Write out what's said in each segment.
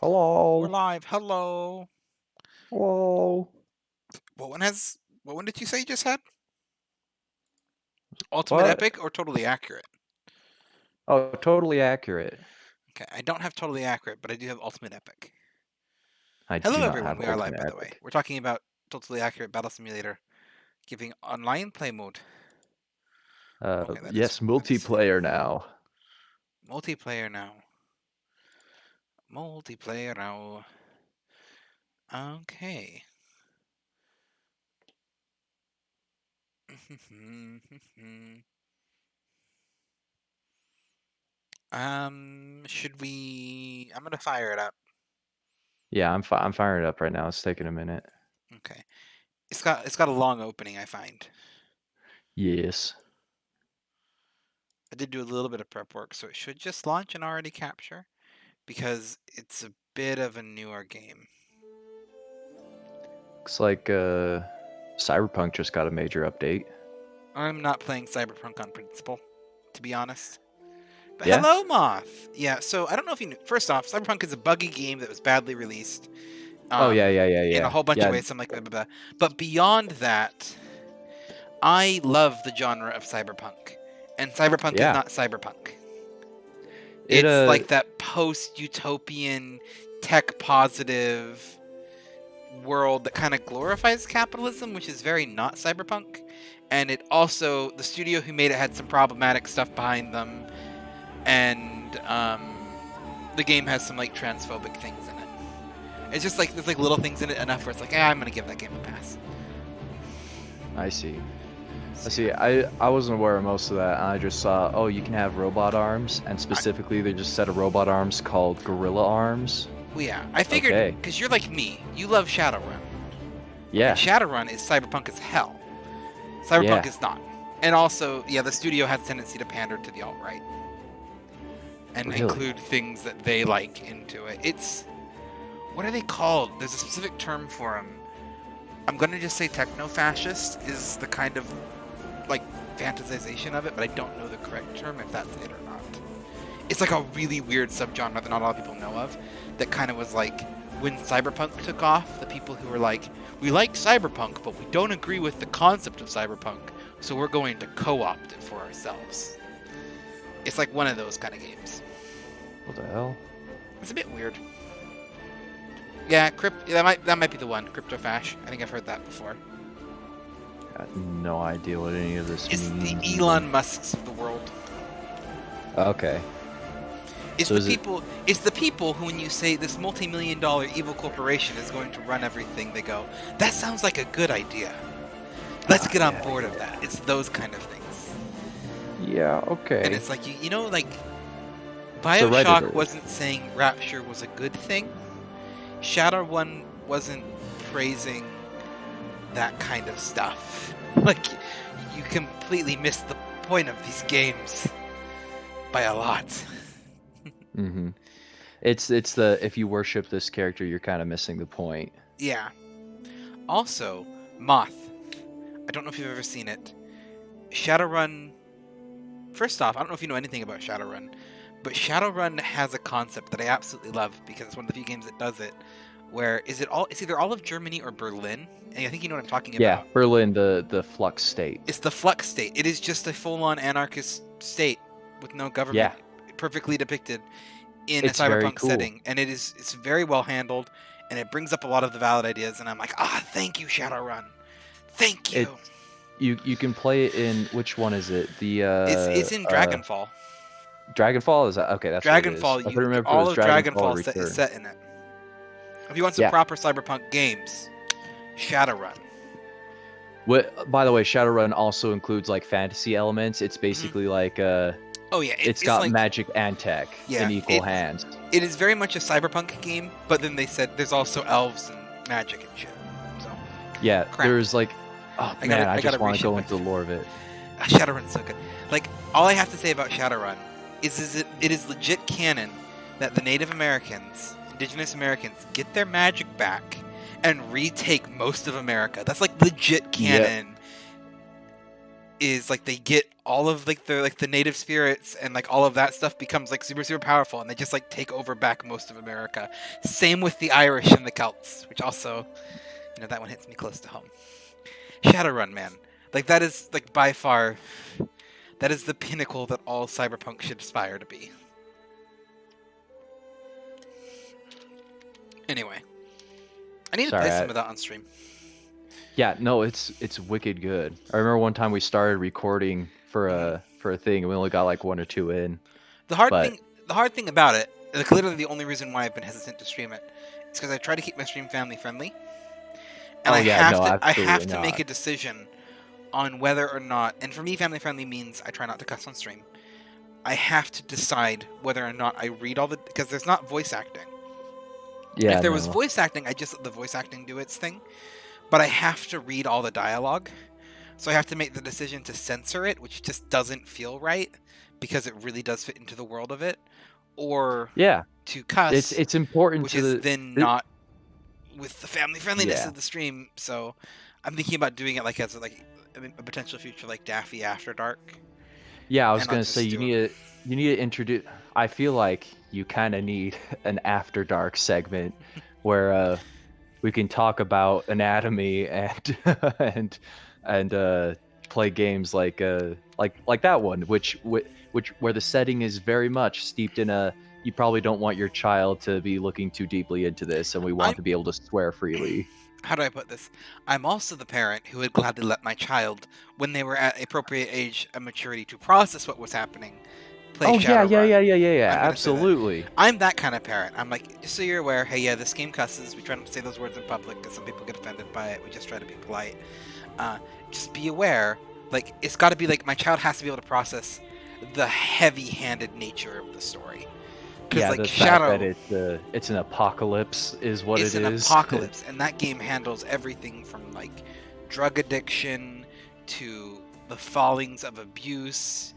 We're Hello. live. Hello. Hello. What one did you say you just had? Ultimate What? Epic or Totally Accurate? Oh, totally accurate. Okay, I don't have Totally Accurate, but I do have Ultimate Epic. I Hello do not everyone, have we are live ultimate by the way. epic. We're talking about Totally Accurate Battle Simulator, giving online play mode. Okay, that is Yes, multiplayer now. multiplayer now. Multiplayer now. Okay. Should we? I'm gonna fire it up. Yeah, I'm firing it up right now. It's taking a minute. Okay. It's got a long opening, I find. Yes. I did do a little bit of prep work, so it should just launch and already capture, because it's a bit of a newer game. Looks like Cyberpunk just got a major update. I'm not playing Cyberpunk on principle, to be honest. But Yeah? hello, Moth! Yeah, so I don't know if you knew. First off, Cyberpunk is a buggy game that was badly released Oh yeah, in a yeah. whole bunch of Yeah, ways. So I'm like, blah, blah, blah. But beyond that, I love the genre of Cyberpunk. And Cyberpunk is yeah. not Cyberpunk. It It's like that post-utopian, tech-positive world that kind of glorifies capitalism, which is very not cyberpunk. And it also, the studio who made it had some problematic stuff behind them, and the game has some like transphobic things in it. It's just like there's like little things in it enough where it's like, I'm gonna give that game a pass. I see. I wasn't aware of most of that. I just saw, oh, you can have robot arms, and specifically they just set a robot arms called gorilla arms. Well, yeah, I figured Okay. because you're like me, you love Shadowrun. Yeah. And Shadowrun is cyberpunk as hell. Cyberpunk Yeah. is not. And also, yeah, the studio has a tendency to pander to the alt-right and Really? include things that they like into it. It's, what are they called? There's a specific term for them. I'm gonna just say techno-fascist is the kind of like fantasization of it, but I don't know the correct term if that's it or not. It's like a really weird subgenre that not a lot of people know of. That kind of was like when cyberpunk took off. The people who were like, we like cyberpunk, but we don't agree with the concept of cyberpunk, so we're going to co-opt it for ourselves. It's like one of those kind of games. What the hell? It's a bit weird. Yeah, that might be the one. Cryptofash. I think I've heard that before. Got no idea what any of this It's means. the Elon Musks of the world. Okay. It's So it's the people who, when you say this multi-million-dollar evil corporation is going to run everything, they go, that sounds like a good idea. Let's get on board of that. It's those kind of things. Yeah, okay. And it's like, like, Bioshock Redditor. wasn't saying Rapture was a good thing. Shadowrun wasn't praising that kind of stuff. Like, you completely missed the point of these games by a lot. Mm-hmm. It's the, if you worship this character, you're kind of missing the point. Yeah. Also, Moth. I don't know if you've ever seen it. Shadowrun. First off, I don't know if you know anything about Shadowrun, but Shadowrun has a concept that I absolutely love because it's one of the few games that does it. Where it's either all of Germany or Berlin, and I think you know what I'm talking about. Yeah, Berlin, the flux state. It's the flux state. It is just a full-on anarchist state with no government, perfectly depicted in a cyberpunk setting, and it's very well handled, and it brings up a lot of the valid ideas. And I'm like, thank you, Shadowrun, thank you. You can play it in, which one is it? The it's in Dragonfall. Dragonfall, is that okay? That's Dragonfall. What it is. I remember all it was of Dragonfall Return. is set in it. If you want some proper cyberpunk games, Shadowrun. By the way, Shadowrun also includes like fantasy elements. It's basically like it's got like, magic and tech in equal hands. It is very much a cyberpunk game, but then they said there's also elves and magic and shit. So yeah, there's like, oh man, I just want to go into the lore of it. Shadowrun's so good. Like, all I have to say about Shadowrun is it is legit canon that the Native Americans, indigenous Americans, get their magic back and retake most of America. That's like legit canon. is like they get all of like the native spirits and like all of that stuff becomes like super powerful, and they just like take over back most of America. Same with the Irish and the Celts, which also, that one hits me close to home. Shadowrun, man, like that is like by far, that is the pinnacle that all cyberpunk should aspire to be. Anyway, I need to play some of that on stream. Yeah, no, it's wicked good. I remember one time we started recording for a thing, and we only got like 1 or 2 in. The hard thing about it, like literally the only reason why I've been hesitant to stream it, is because I try to keep my stream family friendly, and I have to make a decision on whether or not. And for me, family friendly means I try not to cuss on stream. I have to decide whether or not I read all the, because there's not voice acting. Yeah. If there was voice acting, I just let the voice acting do its thing. But I have to read all the dialogue, so I have to make the decision to censor it, which just doesn't feel right because it really does fit into the world of it, or to cuss. It's important, which is then not with the family friendliness of the stream. So I'm thinking about doing it like as a potential future like Daffy After Dark. Yeah, I was gonna say you need to introduce. I feel like you kind of need an After Dark segment where we can talk about anatomy and play games like that one, which where the setting is very much steeped in a. You probably don't want your child to be looking too deeply into this, and we want to be able to swear freely. How do I put this? I'm also the parent who would gladly let my child, when they were at appropriate age and maturity to process what was happening, play Shadowrun. Yeah, absolutely. I'm that kind of parent. I'm like, just so you're aware, hey, yeah, this game cusses. We try not to say those words in public because some people get offended by it. We just try to be polite. Just be aware. Like, it's got to be like, my child has to be able to process the heavy-handed nature of the story. Yeah, like, the fact that it's an apocalypse is what it is. It's an apocalypse, and that game handles everything from like drug addiction to the fallings of abuse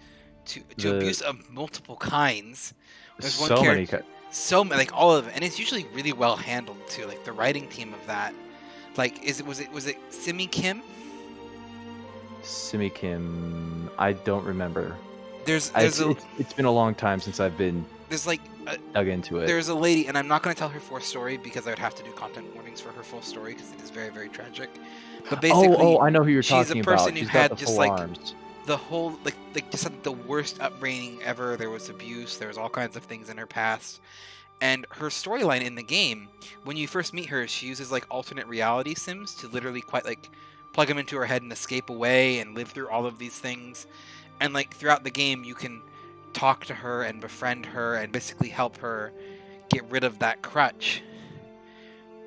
to abuse of multiple kinds. There's one character, so many, like all of it, and it's usually really well handled too. Like the writing team of that, like was it Simi Kim? Simi Kim, I don't remember. It's been a long time since I've been. There's like dug into it. There's a lady, and I'm not going to tell her full story because I would have to do content warnings for her full story because it is very, very tragic. But basically, I know who you're talking about. She's a person who had just like arms. The whole like just had the worst upbringing ever. There was abuse. There was all kinds of things in her past, and her storyline in the game, when you first meet her, she uses like alternate reality sims to literally quite like plug them into her head and escape away and live through all of these things, and like throughout the game, you can talk to her and befriend her and basically help her get rid of that crutch.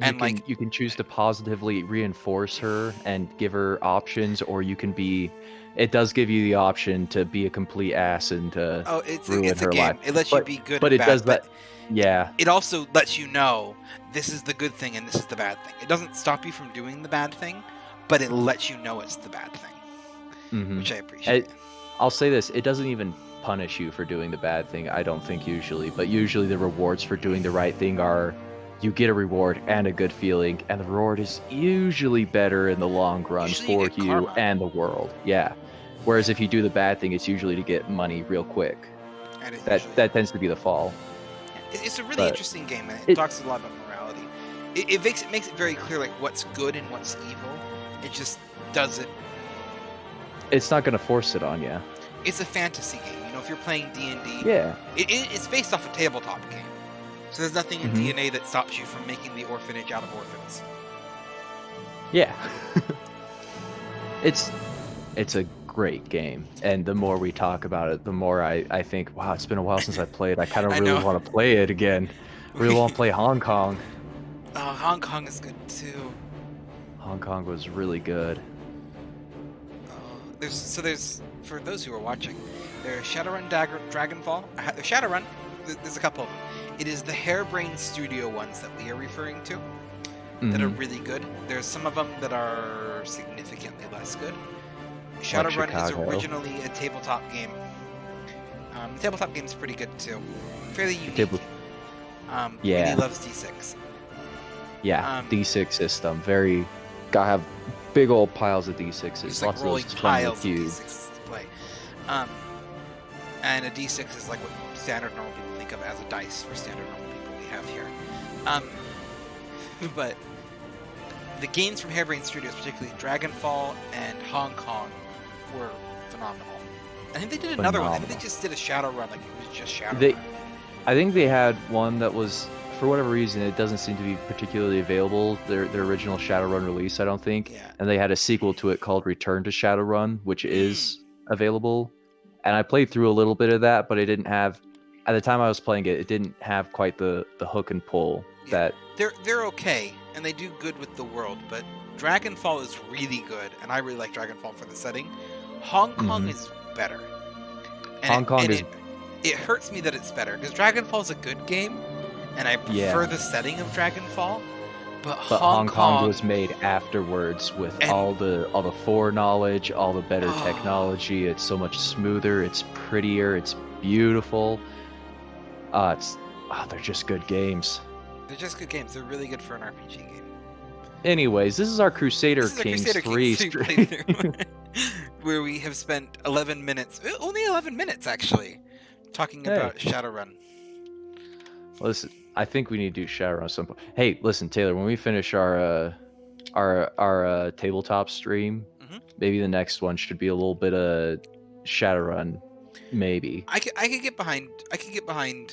And you can choose to positively reinforce her and give her options, or you can be. It does give you the option to be a complete ass and to ruin her life. It lets you be good. But and it bad, does that. Yeah. It also lets you know this is the good thing and this is the bad thing. It doesn't stop you from doing the bad thing, but it lets you know it's the bad thing, which I appreciate. I'll say this: it doesn't even punish you for doing the bad thing, I don't think usually, but usually the rewards for doing the right thing are you get a reward and a good feeling, and the reward is usually better in the long run for you and the world. Yeah. Whereas if you do the bad thing, it's usually to get money real quick. That tends to be the fall. It's a really interesting game, and it talks a lot about morality. It makes it very clear like what's good and what's evil. It just doesn't. It's not going to force it on you. It's a fantasy game. If you're playing D&D, it's based off a tabletop game. So there's nothing in DNA that stops you from making the orphanage out of orphans. Yeah. It's a great game, and the more we talk about it, the more I think, wow, it's been a while since I played. I kind of really want to play it again. Really want to play Hong Kong. Oh, Hong is good too. Hong Kong was really good. There's for those who are watching, there's Shadowrun Dragonfall. Shadowrun, there's a couple of them. It is the Hairbrained Studio ones that we are referring to that are really good. There's some of them that are significantly less good. Shadowrun is originally a tabletop game. The tabletop game is pretty good too. Fairly unique. Really loves D6. Yeah, D6 system. Gotta have big old piles of D6s. Just lots like rolling of those piles of D6s. play. And a d6 is like what standard normal people think of as a dice for standard normal people we have here. But the games from Harebrained Studios, particularly Dragonfall and Hong Kong, were phenomenal. I think they did another one. I think they just did a Shadowrun, like it was just Shadowrun. I think they had one that was, for whatever reason, it doesn't seem to be particularly available, their original Shadowrun release, I don't think. Yeah. And they had a sequel to it called Return to Shadowrun, which is available. And I played through a little bit of that, but it didn't have, at the time I was playing it, it didn't have quite the hook and pull that... They're okay, and they do good with the world, but Dragonfall is really good, and I really like Dragonfall for the setting. Hong Kong is better. And Hong Kong is... It hurts me that it's better, because Dragonfall is a good game, and I prefer the setting of Dragonfall, but Hong Kong was made afterwards with all the foreknowledge, all the better technology. It's so much smoother, it's prettier, it's beautiful. They're just good games. They're just good games. They're really good for an RPG game. Anyways, this is our Crusader Kings 3 stream. Where we have spent 11 minutes, only 11 minutes actually, talking about Shadowrun. Listen, I think we need to do Shadowrun at some point. Hey, listen, Taylor, when we finish our tabletop stream, maybe the next one should be a little bit of Shadowrun, maybe. I could get behind.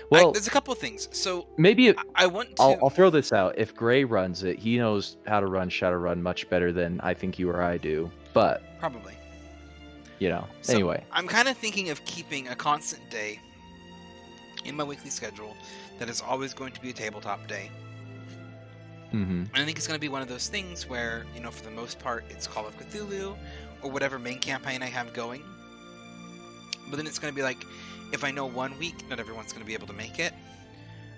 Well, there's a couple of things. So maybe I want to. I'll throw this out. If Gray runs it, he knows how to run Shadowrun much better than I think you or I do. But probably, So anyway, I'm kind of thinking of keeping a constant day in my weekly schedule that is always going to be a tabletop day. And I think it's going to be one of those things where, for the most part, it's Call of Cthulhu or whatever main campaign I have going. But then it's going to be like, if I know 1 week not everyone's going to be able to make it,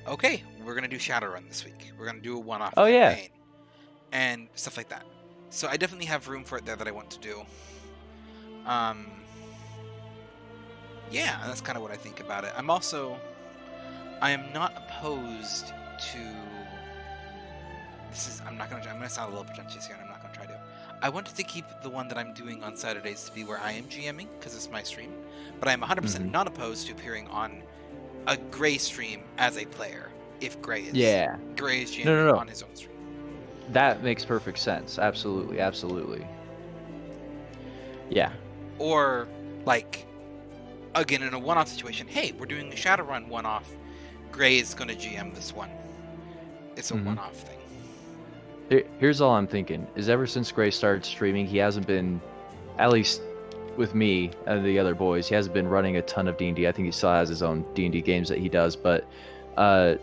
okay, we're going to do Shadowrun this week. We're going to do a one-off campaign. And stuff like that. So I definitely have room for it there that I want to do. Yeah, that's kind of what I think about it. I am not opposed to... I'm going to sound a little pretentious here, and I'm not going to try to. I wanted to keep the one that I'm doing on Saturdays to be where I am GMing, because it's my stream. But I am 100% not opposed to appearing on a Gray stream as a player, if Gray is GMing on his own stream. That makes perfect sense. Absolutely, absolutely. Yeah. Or, again, in a one-off situation, hey, we're doing a Shadowrun one-off. Gray is going to GM this one. It's a one-off thing. Here's all I'm thinking, is ever since Gray started streaming, he hasn't been, at least with me and the other boys, he hasn't been running a ton of D&D. I think he still has his own D&D games that he does, but I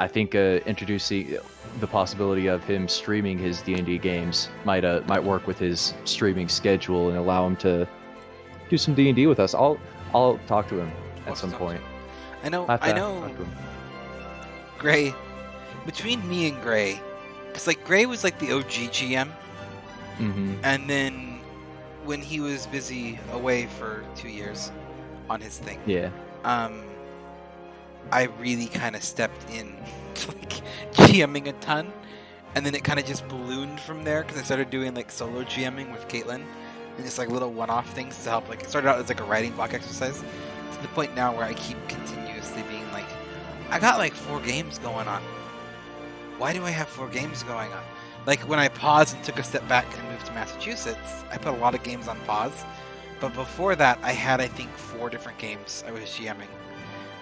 think introducing the possibility of him streaming his D&D games might work with his streaming schedule and allow him to do some D&D with us. I'll talk to him at some point. I know. Gray, between me and Gray, because Gray was the OG GM, and then when he was busy away for 2 years on his thing, I really kind of stepped in to GMing a ton, and then it kind of just ballooned from there because I started doing solo GMing with Caitlin and just little one-off things to help. It started out as a writing block exercise to the point now where I keep continuously being I got 4 games going on. Why do I have 4 games going on? When I paused and took a step back and moved to Massachusetts, I put a lot of games on pause. But before that, I had, I think, 4 different games I was GMing.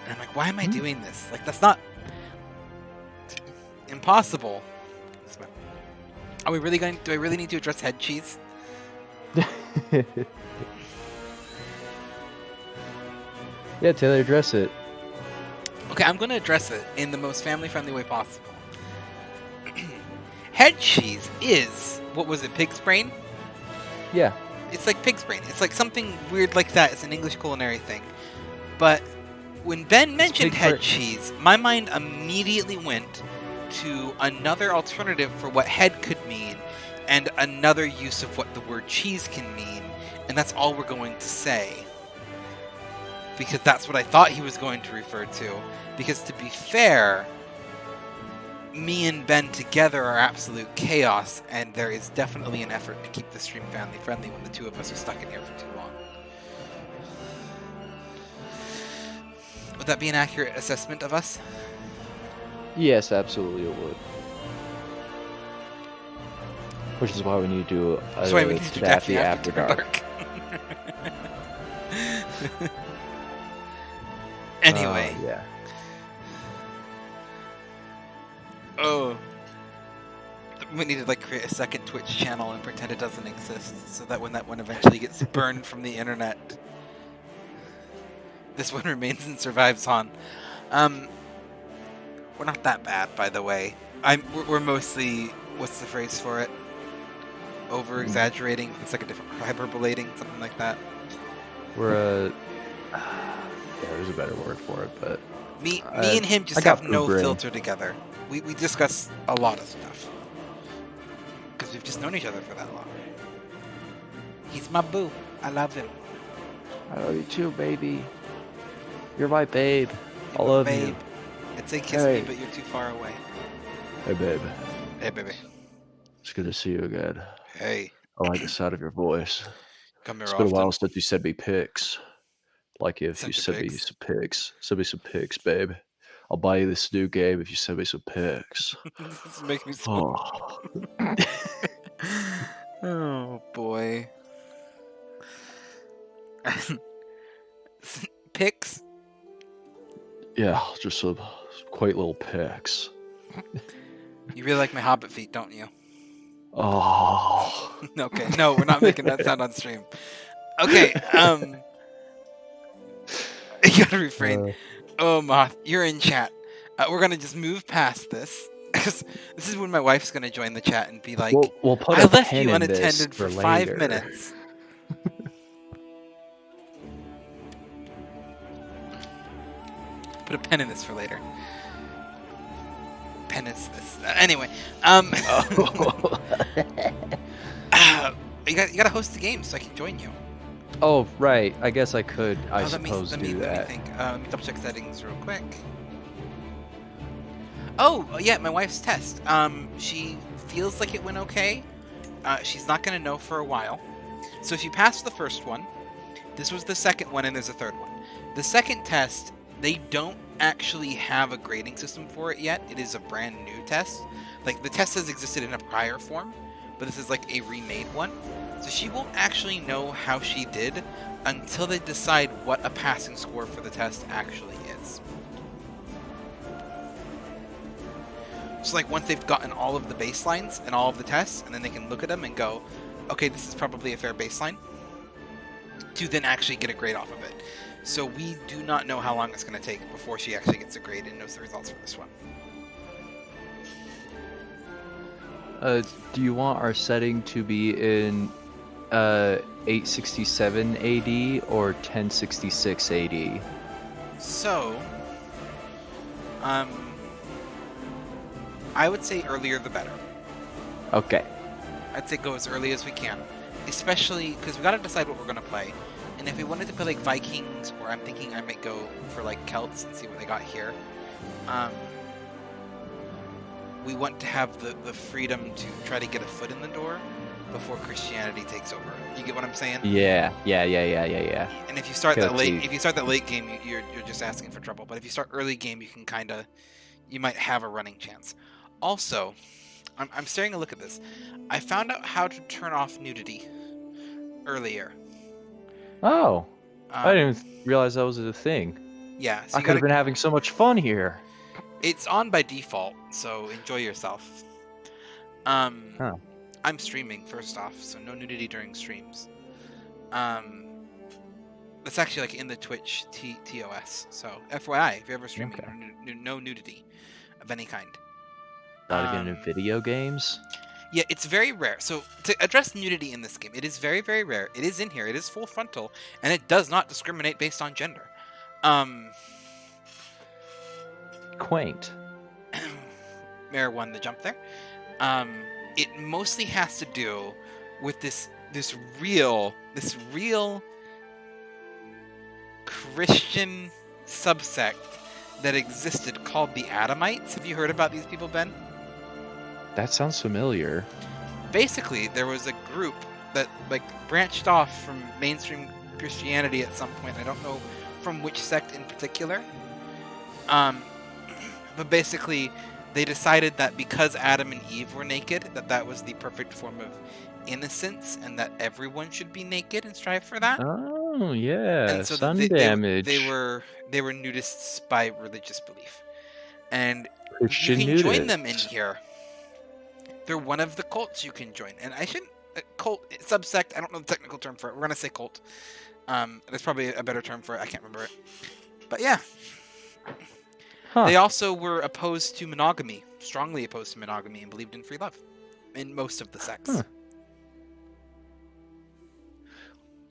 And I'm why am I doing this? That's not impossible. Are we really do I really need to address head cheese? Yeah, Taylor, address it. Okay, I'm going to address it in the most family-friendly way possible. Head cheese is, what was it, pig's brain? Yeah. It's pig's brain. It's something weird like that. It's an English culinary thing. But when Ben mentioned head cheese, my mind immediately went to another alternative for what head could mean and another use of what the word cheese can mean. And that's all we're going to say. Because that's what I thought he was going to refer to. Because to be fair, me and Ben together are absolute chaos, and there is definitely an effort to keep the stream family friendly when the two of us are stuck in here for too long. Would that be an accurate assessment of us? Yes, absolutely it would. Which is why we need to do a Daffy After Dark. Anyway. Yeah. Oh. We need to like create a second Twitch channel and pretend it doesn't exist, so that when that one eventually gets burned from the internet, this one remains and survives on. We're not that bad, by the way. We're mostly, what's the phrase for it? Over-exaggerating. It's like a different hyperbolating, something like that. We're yeah, there's a better word for it, but me and him just have no filter together. We discuss a lot of stuff because we've just known each other for that long. He's my boo. I love him. I love you too, baby. You're my babe. I love you. I'd say kiss me, but you're too far away. Hey, babe. Hey, baby. It's good to see you again. Hey. I like the sound of your voice. Come here It's often. been a while since you sent me pics. Like if you sent me some pics. Send me some pics, babe. I'll buy you this new game if you send me some pics. This makes me so... Oh, boy. Pics? Yeah, just some quaint little pics. You really like my hobbit feet, don't you? Oh. Okay, no, we're not making that sound on stream. Okay, you gotta refrain. Oh, Moth, you're in chat. We're gonna just move past this. Because this is when my wife's gonna join the chat and be like, we'll put I left you unattended for 5 minutes. Put a pen in this for later. Pen is this. Anyway, you gotta host the game so I can join you. Oh, right. I guess I could, I suppose, let do that. Let me think. Let me double check settings real quick. Oh, yeah, my wife's test. She feels like it went okay. She's not gonna know for a while. So if you pass the first one, this was the second one, and there's a third one. The second test, they don't actually have a grading system for it yet. It is a brand new test. Like, the test has existed in a prior form, but this is like a remade one. So she won't actually know how she did until they decide what a passing score for the test actually is. So like once they've gotten all of the baselines and all of the tests, and then they can look at them and go, okay, this is probably a fair baseline, to then actually get a grade off of it. So we do not know how long it's going to take before she actually gets a grade and knows the results for this one. Do you want our setting to be in 867 AD or 1066 AD? So, I would say earlier the better. Okay. I'd say go as early as we can, especially because we got to decide what we're going to play. And if we wanted to play like Vikings, or I'm thinking I might go for like Celts and see what they got here. We want to have the freedom to try to get a foot in the door before Christianity takes over. You get what I'm saying? Yeah. And if you start that late game, you're just asking for trouble. But if you start early game, you might have a running chance. Also, I'm starting to look at this. I found out how to turn off nudity earlier. Oh, I didn't even realize that was a thing. Yeah, so I could have been having so much fun here. It's on by default, so enjoy yourself. I'm streaming first off, so no nudity during streams. That's actually like in the Twitch TOS. So FYI, if you're ever streaming, no nudity of any kind. Not even in video games? Yeah, it's very rare. So to address nudity in this game, it is very, very rare. It is in here. It is full frontal, and it does not discriminate based on gender. Quaint. Mare won the jump there. It mostly has to do with this real Christian subsect that existed called the Adamites. Have you heard about these people, Ben? That sounds familiar. Basically, there was a group that branched off from mainstream Christianity at some point. I don't know from which sect in particular. But basically, they decided that because Adam and Eve were naked, that was the perfect form of innocence, and that everyone should be naked and strive for that. Oh yeah, and so sun damage. They were nudists by religious belief, and Christian you can nudists. join them in here. They're one of the cults you can join, and I shouldn't cult subsect. I don't know the technical term for it. We're gonna say cult. There's probably a better term for it. I can't remember it. But yeah. Huh. They also were opposed to monogamy, strongly opposed to monogamy, and believed in free love in most of the sects. Huh.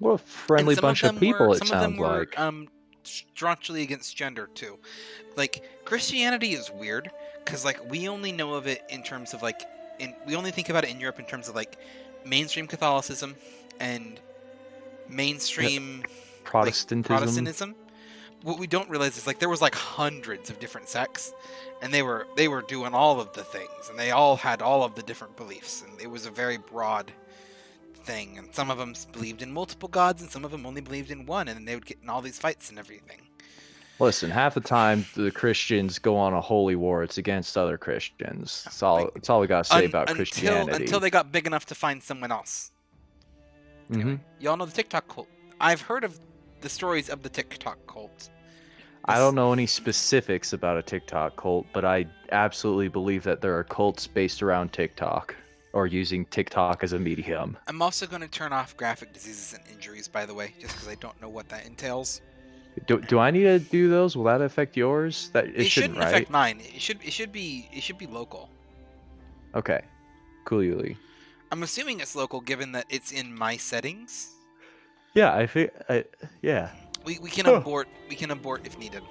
What a friendly bunch of people it sounds like. Some of them were staunchly against gender, too. Like, Christianity is weird, because, like, we only know of it in terms of, like, we only think about it in Europe in terms of, like, mainstream Catholicism and mainstream Protestantism. What we don't realize is, like, there was, like, hundreds of different sects, and they were doing all of the things, and they all had all of the different beliefs, and it was a very broad thing, and some of them believed in multiple gods, and some of them only believed in one, and then they would get in all these fights and everything. Listen, half the time the Christians go on a holy war, it's against other Christians. That's all we gotta say about Christianity. Until they got big enough to find someone else. Anyway, y'all know the TikTok cult. I've heard of the stories of the TikTok cult. I don't know any specifics about a TikTok cult, but I absolutely believe that there are cults based around TikTok or using TikTok as a medium. I'm also going to turn off graphic diseases and injuries, by the way, just because I don't know what that entails. Do I need to do those? Will that affect yours? It shouldn't, right? Affect mine. It should be local. Okay, coolly. I'm assuming it's local, given that it's in my settings. Yeah, I think. Yeah. We can abort. We can abort if needed.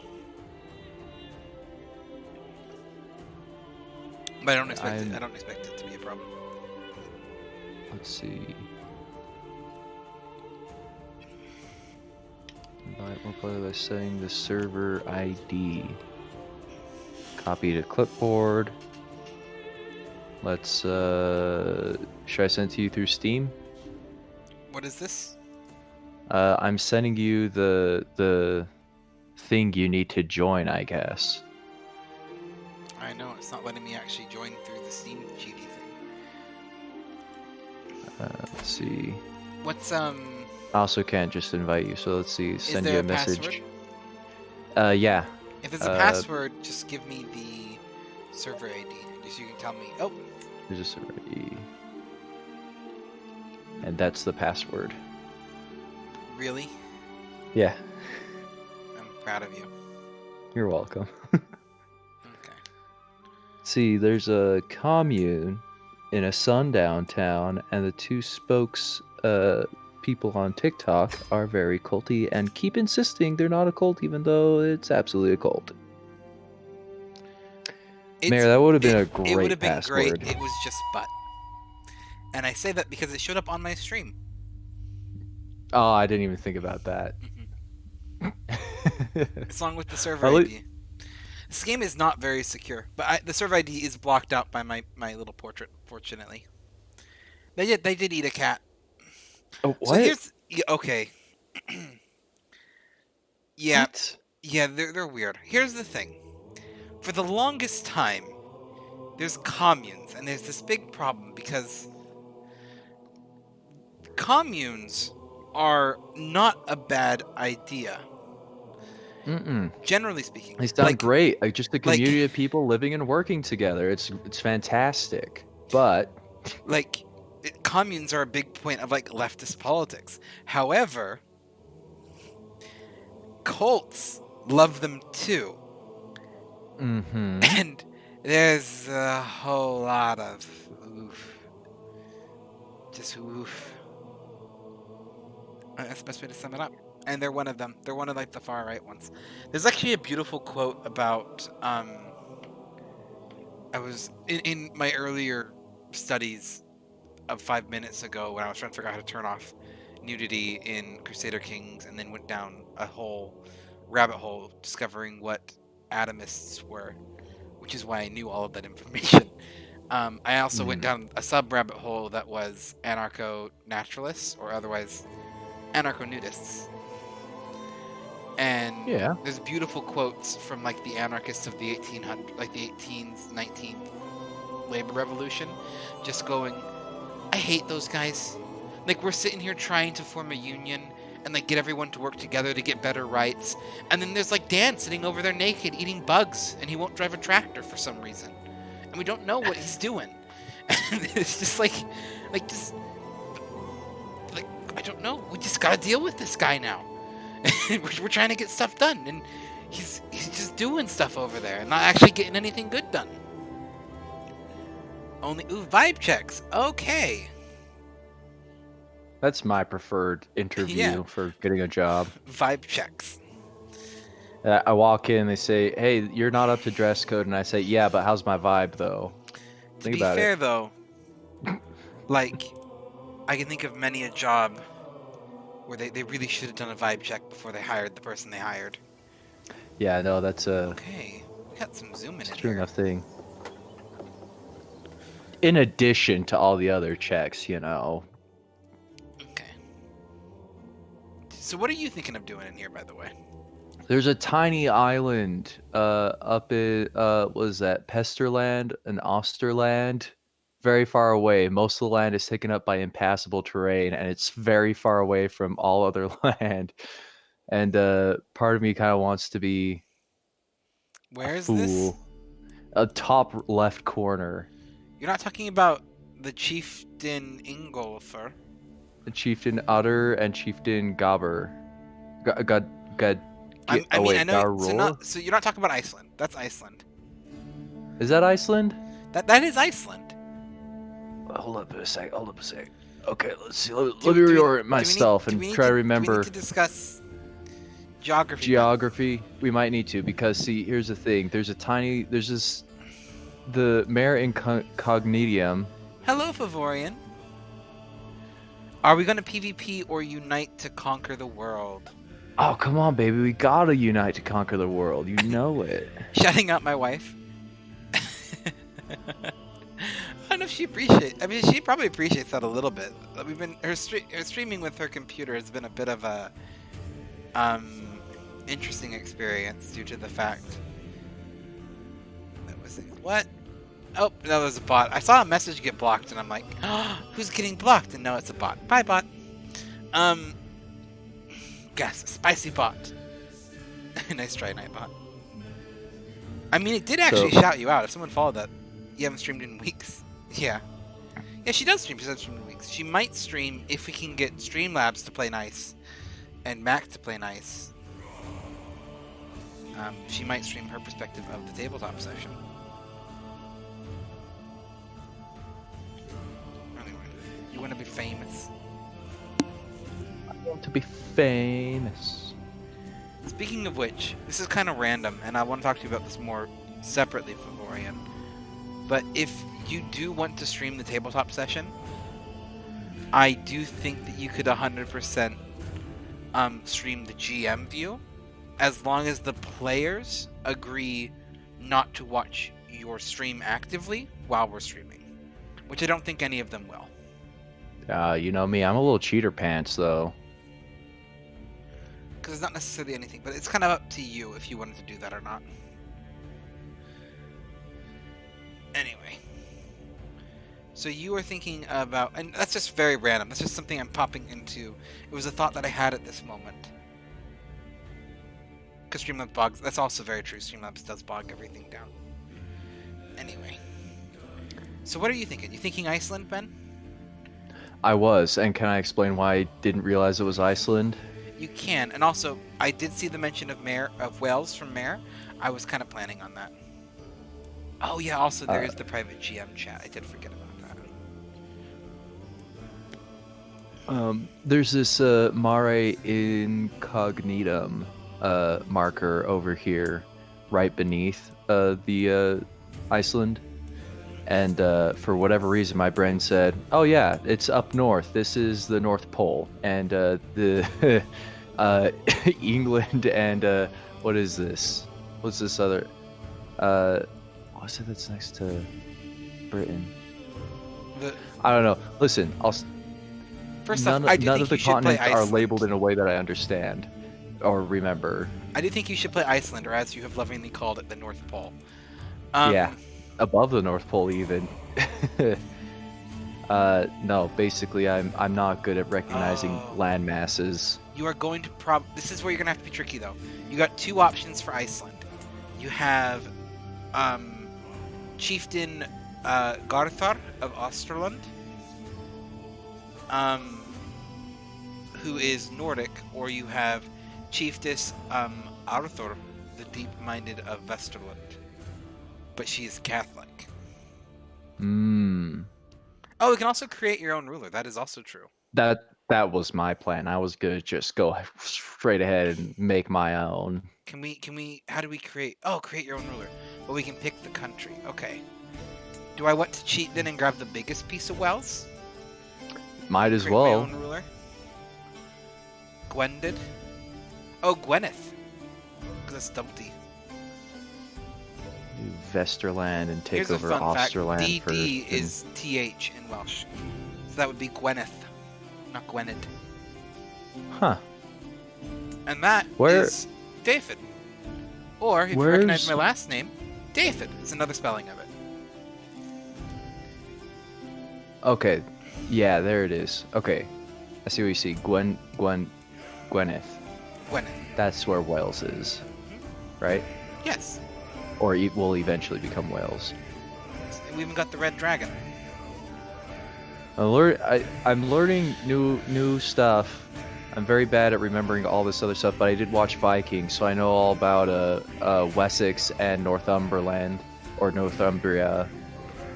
But I don't expect it to be a problem. Let's see. Invite more player by setting the server ID. Copy to clipboard. Let's. Should I send it to you through Steam? What is this? I'm sending you the thing you need to join, I guess. I know, it's not letting me actually join through the Steam cheaty thing. Let's see. What's I also can't just invite you, so let's see. Send you a message. Password? Yeah. If it's a password, just give me the server ID, just so you can tell me. Oh. There's a server ID. And that's the password. Really? Yeah. I'm proud of you. You're welcome. Okay. See, there's a commune in a sundown town, and the two spokes people on TikTok are very culty and keep insisting they're not a cult, even though it's absolutely a cult. Mayor, that would have been a great password. It would have been great. It was just butt. And I say that because it showed up on my stream. Oh, I didn't even think about that. As long with the server ID. This game is not very secure, but the server ID is blocked out by my little portrait, fortunately. They did eat a cat. Oh, what? So here's... Okay. Yeah. What? Yeah, they're weird. Here's the thing. For the longest time, there's communes, and there's this big problem because communes are not a bad idea. Generally speaking, they sound great. Like just a community of people living and working together. It's fantastic. But communes are a big point of leftist politics. However, cults love them too. And there's a whole lot of oof. Just oof. That's the best way to sum it up. And they're one of them. They're one of the far right ones. There's actually a beautiful quote about I was in my earlier studies of 5 minutes ago when I was trying to figure out how to turn off nudity in Crusader Kings, and then went down a whole rabbit hole discovering what atomists were, which is why I knew all of that information. I also went down a sub-rabbit hole that was anarcho-naturalists, or otherwise anarcho-nudists. And there's beautiful quotes from like the anarchists of the 1800s, like the 18th, 19th labor revolution, just going, I hate those guys. Like, we're sitting here trying to form a union and like get everyone to work together to get better rights, and then there's like Dan sitting over there naked eating bugs, and he won't drive a tractor for some reason, and we don't know what he's doing. And it's just like I don't know. We just gotta deal with this guy now. We're trying to get stuff done, and he's just doing stuff over there and not actually getting anything good done. Only vibe checks. Okay. That's my preferred interview for getting a job. Vibe checks. I walk in, they say, "Hey, you're not up to dress code," and I say, "Yeah, but how's my vibe though?" To be fair though, like, I can think of many a job where they really should have done a vibe check before they hired the person they hired. Yeah, no, that's a okay. We got some zoom in true here. enough thing. In addition to all the other checks, you know. Okay. So what are you thinking of doing in here, by the way? There's a tiny island up in was that Pesterland and Osterland, very far away. Most of the land is taken up by impassable terrain, and it's very far away from all other land. And part of me kind of wants to be Where is fool. This? A top left corner. You're not talking about the Chieftain Ingolfer. The Chieftain Utter and Chieftain Gobber. I know. So you're not talking about Iceland. That's Iceland. Is that Iceland? That is Iceland. Hold up a sec. Okay, let's see. Let me reorient myself and try to remember. Do we need to discuss geography? Geography. We might need to, because see, here's the thing. There's the Mare Incognitium. Hello, Favorian. Are we going to PvP or unite to conquer the world? Oh, come on, baby. We gotta unite to conquer the world. You know it. Shutting out my wife. I don't know if she appreciates. I mean, she probably appreciates that a little bit. We've been her streaming with her computer has been a bit of a interesting experience due to the fact that was what? Oh, that was a bot. I saw a message get blocked, and I'm like, oh, who's getting blocked? And no, it's a bot. Bye, bot. Yes, spicy bot. Nice try, Nightbot. I mean, it did actually shout you out. If someone followed that, you haven't streamed in weeks. Yeah. Yeah, she does stream. She does stream in weeks. She might stream if we can get Streamlabs to play nice and Mac to play nice. She might stream her perspective of the tabletop session. Anyway, you want to be famous? I want to be famous. Speaking of which, this is kind of random, and I want to talk to you about this more separately, Favorian. But if you do want to stream the tabletop session, I do think that you could 100% stream the GM view, as long as the players agree not to watch your stream actively while we're streaming, which I don't think any of them will. You know me, I'm a little cheater pants, though. Because it's not necessarily anything, but it's kind of up to you if you wanted to do that or not. Anyway. So you were thinking about, and that's just very random, that's just something I'm popping into. It was a thought that I had at this moment. Because Streamlabs bogs, that's also very true, Streamlabs does bog everything down. Anyway. So what are you thinking? You thinking Iceland, Ben? I was, and can I explain why I didn't realize it was Iceland? You can, and also, I did see the mention of Wales from Mare. I was kind of planning on that. Oh yeah, also there is the private GM chat. I did forget about that. There's this Mare Incognitum marker over here, right beneath the Iceland. And for whatever reason, my brain said, "Oh yeah, it's up north. This is the North Pole." And the England and what is this? what's this other? What's it that's next to Britain? I don't know. Listen, First off, I do none think of the you should play continents are Iceland. labeled in a way that I understand or remember. I do think you should play Iceland, or as you have lovingly called it, the North Pole. Yeah, above the North Pole even. No, basically I'm not good at recognizing land masses. You are going to this is where you're gonna have to be tricky though. You got two options for Iceland. You have Chieftain Garthar of Osterland, who is Nordic, or you have Chiefess Arthur, the deep-minded of Vesterland, but she is Catholic. Oh, we can also create your own ruler. That is also true. That was my plan. I was gonna just go straight ahead and make my own. Can we? How do we create? Oh, create your own ruler. Well, we can pick the country. Okay. Do I want to cheat then and grab the biggest piece of Wales? Might as create well. My own ruler. Gwendid. Oh, Gwyneth. Because that's Dumpty. Vesterland and take Here's over a fun Osterland. Fact. DD is TH in Welsh. So that would be Gwyneth, not Gwynedd. Huh. And that is David. Or, if you recognize my last name, David is another spelling of it. Okay. Yeah, there it is. Okay. I see what you see. Gwyneth. Gwyneth. That's where Wales is. Right? Yes. Or it will eventually become Wales. We even got the red dragon. I'm learning new stuff. I'm very bad at remembering all this other stuff, but I did watch Vikings, so I know all about Wessex and Northumberland, or Northumbria,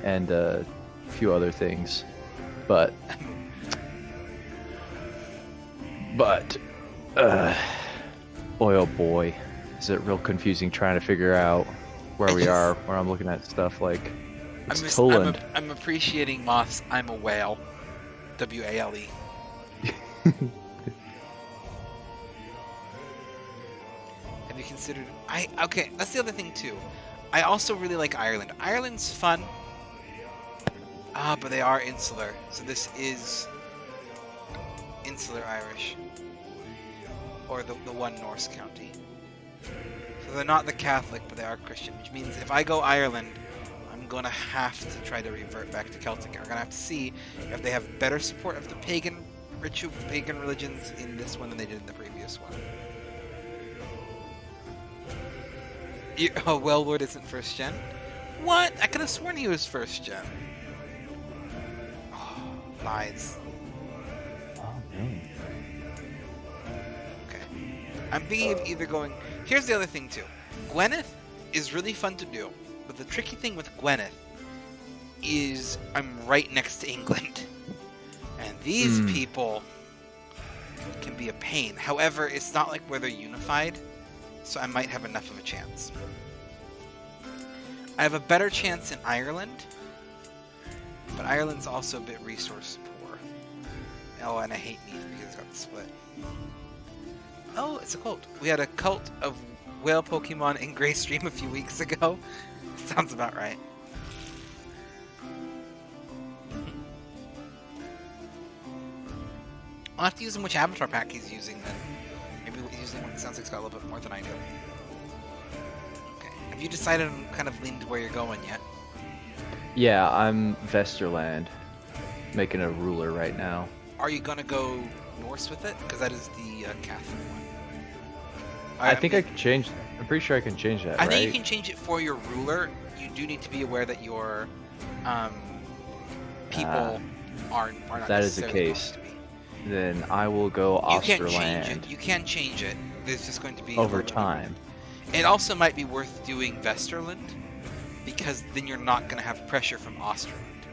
and a few other things. But boy oh boy, is it real confusing trying to figure out where we are, where I'm looking at stuff like it's Toland. I'm appreciating Moth's I'm a Whale. W-A-L-E. Have you considered... Okay, that's the other thing too. I also really like Ireland. Ireland's fun. But they are insular. So this is insular Irish. Or the one Norse county. So they're not the Catholic, but they are Christian. Which means if I go Ireland, I'm going to have to try to revert back to Celtic. And we're going to have to see if they have better support of the pagan religions in this one than they did in the previous one. Wellwood isn't first gen? What? I could have sworn he was first gen. Oh, lies. Oh, man. Okay. I'm thinking of either going... Here's the other thing, too. Gwyneth is really fun to do, but the tricky thing with Gwyneth is I'm right next to England. And these people can be a pain. However, it's not like where they're unified, so I might have enough of a chance. I have a better chance in Ireland, but Ireland's also a bit resource poor. Oh, and I hate Neath because it's got the split. Oh, it's a cult. We had a cult of whale Pokemon in Greystream a few weeks ago. Sounds about right. I'll have to use him which avatar pack he's using then. Maybe he's using one that sounds like it's got a little bit more than I do. Okay. Have you decided on kind of leaned where you're going yet? Yeah, I'm Vesterland. Making a ruler right now. Are you gonna go Norse with it? Because that is the Catholic one. I think I can change... I'm pretty sure I can change that, I think you can change it for your ruler. You do need to be aware that your people are not that is the case. Then I will go Osterland. You can change it. There's just going to be... over time. It also might be worth doing Vesterland, because then you're not going to have pressure from Osterland.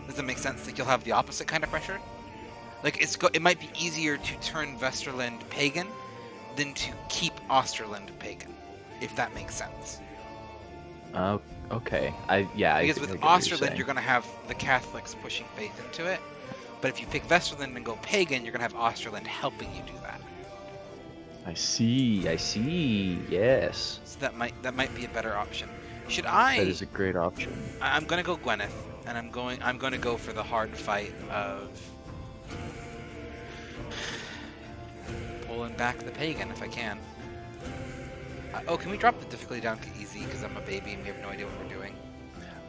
Does that make sense? Like, you'll have the opposite kind of pressure? Like, it might be easier to turn Vesterland pagan than to keep Osterland pagan, if that makes sense. Okay. Because with Osterland, you're going to have the Catholics pushing faith into it. But if you pick Vesterland and go pagan, you're going to have Osterland helping you do that. I see. Yes. So that might be a better option. Should That I? is a great option. I'm gonna go Gwyneth, and I'm gonna go for the hard fight of pulling back the pagan if I can. Oh, can we drop the difficulty down to easy because I'm a baby and we have no idea what we're doing?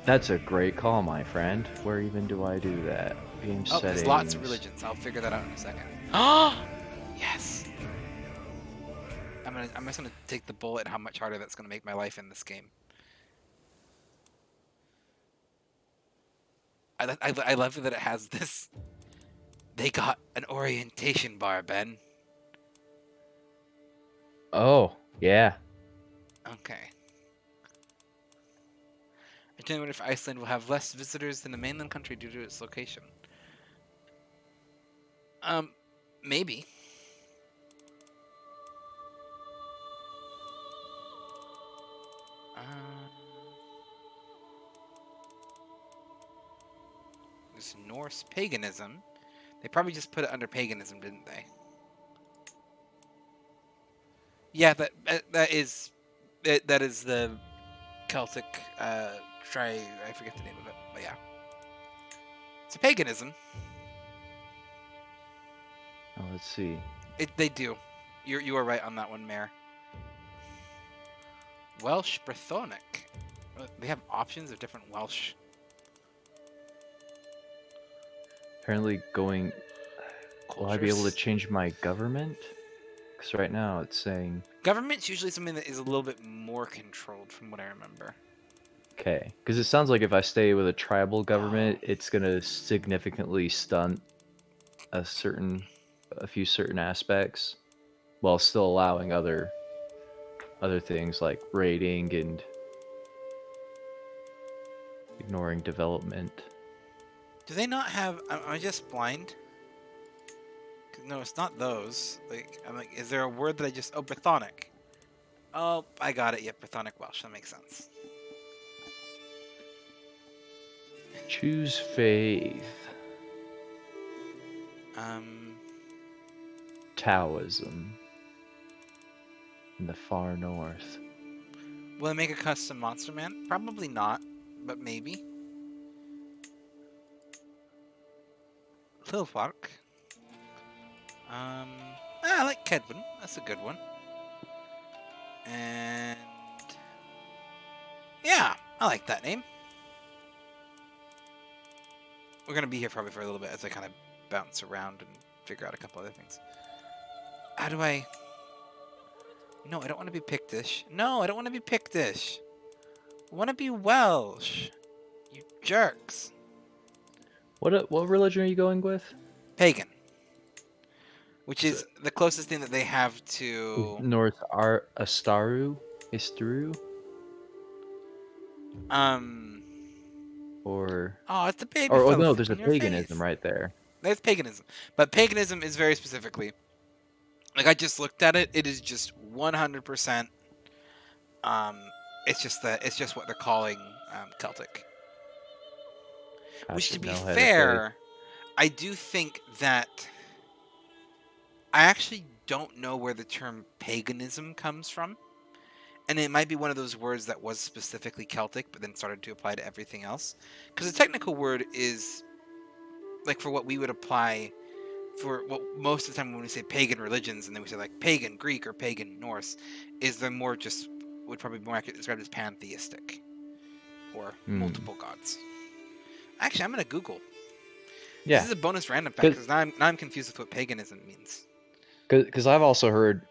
That's a great call, my friend. Where even do I do that? Game settings. There's lots of religions. I'll figure that out in a second. Oh, yes. I'm just gonna take the bullet. How much harder that's gonna make my life in this game. I love that it has this. They got an orientation bar, Ben. Oh, yeah. Okay. I generally wonder if Iceland will have less visitors than the mainland country due to its location. Maybe. There's Norse paganism. They probably just put it under paganism, didn't they? Yeah, that is the Celtic. I forget the name of it, but yeah, it's a paganism. Oh, let's see. They do. You are right on that one, Mayor. Welsh Brythonic. They have options of different Welsh. Apparently going... Cultures. Will I be able to change my government? Because right now it's saying... Government's usually something that is a little bit more controlled from what I remember. Okay, because it sounds like if I stay with a tribal government, it's going to significantly stunt a few certain aspects, while still allowing other things like raiding and ignoring development. Do they not have? Am I just blind? No, it's not those. I'm like, is there a word that I just? Oh, Brythonic. Oh, I got it. Yeah, Brythonic Welsh. That makes sense. Choose faith. Taoism. In the far north. Will I make a custom monster man? Probably not, but maybe. Lilfark. I like Kedwin. That's a good one. And yeah, I like that name. We're gonna be here probably for a little bit as I kind of bounce around and figure out a couple other things. How do I? No, I don't want to be Pictish. No, I don't want to be Pictish. I want to be Welsh. You jerks. What religion are you going with? Pagan. Which is the closest thing that they have to... North Istaru? Or... Oh, it's the baby Or no, there's a paganism face. right there. There's paganism. But paganism is very specifically... Like, I just looked at it. It is just 100%... It's just what they're calling Celtic. Which, to be fair, I do think that... I actually don't know where the term paganism comes from. And it might be one of those words that was specifically Celtic, but then started to apply to everything else. Because the technical word is, like, for what we would apply for what most of the time when we say pagan religions, and then we say, like, pagan Greek or pagan Norse, is the more just, would probably be more accurately described as pantheistic. Or multiple gods. Actually, I'm going to Google. Yeah. This is a bonus random fact, because now I'm confused with what paganism means. Because I've also heard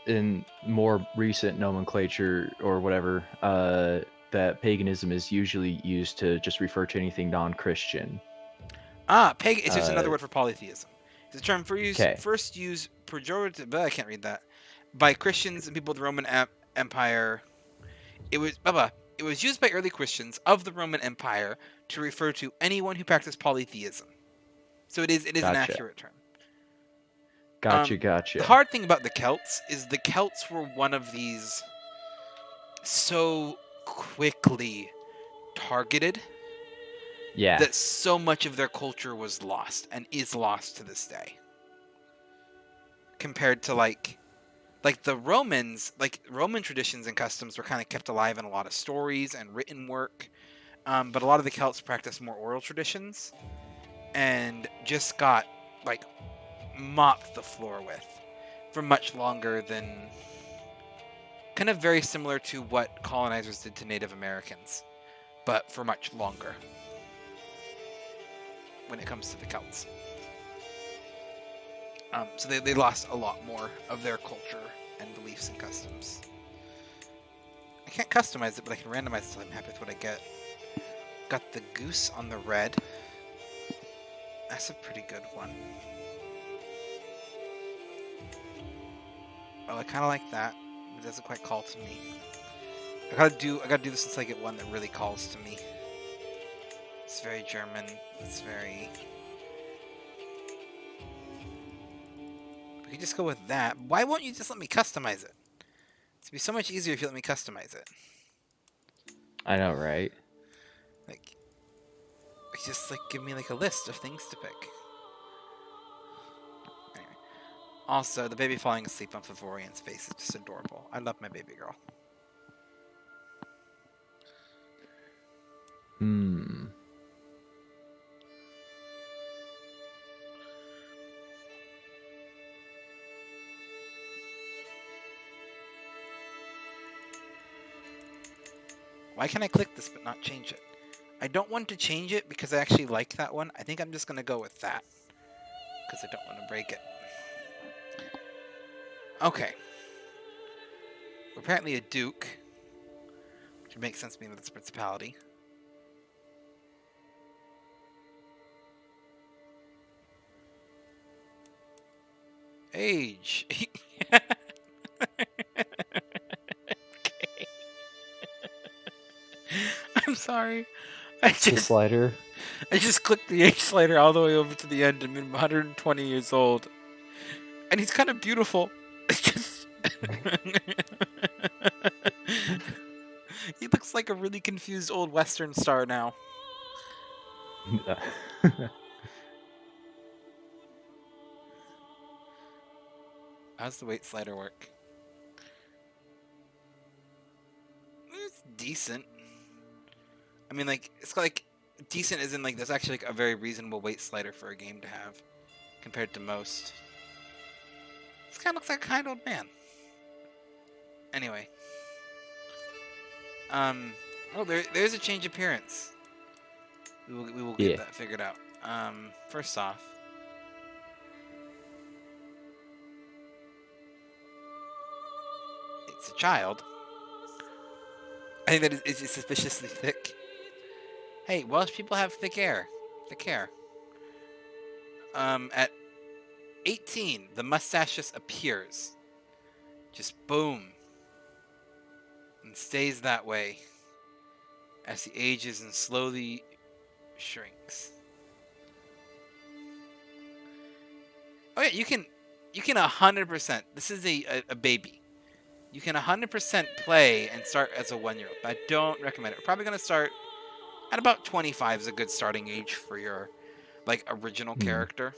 in more recent nomenclature or whatever that paganism is usually used to just refer to anything non-Christian. Pagan. It's just another word for polytheism. It's a term first used pejorative. I can't read that. By Christians and people of the Roman Empire. It was used by early Christians of the Roman Empire to refer to anyone who practiced polytheism. So it is an accurate term. Gotcha. The hard thing about the Celts is the Celts were one of these so quickly targeted that so much of their culture was lost and is lost to this day. Compared to, like, like the Romans, like Roman traditions and customs were kind of kept alive in a lot of stories and written work. But a lot of the Celts practiced more oral traditions and just got like mopped the floor with for much longer than, kind of very similar to what colonizers did to Native Americans, but for much longer when it comes to the Celts. So they lost a lot more of their culture and beliefs and customs. I can't customize it, but I can randomize it, so I'm happy with what I get. Got the goose on the red. That's a pretty good one. Oh, I kind of like that. It doesn't quite call to me. I gotta do this until I get one that really calls to me. It's very German. It's very... We could just go with that. Why won't you just let me customize it? It'd be so much easier if you let me customize it. I know, right? Like, just like give me like a list of things to pick. Anyway. Also, the baby falling asleep on Favorian's face is just adorable. I love my baby girl. Why can I click this but not change it? I don't want to change it because I actually like that one. I think I'm just going to go with that because I don't want to break it. Okay. We're apparently a duke, which would make sense being that it's a principality. Age. I'm sorry. The slider. I just clicked the age slider all the way over to the end and I'm 120 years old. And he's kind of beautiful. It's just... He looks like a really confused old Western star now. How's the weight slider work? It's decent. I mean, like, it's like decent as in like there's actually like a very reasonable weight slider for a game to have compared to most. This guy looks like a kind old man. Anyway. Oh, there's a change appearance. We will get that figured out. First off, it's a child. I think that it's suspiciously thick. Hey, Welsh people have thick hair. Thick hair. At 18, the mustache just appears. Just boom. And stays that way as he ages and slowly shrinks. Oh yeah, you can 100%. This is a baby. You can 100% play and start as a 1-year-old. But I don't recommend it. We're probably going to start at about 25 is a good starting age for your like original character.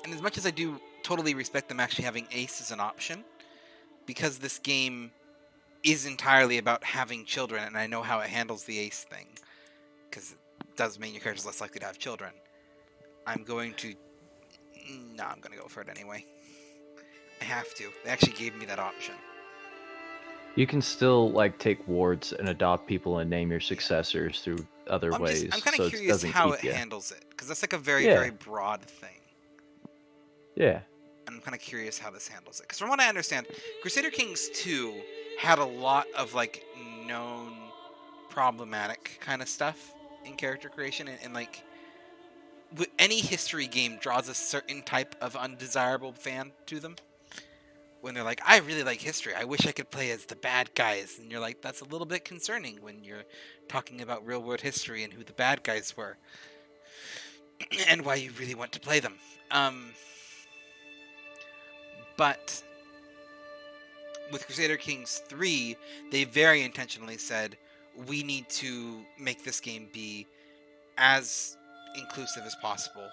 And as much as I do totally respect them actually having Ace as an option, because this game is entirely about having children, and I know how it handles the Ace thing, because it does mean your character's less likely to have children. I'm going to go for it anyway. I have to. They actually gave me that option. You can still like take wards and adopt people and name your successors through other ways. I'm kind of curious how it handles it, because that's like a very, very broad thing. Yeah. And I'm kind of curious how this handles it. Because from what I understand, Crusader Kings 2 had a lot of like known problematic kind of stuff in character creation, and like any history game draws a certain type of undesirable fan to them. When they're like, I really like history, I wish I could play as the bad guys. And you're like, that's a little bit concerning when you're talking about real world history and who the bad guys were. And why you really want to play them. But with Crusader Kings 3, they very intentionally said, we need to make this game be as inclusive as possible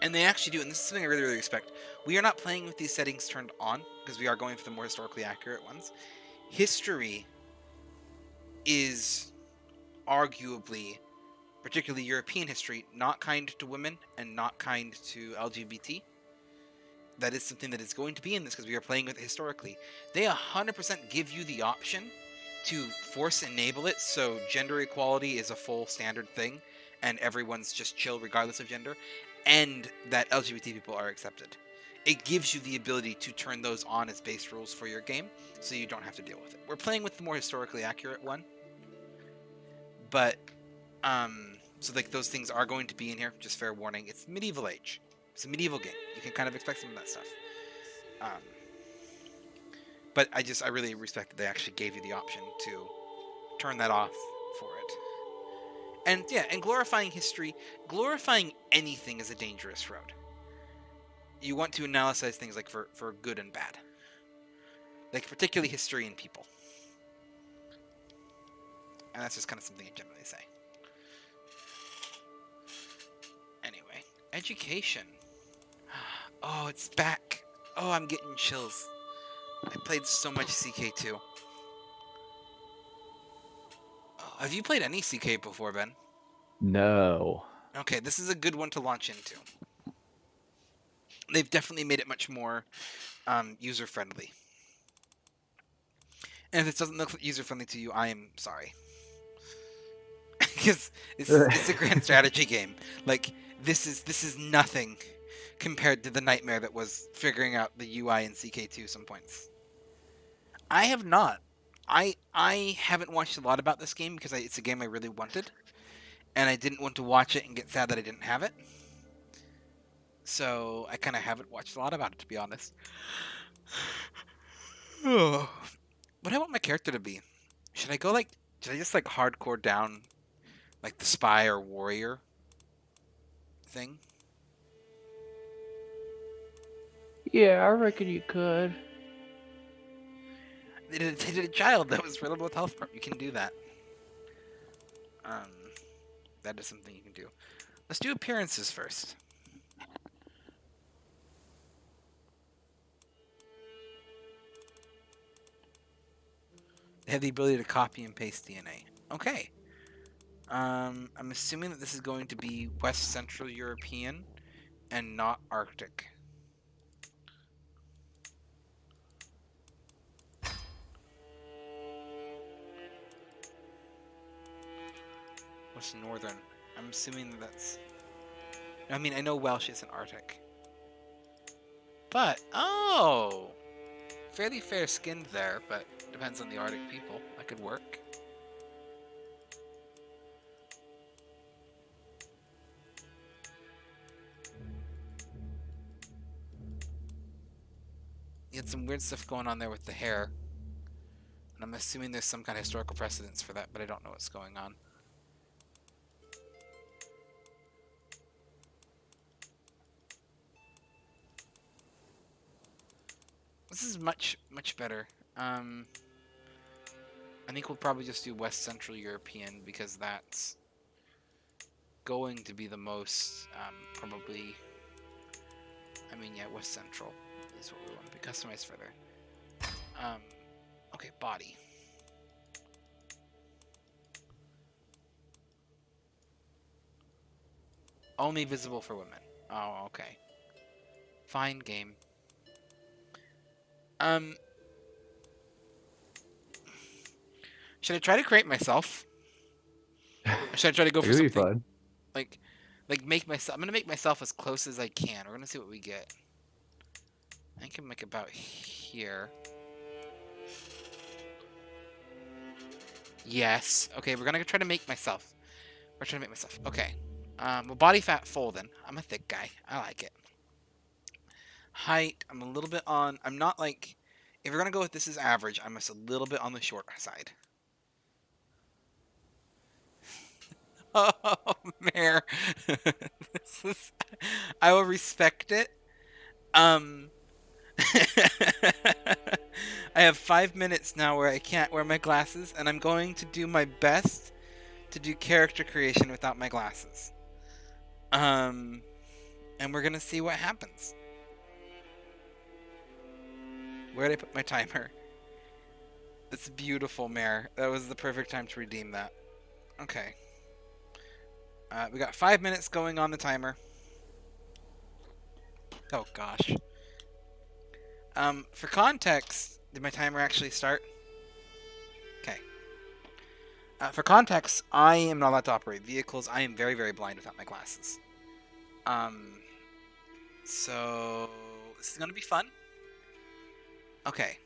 And they actually do, and this is something I really, really respect. We are not playing with these settings turned on, because we are going for the more historically accurate ones. History is arguably, particularly European history, not kind to women and not kind to LGBT. That is something that is going to be in this because we are playing with it historically. They 100% give you the option to force enable it so gender equality is a full standard thing and everyone's just chill regardless of gender, and that LGBT people are accepted. It gives you the ability to turn those on as base rules for your game so you don't have to deal with it. We're playing with the more historically accurate one, but so like those things are going to be in here, just fair warning. It's medieval age. It's a medieval game. You can kind of expect some of that stuff. But I really respect that they actually gave you the option to turn that off for it. And yeah, and glorifying history, glorifying anything is a dangerous road. You want to analyze things like for good and bad. Like particularly history and people. And that's just kind of something I generally say. Anyway, education. Oh, it's back. Oh, I'm getting chills. I played so much CK2. Oh, have you played any CK before, Ben? No. Okay, this is a good one to launch into. They've definitely made it much more user-friendly. And if this doesn't look user-friendly to you, I am sorry. Because it's a grand strategy game. Like, this is nothing compared to the nightmare that was figuring out the UI in CK2 some points. I have not. I haven't watched a lot about this game because it's a game I really wanted. And I didn't want to watch it and get sad that I didn't have it. So I kind of haven't watched a lot about it, to be honest. What do I want my character to be? Should I just like hardcore down like the spy or warrior thing? Yeah, I reckon you could. They did a child that was riddled with health problem. You can do that. That is something you can do. Let's do appearances first. They have the ability to copy and paste DNA. Okay. I'm assuming that this is going to be West Central European and not Arctic. What's Northern? I'm assuming that that's... I mean, I know Welsh isn't Arctic. But, oh! Fairly fair-skinned there, but depends on the Arctic people. That could work. You had some weird stuff going on there with the hair. And I'm assuming there's some kind of historical precedence for that, but I don't know what's going on. This is much better. I think we'll probably just do West Central European because that's going to be the most, probably... I mean, yeah, West Central is what we want to be customized further. Okay, body. Only visible for women. Oh, okay. Fine game. Should I try to create myself? Or should I try to go for something fun. like make myself? I'm gonna make myself as close as I can. We're gonna see what we get. I can make about here. Yes. Okay, we're gonna try to make myself. We're trying to make myself. Okay. Well, body fat full then. I'm a thick guy. I like it. Height, I'm a little bit on... I'm not like... If we're gonna go with this is average, I'm just a little bit on the short side. Oh, Mare. I will respect it. I have 5 minutes now where I can't wear my glasses, and I'm going to do my best to do character creation without my glasses. And we're gonna see what happens. Where did I put my timer? It's beautiful, Mare. That was the perfect time to redeem that. Okay. We got 5 minutes going on the timer. Oh gosh. For context, did my timer actually start? Okay. For context, I am not allowed to operate vehicles. I am very, very blind without my glasses. So this is gonna be fun. Okay.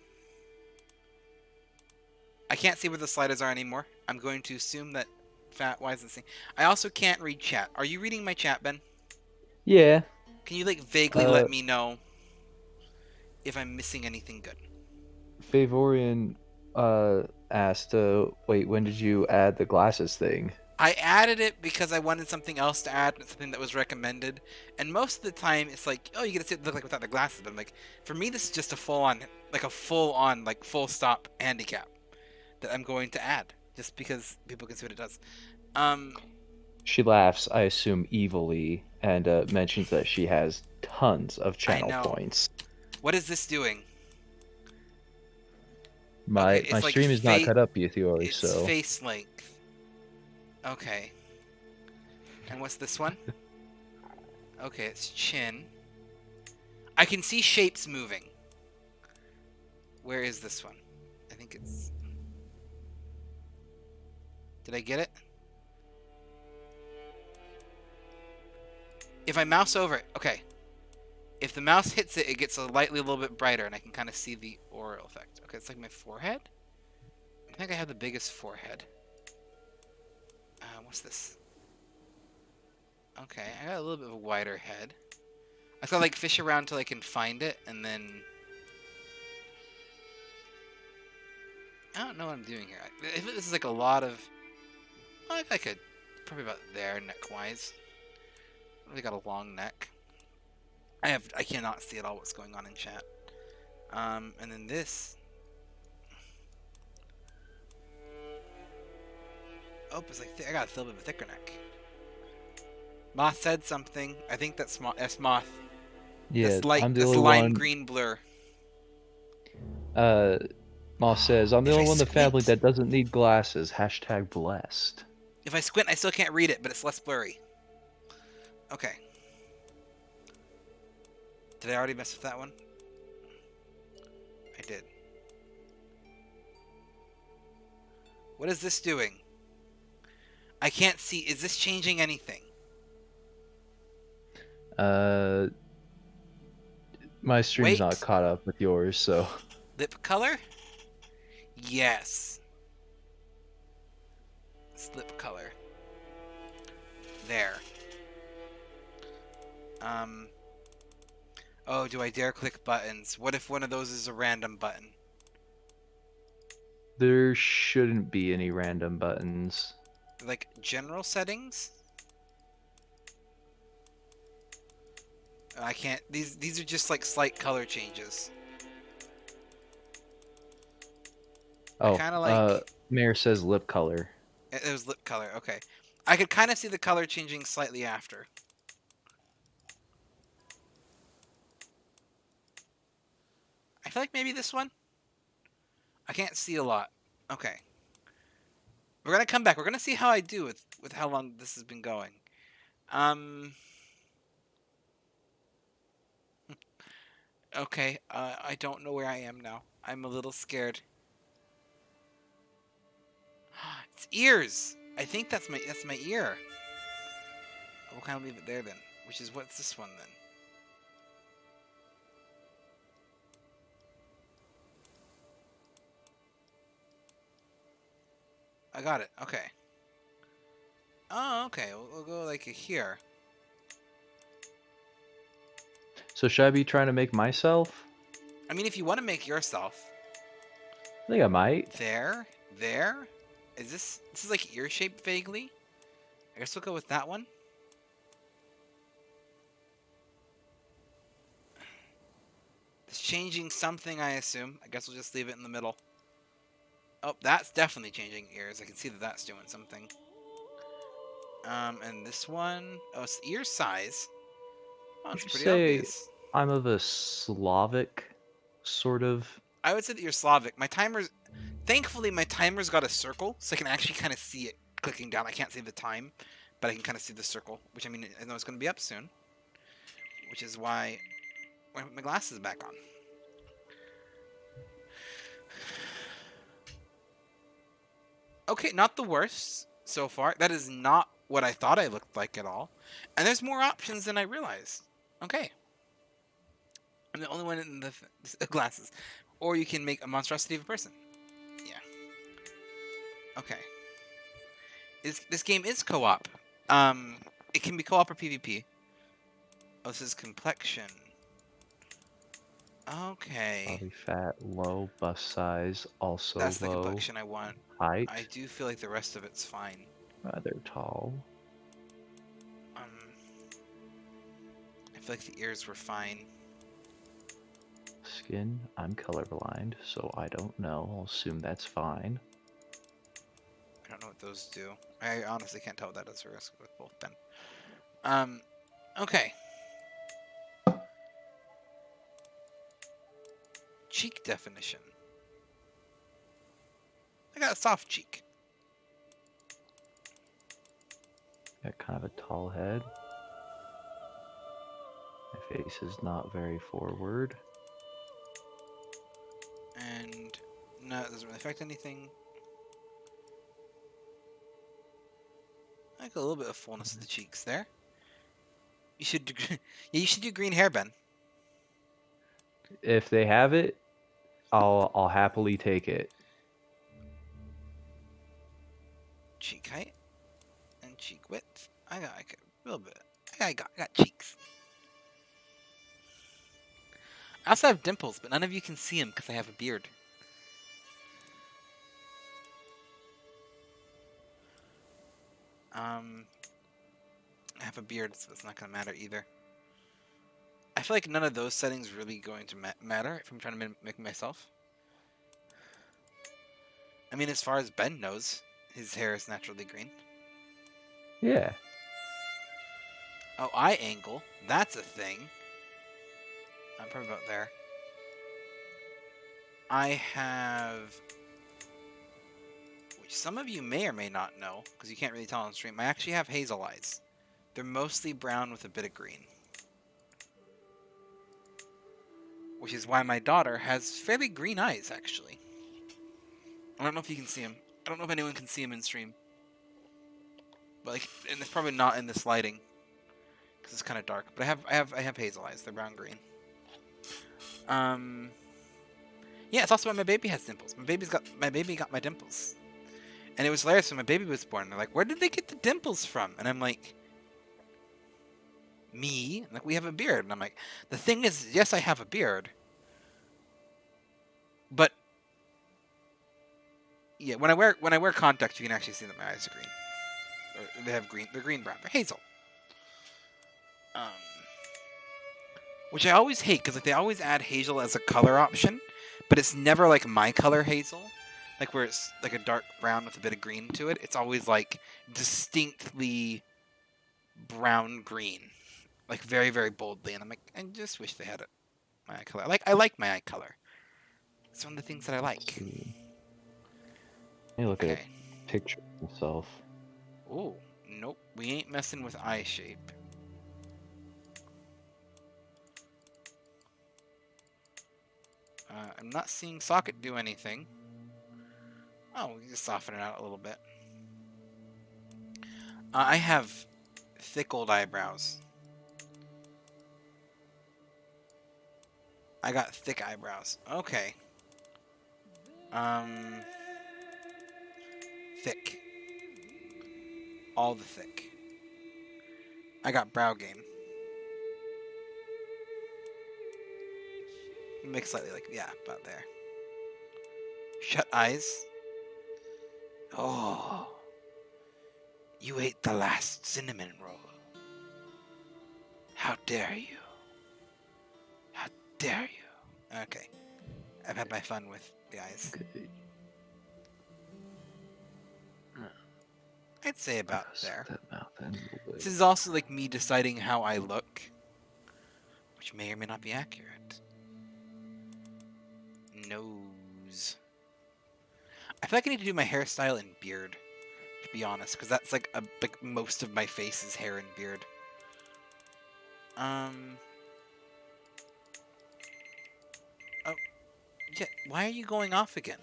I can't see where the sliders are anymore. I'm going to assume that why is this thing? I also can't read chat. Are you reading my chat, Ben? Yeah. Can you like vaguely let me know if I'm missing anything good? Favorian asked, wait, when did you add the glasses thing? I added it because I wanted something else to add, something that was recommended. And most of the time, it's like, oh, you get to see it look like without the glasses. But I'm like, for me, this is just a full-on, like full-stop handicap that I'm going to add, just because people can see what it does. She laughs, I assume evilly, and mentions that she has tons of channel points. What is this doing? My stream is not cut up with yours, it's so... face length. Okay. And what's this one? Okay, it's chin. I can see shapes moving. Where is this one? I think it's... Did I get it? If I mouse over it... Okay. If the mouse hits it, it gets a little bit brighter, and I can kind of see the aural effect. Okay, it's like my forehead? I think I have the biggest forehead. What's this? Okay, I got a little bit of a wider head. I gotta like fish around till I can find it, and then... I don't know what I'm doing here. If this is like a lot of... Well, I could... Probably about there, neck-wise. Really got a long neck. I cannot see at all what's going on in chat. And then this... Oh, it's like I got a little bit of a thicker neck. Moth said something. I think that's Moth. Yeah, I'm the this only lime one. Green blur. Moth says, I'm the only one in the family that doesn't need glasses. Hashtag blessed. If I squint, I still can't read it, but it's less blurry. Okay. Did I already mess with that one? I did. What is this doing? I can't see. Is this changing anything? My stream's not caught up with yours, so... Lip color? Yes. It's lip color. There. Oh, do I dare click buttons? What if one of those is a random button? There shouldn't be any random buttons. Like general settings? I can't. These are just like slight color changes. Oh, kind of like. Mayor says lip color. It was lip color. Okay, I could kind of see the color changing slightly after. I feel like maybe this one. I can't see a lot. Okay. We're gonna come back. We're gonna see how I do with how long this has been going. Okay. I don't know where I am now. I'm a little scared. It's ears. I think that's my ear. We'll kind of leave it there then. Which is what's this one then? I got it. Okay. Oh, okay. We'll go like here. So should I be trying to make myself? I mean, if you want to make yourself. I think I might. There. Is this is like ear shaped vaguely? I guess we'll go with that one. It's changing something, I assume. I guess we'll just leave it in the middle. Oh, that's definitely changing ears. I can see that that's doing something. And this one... Oh, it's ear size. Oh, Would it's you pretty say obvious. I'm of a Slavic sort of? I would say that you're Slavic. Thankfully, my timer's got a circle, so I can actually kind of see it clicking down. I can't see the time, but I can kind of see the circle, which I mean, I know it's going to be up soon, which is why I put my glasses back on. Okay, not the worst so far. That is not what I thought I looked like at all. And there's more options than I realized. Okay. I'm the only one in the glasses. Or you can make a monstrosity of a person. Yeah. Okay. This game is co-op. It can be co-op or PvP. Oh, this is complexion. Okay. Body fat, low, bust size, also That's the low. complexion I want. Height. I do feel like the rest of it's fine. Rather tall. I feel like the ears were fine. Skin. I'm colorblind, so I don't know. I'll assume that's fine. I don't know what those do. I honestly can't tell what that does for us with both Ben. Okay. Cheek definition. I got a soft cheek. Got kind of a tall head. My face is not very forward. And no, it doesn't really affect anything. I like a little bit of fullness of the cheeks there. You should do, yeah, you should do green hair, Ben. If they have it, I'll happily take it. Cheek height and cheek width. I got like a little bit. I got cheeks. I also have dimples, but none of you can see them because I have a beard. I have a beard, so it's not going to matter either. I feel like none of those settings really going to matter if I'm trying to make myself. I mean, as far as Ben knows, his hair is naturally green. Yeah. Oh, eye angle. That's a thing. I'm probably about there. I have, which some of you may or may not know, because you can't really tell on stream, I actually have hazel eyes. They're mostly brown with a bit of green. Which is why my daughter has fairly green eyes, actually. I don't know if you can see them. I don't know if anyone can see them in stream. But like, and it's probably not in this lighting, because it's kind of dark. But I have hazel eyes. They're brown green. Yeah, it's also why my baby has dimples. My baby got my dimples, and it was hilarious when my baby was born. They're like, "Where did they get the dimples from?" And I'm like, "Me?" And like, we have a beard. And I'm like, "The thing is, yes, I have a beard, but yeah, when I wear contacts, you can actually see that my eyes are green. Or they have green. They're green brown. They're hazel. Which I always hate because like they always add hazel as a color option, but it's never like my color hazel, like where it's like a dark brown with a bit of green to it. It's always like distinctly brown green, like very very boldly. And I'm like, I just wish they had it my eye color. I like my eye color. It's one of the things that I like. Let me look at a picture of myself. Oh, nope. We ain't messing with eye shape. I'm not seeing socket do anything. Oh, we can just soften it out a little bit. I have thick old eyebrows. I got thick eyebrows. Okay. Thick. All the thick. I got brow game. Mix slightly like, yeah, about there. Shut eyes. Oh. You ate the last cinnamon roll. How dare you? How dare you? Okay. I've had my fun with the eyes. Okay. I'd say about there. That mouth in a little bit. This is also like me deciding how I look. which may or may not be accurate. Nose. I feel like I need to do my hairstyle and beard, to be honest, because that's like most of my face is hair and beard. Oh, yeah. Why are you going off again?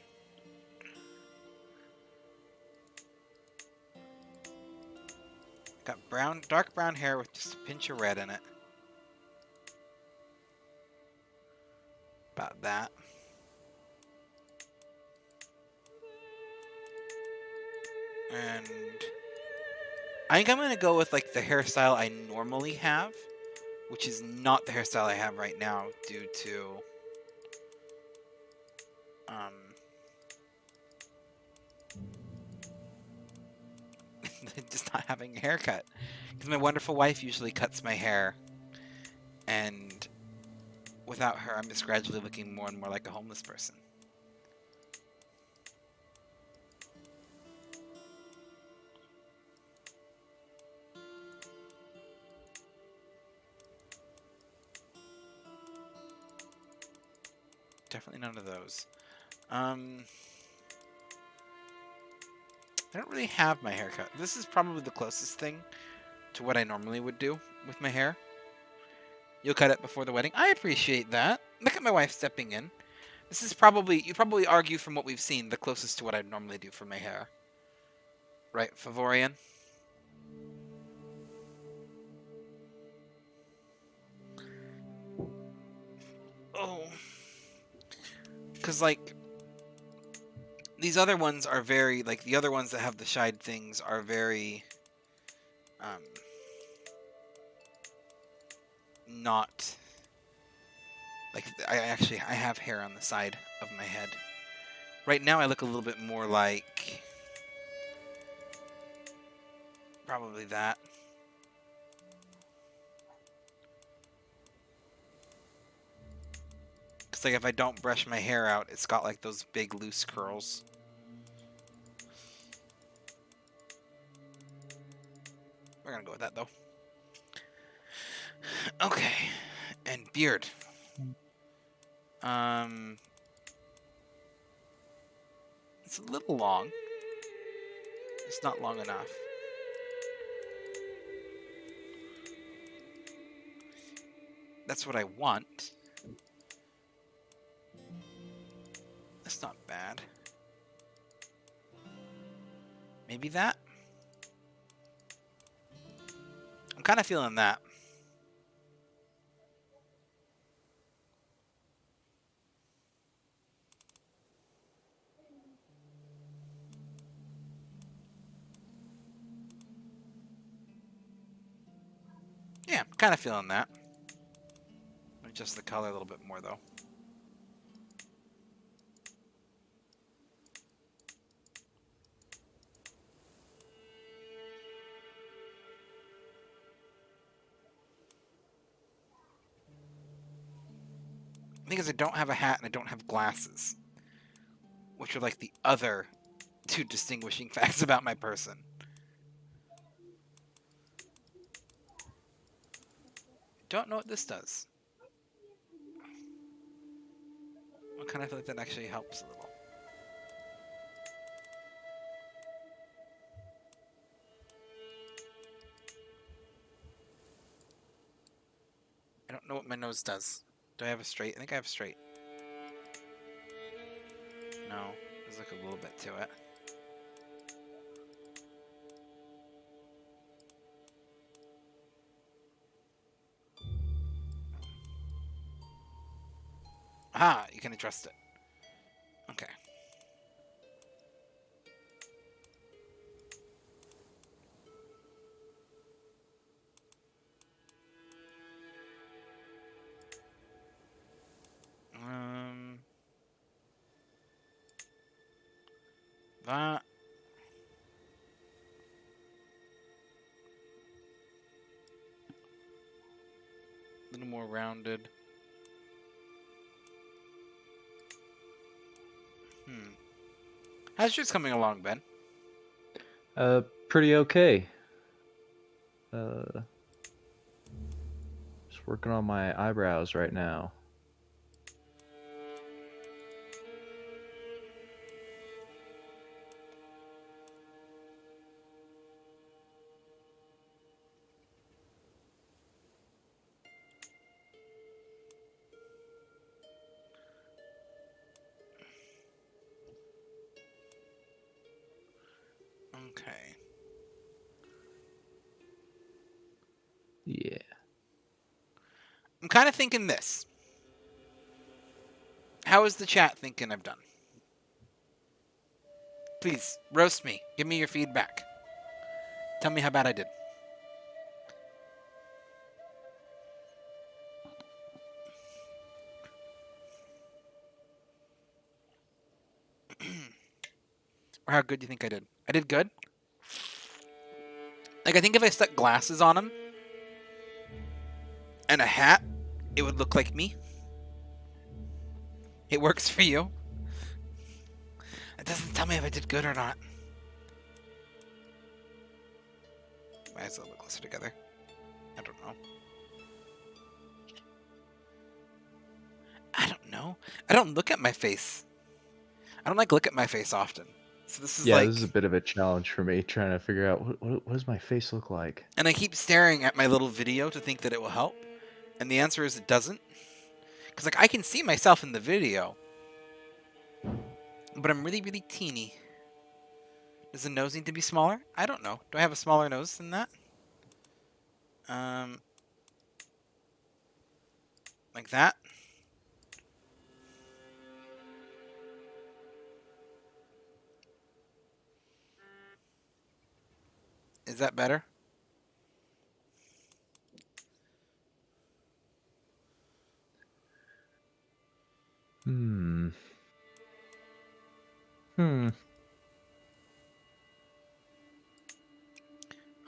Got dark brown hair with just a pinch of red in it. About that. And I think I'm gonna go with like the hairstyle I normally have, which is not the hairstyle I have right now due to just not having a haircut. Because my wonderful wife usually cuts my hair, and without her, I'm just gradually looking more and more like a homeless person. Definitely none of those. I don't really have my haircut. This is probably the closest thing to what I normally would do with my hair. You'll cut it before the wedding. I appreciate that. Look at my wife stepping in. This is probably, you probably argue from what we've seen, the closest to what I'd normally do for my hair. Right, Favorian? Oh. Because, like, these other ones are very, like, the other ones that have the shied things are very, not, like, I have hair on the side of my head. Right now I look a little bit more like, probably that. Because, like, if I don't brush my hair out, it's got, like, those big loose curls. We're gonna go with that, though. Okay. And beard. It's a little long. It's not long enough. That's what I want. That's not bad. Maybe that? I'm kind of feeling that. Yeah, I'm kind of feeling that. Adjust the color a little bit more, though. Because I don't have a hat and I don't have glasses, which are like the other two distinguishing facts about my person. Don't know what this does. I kind of feel like that actually helps a little. I don't know what my nose does. Do I have a straight? I think I have a straight. No, there's like a little bit to it. Ah, you can adjust it. Okay. That. A little more rounded. How's yours coming along, Ben? Pretty okay. Just working on my eyebrows right now. Okay. Yeah. I'm kind of thinking this. How is the chat thinking I've done? Please, roast me. Give me your feedback. Tell me how bad I did. Or how good do you think I did? I did good? Like, I think if I stuck glasses on him and a hat, it would look like me. It works for you. It doesn't tell me if I did good or not. Might as well look closer together. I don't know. I don't know. I don't look at my face. I don't look at my face often. So this is this is a bit of a challenge for me, trying to figure out what does my face look like. And I keep staring at my little video to think that it will help. And the answer is it doesn't. Because, I can see myself in the video. But I'm really, really teeny. Does the nose need to be smaller? I don't know. Do I have a smaller nose than that? Like that? Is that better? Oh,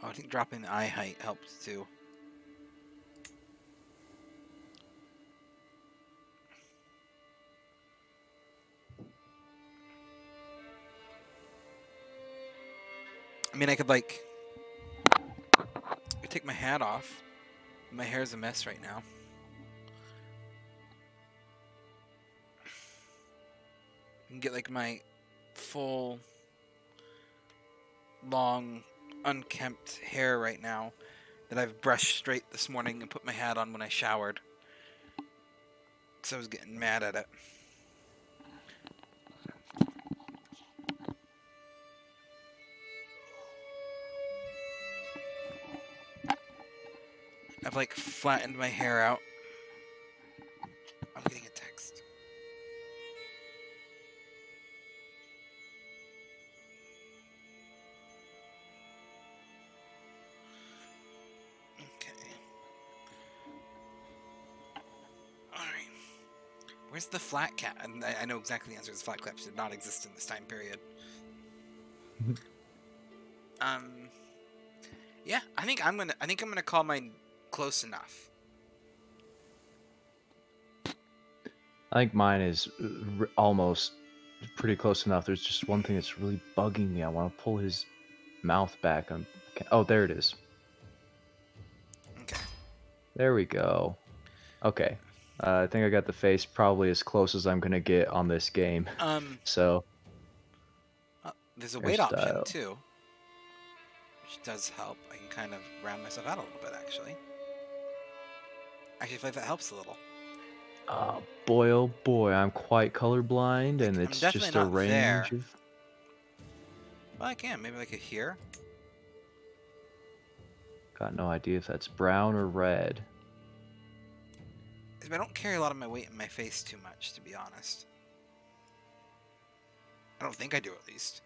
I think dropping the eye height helps too. I mean, I could take my hat off. My hair's a mess right now. I can get my full, long, unkempt hair right now that I've brushed straight this morning and put my hat on when I showered. Because I was getting mad at it. I've flattened my hair out. I'm getting a text. Okay. Alright. Where's the flat cap? And I know exactly the answer is flat caps did not exist in this time period. Yeah, I think I'm gonna call mine close enough. I think mine is almost pretty close enough. There's just one thing that's really bugging me. I want to pull his mouth back. Oh, there it is. Okay. There we go. Okay. I think I got the face probably as close as I'm gonna get on this game. So. There's a weight option too, which does help. I can kind of round myself out a little bit, actually. Actually, I feel like that helps a little. Boy, oh boy, I'm quite colorblind, and it's just a range of... Well, I can. Maybe here. Got no idea if that's brown or red. I don't carry a lot of my weight in my face too much, to be honest. I don't think I do, at least.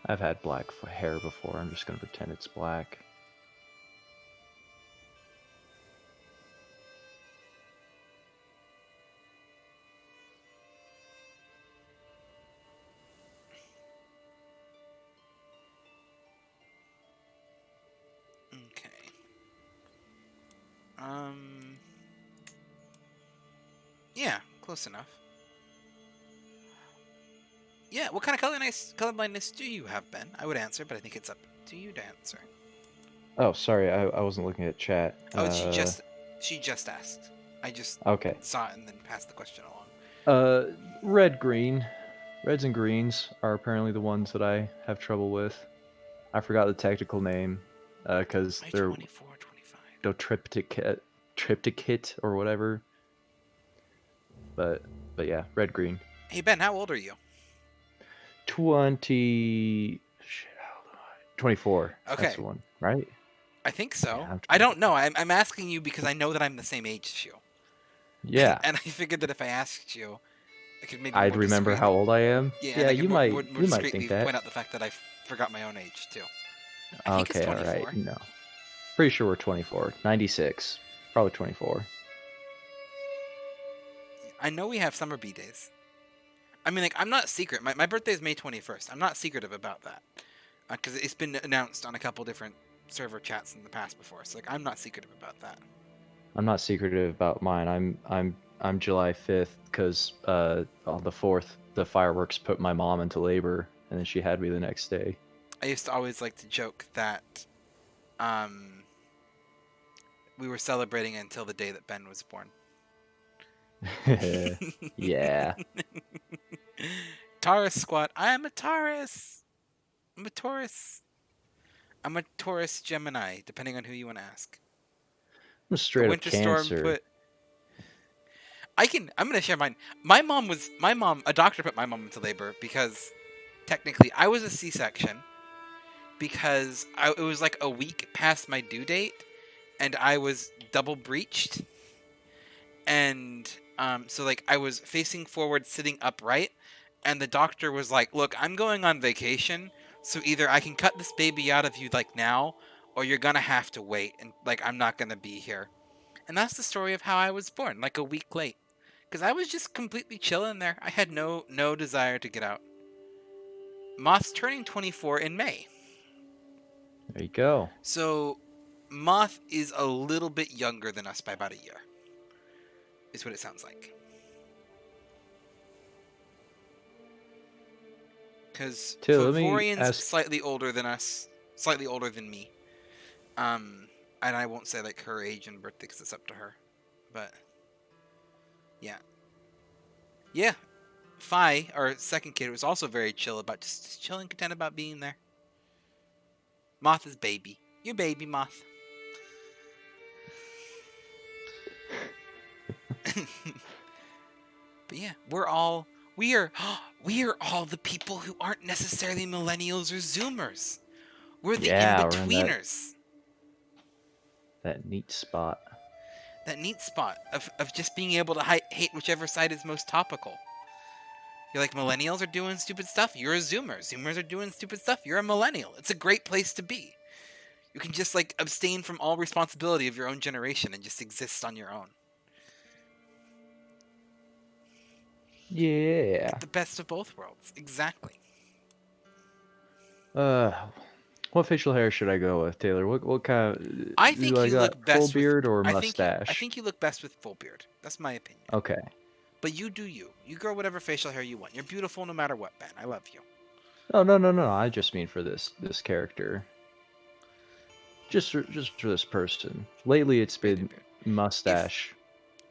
I've had black hair before. I'm just going to pretend it's black. Okay. Yeah, close enough. Yeah, what kind of colorblindness do you have, Ben? I would answer, but I think it's up to you to answer. Oh, sorry, I wasn't looking at chat. Oh, she just asked. I just Okay. saw it and then passed the question along. Red, green. Reds and greens are apparently the ones that I have trouble with. I forgot the technical name, because they're 24, 25. no triptych or whatever. But yeah, red, green. Hey Ben, how old are you? 24. That's Okay, the one, right? I think so. Yeah, I'm I 24. don't know. I'm asking you because I know that I'm the same age as you, Yeah, and I figured that if I asked you, I could maybe I'd more remember how discreetly. old I am. Yeah, and Yeah, I could you more might think discreetly that. point out the fact that I forgot my own age too. I think it's Okay, all right. 24. No, pretty sure we're 24. 96, probably 24. I know we have summer B days. I mean, like, I'm not secret. My birthday is May 21st. I'm not secretive about that. Because it's been announced on a couple different server chats in the past before. So, like, I'm not secretive about that. I'm not secretive about mine. I'm July 5th because on the 4th the fireworks put my mom into labor and then she had me the next day. I used to always like to joke that um, we were celebrating until the day that Ben was born. Yeah. Taurus squad. I am a Taurus. I'm a Taurus. I'm a Taurus Gemini, depending on who you want to ask. I'm The straight up winter storm Cancer. put. I'm gonna share mine. A doctor put my mom into labor because technically I was a C-section because it was like a week past my due date and I was double breached, and so like I was facing forward, sitting upright, and the doctor was like, "Look, I'm going on vacation, so either I can cut this baby out of you like now, or you're gonna have to wait, and like I'm not gonna be here." And that's the story of how I was born, like a week late, because I was just completely chilling there. I had no desire to get out. Moth's turning 24 in May, There you go. so Moth is a little bit younger than us by about a year. Is what it sounds like. Because Till, let me Vorian's ask. slightly older than us, slightly older than me. And I won't say like her age and birthday because it's up to her. But yeah, yeah. Fi, our second kid, was also very chill about just chilling, content about being there. Moth is baby. You're baby, Moth. But yeah, we are we are all the people who aren't necessarily millennials or Zoomers. We're the Yeah, we're in in-betweeners. that neat spot. That neat spot of just being able to hate whichever side is most topical. You're like, millennials are doing stupid stuff. You're a Zoomer. Zoomers are doing stupid stuff. You're a millennial. It's a great place to be. You can just like abstain from all responsibility of your own generation and just exist on your own. Yeah. Get the best of both worlds. Exactly. Uh, what facial hair should I go with, Taylor? What kind I of, do think I you got look full best with. beard or I mustache? think you look best with full beard. That's my opinion. Okay. But you do you. You grow whatever facial hair you want. You're beautiful no matter what, Ben. I love you. Oh, no. I just mean for this character. Just for this person. Lately, it's Braided been beard. mustache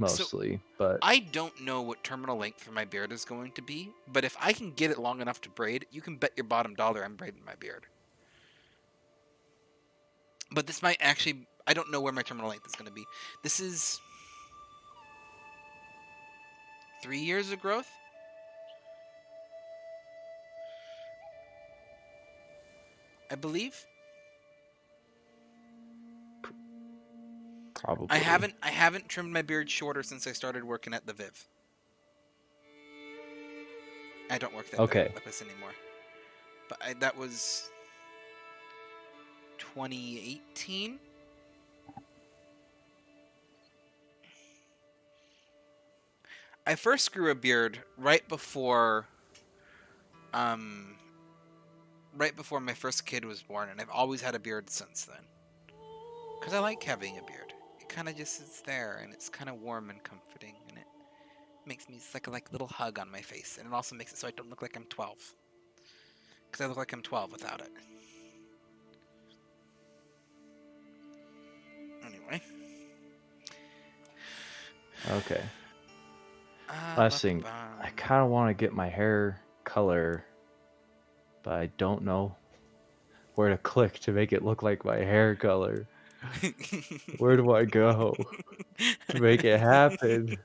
So mostly, but I don't know what terminal length for my beard is going to be, but if I can get it long enough to braid, you can bet your bottom dollar I'm braiding my beard. But this might actually, I don't know where my terminal length is going to be. This is 3 years of growth? I believe. probably. I haven't trimmed my beard shorter since I started working at the Viv. I don't work there Okay. at this anymore. But that was 2018. I first grew a beard um right before my first kid was born, and I've always had a beard since then. Because I like having a beard. It kind of just sits there, and it's kind of warm and comforting, and it makes me, it's like a little hug on my face, and it also makes it so I don't look like I'm 12. Because I look like I'm 12 without it. Anyway. Okay. Last thing, I kind of want to get my hair color, but I don't know where to click to make it look like my hair color. Where do I go to make it happen?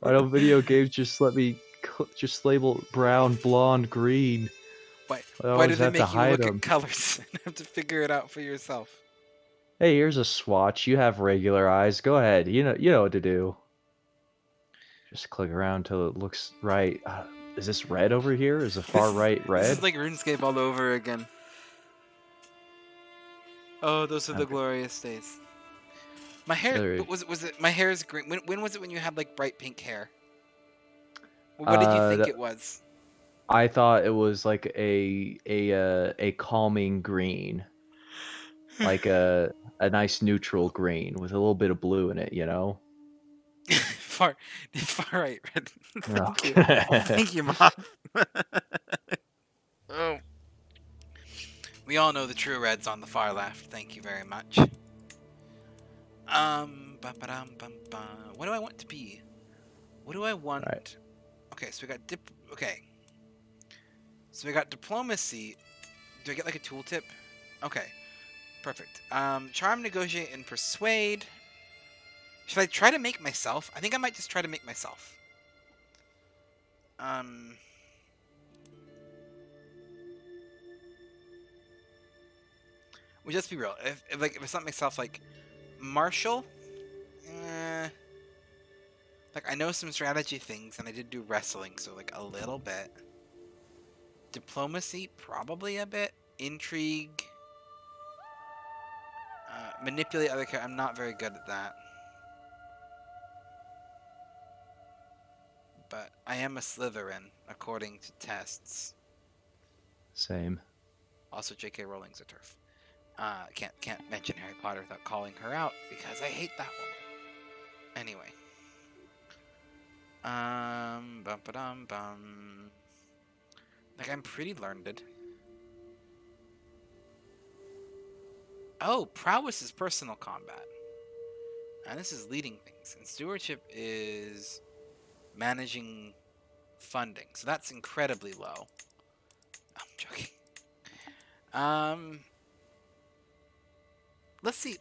Why don't video games just let me just label brown, blonde, green? I Why do always they have to make you hide look them. at colors and have to figure it out for yourself? Hey, here's a swatch. You have regular eyes. Go ahead. You know what to do. Just click around till it looks right. Is this red over here? Is the far right red? This is like RuneScape all over again. Oh, those are the Okay. glorious days. My hair was it? My hair is green. When was it when you had like bright pink hair? What did you think it was? I thought it was like a calming green, like a nice neutral green with a little bit of blue in it, you know. far right red. Thank you, Okay. thank you, Mom. Oh, we all know the true red's on the far left. Thank you very much. What do I want to be? What do I want? Right. Okay, so we got so we got diplomacy. Do I get like a tooltip? Okay, perfect. Charm, negotiate, and persuade. Should I try to make myself? I think I might just try to make myself. Well, just be real. If it's not myself, like martial, like I know some strategy things, and I did do wrestling, so like a little bit. Diplomacy, probably a bit. Intrigue, manipulate other characters. I'm not very good at that. But I am a Slytherin, according to tests. Same. Also, J.K. Rowling's a TERF. Can't mention Harry Potter without calling her out because I hate that woman. Anyway, like I'm pretty learned. Oh, prowess is personal combat, and this is leading things, and stewardship is managing funding. So that's incredibly low. I'm joking. Let's see.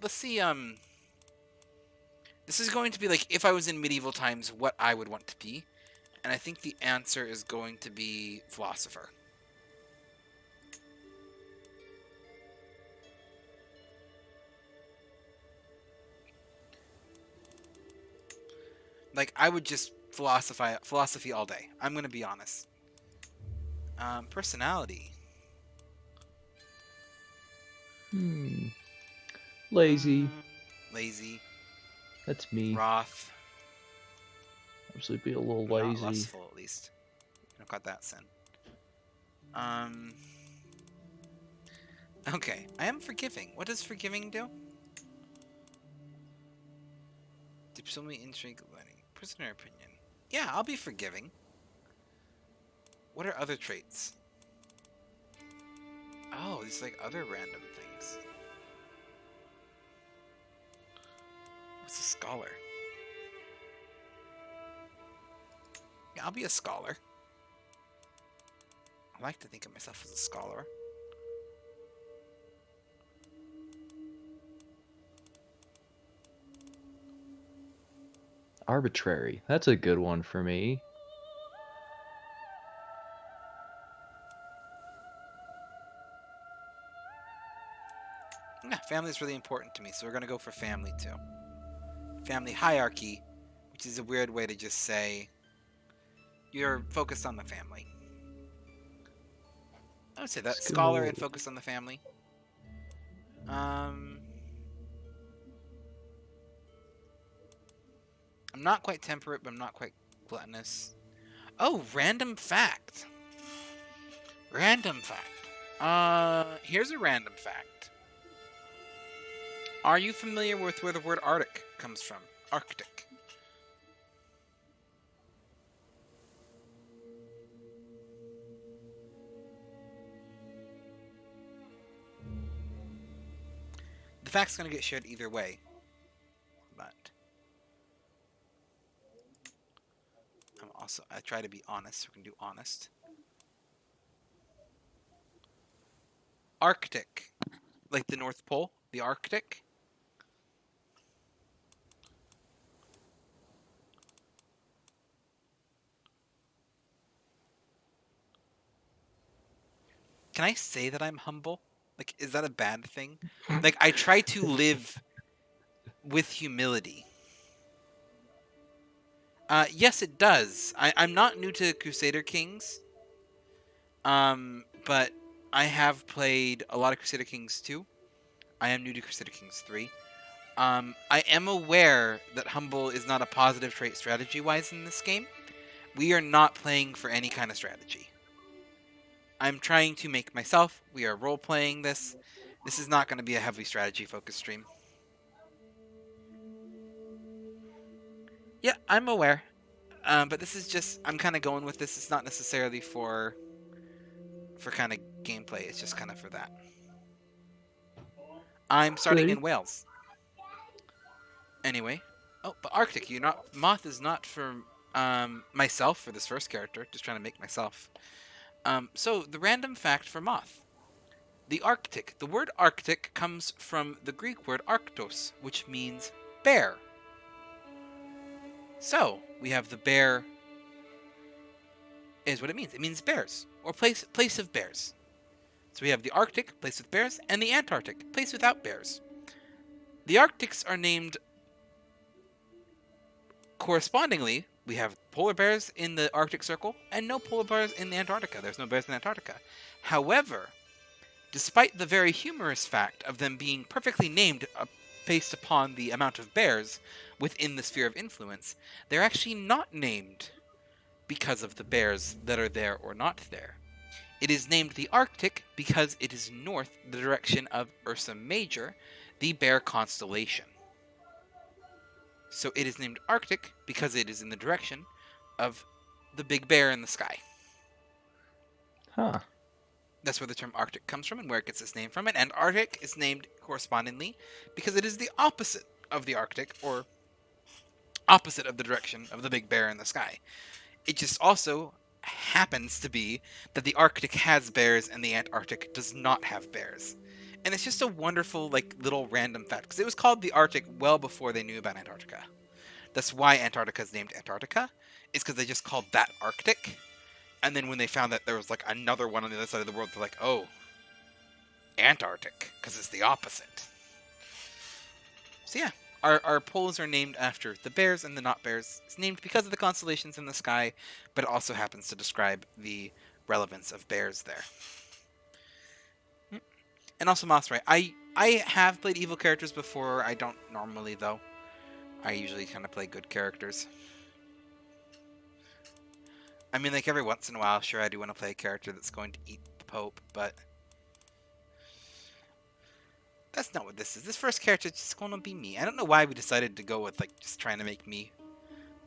This is going to be like if I was in medieval times, what I would want to be. And I think the answer is going to be philosopher. Like, I would just philosophy all day. I'm going to be honest. Personality. Lazy. Lazy. That's me. Wrath. Actually, be a little lazy. Not lustful, at least. I've got that sin. Okay, I am forgiving. What does forgiving do? Diplomacy, intrigue, learning. Prisoner opinion. Yeah, I'll be forgiving. What are other traits? Oh, these like other random things. What's a scholar? Yeah, I'll be a scholar. I like to think of myself as a scholar. Arbitrary. That's a good one for me. Yeah, family is really important to me, so we're going to go for family too. Family hierarchy, which is a weird way to just say you're focused on the family. I would say that. Scholar and focus on the family. I'm not quite temperate, but I'm not quite gluttonous. Oh, random fact. Random fact. Here's a random fact. Are you familiar with where the word Arctic comes from? Arctic. The fact's gonna get shared either way. I try to be honest. We can do honest. Arctic, like the North Pole, the Arctic. Can I say that I'm humble? Like, is that a bad thing? Like, I try to live with humility. Yes, it does. I'm not new to Crusader Kings. But I have played a lot of Crusader Kings 2. I am new to Crusader Kings 3. I am aware that humble is not a positive trait strategy-wise in this game. We are not playing for any kind of strategy. I'm trying to make myself. We are role-playing this. This is not going to be a heavily strategy-focused stream. Yeah, I'm aware. But this is just... I'm kind of going with this. It's not necessarily for kind of gameplay. It's just kind of for that. I'm starting in Wales. Anyway. Oh, but Arctic, you're not... Moth is not for myself for this first character. Just trying to make myself. So, the random fact for Moth. The Arctic. The word Arctic comes from the Greek word Arctos, which means bear. So, we have the bear is what it means. It means bears, or place of bears. So we have the Arctic, place with bears, and the Antarctic, place without bears. The Arctics are named correspondingly. We have polar bears in the Arctic Circle, and no polar bears in the Antarctica. There's no bears in Antarctica. However, despite the very humorous fact of them being perfectly named based upon the amount of bears within the sphere of influence, they're actually not named because of the bears that are there or not there. It is named the Arctic because it is north the direction of Ursa Major, the bear constellation. So it is named Arctic because it is in the direction of the big bear in the sky. Huh. That's where the term Arctic comes from and where it gets its name from. And Antarctic is named correspondingly because it is the opposite of the Arctic, or opposite of the direction of the big bear in the sky. It just also happens to be that the Arctic has bears and the Antarctic does not have bears. And it's just a wonderful, like, little random fact, because it was called the Arctic well before they knew about Antarctica. That's why Antarctica is named Antarctica, is because they just called that Arctic. And then when they found that there was, like, another one on the other side of the world, they're like, oh, Antarctic, because it's the opposite. So yeah, our poles are named after the bears and the not bears. It's named because of the constellations in the sky, but it also happens to describe the relevance of bears there. And also Moth's right. I have played evil characters before. I don't normally, though. I usually kind of play good characters. I mean, like, every once in a while, sure, I do want to play a character that's going to eat the Pope, but that's not what this is. This first character is just going to be me. I don't know why we decided to go with, like, just trying to make me,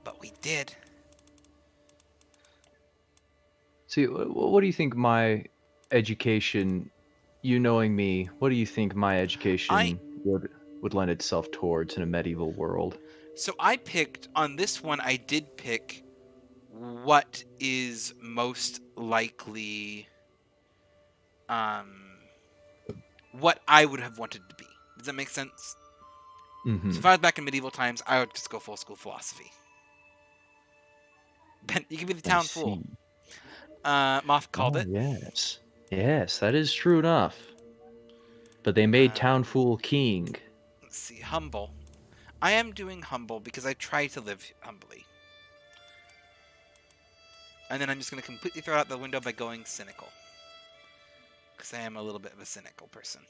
but we did. See, what do you think my education, you knowing me, what do you think my education would lend itself towards in a medieval world? So I picked, on this one, I did pick what is most likely, what I would have wanted to be. Does that make sense? Mm-hmm. So if I was back in medieval times, I would just go full school philosophy. Ben, you can be the town fool. Moth called it. Yes. Yes, that is true enough. But they made town fool king. Let's see, humble. I am doing humble because I try to live humbly. And then I'm just going to completely throw out the window by going cynical. Because I am a little bit of a cynical person.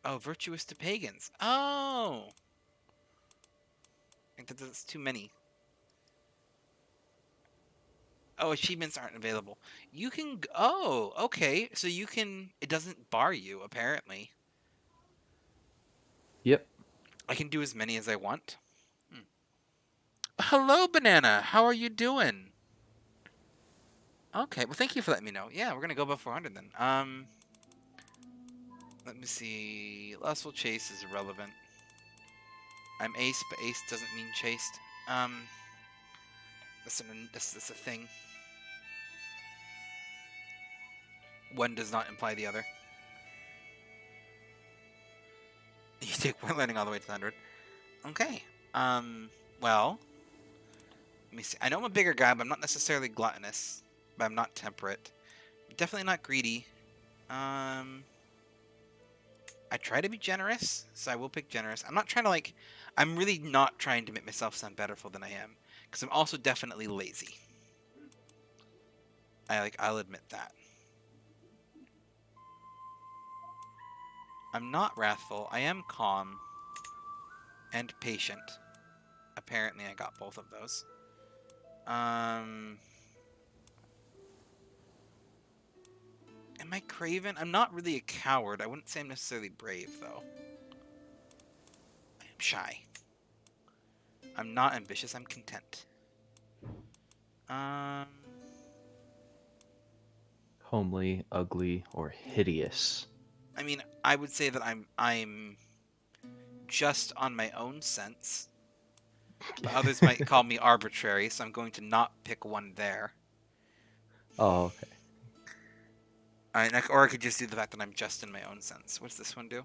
Oh, virtuous to pagans. Oh! I think that's too many. Oh, achievements aren't available. You can... Oh, okay. So you can... It doesn't bar you, apparently. Yep. I can do as many as I want. Hello, Banana. How are you doing? Okay, well, thank you for letting me know. Yeah, we're going to go above 400 then. Let me see. Lustful Chase is irrelevant. I'm ace, but ace doesn't mean chaste. That's a thing. One does not imply the other. You take one landing all the way to 100. Okay. Well, let me see. I know I'm a bigger guy, but I'm not necessarily gluttonous. But I'm not temperate. Definitely not greedy. I try to be generous, so I will pick generous. I'm not trying to I'm really not trying to make myself sound betterful than I am, because I'm also definitely lazy. I'll admit that. I'm not wrathful. I am calm and patient. Apparently, I got both of those. Am I craven? I'm not really a coward. I wouldn't say I'm necessarily brave, though. I am shy. I'm not ambitious. I'm content. Homely, ugly, or hideous? I mean, I would say that I'm just on my own sense. But others might call me arbitrary, so I'm going to not pick one there. Oh, okay. Or I could just do the fact that I'm just in my own sense. What's this one do?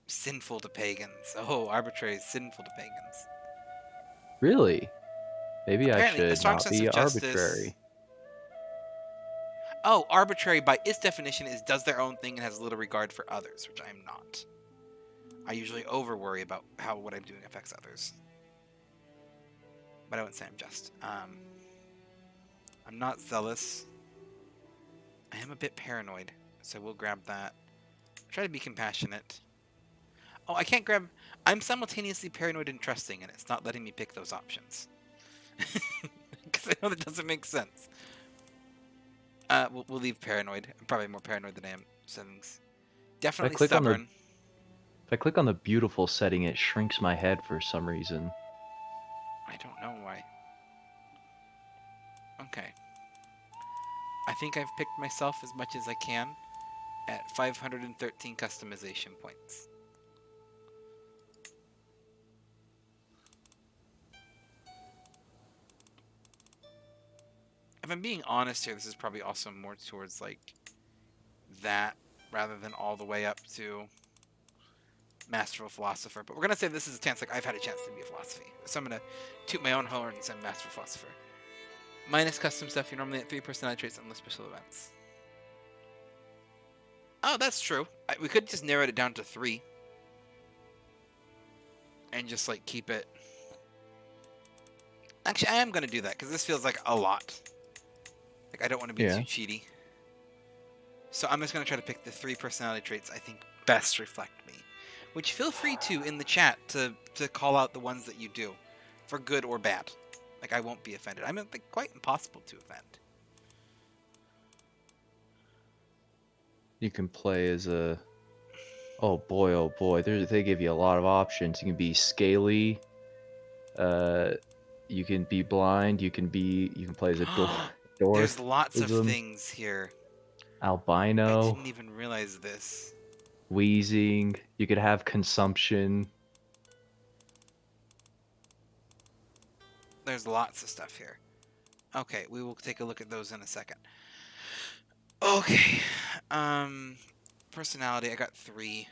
Sinful to pagans. Oh, arbitrary is sinful to pagans. Really? Maybe I Apparently, a should strong not sense be of justice. arbitrary. Oh, arbitrary by its definition is does their own thing and has little regard for others, which I am not. I usually over worry about how what I'm doing affects others. But I wouldn't say I'm just. I'm not zealous. I am a bit paranoid, so we'll grab that. Try to be compassionate. Oh, I can't grab... I'm simultaneously paranoid and trusting, and it's not letting me pick those options. Because I know that doesn't make sense. We'll leave paranoid. I'm probably more paranoid than I am settings. Definitely stubborn. If I click on the beautiful setting, it shrinks my head for some reason. I don't know why. Okay. I think I've picked myself as much as I can at 513 customization points. If I'm being honest here, this is probably also more towards that rather than all the way up to Masterful Philosopher. But we're gonna say this is a chance I've had a chance to be a philosophy. So I'm gonna toot my own horn and say Masterful Philosopher. Minus custom stuff, you're normally at 3 personality traits unless special events. Oh, that's true. We could just narrow it down to 3. And just keep it. Actually, I am gonna do that because this feels like a lot. I don't want to be too cheaty. So I'm just gonna try to pick the 3 personality traits I think best reflect me. Which feel free to in the chat to call out the ones that you do, for good or bad. I won't be offended. I'm quite impossible to offend. You can play as a... Oh boy. They give you a lot of options. You can be scaly. You can be blind. You can play as a dwarf. There's lots of things here. Albino. I didn't even realize this. Wheezing. You could have consumption. There's lots of stuff here. Okay, we will take a look at those in a second. Okay. Personality, I got 3.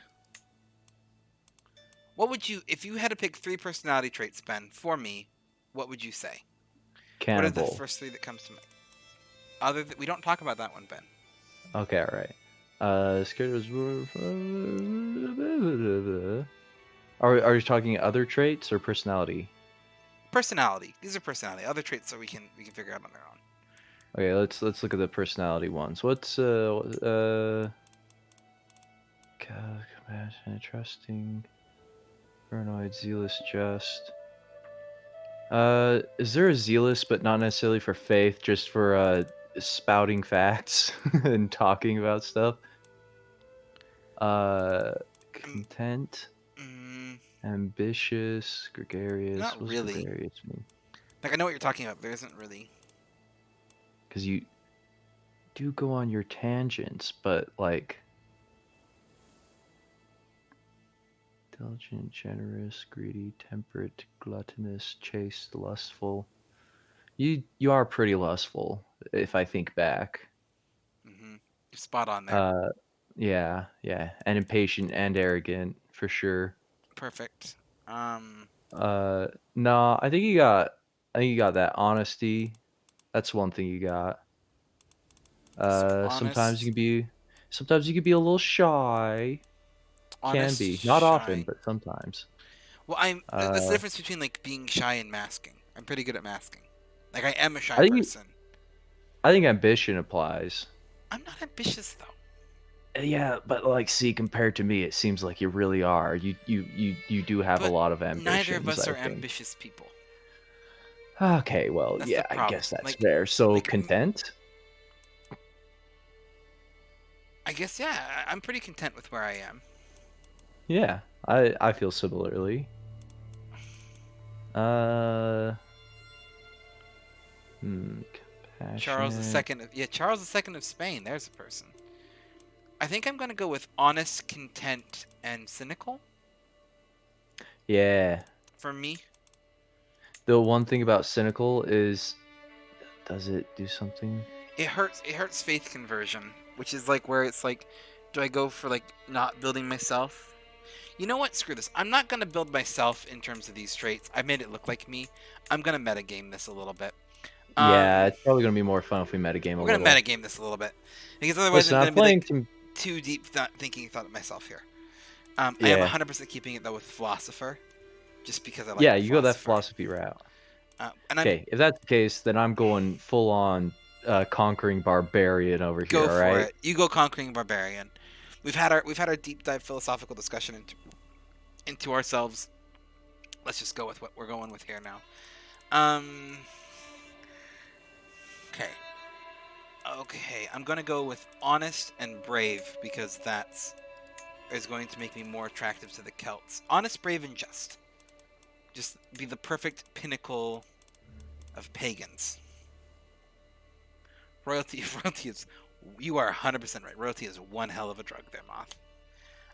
What would you, if you had to pick 3 personality traits, Ben, for me, what would you say? Cannibal. What are the first 3 that comes to mind? We don't talk about that one, Ben. Okay, alright. Are you talking other traits or personality? Personality. These are personality. Other traits so we can figure out on their own. Okay, let's look at the personality ones. What's compassionate, trusting, paranoid, zealous, just. Is there a zealous, but not necessarily for faith, just for spouting facts and talking about stuff? Content, ambitious, gregarious. Not What's really. Gregarious mean? I know what you're talking about, but there isn't really. Because you do go on your tangents, but Diligent, generous, greedy, temperate, gluttonous, chaste, lustful. You are pretty lustful, if I think back. Mm-hmm. You're spot on there. Uh, yeah, and impatient and arrogant for sure. Perfect. No, I think you got that honesty. That's one thing you got. So Sometimes honest, you can be a little shy. Can honest, be, not often, shy. but sometimes. Well, I'm. That's the Uh, difference between like being shy and masking. I'm pretty good at masking. Like I am a shy I think person. I think ambition applies. I'm not ambitious though. Yeah, but like, see, compared to me, it seems like you really are. You do have a But lot of neither of ambitions, us I are think. ambitious people. Okay, well, That's the yeah, I problem. guess that's Like, fair. So like content? I guess yeah. I'm pretty content with where I am. Yeah, I feel similarly. Uh, Charles compassionate. II. Yeah, Charles II of Spain. There's a person. I think I'm gonna go with honest, content, and cynical Yeah. for me. The one thing about cynical is, does it do something? It hurts. It hurts faith conversion, which is like where it's like, do I go for like not building myself? You know what? Screw this. I'm not gonna build myself in terms of these traits. I made it look like me. I'm gonna metagame this a little bit. Yeah, it's probably gonna be more fun if we metagame a We're gonna little. metagame this a little bit because otherwise Listen, I'm I'm gonna be playing like to. too deep thinking thought of myself here. I am Yeah, 100% keeping it though with philosopher, just because I like yeah, the you go that philosopher. philosophy route. And I'm Okay, if that's the case, then I'm going full on conquering barbarian over here. go All for right. it. You go conquering barbarian. We've had our deep dive philosophical discussion into ourselves. Let's just go with what we're going with here now. Um. Okay. Okay. I'm gonna go with honest and brave because that's is going to make me more attractive to the Celts. Honest, brave, and just. Just be the perfect pinnacle of pagans. Royalty, royalty is. You are 100% right. Royalty is one hell of a drug there, Moth.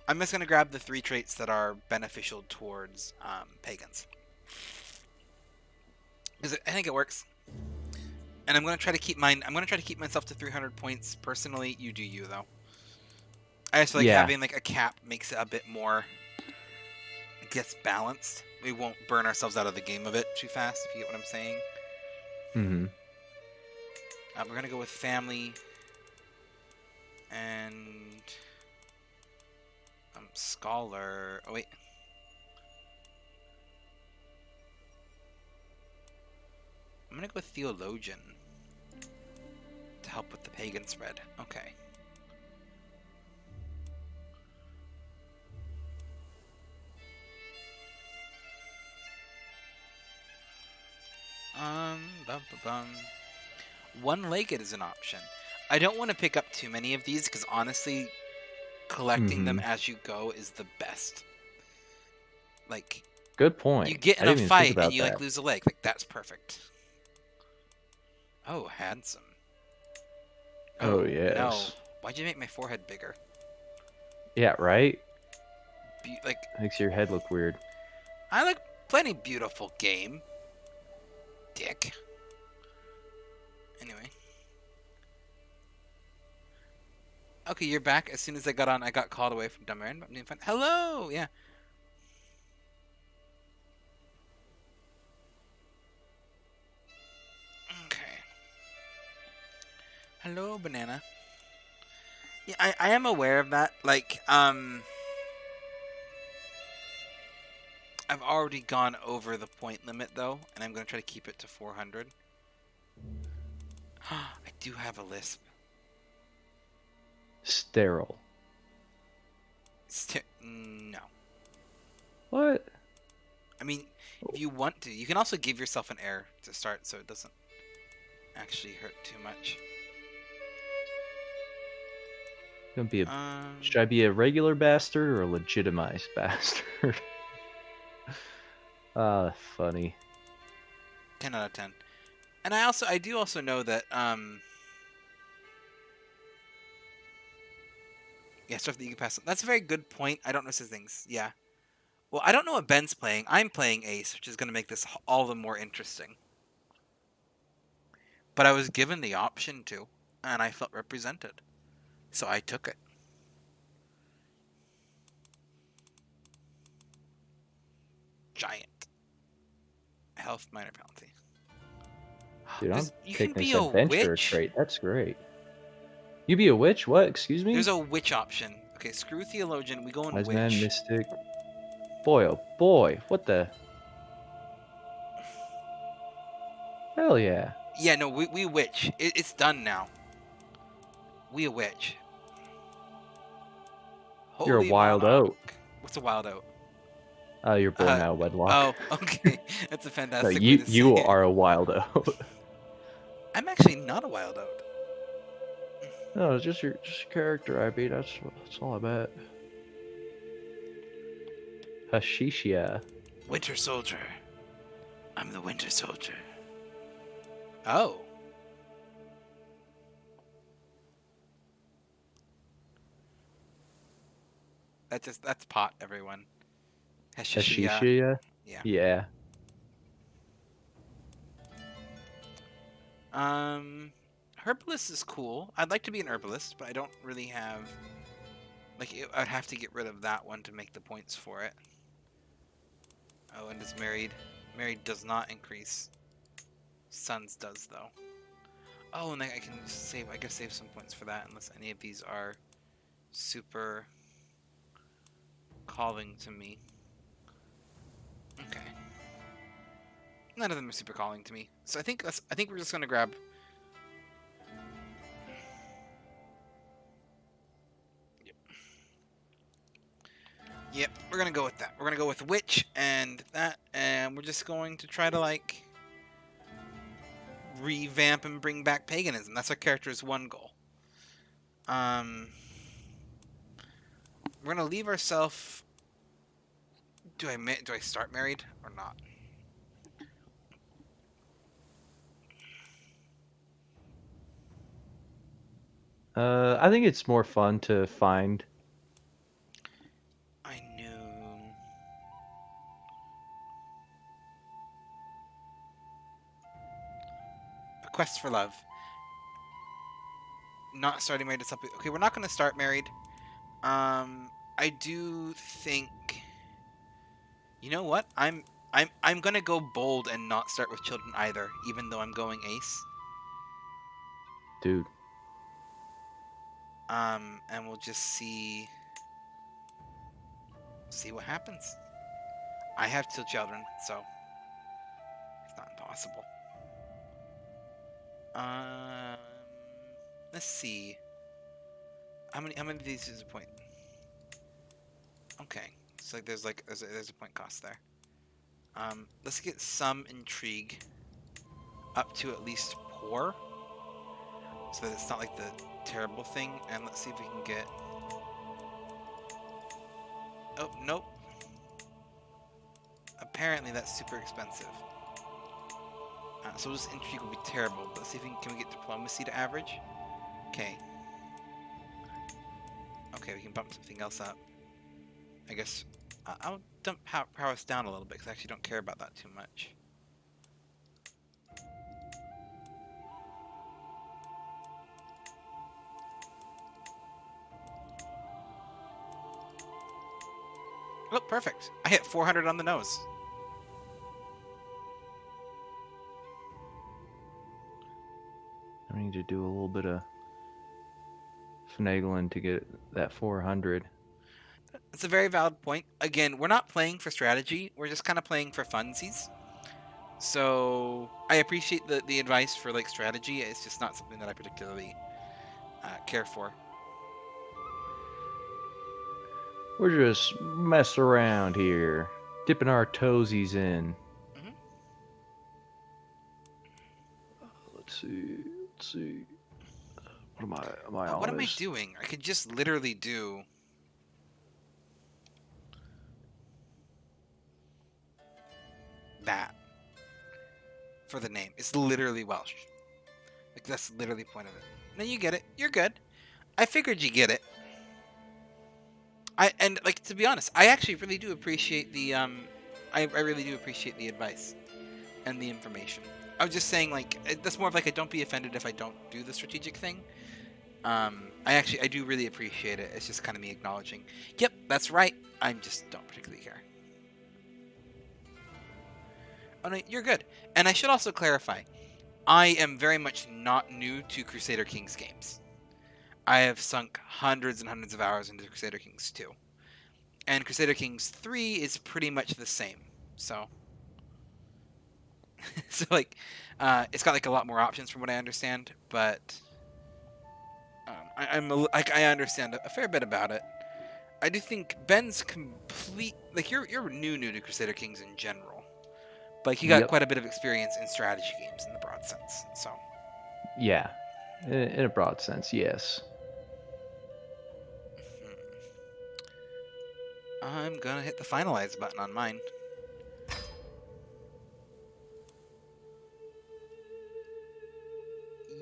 I'm just gonna grab the 3 traits that are beneficial towards pagans because I think it works. And I'm gonna try to keep mine. I'm gonna try to keep myself to 300 points personally. You do you though. I just feel like Yeah. having like a cap makes it a bit more. It gets balanced. We won't burn ourselves out of the game of it too fast. If you get what I'm saying. Mm-hmm. We're gonna go with family and scholar. Oh wait. I'm gonna go with theologian to help with the pagan spread. Okay. Bum, bum, bum. One-legged is an option. I don't want to pick up too many of these because honestly, collecting them Mm-hmm. as you go is the best. Like, Good you point. get I in a didn't even think fight and about you like that. lose a leg. Like, that's perfect. Oh, handsome. Oh Oh, no. yes. Why'd you make my forehead bigger? Yeah. Right. Like, Makes your head look weird. I like plenty beautiful game. Dick. Anyway. Okay, you're back. As soon as I got on, I got called away from Dumb Aaron, but I'm doing fine. Hello! Yeah. Okay. Hello, banana. Yeah, I am aware of that. Like, I've already gone over the point limit, though, and I'm going to try to keep it to 400. I do have a lisp. Sterile. No. What? I mean, if you want to, you can also give yourself an error to start so it doesn't actually hurt too much. Gonna be should I be a regular bastard or a legitimized bastard? Ah, funny. 10 out of 10. And I do also know that, yeah, stuff that you can pass. That's a very good point. I don't know such things. Yeah. Well, I don't know what Ben's playing. I'm playing Ace, which is going to make this all the more interesting. But I was given the option to, and I felt represented. So I took it. Giant. Health minor penalty. Dude, I'm You can taking be this a adventurer witch? trait. That's great. You be a witch? What? Excuse me? There's a witch option. Okay, screw theologian. We go in Wise witch. man, mystic. Boy, oh boy. What the? Hell yeah. Yeah, no, we witch. It's done now. We a witch. You're a Holy wild monarch. oat. What's a wild oat? You're born out of wedlock. Oh, okay. That's a No, fantastic way you to say you it. are a wild oat. I'm actually not a wild oat. No, it's just your character, I beat. That's all I bet. Hashishia. Winter soldier. I'm the winter soldier. Oh. That's pot, everyone. Hashishia? Yeah. Yeah. Herbalist is cool. I'd like to be an herbalist, but I don't really have... Like, I'd have to get rid of that one to make the points for it. Oh, and it's married. Married does not increase. Sons does, though. Oh, and I can save... I can save some points for that, unless any of these are super calling to me. Okay. None of them are super calling to me. So I think we're just gonna grab... Yep, we're gonna go with that. We're gonna go with witch and that, and we're just going to try to, like, revamp and bring back paganism. That's our character's one goal. We're gonna leave ourselves... Do I start married or not? I think it's more fun to find. I knew... A quest for love. Not starting married is something... Okay, we're not gonna start married. I do think... You know what? I'm gonna go bold and not start with children either, even though I'm going ace. Dude. And we'll just see what happens. I have 2 children, so it's not impossible. Let's see. How many of these is a point? Okay, so there's a point cost there. Let's get some intrigue up to at least poor, so that it's not like the terrible thing. And let's see if we can get... Oh, nope. Apparently that's super expensive. So this intrigue will be terrible, but let's see if can we get diplomacy to average? Okay. Okay, we can bump something else up. I guess I'll dump prowess down a little bit, because I actually don't care about that too much. Oh, perfect. I hit 400 on the nose. I need to do a little bit of finagling to get that 400. That's a very valid point. Again, we're not playing for strategy. We're just kind of playing for funsies. So I appreciate the advice for, like, strategy. It's just not something that I particularly care for. We're just messing around here, dipping our toesies in. Mm-hmm. Let's see. What am I on? What am I doing? I could just literally do... that. For the name. It's literally Welsh. Like, that's literally the point of it. No, you get it. You're good. I figured you get it. And like, to be honest, I actually really do appreciate the I really do appreciate the advice and the information. I was just saying, like, that's more of like a don't be offended if I don't do the strategic thing. I do really appreciate it. It's just kind of me acknowledging, yep, that's right. I just don't particularly care. Oh no, you're good. And I should also clarify, I am very much not new to Crusader Kings games. I have sunk hundreds and hundreds of hours into Crusader Kings 2. And Crusader Kings 3 is pretty much the same. So so like it's got like a lot more options from what I understand, but I understand a fair bit about it. I do think Ben's complete, like, you're new to Crusader Kings in general. But like, you got quite a bit of experience in strategy games in the broad sense. So yeah, in a broad sense, yes. I'm gonna hit the finalize button on mine.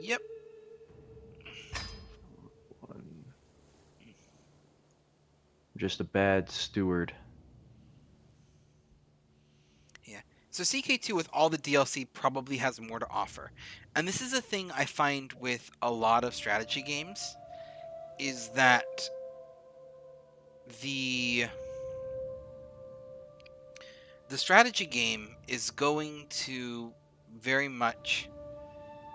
Yep. Just a bad steward. Yeah. So CK2 with all the DLC probably has more to offer. And this is a thing I find with a lot of strategy games, is that the strategy game is going to very much,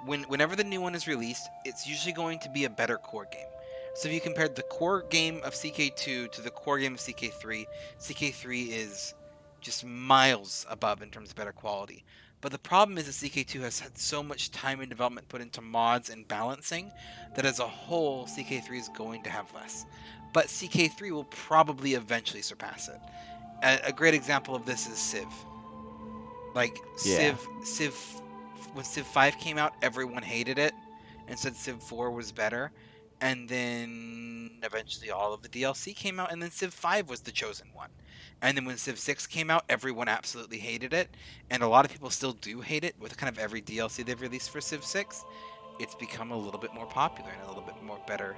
whenever the new one is released, it's usually going to be a better core game. So if you compared the core game of CK2 to the core game of CK3, CK3 is just miles above in terms of better quality. But the problem is that CK2 has had so much time and development put into mods and balancing that as a whole, CK3 is going to have less. But CK3 will probably eventually surpass it. A great example of this is Civ. Like, Yeah. Civ, when Civ 5 came out, everyone hated it and said Civ 4 was better. And then eventually all of the DLC came out, and then Civ 5 was the chosen one. And then when Civ 6 came out, everyone absolutely hated it. And a lot of people still do hate it with kind of every DLC they've released for Civ 6. It's become a little bit more popular and a little bit more better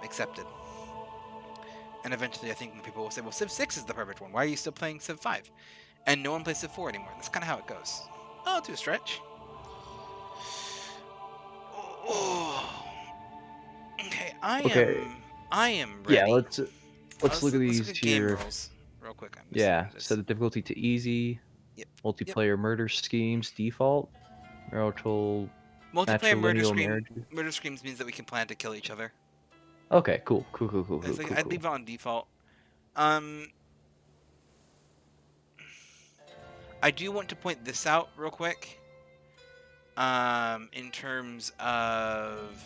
accepted. And eventually I think when people will say, well, Civ 6 is the perfect one. Why are you still playing Civ 5? And no one plays Civ 4 anymore. That's kind of how it goes. Oh, to a stretch. Oh. Okay, I am ready. Yeah, let's look at these look at here. Game rules real quick. Set the difficulty to easy. Yep. Multiplayer murder schemes default. Marital. Multiplayer murder schemes means that we can plan to kill each other. Okay, cool. I'd leave it on default. I do want to point this out real quick. In terms of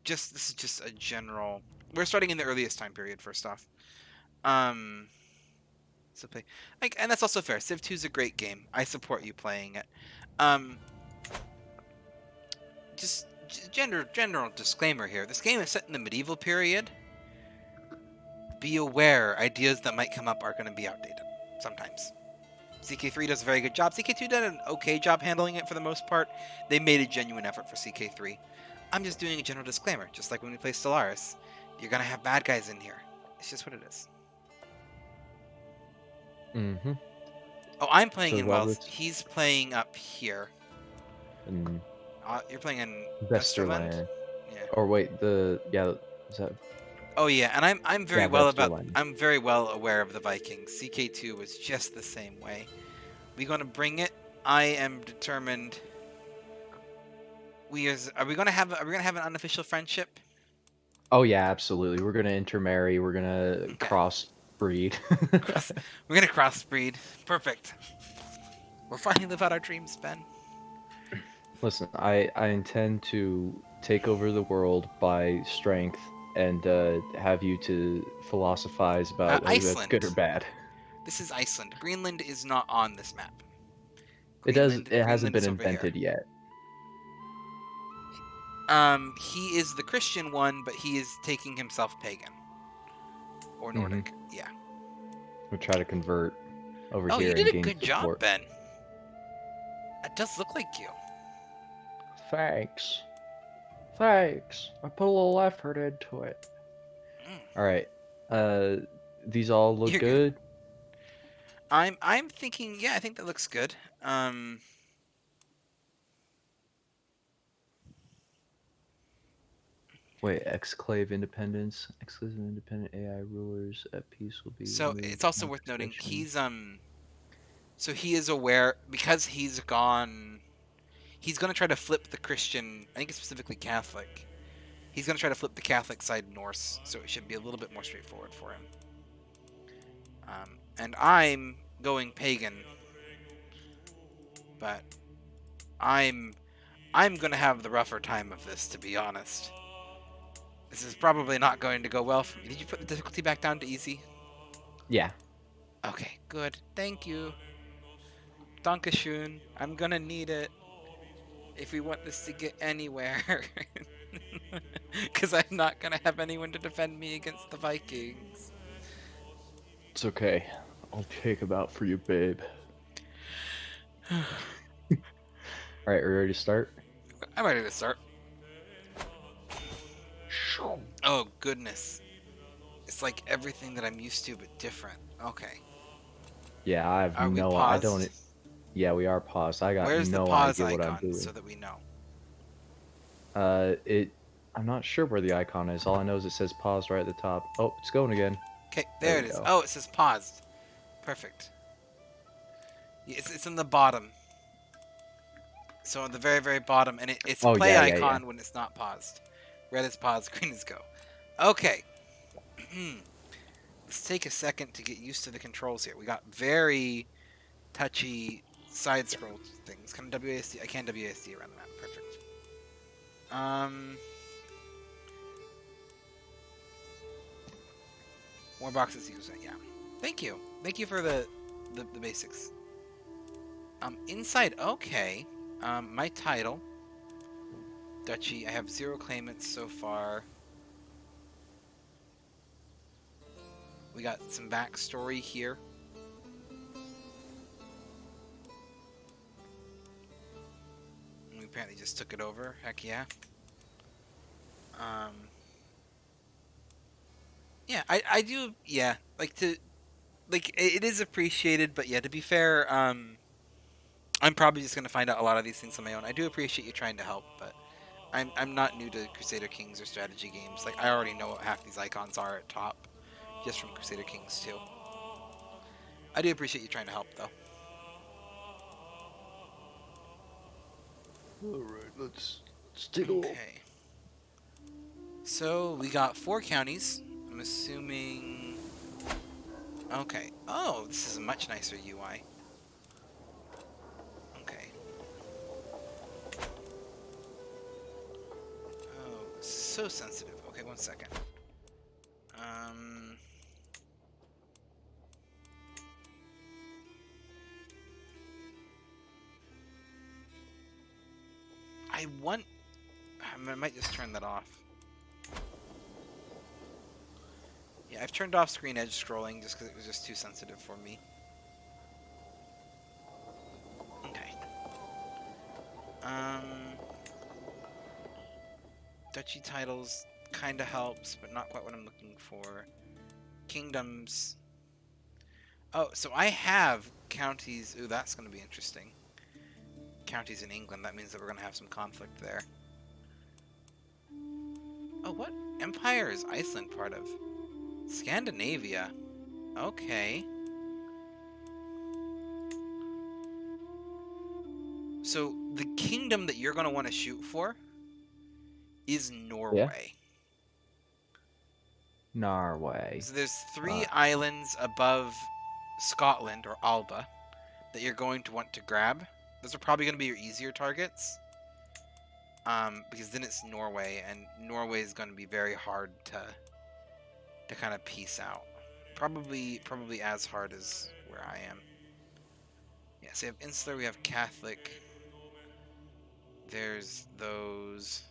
this is just a general. We're starting in the earliest time period. First off, so play and that's also fair. Civ 2 is a great game. I support you playing it. Just general disclaimer here. This game is set in the medieval period. Be aware, ideas that might come up are going to be outdated sometimes. CK3 does a very good job. CK2 did an okay job handling it for the most part. They made a genuine effort for CK3. I'm just doing a general disclaimer, just like when we play Stellaris. You're going to have bad guys in here. It's just what it is. Mm-hmm. Oh, I'm playing in Wells. He's playing up here. You're playing in Westerland? Yeah. Or wait, is that... Oh yeah, and I'm very well aware of the Vikings. CK2 was just the same way. We gonna bring it? I am determined. Are we gonna have an unofficial friendship? Oh yeah, absolutely. We're gonna intermarry. We're gonna crossbreed. We're gonna crossbreed. Perfect. We'll finally live out our dreams, Ben. Listen, I intend to take over the world by strength and have you to philosophize about whether that's good or bad. This is Iceland. Greenland is not on this map. It hasn't been invented yet. He is the Christian one, but he is taking himself pagan. Or Nordic, yeah. We'll try to convert over here. Oh, you did a good job, Ben. That does look like you. Thanks. Thanks. I put a little effort into it. All right. These all look You're good. good. I'm thinking, yeah, I think that looks good. Wait, exclave independence, exclusive independent AI rulers at peace will be So removed. it's also Mark worth noting expression. so he is aware because he's gone. He's gonna try to flip the Christian. I think it's specifically Catholic. He's gonna try to flip the Catholic side Norse, so it should be a little bit more straightforward for him. And I'm going pagan, but I'm gonna have the rougher time of this, to be honest. This is probably not going to go well for me. Did you put the difficulty back down to easy? Yeah. Okay, good. Thank you. Dankeschön. I'm gonna need it if we want this to get anywhere. Because I'm not gonna have anyone to defend me against the Vikings. It's okay. I'll take him out for you, babe. All right, are we ready to start? I'm ready to start. Oh, goodness. It's like everything that I'm used to, but different. Okay. Yeah, I have Are we no. I don't. paused? Yeah, we are paused. I got Where's the no pause idea what I'm icon doing. so that we know? It. I'm not sure where the icon is. All I know is it says paused right at the top. Oh, it's going again. Okay, There there we it is. go. Oh, it says paused. Perfect. Yeah, it's in the bottom. So on the very, very bottom, and it's a Oh play yeah, yeah, yeah. icon when it's not paused. Red is paused, green is go. Okay. Let's take a second to get used to the controls here. We got very touchy side scroll things. Can WASD? I can WASD around the map. Perfect. More boxes used. Yeah. Thank you. Thank you for the basics. Inside. Okay. My title. Duchy. I have 0 claimants so far. We got some backstory here. We apparently just took it over. Heck yeah. Yeah, I do. Yeah, it is appreciated, but yeah, to be fair, I'm probably just gonna find out a lot of these things on my own. I do appreciate you trying to help, but I'm not new to Crusader Kings or strategy games. Like I already know what half these icons are at top, just from Crusader Kings too. I do appreciate you trying to help though. All right, let's take a look. Okay. So we got 4 counties. I'm assuming. Okay. Oh, this is a much nicer UI. Okay. Oh, this is so sensitive. Okay, one second. I might just turn that off. Yeah, I've turned off screen edge scrolling just because it was just too sensitive for me. Okay. Duchy titles kind of helps, but not quite what I'm looking for. Kingdoms. Oh, so I have counties. Ooh, that's going to be interesting. Counties in England. That means that we're going to have some conflict there. Oh, what empire is Iceland part of? Scandinavia. Okay. So the kingdom that you're going to want to shoot for is Norway. Norway. So there's 3 islands above Scotland, or Alba, that you're going to want to grab. Those are probably going to be your easier targets. Because then it's Norway, and Norway is going to be very hard to kind of piece out. Probably as hard as where I am. Yeah, so we have Insular, we have Catholic. There's those.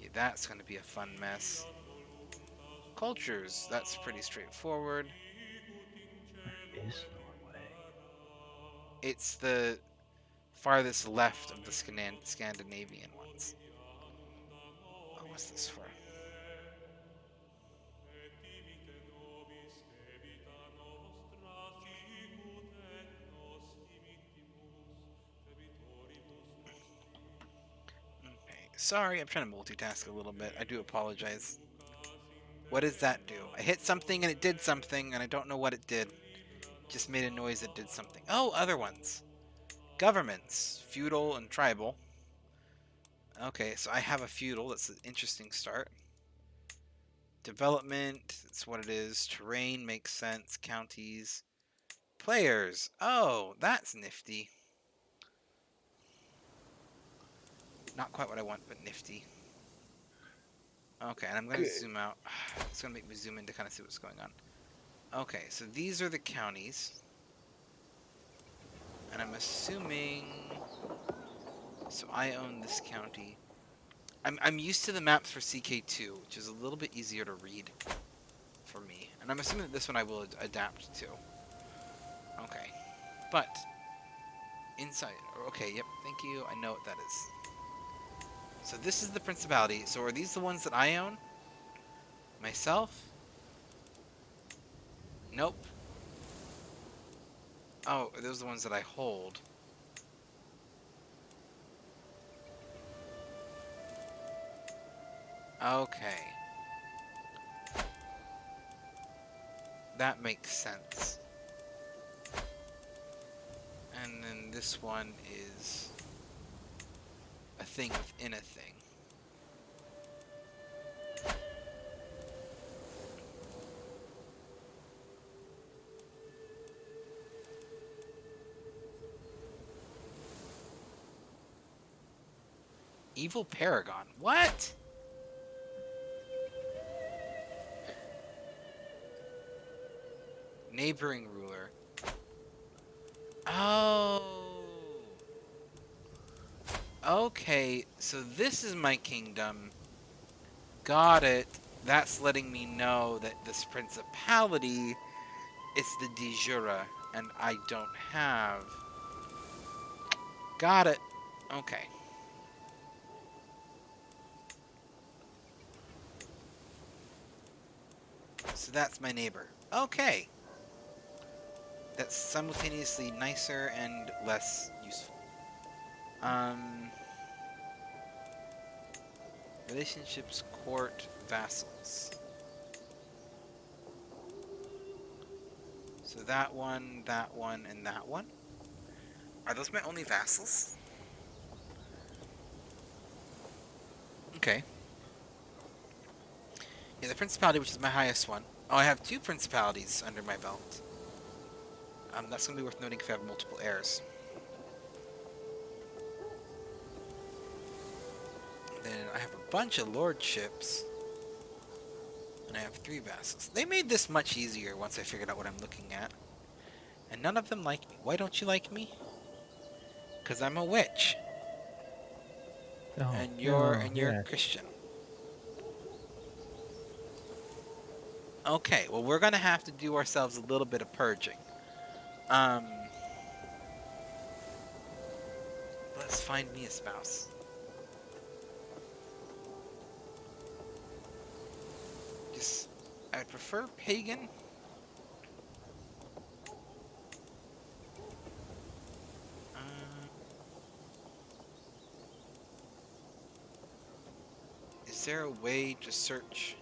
Yeah, that's going to be a fun mess. Cultures, that's pretty straightforward. Where is Norway? It's the farthest left of the Scandinavian ones. Oh, what's this for? Okay, sorry, I'm trying to multitask a little bit. I do apologize. What does that do? I hit something and it did something, and I don't know what it did. Just made a noise that did something. Oh, other ones. Governments. Feudal and tribal. Okay, so I have a feudal. That's an interesting start. Development. That's what it is. Terrain makes sense. Counties. Players. Oh, that's nifty. Not quite what I want, but nifty. Okay, and I'm going to zoom out. It's going to make me zoom in to kind of see what's going on. Okay, so these are the counties. And I'm assuming... So I own this county. I'm used to the maps for CK2, which is a little bit easier to read for me. And I'm assuming that this one I will adapt to. Okay. But, inside... Okay, yep, thank you. I know what that is. So this is the principality. So are these the ones that I own? Myself? Nope. Oh, are those the ones that I hold? Okay. That makes sense. And then this one is a thing within a thing. Evil Paragon. What? Neighboring ruler. Oh. Okay, so this is my kingdom. Got it. That's letting me know that this principality is the de jure, and I don't have. Got it. Okay. So that's my neighbor. Okay. That's simultaneously nicer and less useful. Relationships, court, vassals. So that one, and that one. Are those my only vassals? Okay. Yeah, the principality, which is my highest one. Oh, I have 2 principalities under my belt. That's going to be worth noting if I have multiple heirs. Then I have a bunch of lordships. And I have 3 vassals. They made this much easier once I figured out what I'm looking at. And none of them like me. Why don't you like me? Because I'm a witch. Oh, and you're Christian. Okay, well we're gonna have to do ourselves a little bit of purging. Let's find me a spouse. I would prefer pagan. Is there a way to search?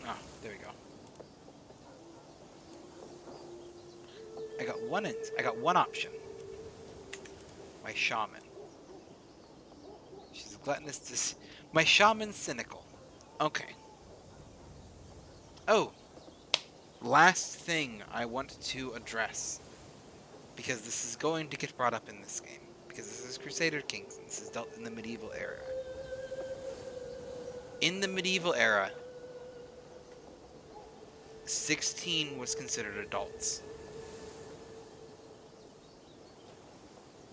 Ah, there we go. I got one option. My shaman. She's gluttonous. My shaman's cynical. Okay. Oh, last thing I want to address, because this is going to get brought up in this game, because this is Crusader Kings, and this is dealt in the medieval era. In the medieval era, 16 was considered adults.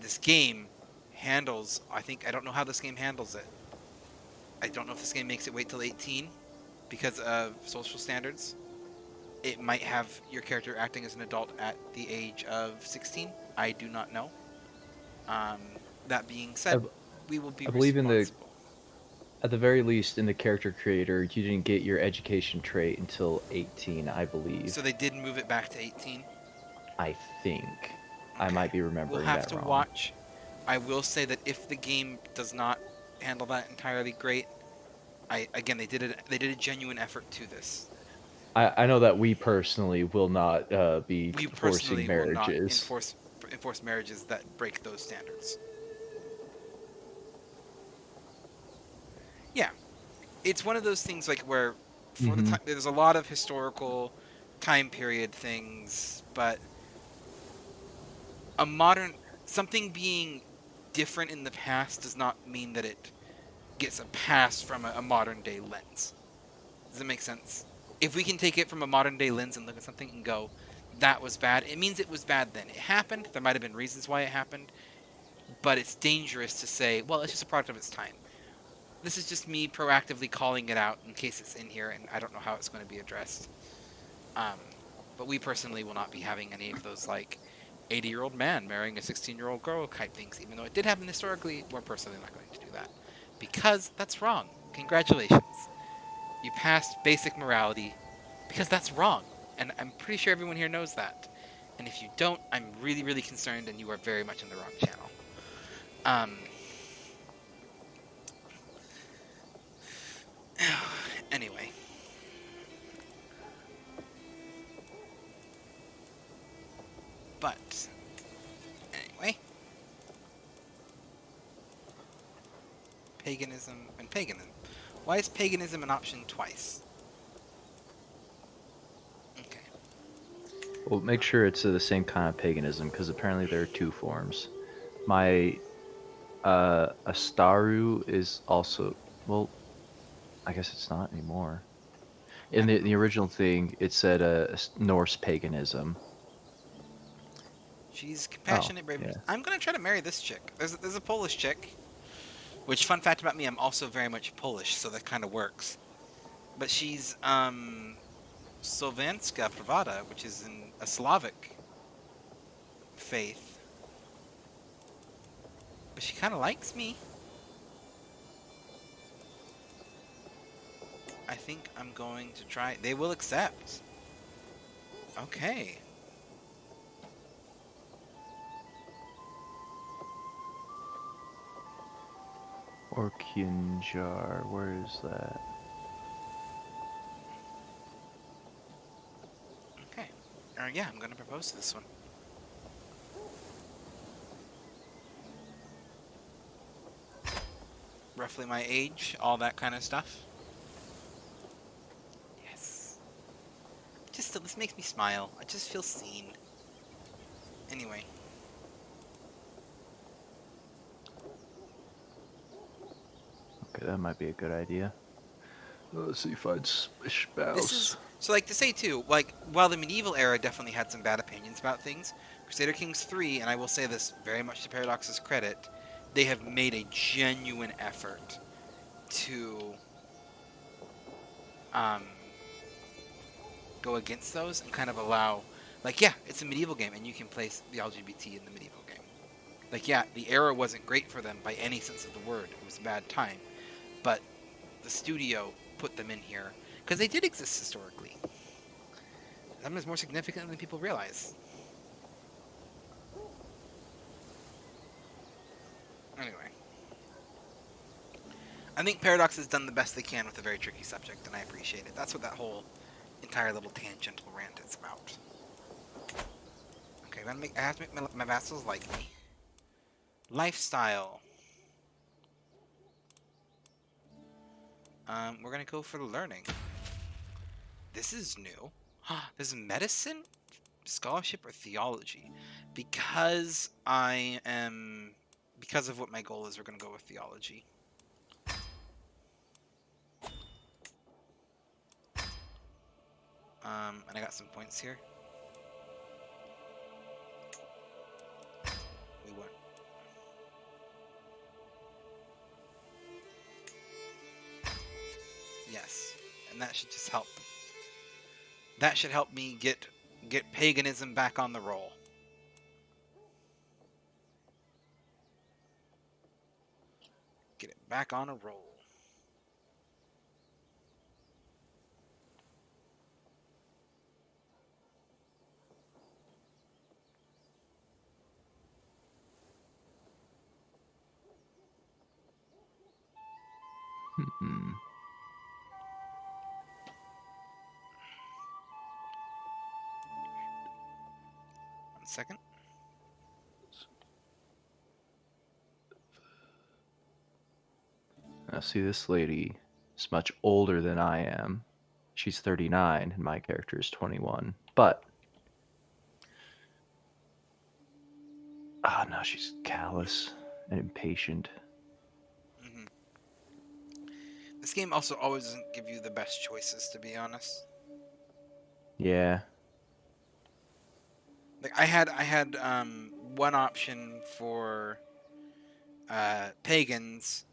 this game handles. I don't know how this game handles it. I don't know if this game makes it wait till 18 because of social standards. It might have your character acting as an adult at the age of 16. I do not know. That being said, we will be I believe responsible. at the very least in the character creator, you didn't get your education trait until 18, I believe. So they did move it back to 18? I think. Okay. I might be We'll remembering have that to wrong. watch. I will say that if the game does not handle that entirely great, again they did a genuine effort to this. I know that we personally will not be We forcing personally will not marriages. enforce marriages that break those standards. Yeah, it's one of those things like where for the time there's a lot of historical time period things, but a modern something being different in the past does not mean that it gets a pass from a modern day lens. Does that make sense? If we can take it from a modern day lens and look at something and go, that was bad, it means it was bad then. It happened. There might have been reasons why it happened, but it's dangerous to say, well, it's just a product of its time. This is just me proactively calling it out in case it's in here, and I don't know how it's going to be addressed. But we personally will not be having any of those, like, 80-year-old man marrying a 16-year-old girl type things, even though it did happen historically. We're personally not going to do that. Because that's wrong. Congratulations. You passed basic morality because that's wrong. And I'm pretty sure everyone here knows that. And if you don't, I'm really, really concerned and you are very much in the wrong channel. Anyway. But, anyway. Paganism and paganism. Why is paganism an option twice? Okay. Well, make sure it's the same kind of paganism, because apparently there are two forms. My Astaru is also, well, I guess it's not anymore. In the original thing, it said Norse paganism. She's compassionate, brave. Yeah. I'm gonna try to marry this chick. There's a Polish chick. Which, fun fact about me, I'm also very much Polish, so that kind of works. But she's Słowiańska Prawda, which is in a Slavic faith. But she kind of likes me. I think I'm going to try. They will accept. Okay. Orkinjar, where is that? Okay. Yeah, I'm going to propose to this one. Roughly my age, all that kind of stuff. Yes. This makes me smile. I just feel seen. Anyway. Okay, that might be a good idea. Let's see if I'd spouse. This is so, like, to say too, like, while the medieval era definitely had some bad opinions about things, Crusader Kings 3, and I will say this very much to Paradox's credit, they have made a genuine effort to go against those and kind of allow, like, yeah, it's a medieval game and you can place the LGBT in the medieval game. Like, yeah, the era wasn't great for them by any sense of the word. It was a bad time. But the studio put them in here because they did exist historically. That is more significant than people realize. Anyway. I think Paradox has done the best they can with a very tricky subject, and I appreciate it. That's what that whole entire little tangential rant is about. Okay, I have to make my vassals like me. Lifestyle. We're gonna go for the learning. This is new. There's medicine, scholarship, or theology. Because of what my goal is, we're gonna go with theology. And I got some points here. We won. and that should just help. That should help me get paganism back on the roll. Get it back on a roll. Hmm. 1 second. Now, see, this lady is much older than I am. She's 39, and my character is 21. But, no, she's callous and impatient. Mm-hmm. This game also always doesn't give you the best choices, to be honest. Yeah. Like I had one option for pagans,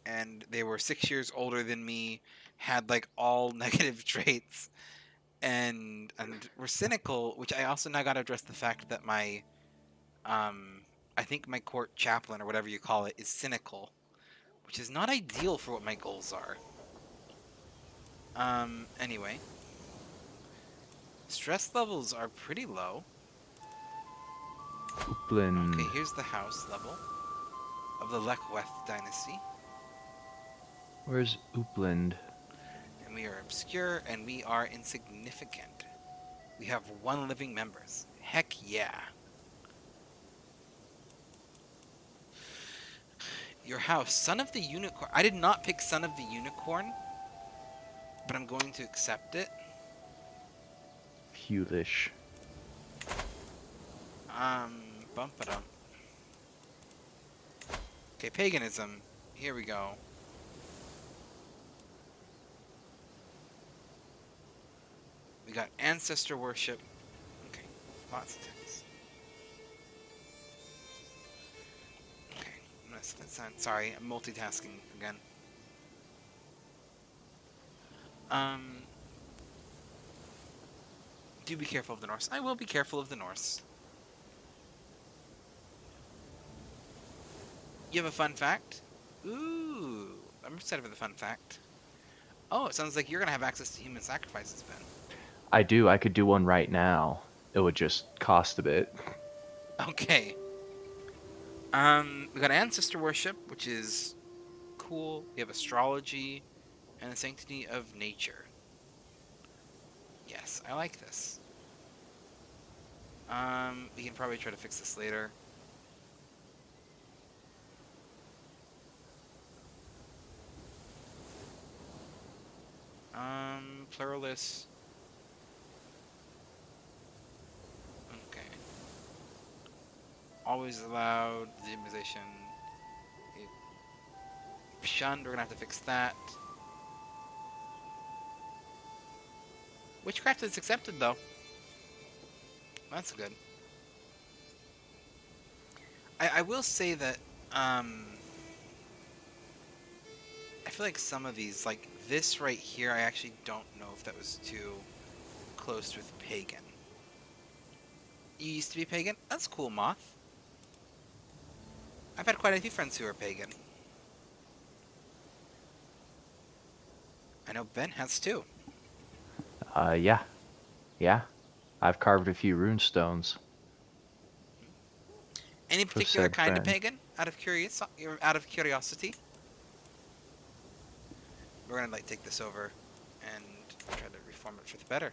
and they were 6 years older than me, had like all negative traits, and were cynical. Which I also now got to address the fact that my I think my court chaplain or whatever you call it is cynical, which is not ideal for what my goals are. Anyway, stress levels are pretty low. Upland. Okay, here's the house level of the Lekweth dynasty. Where's Upland? And we are obscure and we are insignificant. We have 1 living members. Heck yeah. Your house, Son of the Unicorn. I did not pick Son of the Unicorn, but I'm going to accept it. Hulish. Bump it up. Okay, paganism. Here we go. We got Ancestor Worship. Okay, lots of text. Okay, sorry, I'm multitasking again. Do be careful of the Norse. I will be careful of the Norse. You have a fun fact? Ooh, I'm excited for the fun fact. Oh, it sounds like you're gonna have access to human sacrifices, Ben. I do. I could do one right now. It would just cost a bit. Okay. We got Ancestor Worship, which is cool. We have Astrology and the Sanctity of Nature. Yes, I like this. We can probably try to fix this later. Pluralist. Okay. Always allowed. Demonization. Shunned, we're gonna have to fix that. Witchcraft is accepted, though. That's good. I will say that, I feel like some of these, like this right here, I actually don't know if that was too close with pagan. You used to be pagan? That's cool, Moth. I've had quite a few friends who are pagan. I know Ben has too. Yeah. Yeah. I've carved a few rune stones. Any particular kind of pagan? Out of curiosity? We're gonna like take this over and try to reform it for the better.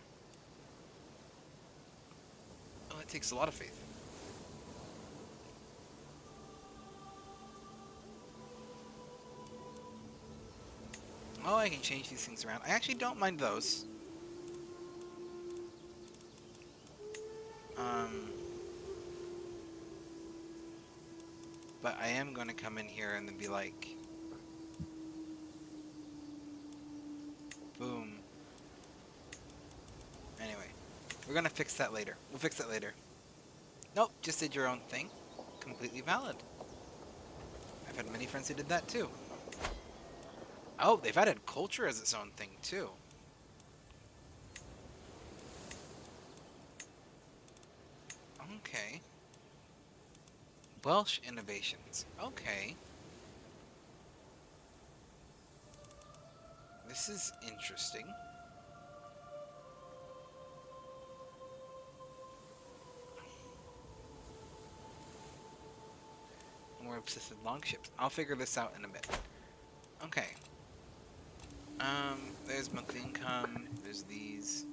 Oh, it takes a lot of faith. Oh, I can change these things around. I actually don't mind those. But I am going to come in here and then be like, boom. Anyway, we're going to fix that later. We'll fix that later. Nope, just did your own thing. Completely valid. I've had many friends who did that too. Oh, they've added culture as its own thing too. Welsh innovations. Okay. This is interesting. More obsessive longships. I'll figure this out in a bit. Okay. There's monthly income. There's these.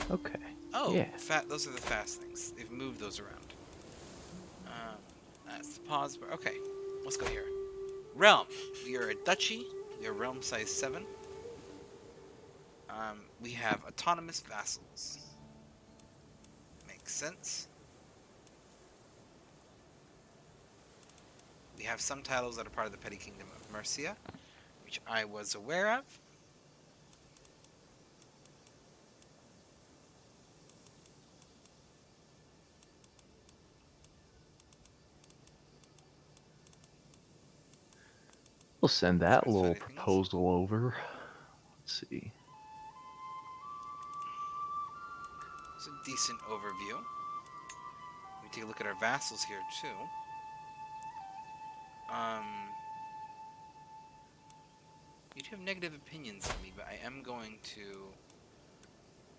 Okay. Oh, Yeah. those are the fast things. They've moved those around. That's the pause bar. Okay, let's go here. Realm. You're a duchy. Your realm size 7. We have autonomous vassals. Makes sense. We have some titles that are part of the petty kingdom of Mercia, which I was aware of. We'll send that As little petty things. proposal over. Let's see. It's a decent overview. We take a look at our vassals here too. You do have negative opinions of me, but I am going to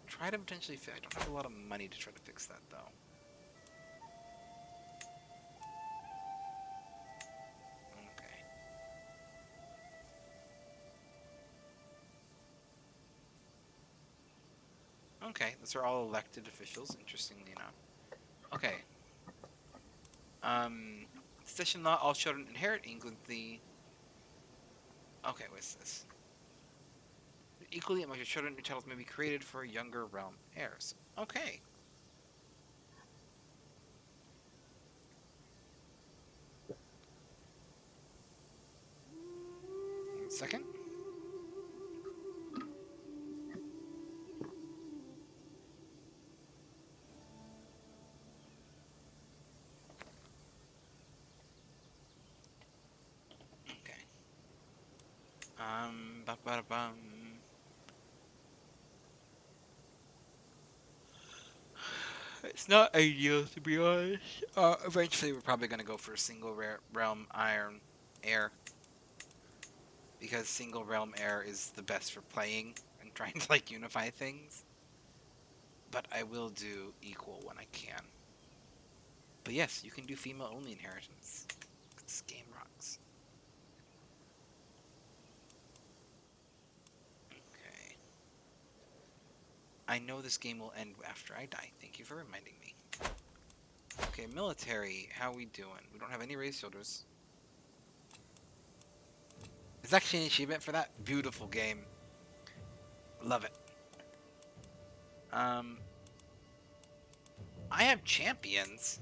try to potentially fix. I don't have a lot of money to try to fix that, though. Okay. Okay, those are all elected officials, interestingly enough. Okay. Succession law, all children inherit England the... Okay, what's this? Equally among your children, new titles may be created for younger realm heirs. Okay. One second. Okay. Ba-ba-da-bum. It's not ideal, to be honest. Eventually, we're probably going to go for a single realm iron heir. Because single realm heir is the best for playing and trying to, like, unify things. But I will do equal when I can. But yes, you can do female-only inheritance. This game rocks. Okay. I know this game will end after I die. Thank you for reminding me. Okay, military. How we doing? We don't have any raised shoulders. There's actually an achievement for that. Beautiful game. Love it. I have champions.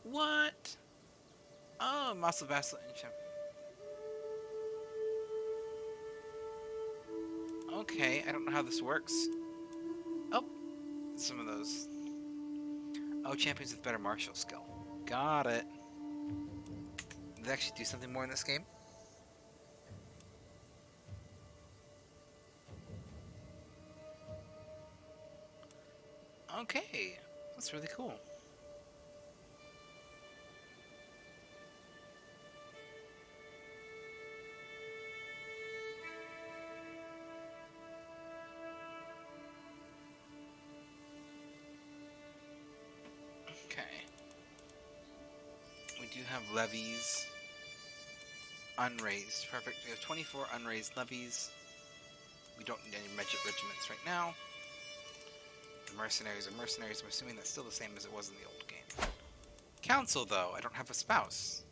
What? Oh, muscle vassal and champion. Okay, I don't know how this works. Oh, some of those. Oh, champions with better martial skill. Got it. Did they actually do something more in this game? Okay, that's really cool. Okay. We do have levies. Unraised. Perfect. We have 24 unraised levies. We don't need any regiments right now. The mercenaries are mercenaries. I'm assuming that's still the same as it was in the old game. Council, though. I don't have a spouse.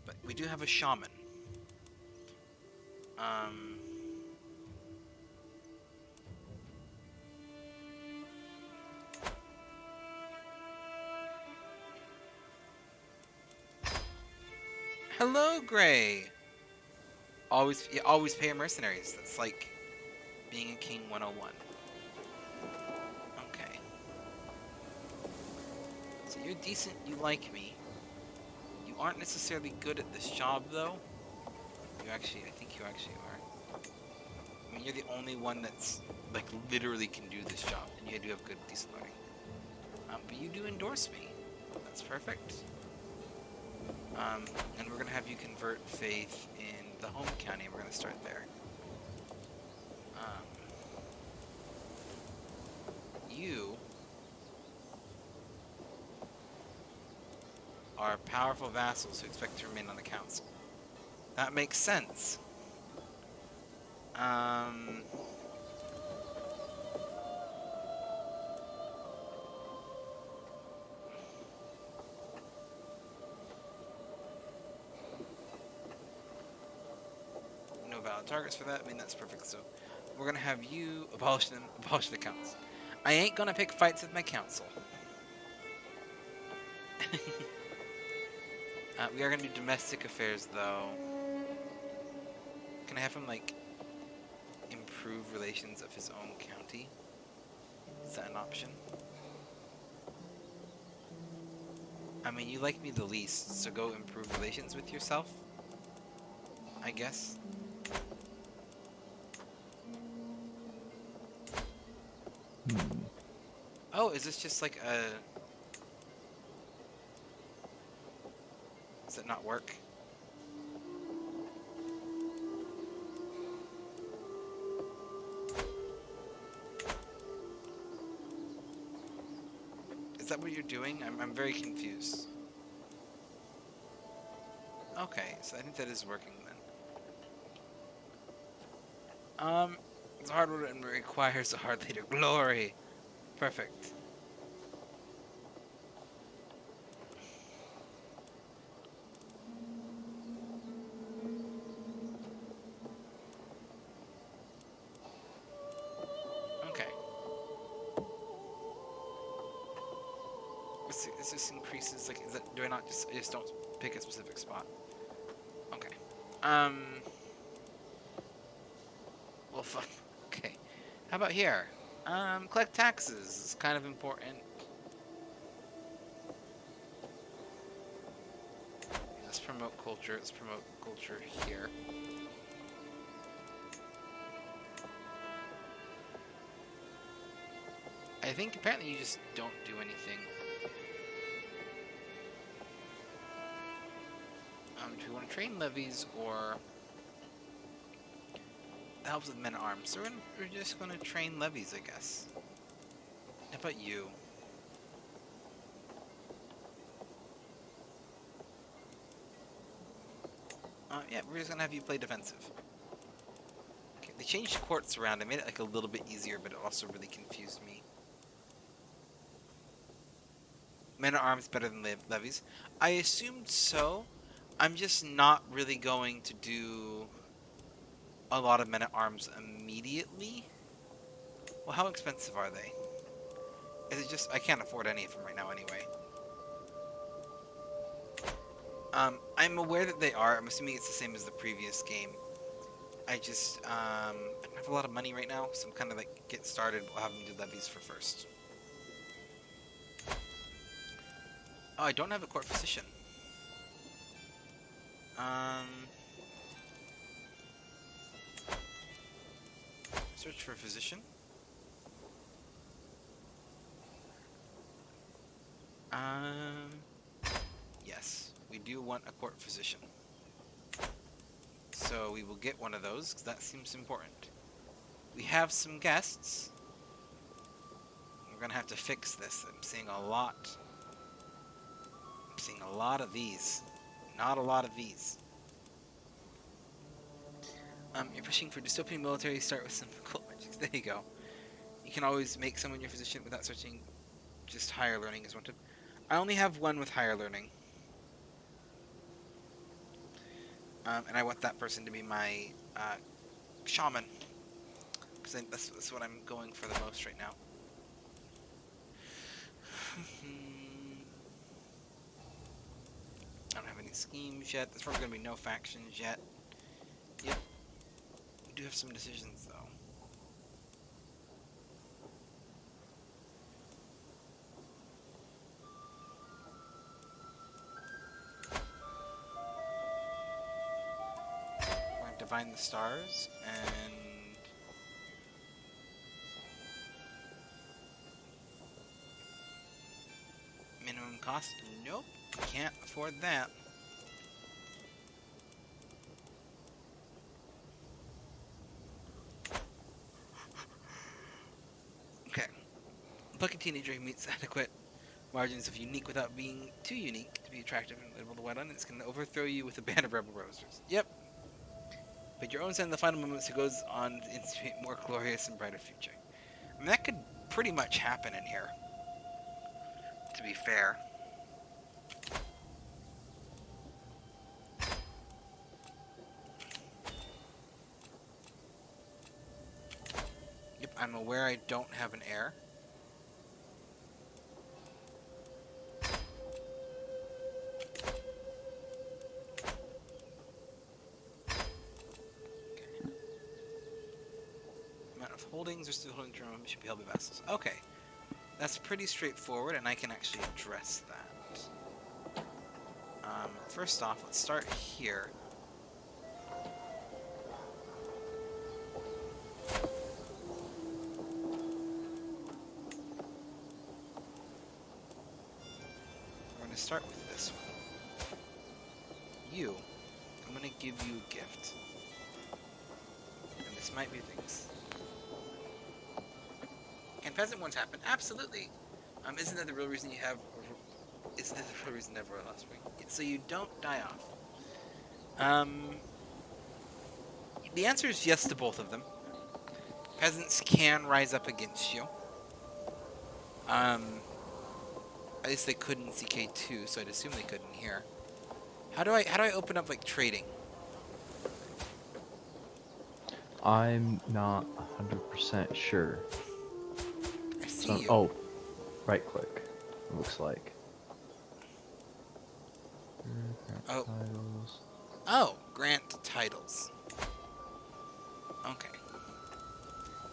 But we do have a shaman. Hello, Gray. You always pay your mercenaries. That's like being a king 101. Okay. So you're decent. You like me. You aren't necessarily good at this job, though. I think you actually are. I mean, you're the only one that's, like, literally can do this job, and you do have good, decent learning. But you do endorse me. That's perfect. And we're going to have you convert faith in the home county. We're going to start there. You are powerful vassals who expect to remain on the council. That makes sense. No valid targets for that. I mean, that's perfect. So we're going to have you abolish the council. I ain't going to pick fights with my council. We are going to do domestic affairs, though. Can I have him, like, improve relations of his own county? Is that an option? I mean, you like me the least, so go improve relations with yourself, I guess. Oh, is this just like a... Does it not work? Is that what you're doing? I'm very confused. Okay, so I think that is working then. It's a hard one and requires a hard leader. Glory! Perfect. Okay. This increases, like, is that, do I not just, I just don't pick a specific spot? Okay. Well, fuck. Okay. How about here? Collect taxes is kind of important. Let's promote culture. Let's promote culture here. I think apparently you just don't do anything. Do we want to train levies or... That helps with men-at-arms. So we're just going to train levies, I guess. How about you? Yeah, we're just going to have you play defensive. Okay, they changed courts around. They made it like a little bit easier, but it also really confused me. Men-at-arms better than levies. I assumed so. I'm just not really going to do a lot of men-at-arms immediately. Well, how expensive are they? Is it just... I can't afford any of them right now anyway. I'm aware that they are. I'm assuming it's the same as the previous game. I just, I don't have a lot of money right now, so I'm kind of like, get started. We'll have them do levies for first. Oh, I don't have a court physician. Search for a physician. Yes, we do want a court physician. So we will get one of those, because that seems important. We have some guests. We're going to have to fix this. I'm seeing a lot. I'm seeing a lot of these. Not a lot of these. You're pushing for dystopian military. Start with some cult magics. There you go. You can always make someone your physician without searching. Just higher learning is wanted. I only have one with higher learning. And I want that person to be my shaman. Because that's what I'm going for the most right now. I don't have any schemes yet. There's probably going to be no factions yet. Yep. We do have some decisions, though. We're going to divine the stars, and... Minimum cost? Nope. Can't afford that. Okay. Pluck a teenager who meets adequate margins of unique without being too unique to be attractive and able to wet on. It's going to overthrow you with a band of rebel roasters. Yep. But your own son in the final moments who goes on to institute more glorious and brighter future. I mean, that could pretty much happen in here, to be fair. Yep, I'm aware I don't have an heir. Amount of holdings are still holding term should be held by vassals. Okay. That's pretty straightforward, and I can actually address that. First off, let's start here. We're going to start with this one. You, I'm going to give you a gift. And this might be things. Can peasant ones happen? Absolutely. Isn't that the real reason you have... Isn't that the real reason you have royal offspring? It's so you don't die off. The answer is yes to both of them. Peasants can rise up against you. At least they could in CK2, so I'd assume they could in here. How do I open up like trading? I'm not 100% sure. I see you. Oh, right click. It looks like. Oh. Titles. Oh, grant titles. Okay.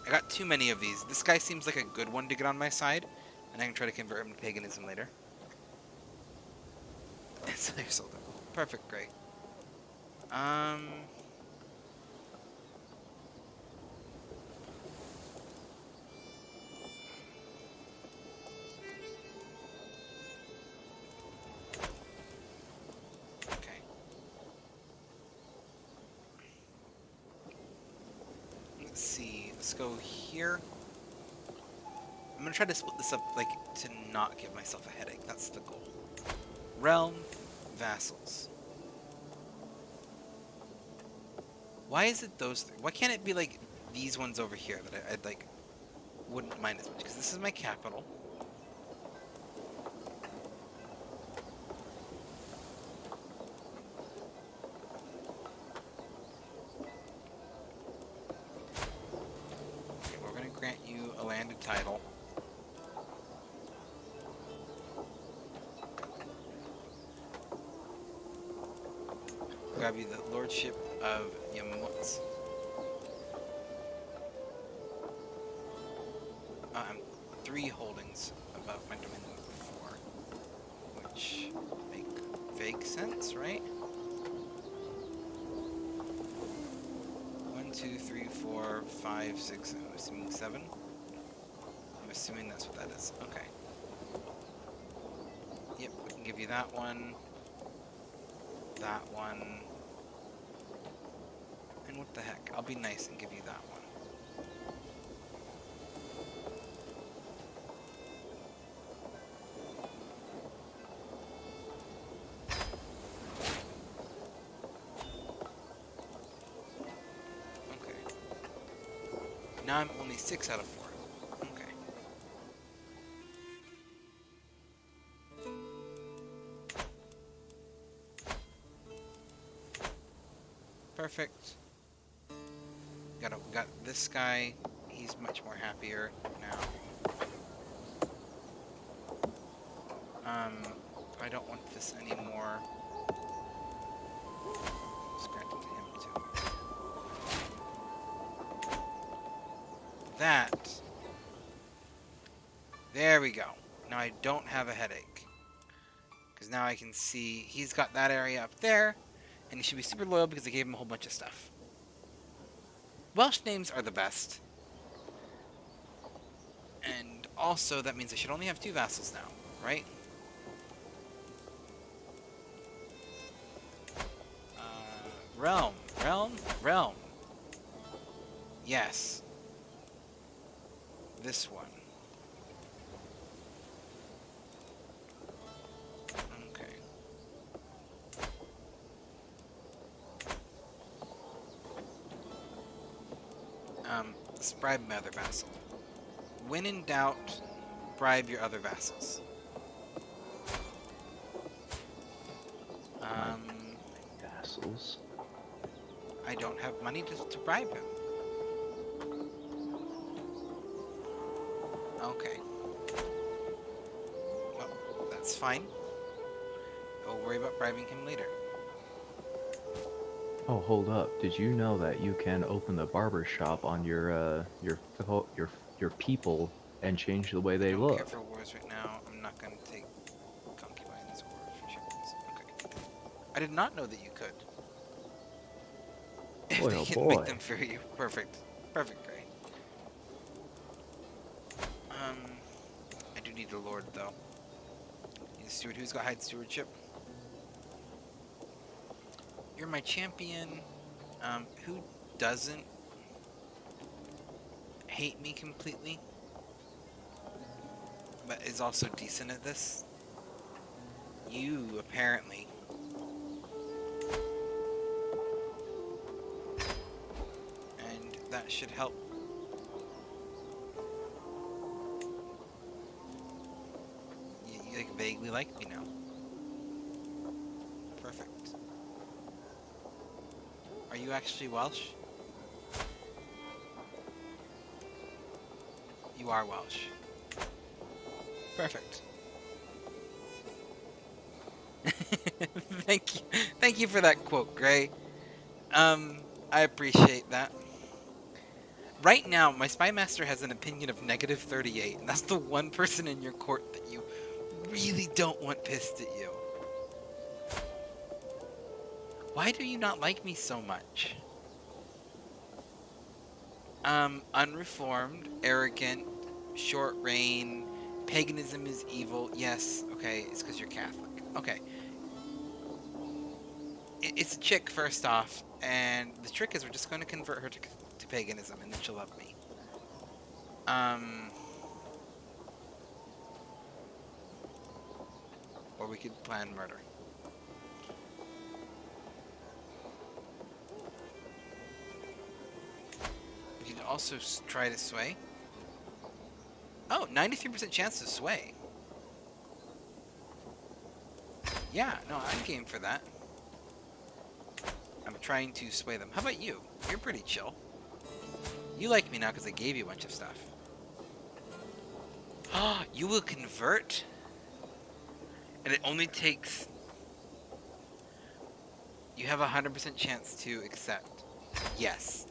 I got too many of these. This guy seems like a good one to get on my side, and I can try to convert him to paganism later. So they're sold them. Perfect, great. Okay. Let's see. Let's go here. I'm gonna try to split this up, like, to not give myself a headache. That's the goal. Realm, vassals. Why is it those three? Why can't it be like these ones over here that I'd like wouldn't mind as much? Because this is my capital. Okay, we're gonna grant you a landed title. Grab you the lordship of Yamutz. I'm 3 holdings above my domain limit 4, which make vague sense, right? 1, 2, 3, 4, 5, 6. I'm assuming 7. I'm assuming that's what that is. Okay. Yep, we can give you that one. That one. And what the heck? I'll be nice and give you that one. Okay. Now I'm only 6 out of 4. Okay. Perfect. Got this guy. He's much more happier now. I don't want this anymore. Just grant it to him too. That. There we go. Now I don't have a headache. Because now I can see he's got that area up there. And he should be super loyal because I gave him a whole bunch of stuff. Welsh names are the best. And also, that means I should only have 2 vassals now, right? Realm. Realm. Realm. Yes. This one. Okay. Let's bribe my other vassal. When in doubt, bribe your other vassals. My vassals. I don't have money to bribe him. Okay. Well, that's fine. We'll worry about bribing him later. Oh, hold up. Did you know that you can open the barber shop on your people and change the way I they don't care look? for wars right now. I'm not going to take concubines or chickens. Okay. I did not know that you could. If Boy, they oh can make boy. them for you. Perfect. Perfect, Gray. I do need a lord, though. Need a steward. Who's got high stewardship? You're my champion. Who doesn't hate me completely, but is also decent at this? You, apparently. And that should help. You like vaguely like me now. Perfect. Are you actually Welsh? You are Welsh. Perfect. Thank you. Thank you for that quote, Gray. I appreciate that. Right now, my spy master has an opinion of -38, and that's the one person in your court that you really don't want pissed at you. Why do you not like me so much? Unreformed, arrogant, short reign, paganism is evil. Yes, okay, it's because you're Catholic. Okay. It's a chick, first off, and the trick is we're just going to convert her to paganism, and then she'll love me. Or we could plan murder. We could also try to sway. Oh, 93% chance to sway. Yeah, no, I'm game for that. I'm trying to sway them. How about you? You're pretty chill. You like me now because I gave you a bunch of stuff. You will convert? And it only takes... You have a 100% chance to accept. Yes.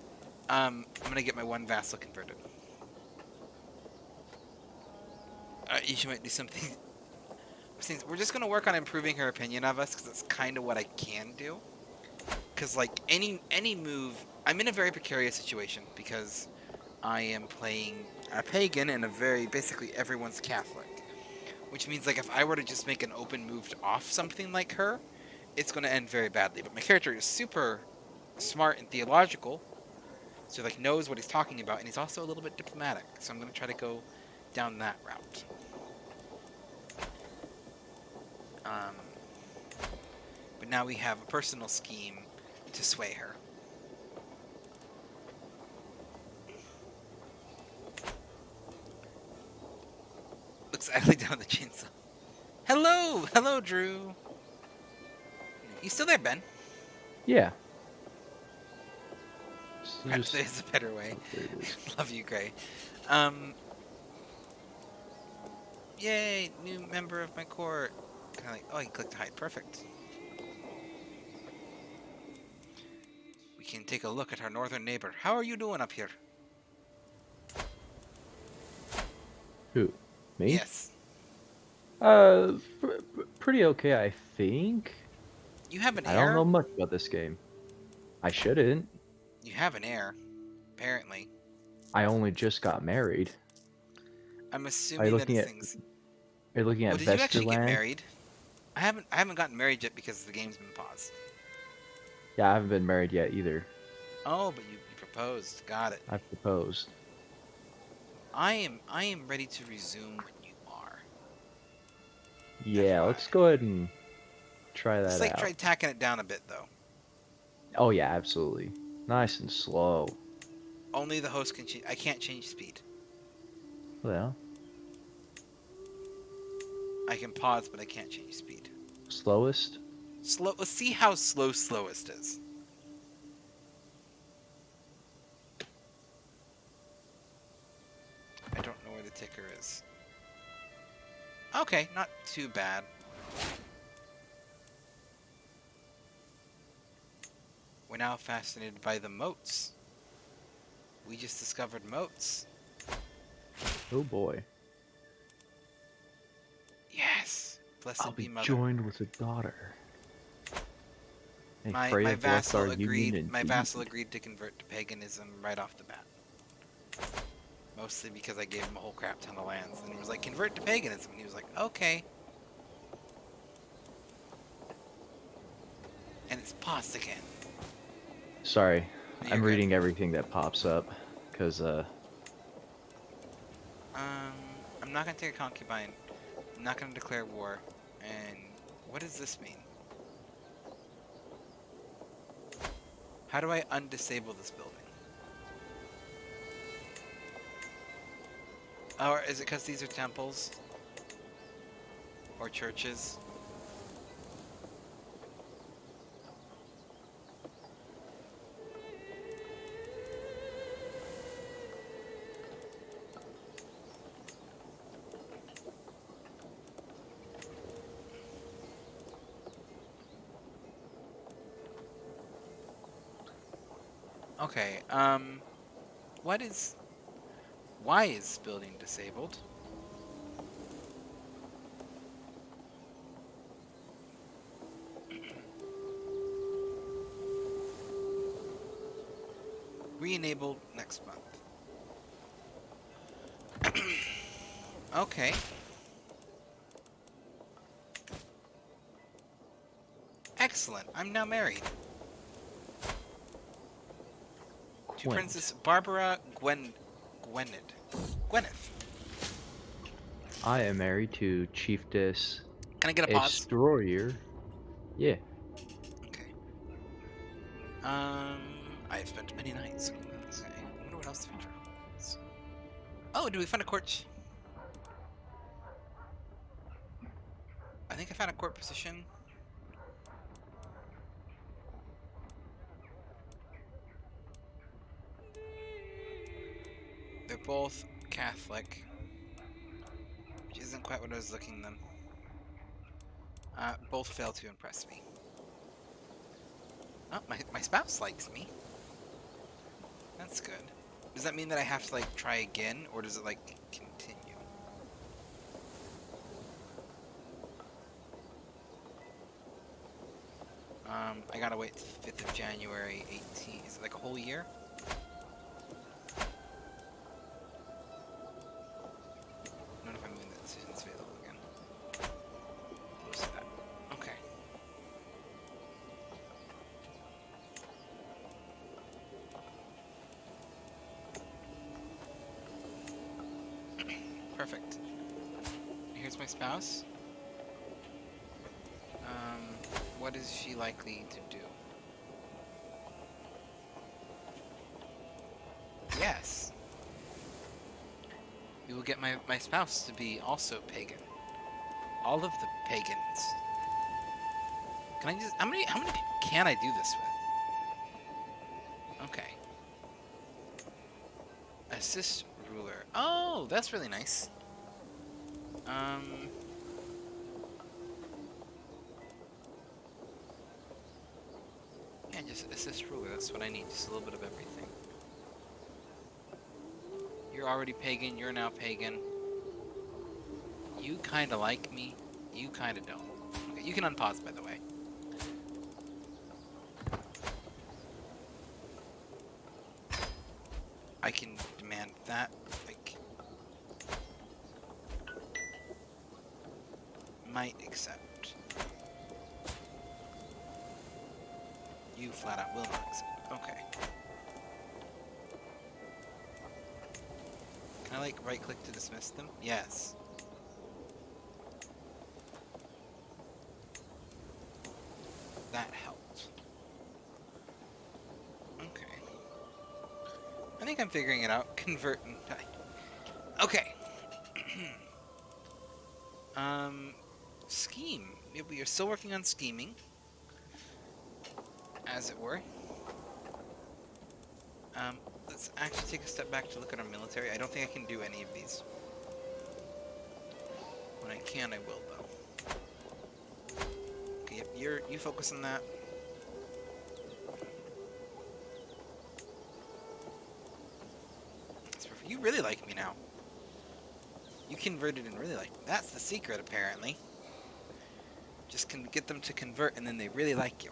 I'm gonna get my one vassal converted. You might do something... We're just gonna work on improving her opinion of us, because that's kind of what I can do. Because, like, any move... I'm in a very precarious situation, because I am playing a pagan and basically everyone's Catholic. Which means, like, if I were to just make an open move to off something like her, it's going to end very badly. But my character is super smart and theological, so he, like, knows what he's talking about, and he's also a little bit diplomatic. So I'm going to try to go down that route. But now we have a personal scheme to sway her. Looks idly down the chainsaw. Hello! Hello, Drew! You still there, Ben? Yeah. Perhaps there's a better way. Love you, Gray. Yay, new member of my court. Kind of like, oh, he clicked hide. Perfect. We can take a look at our northern neighbor. How are you doing up here? Who? Me? Yes. Pretty okay, I think. You have an I don't heir? know much about this game. I shouldn't. You have an heir, apparently. I only just got married. I'm Are you assuming that looking it's at? things. Are you looking at Well, did you actually get Vesterland? married? I haven't gotten married yet because the game's been paused. Yeah, I haven't been married yet either. Oh, but you proposed. Got it. I've proposed. I am ready to resume when you are. Yeah, let's FYI. go ahead and try Let's that like try out. tacking it down a bit though. Oh yeah, absolutely. Nice and slow. Only the host can change. I can't change speed. Well, I can pause, but I can't change speed. slowest. Slow. Let's see how slow slowest is. I don't know where the ticker is. Okay, not too bad. We're now fascinated by the moats. We just discovered moats. Oh boy. Yes. Blessed I'll be be mother. joined with a daughter. May My Freya bless our vassal union agreed. My indeed. vassal agreed to convert to paganism right off the bat. Mostly because I gave him a whole crap ton of lands, and he was like, "Convert to paganism." And he was like, "Okay." And it's paused again. Sorry, No, you're I'm good. reading everything that pops up, cause I'm not gonna take a concubine. I'm not gonna declare war. And what does this mean? How do I undisable this building? Or is it because these are temples? Or churches? Okay, why is this building disabled? Re-enabled next month. Okay. Excellent. I'm now married. To Quint. Princess Barbara Gwynedd. Gwyneth. I am married to Chiefess Can I get a pause? Destroyer. Yeah. Okay. I've spent many nights. Okay. I wonder what else the future holds. Oh, do we find a court? I think I found a court position. They're both Catholic, which isn't quite what I was looking them. Both fail to impress me. Oh, my spouse likes me. That's good. Does that mean that I have to like try again, or does it like continue? I gotta wait 5th of January 18. Is it like a whole year? Notify me when the decision's available again. What's that? Okay. Perfect. Here's my spouse. What is she likely to do? Yes. We will get my spouse to be also pagan. All of the pagans. Can I just how many people can I do this with? Okay. Assist ruler. Oh, that's really nice. Yeah, just assist ruler. That's what I need. Just a little bit of everything. You're already pagan. You're now pagan. You kind of like me. You kind of don't. Okay, you can unpause, by the way. I can demand that. Like, might accept. You flat out will not accept. Okay. Can I like right click to dismiss them? Yes. That helped. Okay. I think I'm figuring it out. Convert and okay. Scheme. We are still working on scheming, as it were. Let's actually take a step back to look at our military. I don't think I can do any of these. When I can, I will, though. Okay, yep, you focus on that. That's perfect. You really like me now. You converted and really like me. That's the secret, apparently. Just can get them to convert, and then they really like you.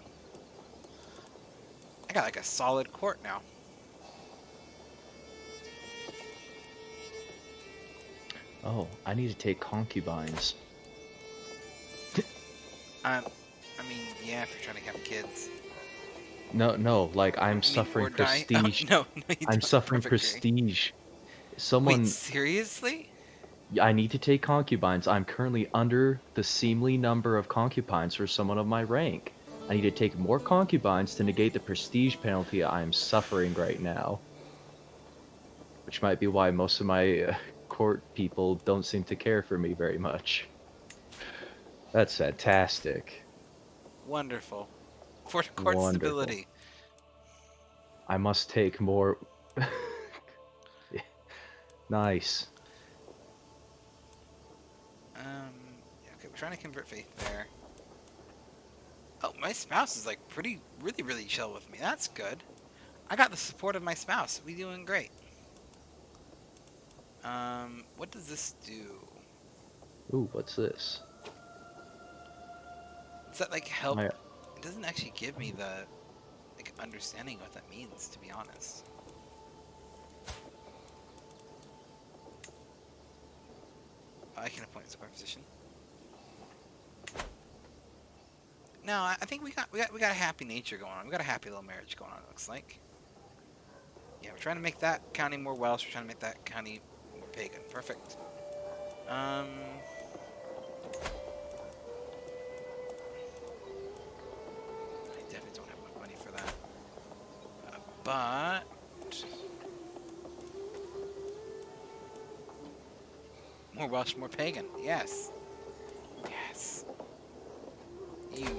I got like a solid court now. Oh, I need to take concubines. I mean, yeah, if you're trying to have kids. No, like I'm suffering prestige. Oh, no, you I'm don't. suffering Perfect. prestige. Wait, Someone, seriously? I need to take concubines. I'm currently under the seemly number of concubines for someone of my rank. I need to take more concubines to negate the prestige penalty I am suffering right now. Which might be why most of my court people don't seem to care for me very much. That's fantastic. Wonderful. For court Wonderful. stability. I must take more. Nice. Yeah, okay, we're trying to convert faith there. Oh, my spouse is like really chill with me. That's good. I got the support of my spouse. We doing great. What does this do? Ooh, what's this? Does that like help? My, It doesn't actually give me the like understanding what that means, to be honest. I can appoint a square position. No, I think we got a happy nature going on. We got a happy little marriage going on. It looks like. Yeah, we're trying to make that county more Welsh. We're trying to make that county more pagan. Perfect. I definitely don't have enough money for that. But more Welsh, more pagan. Yes. Yes.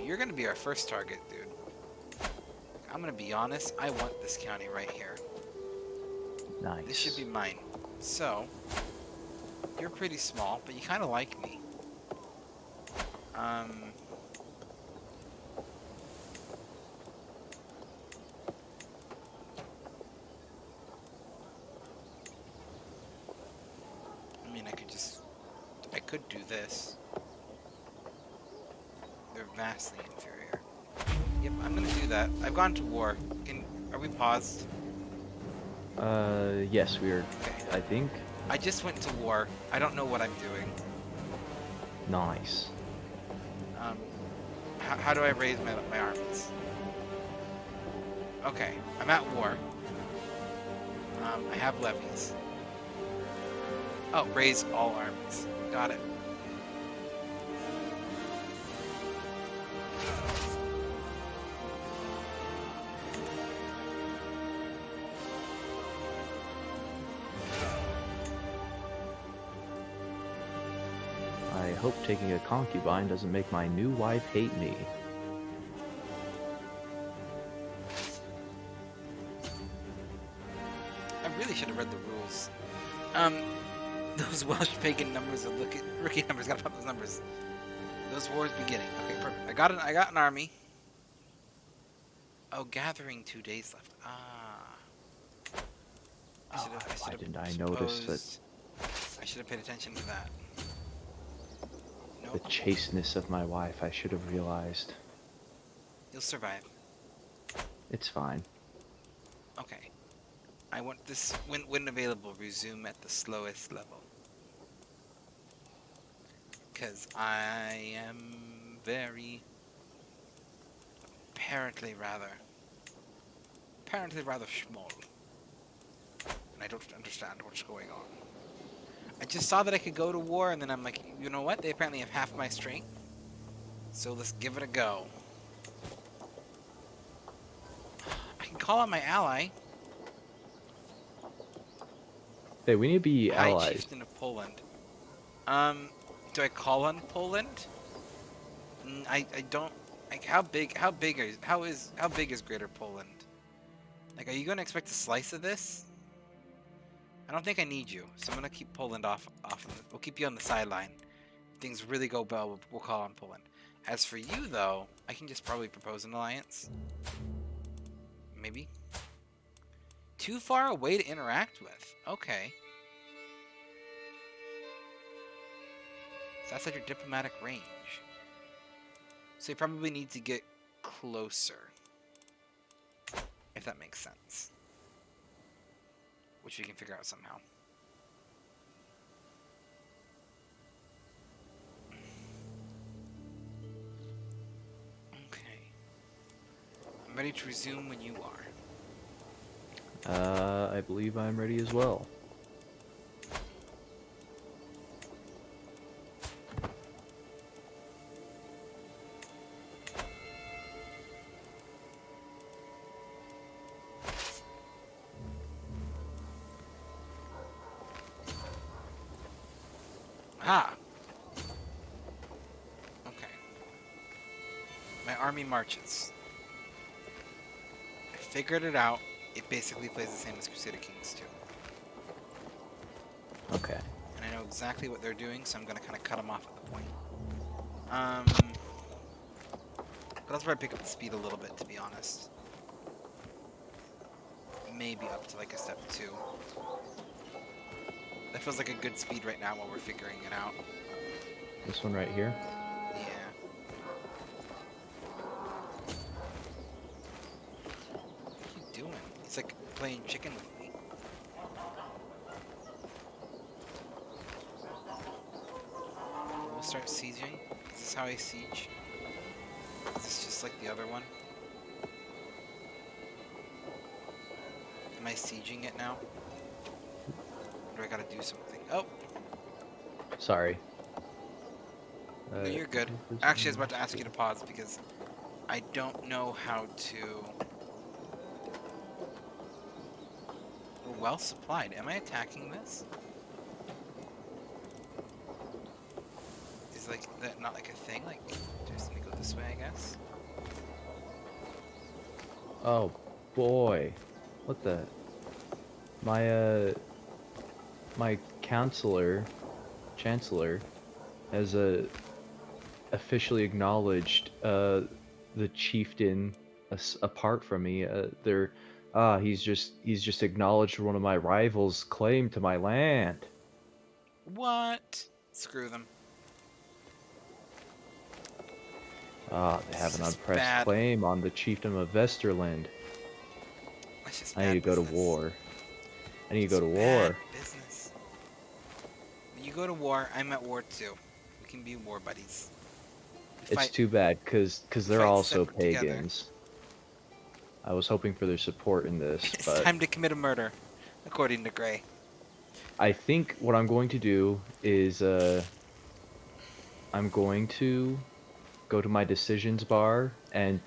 You're gonna be our first target, dude. I'm gonna be honest. I want this county right here. nice. This should be mine. So, you're pretty small, but you kind of like me. I mean, I could do this. They're vastly inferior. Yep, I'm gonna do that. I've gone to war. Are we paused? Yes, we are. Okay. I think. I just went to war. I don't know what I'm doing. Nice. How do I raise my armies? Okay, I'm at war. I have levies. Oh, raise all armies. Got it. I hope taking a concubine doesn't make my new wife hate me. I really should have read the rules. Those Welsh pagan numbers are rookie numbers. Gotta pop those numbers. Those wars beginning. Okay, perfect. I got an army. Oh, gathering 2 days left. Why didn't I notice that? I should have paid attention to that. The chasteness of my wife, I should have realized. You'll survive. It's fine. Okay. I want this, when available, resume at the slowest level. Because I am very, apparently rather, apparently rather small. And I don't understand what's going on. I just saw that I could go to war, and then I'm like, you know what? They apparently have half my strength. So let's give it a go. I can call on my ally. Hey, we need to be High allies. Chieftain of Poland. Do I call on Poland? I don't. Like, how big is Greater Poland? Like, are you gonna expect a slice of this? I don't think I need you, so I'm gonna keep Poland off. We'll keep you on the sideline. If things really go well, we'll call on Poland. As for you, though, I can just probably propose an alliance. Maybe. Too far away to interact with. Okay. So that's at your diplomatic range. So you probably need to get closer. If that makes sense. Which we can figure out somehow. Okay. I'm ready to resume when you are. I believe I'm ready as well. Ah! Okay. My army marches. I figured it out. It basically plays the same as Crusader Kings 2. Okay. And I know exactly what they're doing, so I'm going to kind of cut them off at the point. But I'll probably pick up the speed a little bit, to be honest. Maybe up to like a step 2. That feels like a good speed right now while we're figuring it out. This one right here? Yeah. What are you doing? He's like playing chicken with me. We'll start sieging. Is this how I siege? Is this just like the other one? Am I sieging it now? Or do I gotta do something? Oh! Sorry. No, you're good. Actually, I was about to ask you to pause because I don't know how to... We're well supplied. Am I attacking this? Is like that not like a thing? Like, just need to go this way, I guess? Oh boy. What the? My chancellor has officially acknowledged the chieftain apart from me. He's just acknowledged one of my rivals' claim to my land. What? Screw them. They have an unpressed bad. claim on the chiefdom of Vesterland. That's just I need to bad go to business. war. I need to go to Bad war. business. When you go to war, I'm at war too. We can be war buddies. It's too bad, because they're fight also separate together. pagans. I was hoping for their support in this, It's but time to commit a murder, according to Gray. I think what I'm going to do is I'm going to go to my decisions bar and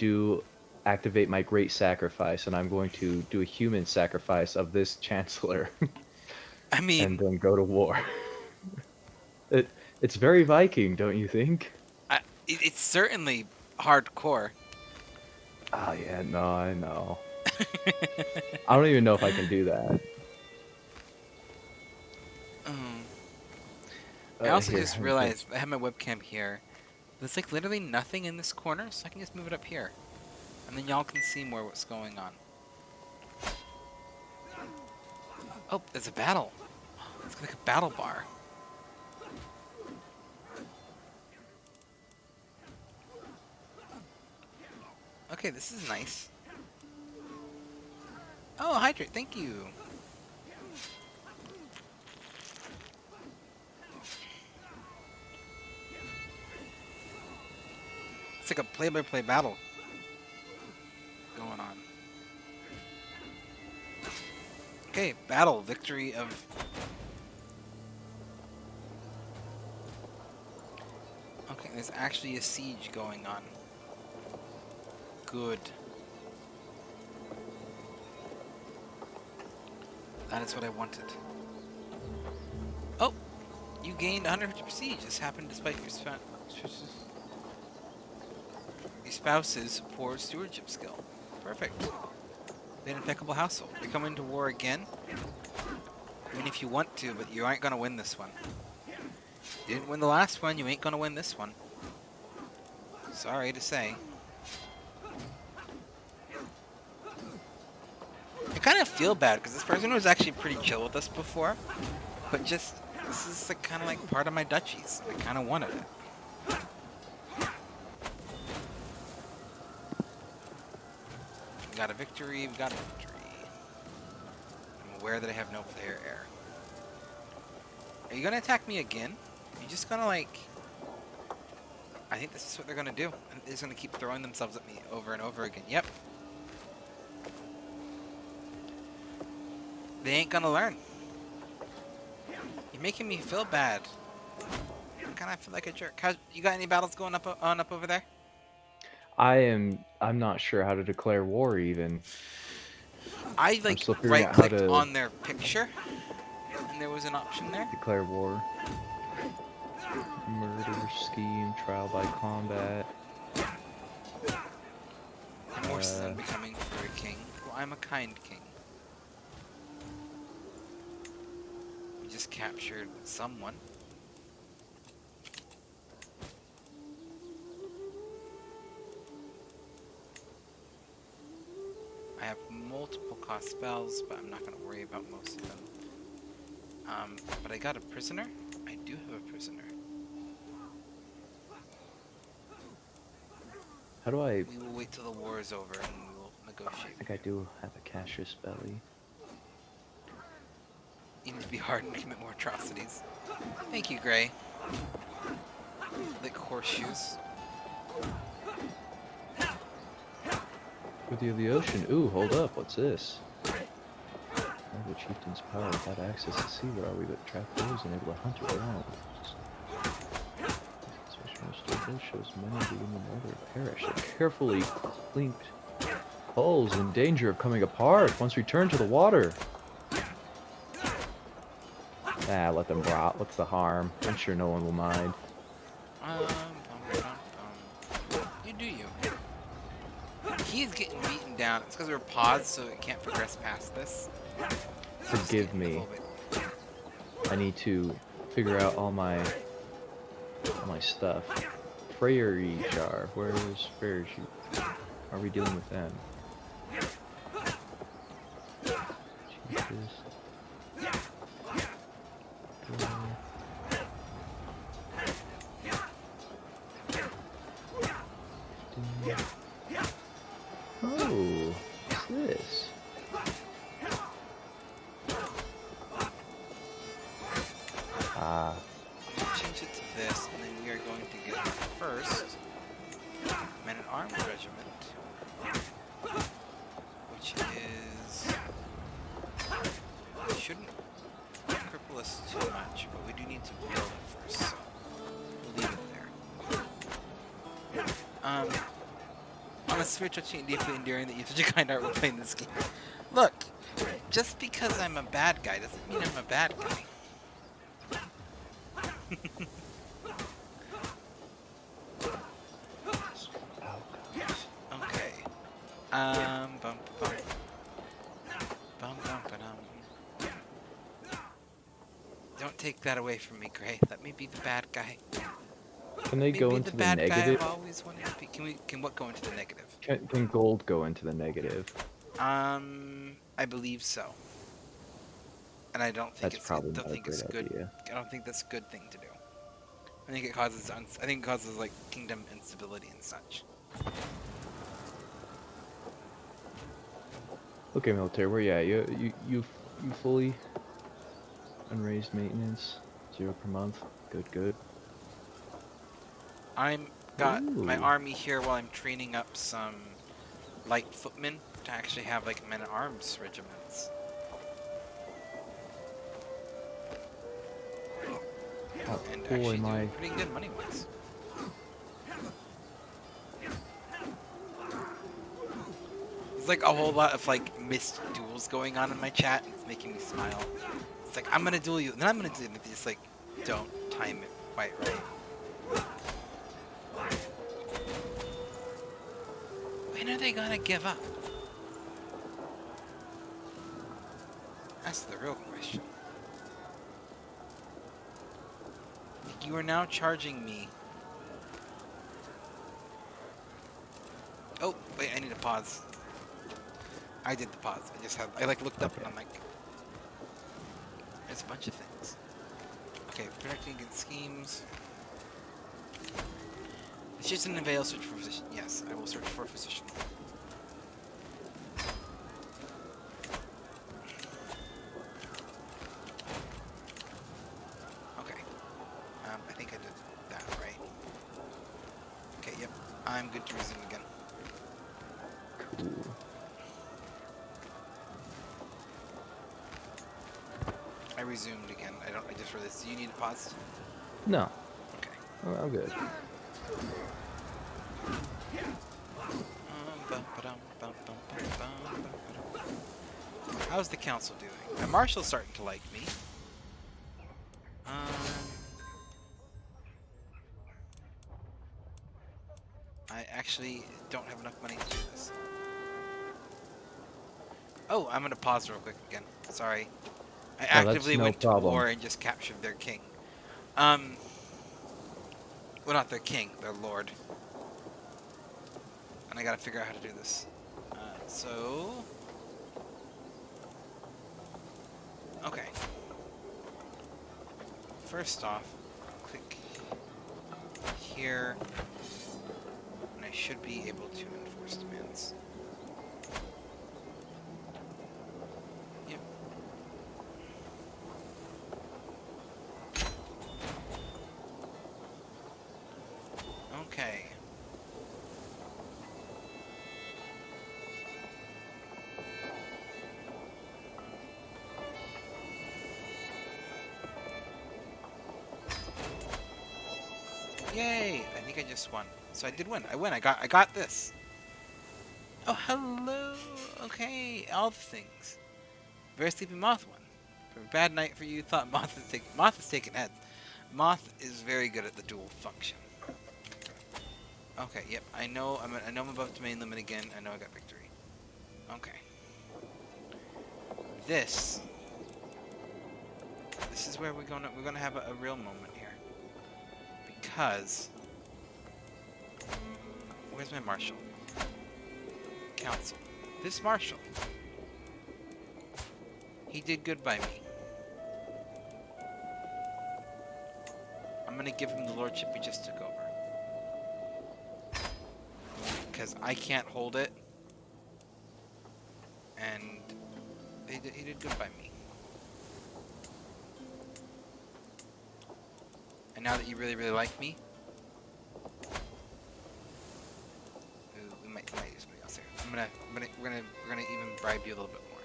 activate my great sacrifice, and I'm going to do a human sacrifice of this chancellor. I mean, and then go to war. It's very Viking, don't you think? it's certainly hardcore. Oh yeah, no, I know. I don't even know if I can do that. I also just realized I have my webcam here. There's like literally nothing in this corner, so I can just move it up here. And then y'all can see more what's going on. Oh, there's a battle. It's like a battle bar. Okay, this is nice. Oh, hydrate, thank you. It's like a play-by-play battle going on. Okay, battle, victory of... Okay, there's actually a siege going on. Good. That is what I wanted. Oh! You gained 150 prestige. This happened despite your spouse's poor stewardship skill. Perfect. An impeccable household. You're coming to war again? I mean, if you want to, but you aren't going to win this one. You didn't win the last one, you ain't going to win this one. Sorry to say. I kind of feel bad, because this person was actually pretty chill with us before. But just, this is like, kind of like part of my duchies. I kind of wanted it. We got a victory, we got a victory. I'm aware that I have no player error. Are you gonna attack me again? Are you just gonna like... I think this is what they're gonna do. They're just gonna keep throwing themselves at me over and over again. Yep. They ain't gonna learn. You're making me feel bad. I kinda feel like a jerk. You got any battles going up over there? I'm not sure how to declare war even. I like right-clicked on their picture, and there was an option there. Declare war. Murder, scheme, trial by combat. More son becoming for a king. Well, I'm a kind king. We just captured someone. I have multiple cost spells, but I'm not going to worry about most of them. But I got a prisoner? I do have a prisoner. How do I... We will wait till the war is over and we will negotiate. I think I do have a casus belli. You need to be hardened to commit more atrocities. Thank you, Gray. Like horseshoes. Worthy of the ocean. Ooh, hold up. What's this? The chieftain's power without access to sea. Where are we but trap foes and able to hunt around? This shows many being in the water perish. The carefully cleaned hulls in danger of coming apart once returned to the water. Ah, let them rot. What's the harm? I'm sure no one will mind. You do you. He's getting beaten down. It's because we're paused, so it can't progress past this. Forgive me. I need to figure out all my stuff. Freyry jar. Where's Freyry? Are we dealing with them? Jesus. Oh, what's this? Ah. Change it to this, and then we are going to get first Men-at-Arms Regiment, which is shouldn't cripple us too much, but we do need to build it first. So we'll leave it there. On a Switch, watching deeply endearing that you have such a kind heart while playing this game. Look, just because I'm a bad guy doesn't mean I'm a bad guy. Okay. Bum, bum. Bum, bum, ba-dum. Don't take that away from me, Gray. Let me be the bad guy. Can they go into the negative? Guy I've always wanted to be. Can what go into the negative? Can gold go into the negative? I believe so. And I don't think that's probably not a great idea. I don't think that's a good thing to do. I think it causes like kingdom instability and such. Okay, military, where you at? You fully unraised maintenance, 0 per month. Good. I'm got my army here while I'm training up some light footmen to actually have like men-at-arms regiments. and boy, actually my... doing pretty good money-wise. There's like a whole lot of like missed duels going on in my chat, and it's making me smile. It's like, I'm gonna duel you, and then I'm gonna do it, and they just like don't time it quite right. When are they gonna give up? That's the real question. You are now charging me. Oh, wait, I need to pause. I did the pause. I like looked up and I'm like, there's a bunch of things. Okay, protecting against schemes. It's just an avail search for physician. Yes, I will search for a physician. Okay. I think I did that right. Okay, yep. I'm good to resume again. Cool. I resumed again. I just realized. Do you need a pause? No. Okay. Oh, I'm good. How's the council doing? My marshal's starting to like me. I actually don't have enough money to do this. Oh, I'm gonna pause real quick again. Sorry. I actively went to war and just captured their king. Well, not their king, their lord. And I gotta figure out how to do this. Okay. First off, click here, and I should be able to enforce demands. Yep. Okay. Yay! I think I just won. So I did win. I win. I got this. Oh, hello. Okay, all the things. Very sleepy moth one. For a bad night for you. Thought moth is taking heads. Moth is very good at the dual function. Okay. Yep. I know. I'm above domain limit again. I know I got victory. Okay. This is where we're gonna have a real moment here. Because where's my marshal? Council. This marshal. He did good by me. I'm gonna give him the lordship he just took over. Because I can't hold it. And he did good by me. And now that you really, really like me, we might do something else here. We're gonna even bribe you a little bit more.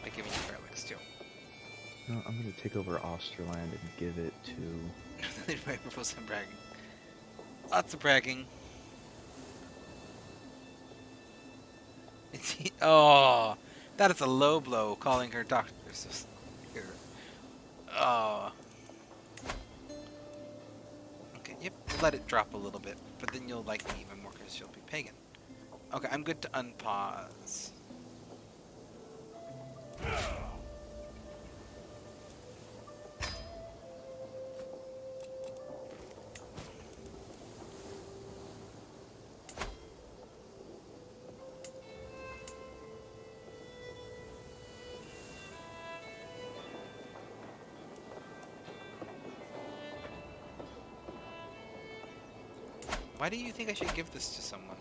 By giving you Fairlex too. No, I'm gonna take over Osterland and give it to... I propose some bragging. Lots of bragging. Oh, that is a low blow, calling her doctor. Oh. Okay, yep, we'll let it drop a little bit, but then you'll like me even more because you'll be pagan. Okay, I'm good to unpause. Why do you think I should give this to someone?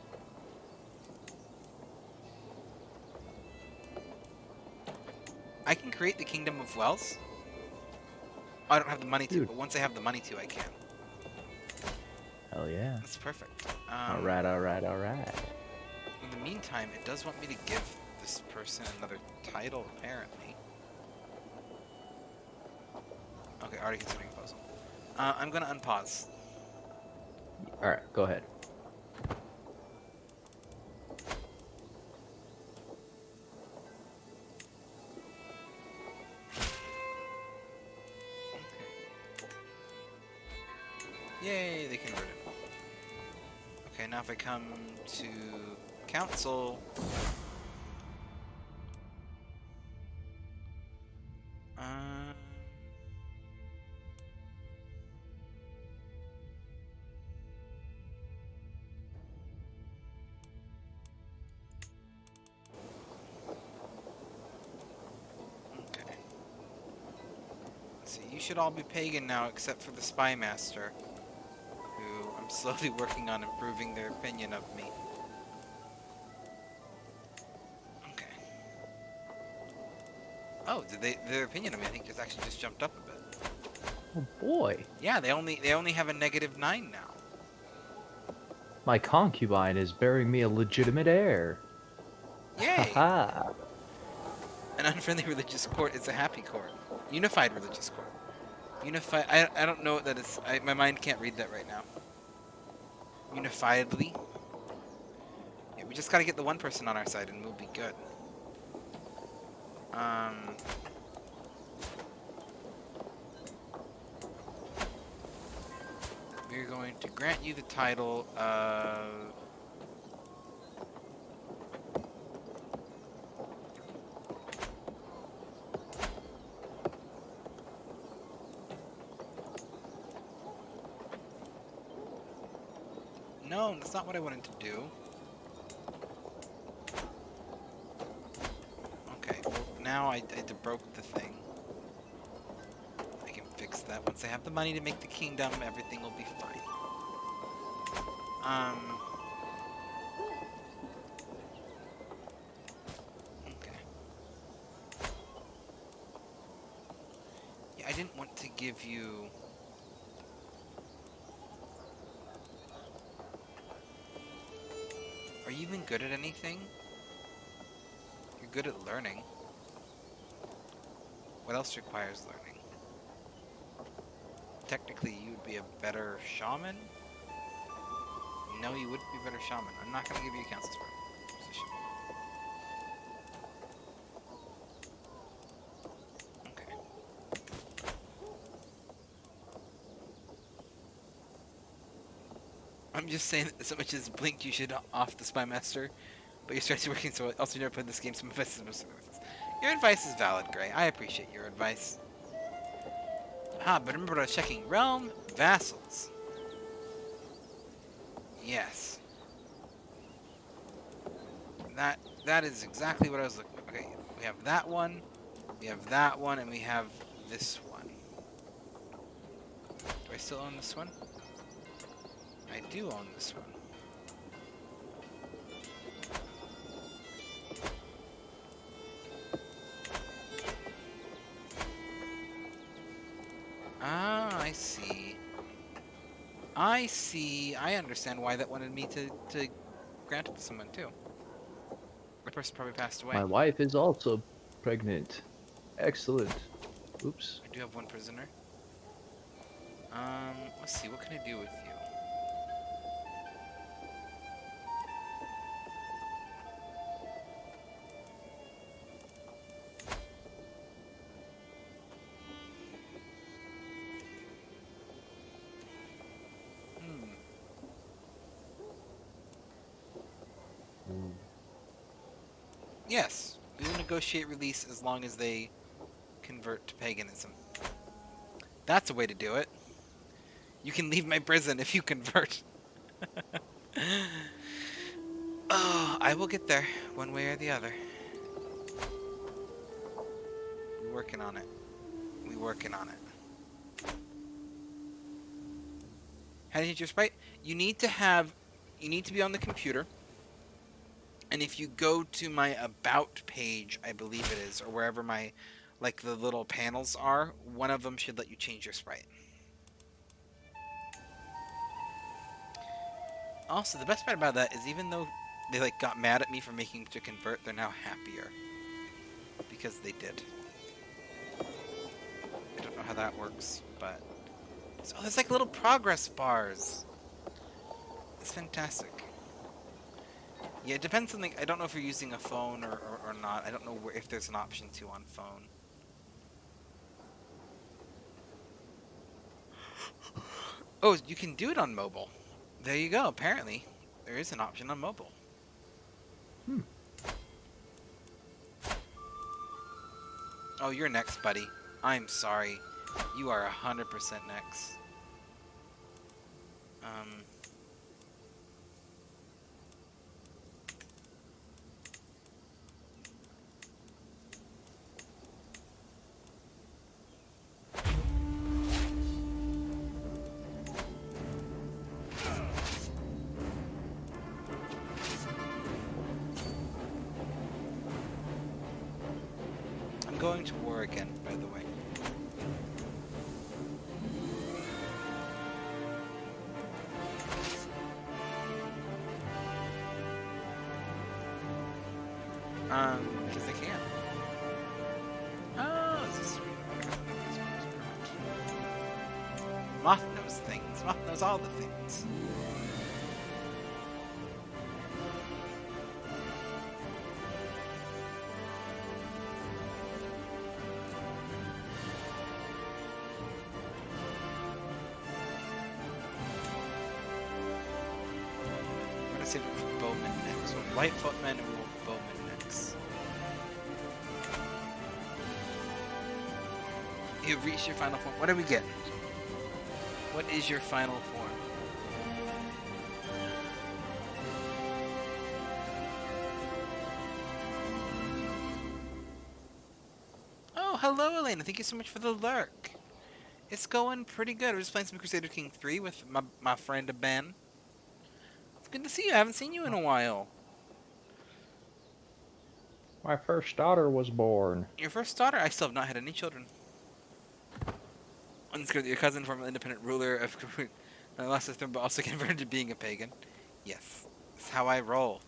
I can create the Kingdom of Wells. I don't have the money to, but once I have the money to, I can. Hell yeah. That's perfect. All right, all right, all right. In the meantime, it does want me to give this person another title, apparently. Okay, already considering puzzle. I'm gonna unpause. All right, go ahead. Yay, they converted. Okay, now if I come to council... okay. Let's see, you should all be pagan now except for the spy master, who I'm slowly working on improving their opinion of me. Okay. Oh, their opinion of me I think just actually just jumped up a bit. Oh boy. Yeah, they only have a -9 now. My concubine is bearing me a legitimate heir. Yay! Haha. An unfriendly religious court is a happy court. Unified religious court. Unified. I don't know what that is. My mind can't read that right now. Unifiedly. Yeah, we just gotta get the one person on our side and we'll be good. We're going to grant you the title of... No, that's not what I wanted to do. Okay, well, now I broke the thing. I can fix that. Once I have the money to make the kingdom, everything will be fine. Okay. Yeah, I didn't want to give you... Are you even good at anything? You're good at learning. What else requires learning? Technically, you would be a better shaman? No, you wouldn't be a better shaman. I'm not going to give you a council position. Okay. I'm just saying that so much as blinked you should off the spy master, but your strategy working so well. Also, you never played this game, so my advice is most Your advice is valid, Gray. I appreciate your advice. Ah, but remember what I was checking. Realm Vassals. Yes. That is exactly what I was looking for. Okay, we have that one, and we have this one. Do I still own this one? I do own this one. Ah, I see. I see. I understand why that wanted me to grant it to someone too. The person probably passed away. My wife is also pregnant. Excellent. Oops. I do have one prisoner. Let's see. What can I do with you? Yes, we will negotiate release as long as they convert to paganism. That's a way to do it. You can leave my prison if you convert. Oh, I will get there, one way or the other. We're working on it. We're working on it. How to change your sprite? You need to be on the computer. And if you go to my About page, I believe it is, or wherever my, like, the little panels are, one of them should let you change your sprite. Also, the best part about that is even though they like got mad at me for making to convert, they're now happier because they did. I don't know how that works, but so there's like little progress bars. It's fantastic. Yeah, it depends on like I don't know if you're using a phone or not. I don't know if there's an option to on phone. Oh, you can do it on mobile. There you go. Apparently, there is an option on mobile. Oh, you're next, buddy. I'm sorry. You are 100% next. I'm going to war again, by the way. Because I can. Oh, this is sweet. Moth knows things. Moth knows all the things. I'm gonna save it for Bowman next. So Light Footman and we'll Bowman next. You've reached your final form. What do we get? What is your final form? Oh, hello, Elena. Thank you so much for the lurk. It's going pretty good. We're just playing some Crusader King 3 with my friend Ben. It's good to see you. I haven't seen you in a while. My first daughter was born. Your first daughter? I still have not had any children. Your cousin, former independent ruler of lost his throne, but also converted to being a pagan. Yes, that's how I roll.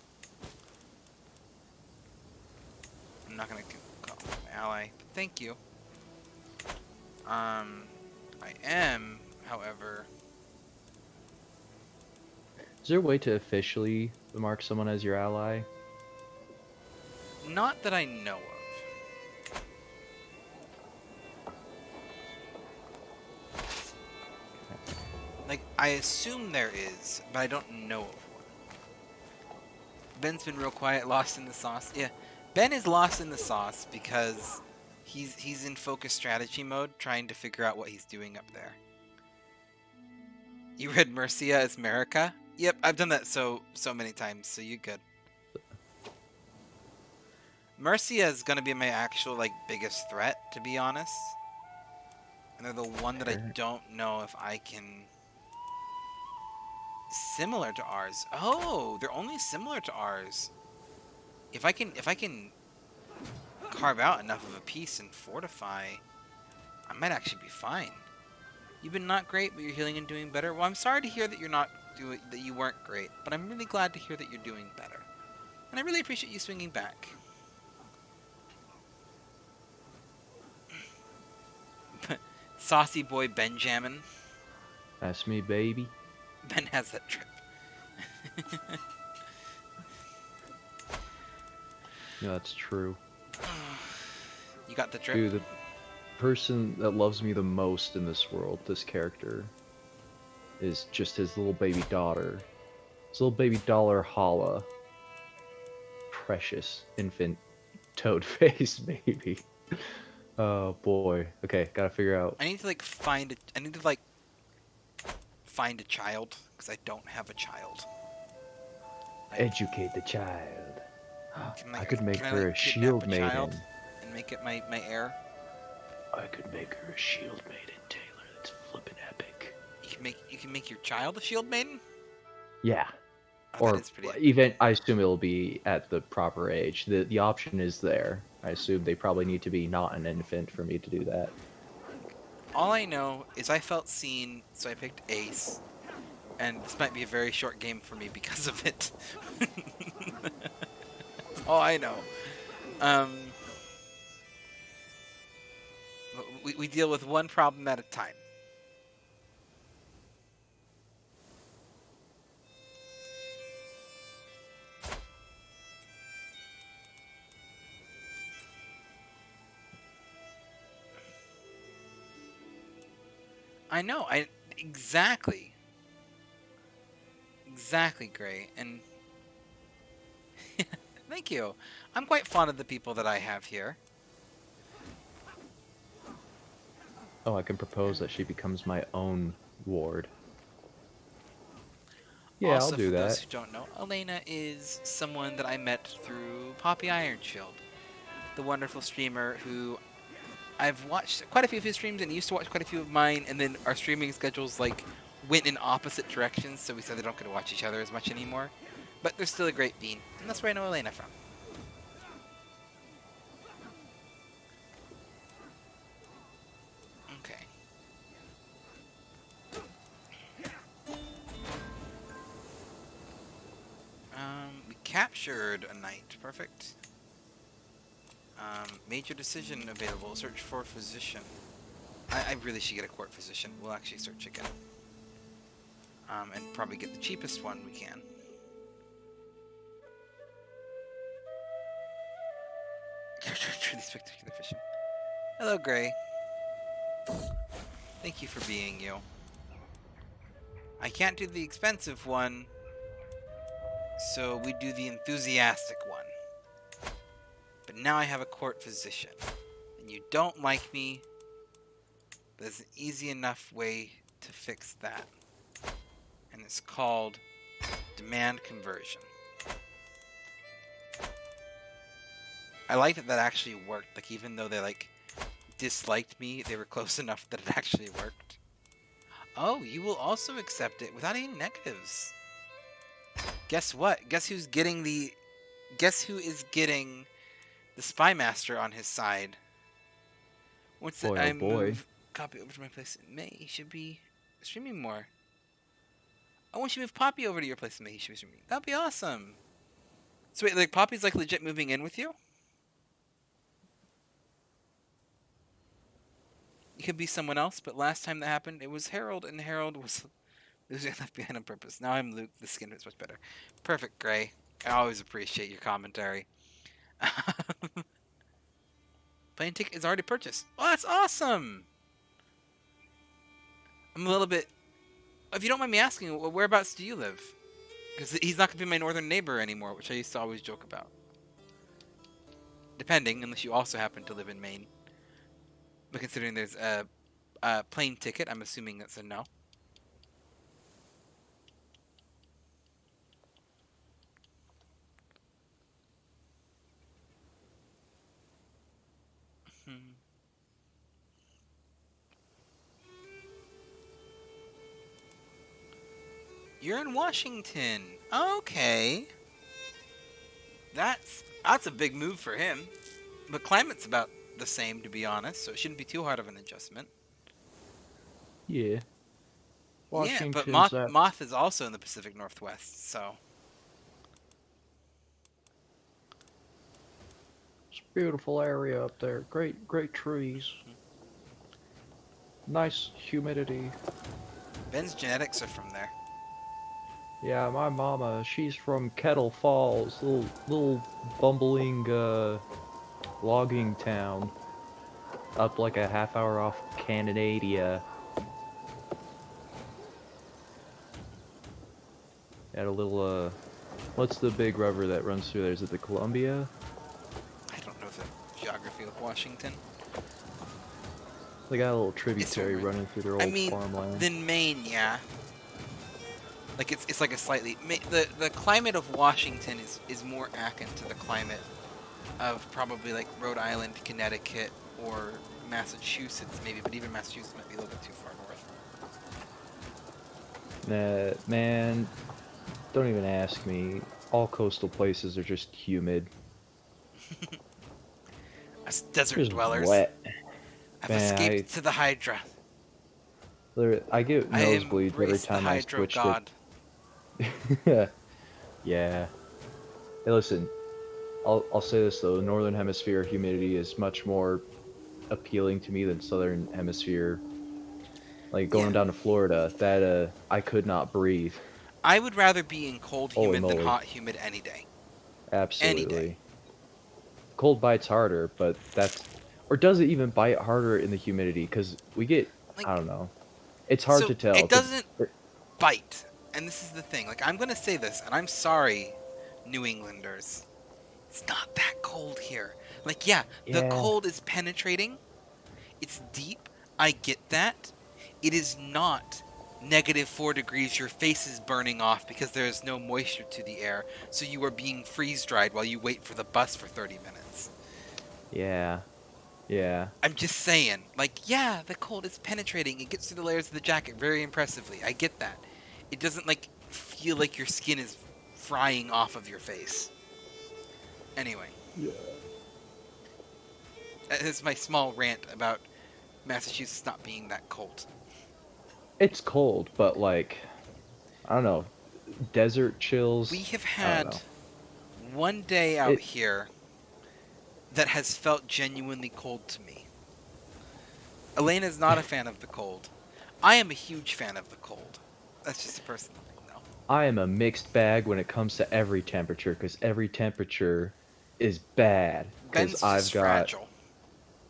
I'm not gonna call him my ally, but thank you. I am, however. Is there a way to officially mark someone as your ally? Not that I know of. Like, I assume there is, but I don't know of one. Ben's been real quiet, lost in the sauce. Yeah, Ben is lost in the sauce because he's in focus strategy mode, trying to figure out what he's doing up there. You read Mercia as Merica? Yep, I've done that so many times, so you're good. Mercia is gonna be my actual like biggest threat, to be honest. And they're the one that I don't know if I can. Similar to ours. Oh, they're only similar to ours. If I can carve out enough of a piece and fortify, I might actually be fine. You've been not great, but you're healing and doing better. Well, I'm sorry to hear that that you weren't great, but I'm really glad to hear that you're doing better. And I really appreciate you swinging back. Saucy boy Benjamin. That's me, baby. Ben has that trip. No, that's true. You got the trip? Dude, the person that loves me the most in this world, this character, is just his little baby daughter. His little baby dollar Hala. Precious infant toad face baby. Oh boy. Okay, gotta figure out. I need to find a child because I don't have a child. Educate the child. I could make her a shield maiden. And make it my heir. I could make her a shield maiden, Taylor. That's flippin' epic. You can make your child a shield maiden? Yeah. Oh, or even I assume it'll be at the proper age. The option is there. I assume they probably need to be not an infant for me to do that. All I know is I felt seen, so I picked Ace. And this might be a very short game for me because of it. Oh, I know. We deal with one problem at a time. I know. Exactly. Exactly, Gray. And thank you. I'm quite fond of the people that I have here. Oh, I can propose that she becomes my own ward. Yeah, Also, I'll do for those that. who don't know, Elena is someone that I met through Poppy Ironshield, the wonderful streamer who I've watched quite a few of his streams and used to watch quite a few of mine, and then our streaming schedules like went in opposite directions, so we said they don't get to watch each other as much anymore. But they're still a great bean, and that's where I know Elena from. Okay. We captured a knight. Perfect. Major decision available. Search for physician. I really should get a court physician. We'll actually search again. And probably get the cheapest one we can. Truly spectacular fishing. Hello, Gray. Thank you for being you. I can't do the expensive one, so we do the enthusiastic one. But now I have a court physician. And you don't like me. There's an easy enough way to fix that. And it's called demand conversion. I like that that actually worked. Like, even though they, like, disliked me, they were close enough that it actually worked. Oh, you will also accept it without any negatives. Guess what? Guess who is getting the Spy Master on his side? Once Boy, I oh boy. move Copy over to my place in May, he should be streaming more. Oh, once you move Poppy over to your place in May, he should be streaming. That'd be awesome. So wait, like Poppy's like legit moving in with you? It could be someone else, but last time that happened, it was Harold, and Harold was left behind on purpose. Now I'm Luke. The skin is much better. Perfect, Gray. I always appreciate your commentary. Plane ticket is already purchased. Oh, that's awesome! I'm a little bit... If you don't mind me asking, whereabouts do you live? Because he's not going to be my northern neighbor anymore, which I used to always joke about. Depending, unless you also happen to live in Maine. But considering there's a plane ticket, I'm assuming that's a no. You're in Washington. Okay. That's a big move for him. But climate's about the same, to be honest, so it shouldn't be too hard of an adjustment. Yeah. Yeah, but Washington's Moth is also in the Pacific Northwest, so... It's a beautiful area up there. Great trees. Nice humidity. Ben's genetics are from there. Yeah, my mama, she's from Kettle Falls, little bumbling logging town up like a half hour off Canadadia. At a little what's the big river that runs through there? Is it the Columbia? I don't know the geography of Washington. They got a little tributary running through their old farmland. Then Maine, yeah. Like it's like a slightly the climate of Washington is more akin to the climate of probably like Rhode Island, Connecticut, or Massachusetts maybe, but even Massachusetts might be a little bit too far north. Nah, man, don't even ask me. All coastal places are just humid. As desert just dwellers. wet. I've Man, escaped to the Hydra. I get I nosebleeds every embrace the time I hydro switch to. god. Yeah. Hey, listen. I'll say this though. The northern hemisphere humidity is much more appealing to me than southern hemisphere. Like Yeah. going down to Florida, that I could not breathe. I would rather be in cold Holy humid than moly. hot humid any day. Any day. Absolutely. Cold bites harder, but that's or does it even bite harder in the humidity? Because we get I Like, don't know. It's hard so to tell. it Because doesn't bite. And this is the thing. Like, I'm going to say this, and I'm sorry, New Englanders. It's not that cold here. Like, yeah, the yeah, cold is penetrating. It's deep. I get that. It is not -4 degrees. Your face is burning off because there is no moisture to the air. So you are being freeze dried while you wait for the bus for 30 minutes. yeah, yeah. I'm just saying, like, yeah, the cold is penetrating. It gets through the layers of the jacket very impressively. I get that. It doesn't, like, feel like your skin is frying off of your face. Anyway, Yeah. that is my small rant about Massachusetts not being that cold. It's cold, but like I don't know, desert We chills. have I don't had know. one day out It here that has felt genuinely cold to me. Elena is not a fan of the cold. I am a huge fan of the cold. That's just a personal thing, though. I am a mixed bag when it comes to every temperature because every temperature is bad. Because Ben's I've just got fragile.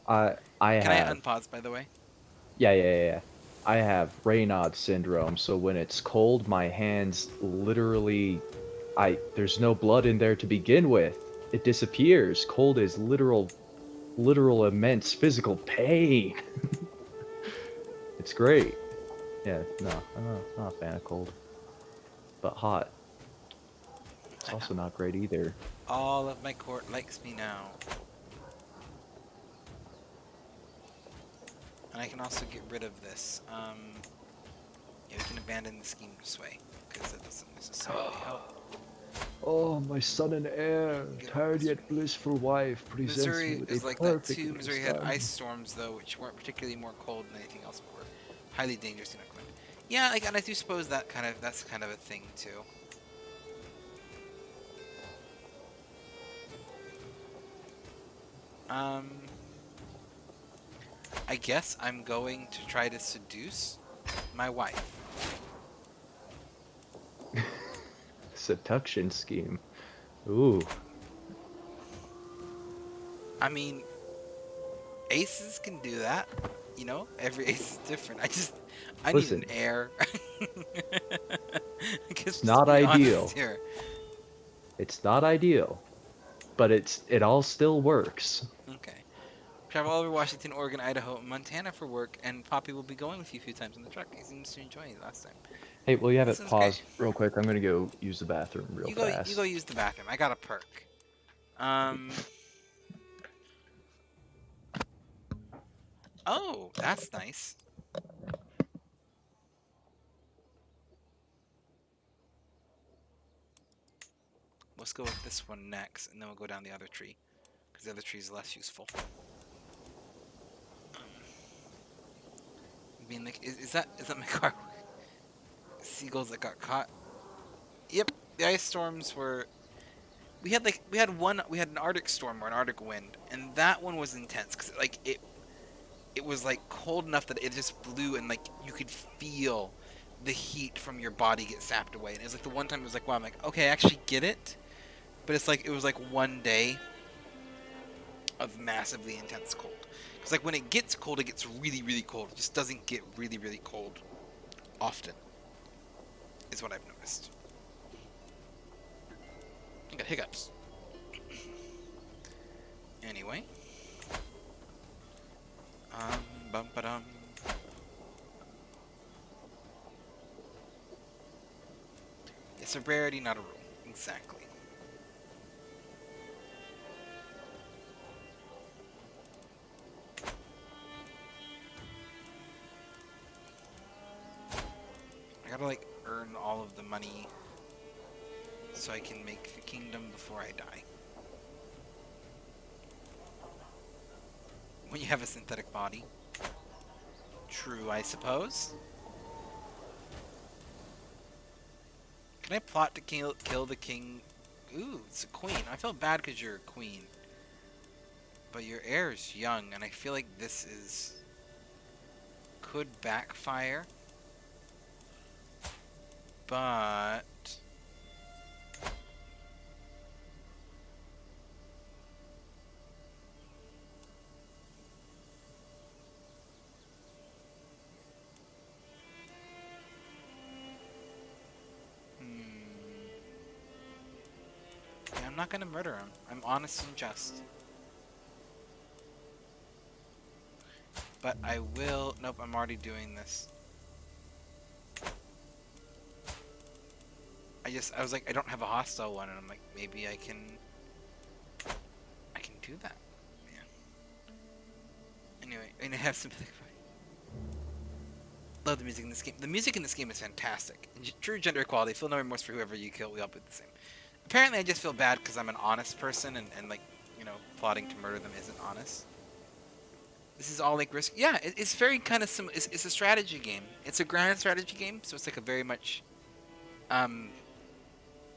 I Can I have unpause, by the way? yeah. I have Raynaud syndrome, so when it's cold, my hands literally I there's no blood in there to begin with. It disappears. Cold is literal immense physical pain. It's great. Yeah, no, I'm not a fan of cold. But hot. It's I know. also not great either. All of my court likes me now. And I can also get rid of this. Yeah, we can abandon the scheme this way, because that doesn't necessarily help. Oh, my son and heir, Get tired Missouri. yet blissful wife, presents me Missouri with a is like that perfect too. little Missouri had son. ice storms though, which weren't particularly more cold than anything else, but were highly dangerous to equipment. Yeah, like, and I do suppose that's kind of a thing too. I guess I'm going to try to seduce my wife. Seduction scheme. Ooh. I mean, aces can do that. You know, every ace is different. I need an Listen, heir. it's Just not be honest ideal. here. It's not ideal, but it all still works. Okay. Travel all over Washington, Oregon, Idaho, and Montana for work, and Poppy will be going with you a few times in the truck. He seems to enjoy it last time. Hey, will you have That it sounds great. paused real quick? I'm gonna go use the bathroom real You go fast. use the bathroom. I got a perk. Um. Oh, that's nice. Let's go with this one next, and then we'll go down the other tree, because the other tree is less useful. I mean, like, is that my car? Seagulls that got caught. Yep, the ice storms were. We had an Arctic storm or an Arctic wind, and that one was intense because like it was like cold enough that it just blew and like you could feel the heat from your body get sapped away. And it was like the one time it was like, wow, I'm like, okay, I actually get it, but it's like it was like one day of massively intense cold. Because like when it gets cold, it gets really really cold. It just doesn't get really really cold often. Is what I've noticed. I got hiccups. Anyway. Bum ba dum. It's a rarity, not a rule. Exactly. I gotta like earn all of the money so I can make the kingdom before I die. When you have a synthetic body. True, I suppose. Can I plot to kill the king? Ooh, it's a queen. I feel bad because you're a queen. But your heir is young, and I feel like this is... could backfire. But... yeah, I'm not gonna murder him. I'm honest and just. But I will... Nope, I'm already doing this. I was like, I don't have a hostile one, and I'm like, maybe I can do that. Yeah. Anyway, and I have sympathetic fight. Love the music in this game. The music in this game is fantastic. True gender equality. Feel no remorse for whoever you kill. We all put the same. Apparently, I just feel bad because I'm an honest person, and like, you know, plotting to murder them isn't honest. This is all like risk. Yeah, it's very kind of similar. It's a strategy game. It's a grand strategy game, so it's like a very much,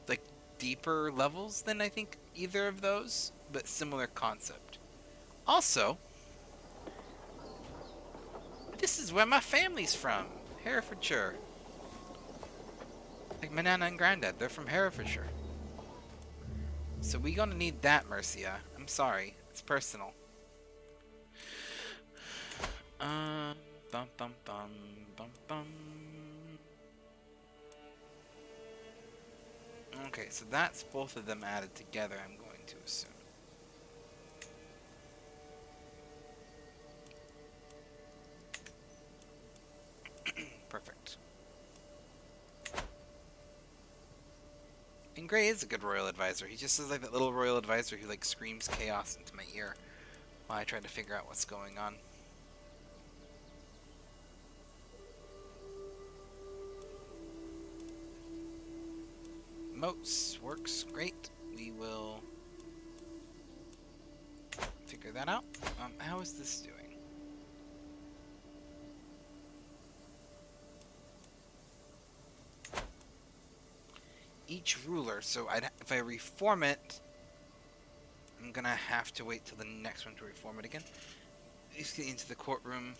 like deeper levels than I think either of those, but similar concept. Also, this is where my family's from, Herefordshire. Like my nana and granddad, they're from Herefordshire. So we gonna need that, Mercia. I'm sorry, it's personal. Bum bum bum bum bum. Okay, so that's both of them added together, I'm going to assume. Perfect. And Gray is a good royal advisor. He just is like that little royal advisor who like screams chaos into my ear while I try to figure out what's going on. Moats works great. We will figure that out. How is this doing? Each ruler, so if I reform it, I'm gonna have to wait till the next one to reform it again. Let's get into the courtroom.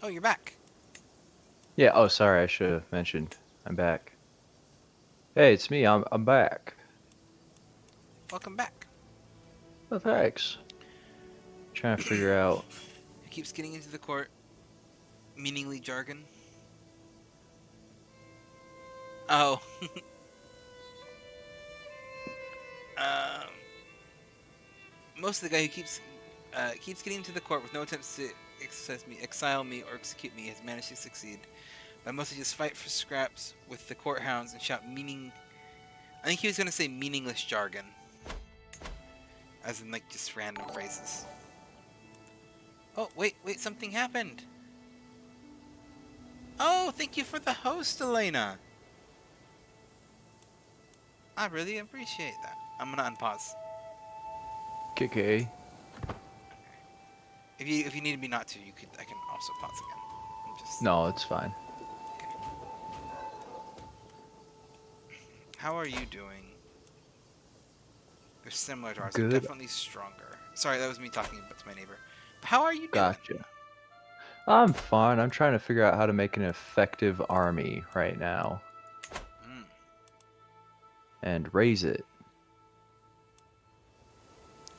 Oh, you're back. Yeah. Oh, sorry. I should have mentioned. I'm back. Hey, it's me. I'm back. Welcome back. Oh, thanks. Trying to figure out. He keeps getting into the court. Meaningly jargon. Oh. Most of the guy who keeps getting into the court with no attempts to exile me, or execute me has managed to succeed. But I mostly just fight for scraps with the courthounds and shout I think he was gonna say meaningless jargon. As in like just random phrases. Oh, wait, something happened. Oh, thank you for the host, Elena. I really appreciate that. I'm gonna unpause. KK. If you needed me not to, I can also pause again. No, it's fine. Okay. How are you doing? They're similar to ours. Good. They're definitely stronger. Sorry, that was me talking to my neighbor. But how are you doing? Gotcha. I'm fine. I'm trying to figure out how to make an effective army right now. And raise it.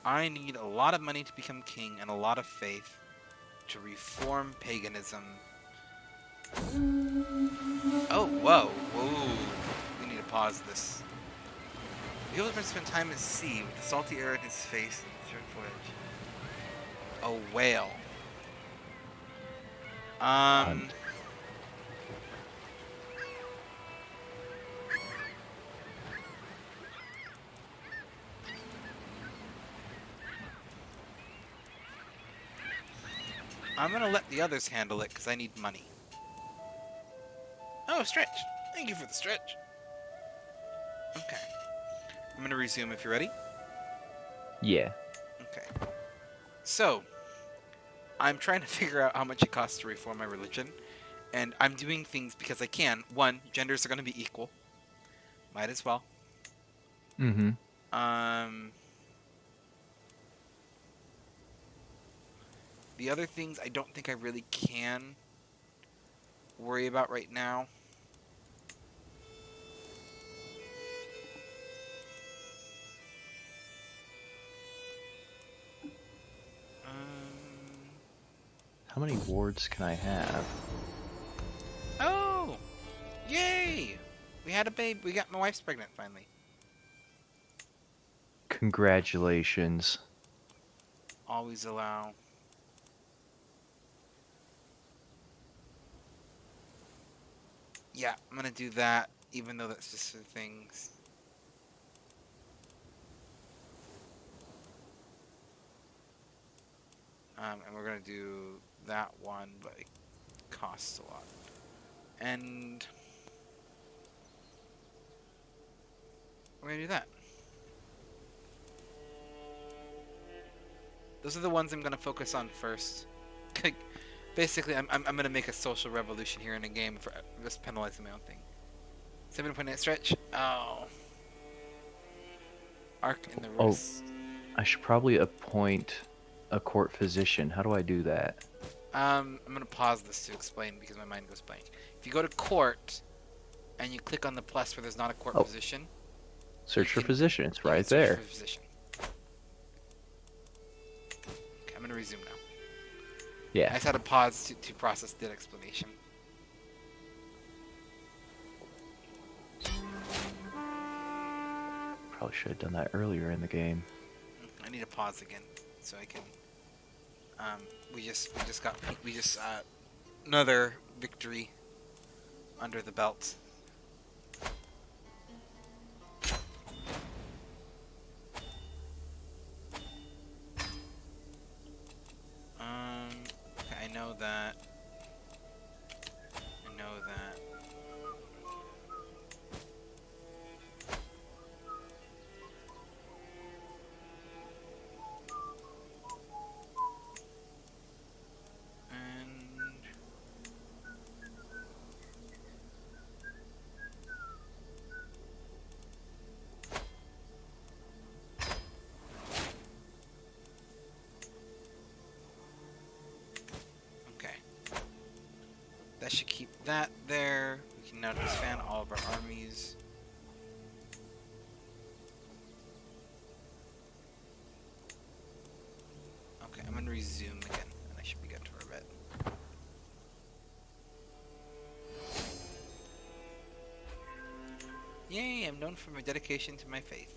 I need a lot of money to become king and a lot of faith to reform paganism. Oh, whoa. We need to pause this. The Hillsman spent time at sea with the salty air in his face and the short voyage. A whale. I'm gonna let the others handle it because I need money. Oh, stretch! Thank you for the stretch. Okay. I'm gonna resume if you're ready. Yeah. Okay. So, I'm trying to figure out how much it costs to reform my religion, and I'm doing things because I can. One, genders are gonna be equal. Might as well. Mm-hmm. The other things I don't think I really can worry about right now. How many wards can I have? Oh! Yay! We had a babe. We got my wife's pregnant finally. Congratulations. Always allow. Yeah, I'm gonna do that, even though that's just for things. And we're gonna do that one, but it costs a lot. And we're gonna do that. Those are the ones I'm gonna focus on first. Basically, I'm gonna make a social revolution here in the game for just penalizing my own thing. 7.8 stretch. Oh. Arc in the Oh, wrist. I should probably appoint a court physician. How do I do that? I'm gonna pause this to explain because my mind goes blank. If you go to court and you click on the plus where there's not a court physician, search for physician. It's you right can search there. for physician. Okay, I'm gonna resume now. Yeah. I just had to pause to process that explanation. Probably should have done that earlier in the game. I need to pause again so I can. We just another victory under the belt. Okay, I know that. I know that. That should keep that there. We can now disband all of our armies. Okay, I'm gonna resume again, and I should be good to our bed. Yay, I'm known for my dedication to my faith.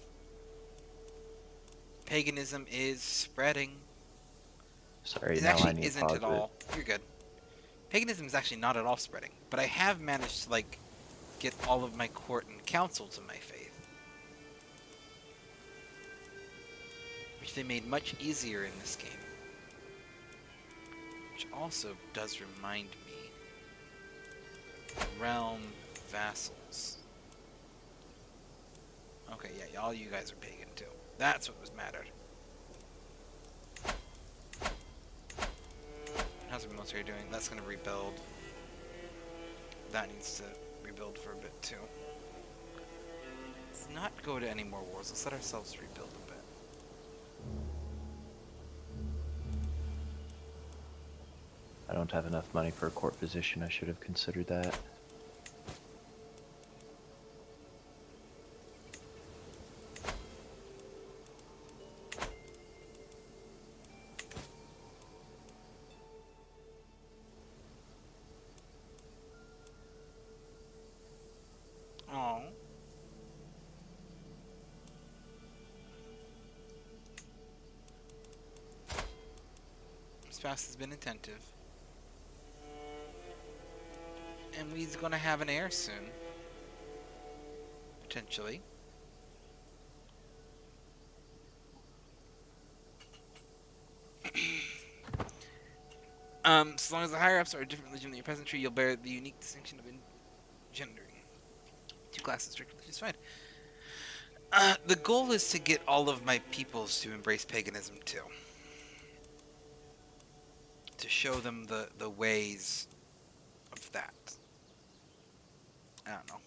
Paganism is spreading. Sorry, It now I actually need to isn't pause at all. You're good. Paganism is actually not at all spreading, but I have managed to, like, get all of my court and council to my faith. Which they made much easier in this game. Which also does remind me. Realm Vassals. Okay, yeah, all you guys are pagan too. That's what was mattered. How's the military doing? That's gonna rebuild. That needs to rebuild for a bit too. Let's not go to any more wars. Let's let ourselves rebuild a bit. I don't have enough money for a court physician. I should have considered that. Oh. Spouse has been attentive. And we's gonna have an heir soon. Potentially. So long as the higher ups are a different religion than your peasantry, you'll bear the unique distinction of engendering two classes strictly fine. The goal is to get all of my peoples to embrace paganism too. To show them the ways of that. I don't know.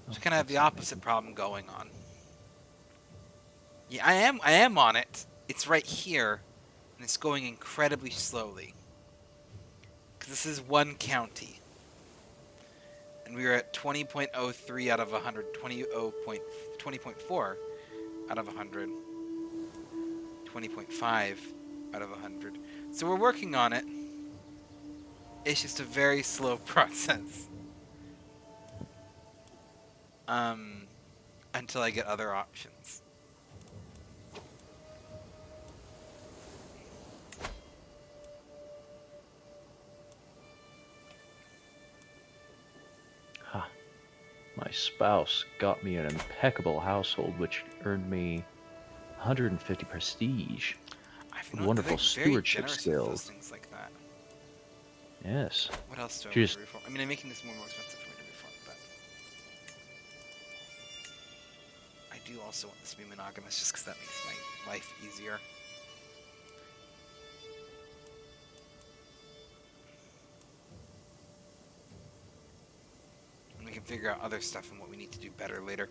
So kind of have the opposite problem going on. Yeah, I am on it. It's right here, and it's going incredibly slowly. Because this is one county. And we are at 20.03 out of 100, 20.4 out of 100, 20.5 out of 100. So we're working on it. It's just a very slow process. Until I get other options. Ha. My spouse got me an impeccable household, which earned me 150 prestige. I've With wonderful stewardship skills. Things like that. Yes. What else do I want to reform? I mean, I'm making this more and more expensive for me to reform, but I do also want this to be monogamous, just because that makes my life easier. And we can figure out other stuff and what we need to do better later.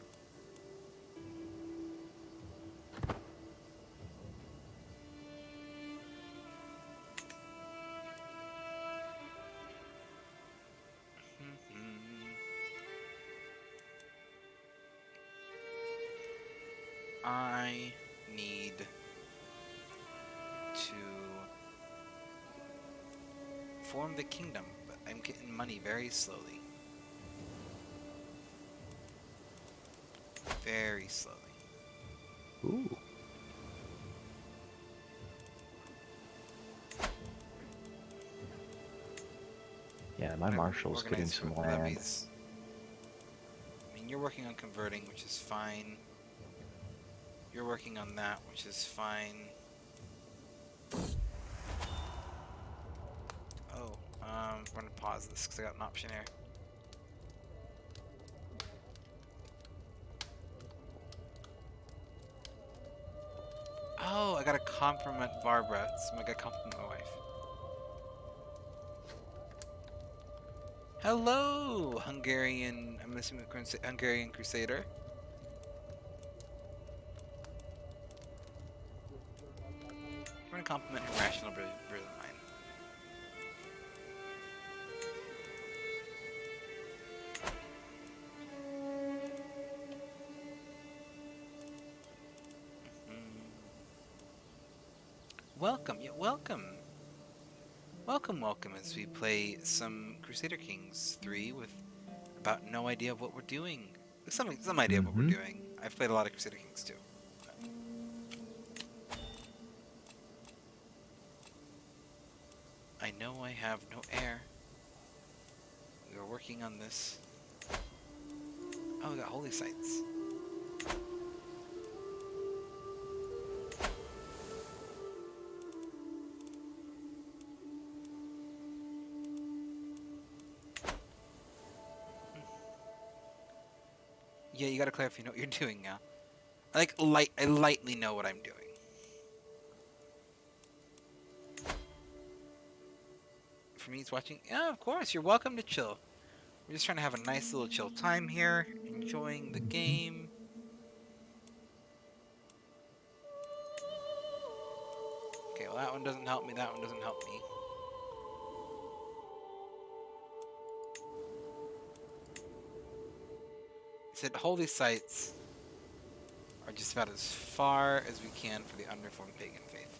I need to form the kingdom, but I'm getting money very slowly. Very slowly. Ooh. Yeah, my marshal's getting some land. Levies. I mean, you're working on converting, which is fine. You're working on that, which is fine. Oh, I'm going to pause this because I got an option here. Oh, I gotta compliment Barbara. So I gotta compliment my wife. Hello, Hungarian. I'm assuming Hungarian Crusader. We're gonna compliment her rational brilliant mind. Welcome, yeah, welcome. Welcome as we play some Crusader Kings 3 with about no idea of what we're doing. Some idea of what we're doing. I've played a lot of Crusader Kings too. I know I have no heir. We are working on this. Oh, we got holy sites. Yeah, you gotta clarify what you're doing now. I lightly know what I'm doing. For me, it's watching. Yeah, of course. You're welcome to chill. We're just trying to have a nice little chill time here, enjoying the game. Okay, well that one doesn't help me. That one doesn't help me. He said holy sites are just about as far as we can for the unreformed pagan faith.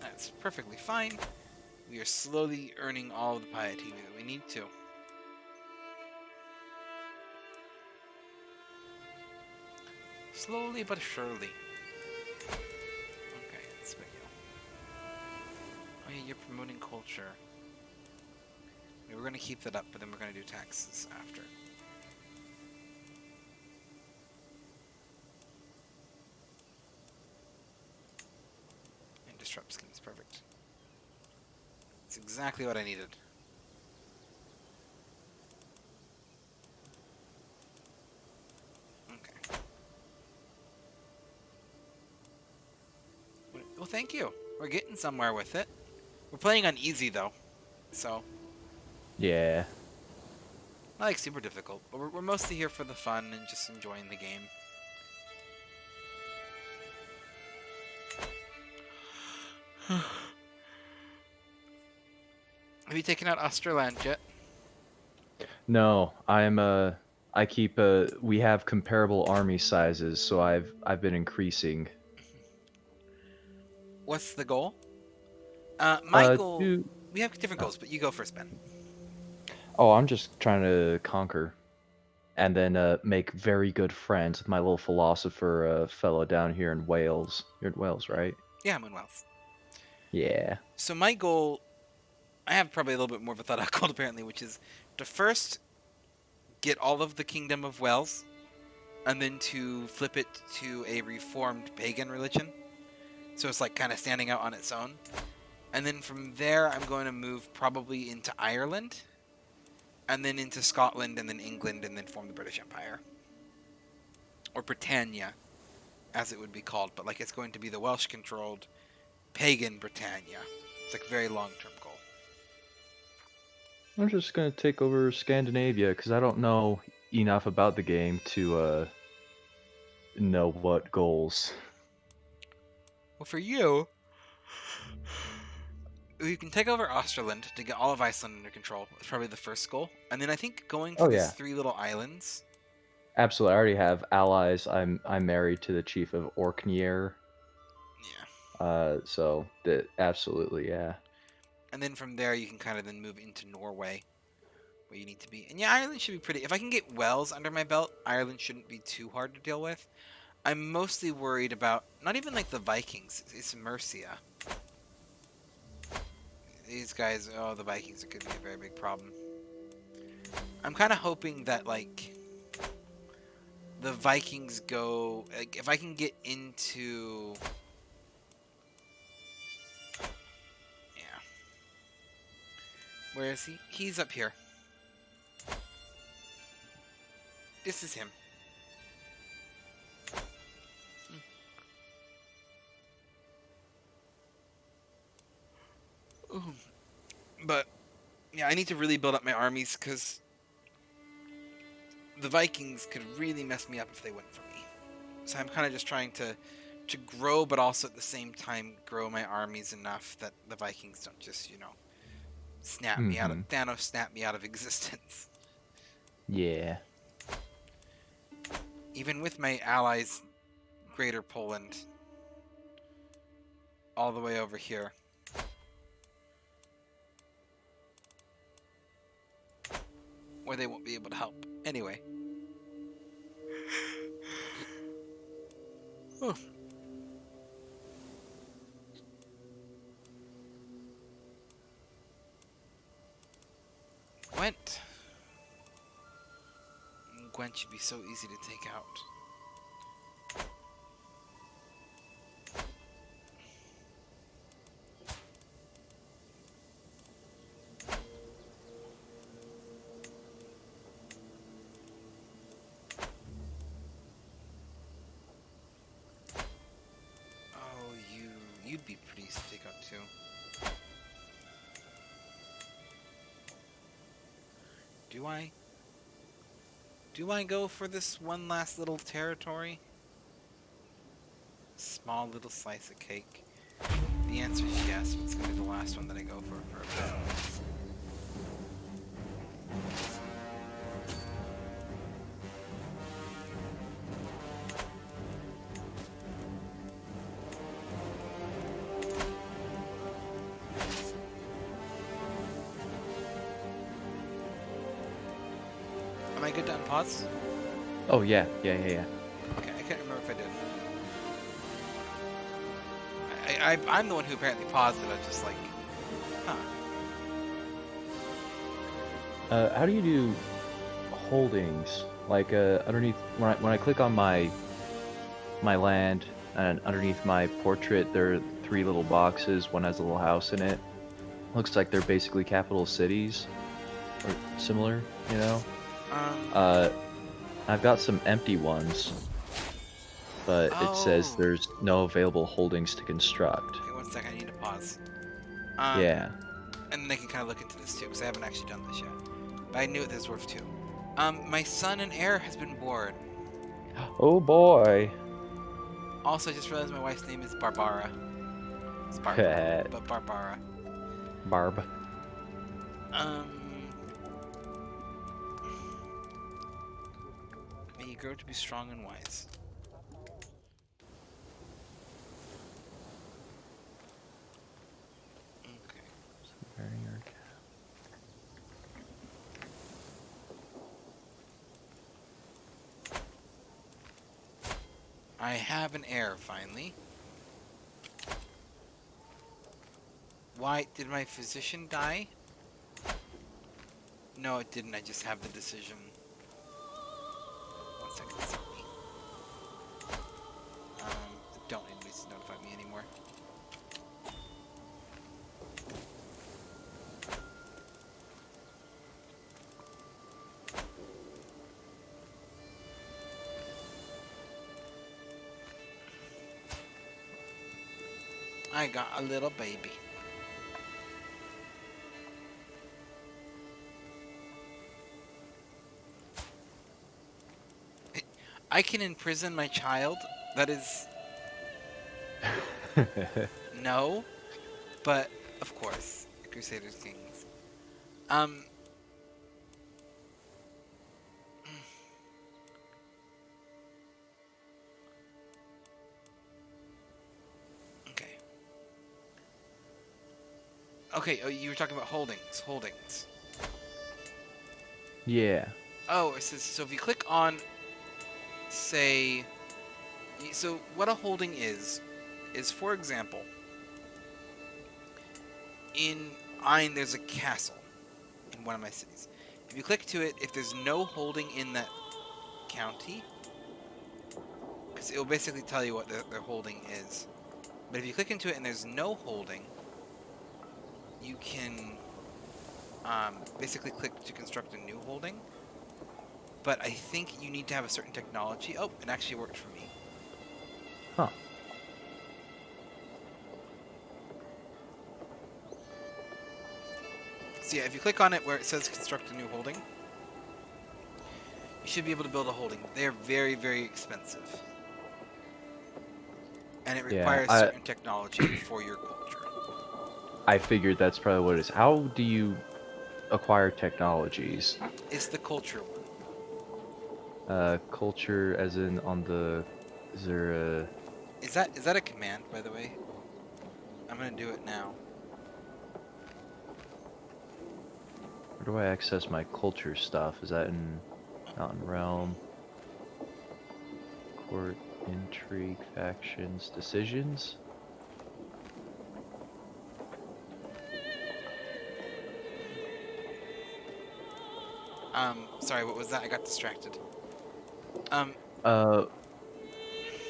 That's perfectly fine. We are slowly earning all of the piety that we need to. Slowly but surely. Okay, let's go. Oh yeah, you're promoting culture. We're going to keep that up, but then we're going to do taxes after. trap schemes. Perfect. That's exactly what I needed. Okay. Well, thank you. We're getting somewhere with it. We're playing on easy, though. So... Yeah. I like super difficult, but we're mostly here for the fun and just enjoying the game. Have you taken out Osterland yet? No, I keep we have comparable army sizes, so I've been increasing. What's the goal? My goal... To We have different goals, but you go first, Ben. Oh, I'm just trying to conquer, and then make very good friends with my little philosopher fellow down here in Wales. You're in Wales, right? Yeah, I'm in Wales. Yeah. So my goal... I have probably a little bit more of a thought out goal, apparently, which is to first get all of the Kingdom of Wales, and then to flip it to a reformed pagan religion. So it's like kind of standing out on its own. And then from there, I'm going to move probably into Ireland, and then into Scotland, and then England, and then form the British Empire. Or Britannia, as it would be called. But like it's going to be the Welsh-controlled pagan Britannia. It's like a very long-term goal. I'm just gonna take over Scandinavia because I don't know enough about the game to know what goals. Well, for you, you can take over Osterland to get all of Iceland under control. It's probably the first goal. And then I think going to Oh, these yeah. 3 little islands. Absolutely, I already have allies. I'm married to the chief of Orkney. Yeah. So that absolutely, yeah. And then from there, you can kind of then move into Norway, where you need to be. And yeah, Ireland should be pretty... If I can get Wales under my belt, Ireland shouldn't be too hard to deal with. I'm mostly worried about... Not even like the Vikings. It's Mercia. These guys... Oh, the Vikings could be a very big problem. I'm kind of hoping that, like... The Vikings go... Like, if I can get into... Yeah. Where is he? He's up here. This is him. Ooh. But, yeah, I need to really build up my armies, because the Vikings could really mess me up if they went for me. So I'm kind of just trying to grow, but also at the same time grow my armies enough that the Vikings don't just, you know, snap me out of... Thanos snap me out of existence. Yeah. Even with my allies, Greater Poland, all the way over here. Where they won't be able to help. Anyway. Oh. Gwent. Gwent should be so easy to take out. You'd be pretty easy to take out too. Do I go for this one last little territory? Small little slice of cake. The answer is yes, but it's gonna be the last one that I go for a bit. Am I good to unpause? Oh, yeah. Okay, I can't remember if I did. I'm the one who apparently paused it. I was just like, huh. How do you do holdings? Like underneath when I click on my land and underneath my portrait, there are 3 little boxes. One has a little house in it. Looks like they're basically capital cities or similar, you know. I've got some empty ones, but it says there's no available holdings to construct. Okay, 1 second. I need to pause. Yeah. And then I can kind of look into this too, because I haven't actually done this yet. But I knew it was worth 2. My son and heir has been born. Oh boy. Also, I just realized my wife's name is Barbara. It's Barbara, but Barbara. Barb. May you grow to be strong and wise. Okay. I have an heir finally. Why did my physician die? No, it didn't. I just have the decision. 1 second, sorry. Don't need to notify me anymore. I got a little baby. I can imprison my child? That is... No, but of course, Crusaders Kings. Okay. Okay, oh, you were talking about holdings. Yeah. Oh, it says, so if you click on, say, so what a holding is for example, in Ain there's a castle in one of my cities. If you click to it, if there's no holding in that county, because it will basically tell you what their holding is. But if you click into it and there's no holding, you can basically click to construct a new holding. But I think you need to have a certain technology. Oh, it actually worked for me. Huh. So yeah, if you click on it where it says construct a new holding, you should be able to build a holding. They're very, very expensive. And it requires certain technology for your culture. I figured that's probably what it is. How do you acquire technologies? It's the culture one. Culture as in on the... Is there a... Is that a command, by the way? I'm gonna do it now. Where do I access my culture stuff? Is that in... Not in Realm? Court, intrigue, factions, decisions? Sorry, what was that? I got distracted.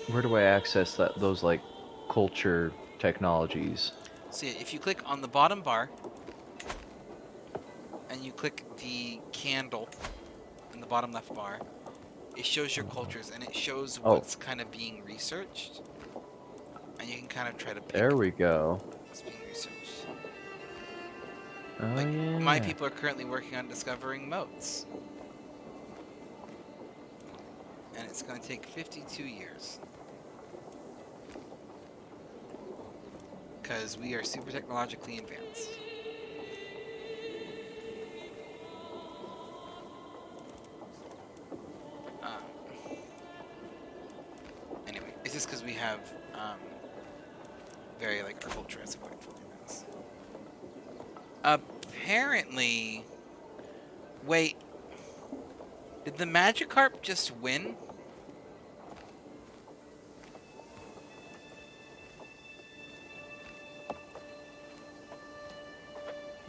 Where do I access those, like, culture technologies? So yeah, if you click on the bottom bar, and you click the candle in the bottom left bar, it shows your cultures, and it shows what's kind of being researched. And you can kind of try to pick there we go. what's being researched. Oh, like, yeah. my people are currently working on discovering moats. And it's going to take 52 years. Because we are super technologically advanced. Anyway, it's just because we have very, like, our culture is quite fully advanced. Apparently... Wait. Did the Magikarp just win?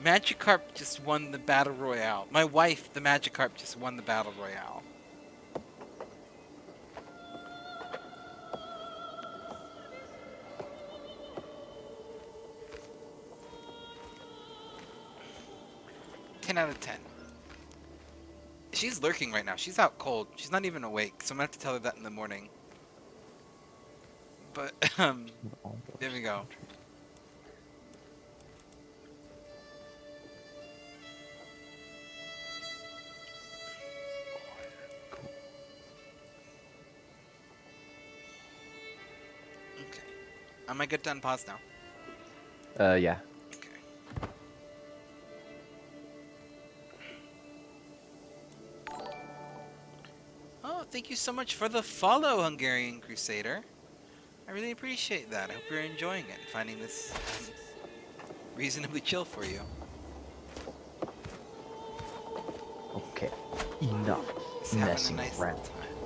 Magikarp just won the Battle Royale. My wife, the Magikarp, just won the Battle Royale. 10 out of 10. She's lurking right now. She's out cold. She's not even awake, so I'm gonna have to tell her that in the morning. But, there we go. Okay. Am I good to unpause now? Yeah. Oh, thank you so much for the follow, Hungarian Crusader. I really appreciate that. I hope you're enjoying it and finding this reasonably chill for you. Okay. Enough messing around.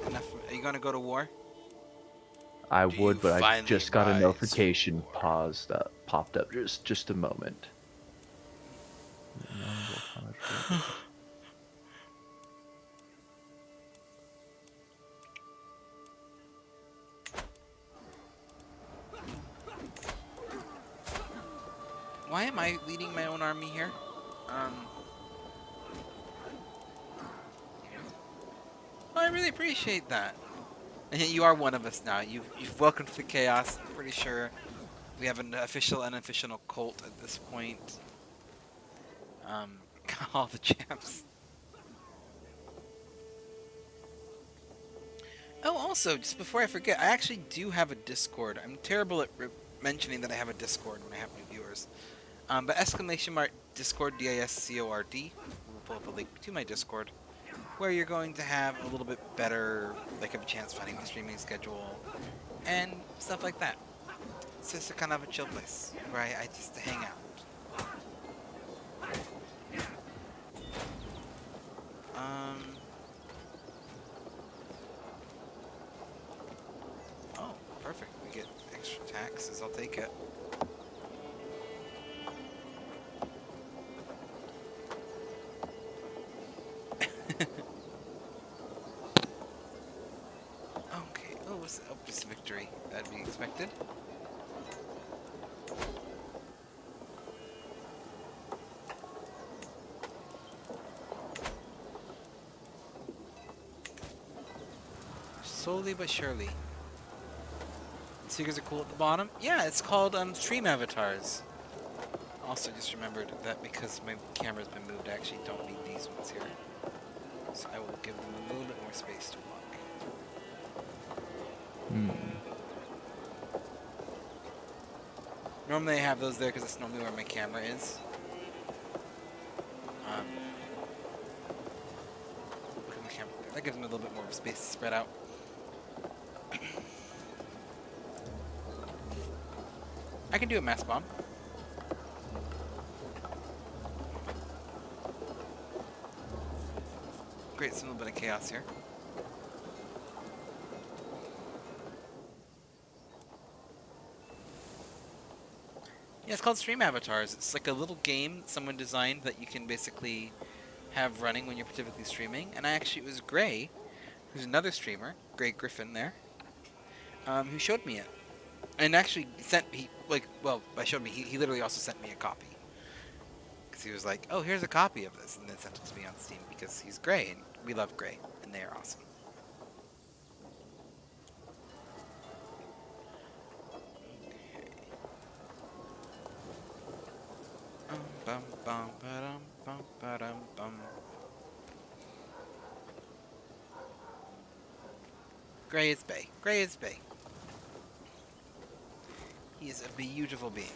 Enough. Are you gonna go to war? I would, but I just got a notification popped up just a moment. Why am I leading my own army here? I really appreciate that. And you are one of us now. You've welcomed the chaos. I'm pretty sure we have an official and unofficial cult at this point. All the champs. Oh, also, just before I forget, I actually do have a Discord. I'm terrible at mentioning that I have a Discord when I have new viewers. But !Discord, DISCORD. We'll pull up a link to my Discord, where you're going to have a little bit better, like, of a chance finding my streaming schedule and stuff like that. It's just a kind of a chill place where I just hang out. Oh, perfect. We get extra taxes. I'll take it. Okay. Oh, this victory. That'd be expected. Slowly but surely. Stickers are cool at the bottom. Yeah, it's called stream avatars. Also, just remembered that because my camera's been moved, I actually don't need these ones here. So I will give them a little bit more space to walk. Normally I have those there because that's normally where my camera is. Look at my camera there. That gives me a little bit more of space to spread out. I can do a mass bomb. Great, some little bit of chaos here. Yeah, it's called Stream Avatars. It's like a little game that someone designed that you can basically have running when you're typically streaming. And it was Gray, who's another streamer, Gray Griffin there, who showed me it. And actually sent me, he literally also sent me a copy. Because he was like, oh, here's a copy of this, and then sent it to me on Steam because he's Gray, and we love Gray, and they are awesome. Gray is Bay. Gray is Bay. He is a beautiful being.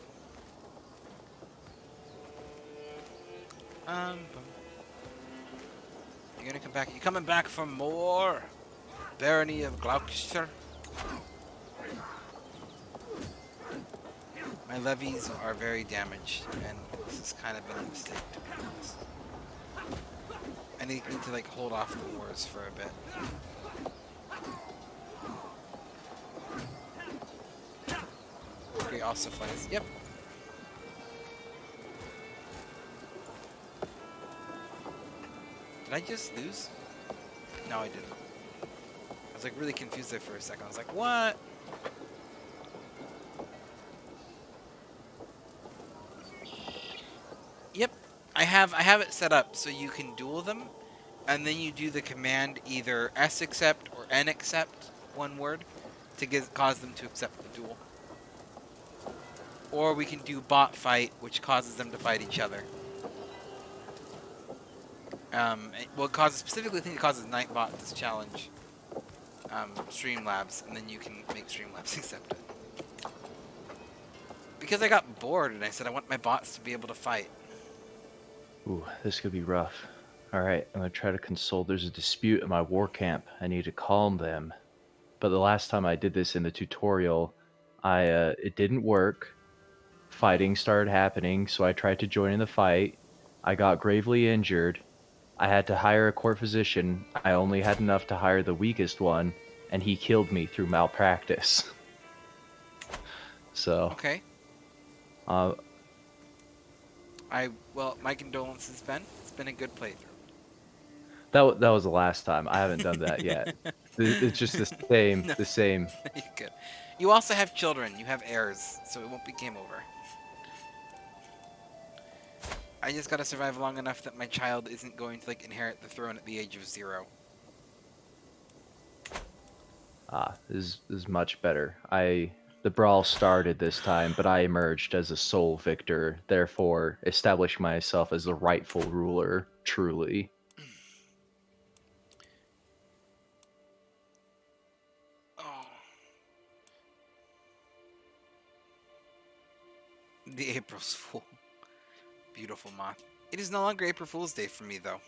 You're gonna come back. You coming back for more? Barony of Gloucester? My levies are very damaged, and this has kind of been a mistake, to be honest. I need to, like, hold off the wars for a bit. Gray also flies. Yep. Did I just lose? No, I didn't. I was like really confused there for a second. I was like, what? Yep. I have it set up so you can duel them, and then you do the command either S accept or N accept, one word, to cause them to accept the duel. Or we can do bot fight, which causes them to fight each other. Well, it causes specifically the thing that causes Nightbot this challenge. Streamlabs, and then you can make Streamlabs accept it. Because I got bored and I said I want my bots to be able to fight. Ooh, this could be rough. Alright, I'm gonna try to console. There's a dispute in my war camp. I need to calm them. But the last time I did this in the tutorial, it didn't work. Fighting started happening, so I tried to join in the fight. I got gravely injured. I had to hire a court physician. I only had enough to hire the weakest one, and he killed me through malpractice. So. Okay. Well, my condolences, Ben. It's been a good playthrough. That was the last time. I haven't done that yet. It's just the same. No. The same. You're good. You also have children. You have heirs, so it won't be game over. I just gotta survive long enough that my child isn't going to like inherit the throne at the age of 0. This is much better. The brawl started this time, but I emerged as a sole victor, therefore establishing myself as the rightful ruler, truly. Oh. The April's Fool. Beautiful moth. It is no longer April Fool's Day for me, though.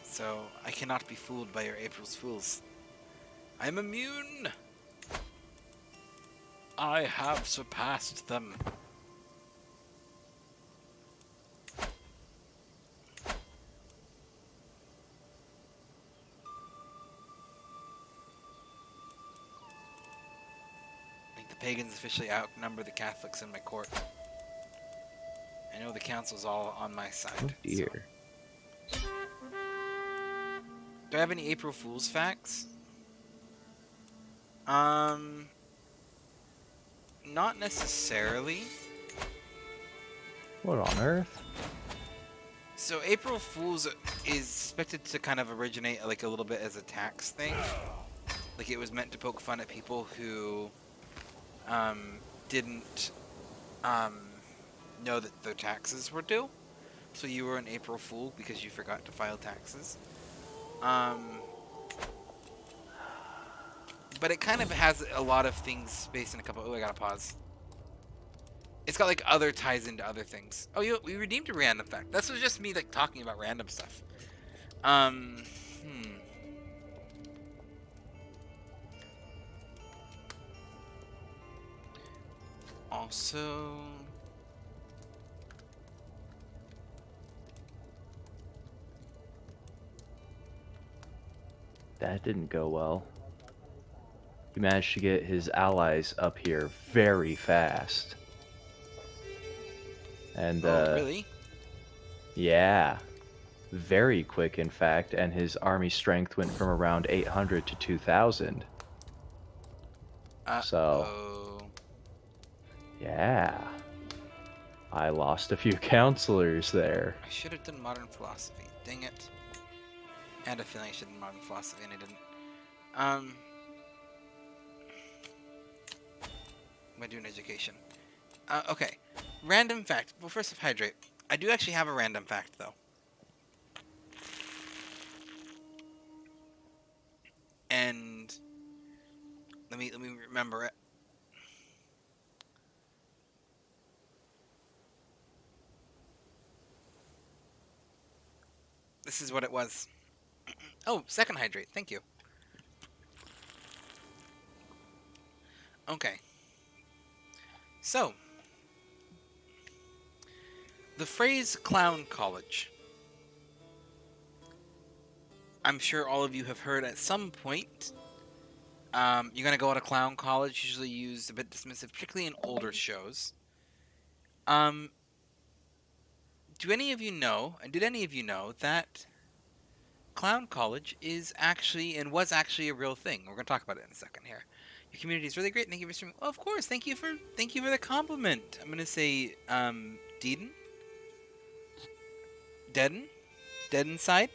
So, I cannot be fooled by your April's Fools. I'm immune! I have surpassed them. I think the pagans officially outnumber the Catholics in my court. I know the council's all on my side. Oh dear. So. Do I have any April Fool's facts? Not necessarily. What on earth? So April Fool's is expected to kind of originate like a little bit as a tax thing. Like it was meant to poke fun at people who didn't know that their taxes were due. So you were an April Fool because you forgot to file taxes. But it kind of has a lot of things based in a couple... Oh, I gotta pause. It's got like other ties into other things. Oh, we redeemed a random fact. This was just me like talking about random stuff. Also... That didn't go well. He managed to get his allies up here very fast. And, oh, really? Yeah. Very quick, in fact, and his army strength went from around 800 to 2,000. So, yeah. I lost a few counselors there. I should have done modern philosophy. Dang it. I had a feeling I should have done modern philosophy and I didn't. Am I doing education? Okay. Random fact. Well, first off, hydrate. I do actually have a random fact, though. And let me remember it. This is what it was. Oh, second hydrate. Thank you. Okay. So, the phrase clown college. I'm sure all of you have heard at some point. You're going to go to clown college, usually used a bit dismissive, particularly in older shows. Do any of you know, and did any of you know, that clown college is actually, and was actually a real thing? We're going to talk about it in a second here. Your community is really great. Thank you for streaming. Oh, of course. Thank you for the compliment. I'm going to say, Deedon. Dead Inside?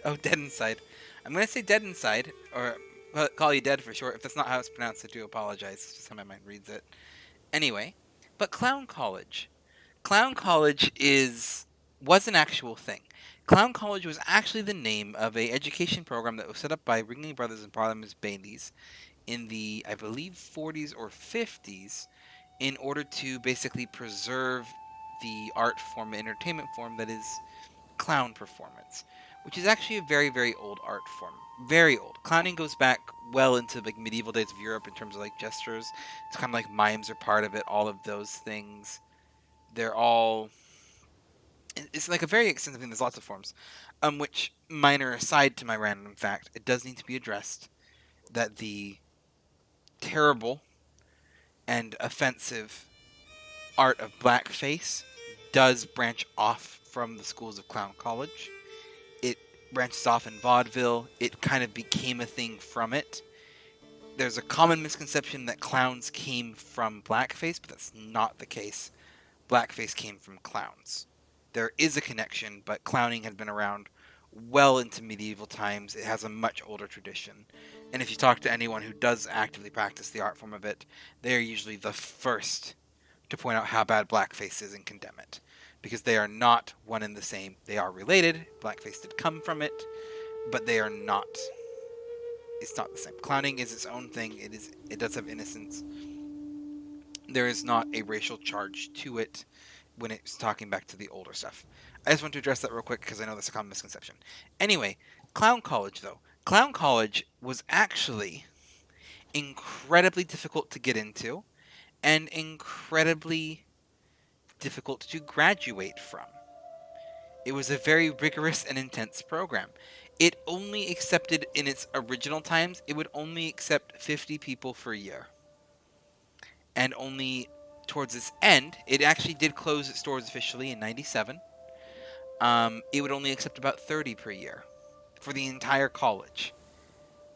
Oh, Dead Inside. I'm going to say Dead Inside, or call you Dead for short. If that's not how it's pronounced, I do apologize. It's just how my mind reads it. Anyway, but Clown College. Clown College was an actual thing. Clown College was actually the name of a education program that was set up by Ringling Brothers and Barnabas Baileys in the, I believe, 40s or 50s in order to basically preserve the art form, entertainment form that is clown performance, which is actually a very, very old art form. Very old. Clowning goes back well into like medieval days of Europe in terms of like gestures. It's kind of like mimes are part of it. All of those things, they're all. It's like a very extensive thing. There's lots of forms. Which minor aside to my random fact, it does need to be addressed that the terrible and offensive art of blackface does branch off from the schools of Clown College. It branches off in vaudeville. It kind of became a thing from it. There's a common misconception that clowns came from blackface, but that's not the case. Blackface came from clowns. There is a connection, but clowning had been around well into medieval times. It has a much older tradition. And if you talk to anyone who does actively practice the art form of it, they're usually the first to point out how bad blackface is and condemn it. Because they are not one and the same. They are related. Blackface did come from it, but they are not. It's not the same. Clowning is its own thing. It does have innocence. There is not a racial charge to it when it's talking back to the older stuff. I just want to address that real quick because I know that's a common misconception. Anyway, Clown College though. Clown College was actually incredibly difficult to get into and incredibly difficult to graduate from. It was a very rigorous and intense program. It only accepted, in its original times, it would only accept 50 people per year. And only towards its end, it actually did close its doors officially in 97. It would only accept about 30 per year for the entire college.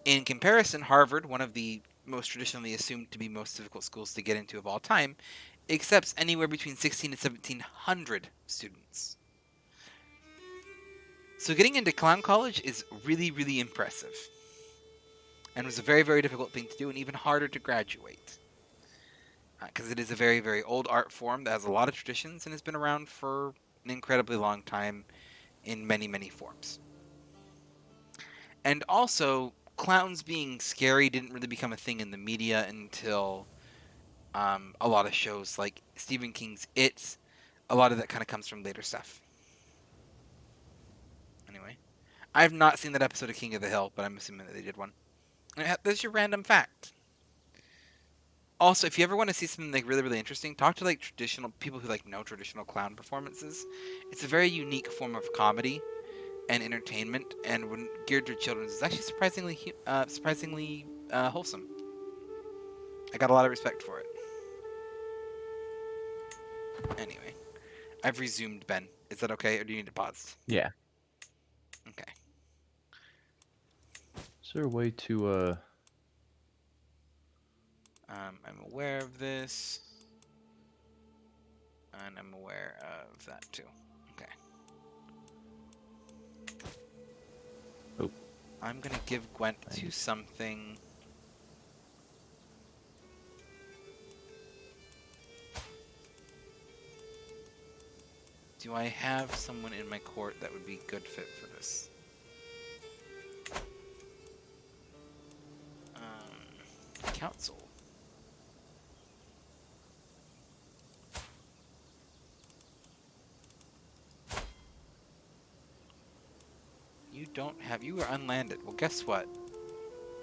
In comparison, Harvard, one of the most traditionally assumed to be most difficult schools to get into of all time, accepts anywhere between 16 and 1700 students. So getting into Clown College is really, really impressive. And was a very, very difficult thing to do and even harder to graduate. Because it is a very, very old art form that has a lot of traditions and has been around for an incredibly long time in many, many forms. And also, clowns being scary didn't really become a thing in the media until a lot of shows like Stephen King's It. A lot of that kind of comes from later stuff. Anyway, I've not seen that episode of King of the Hill, but I'm assuming that they did one. And there's your random fact. Also, if you ever want to see something like really, really interesting, talk to like traditional people who like know traditional clown performances. It's a very unique form of comedy and entertainment, and when geared to children, it's actually surprisingly wholesome. I got a lot of respect for it. Anyway, I've resumed, Ben. Is that okay, or do you need to pause? Yeah. Okay. Is there a way to I'm aware of this, and I'm aware of that too. Okay. Oh. I'm gonna give Gwent to something. Do I have someone in my court that would be good fit for this? Council. You don't have... You are unlanded. Well, guess what?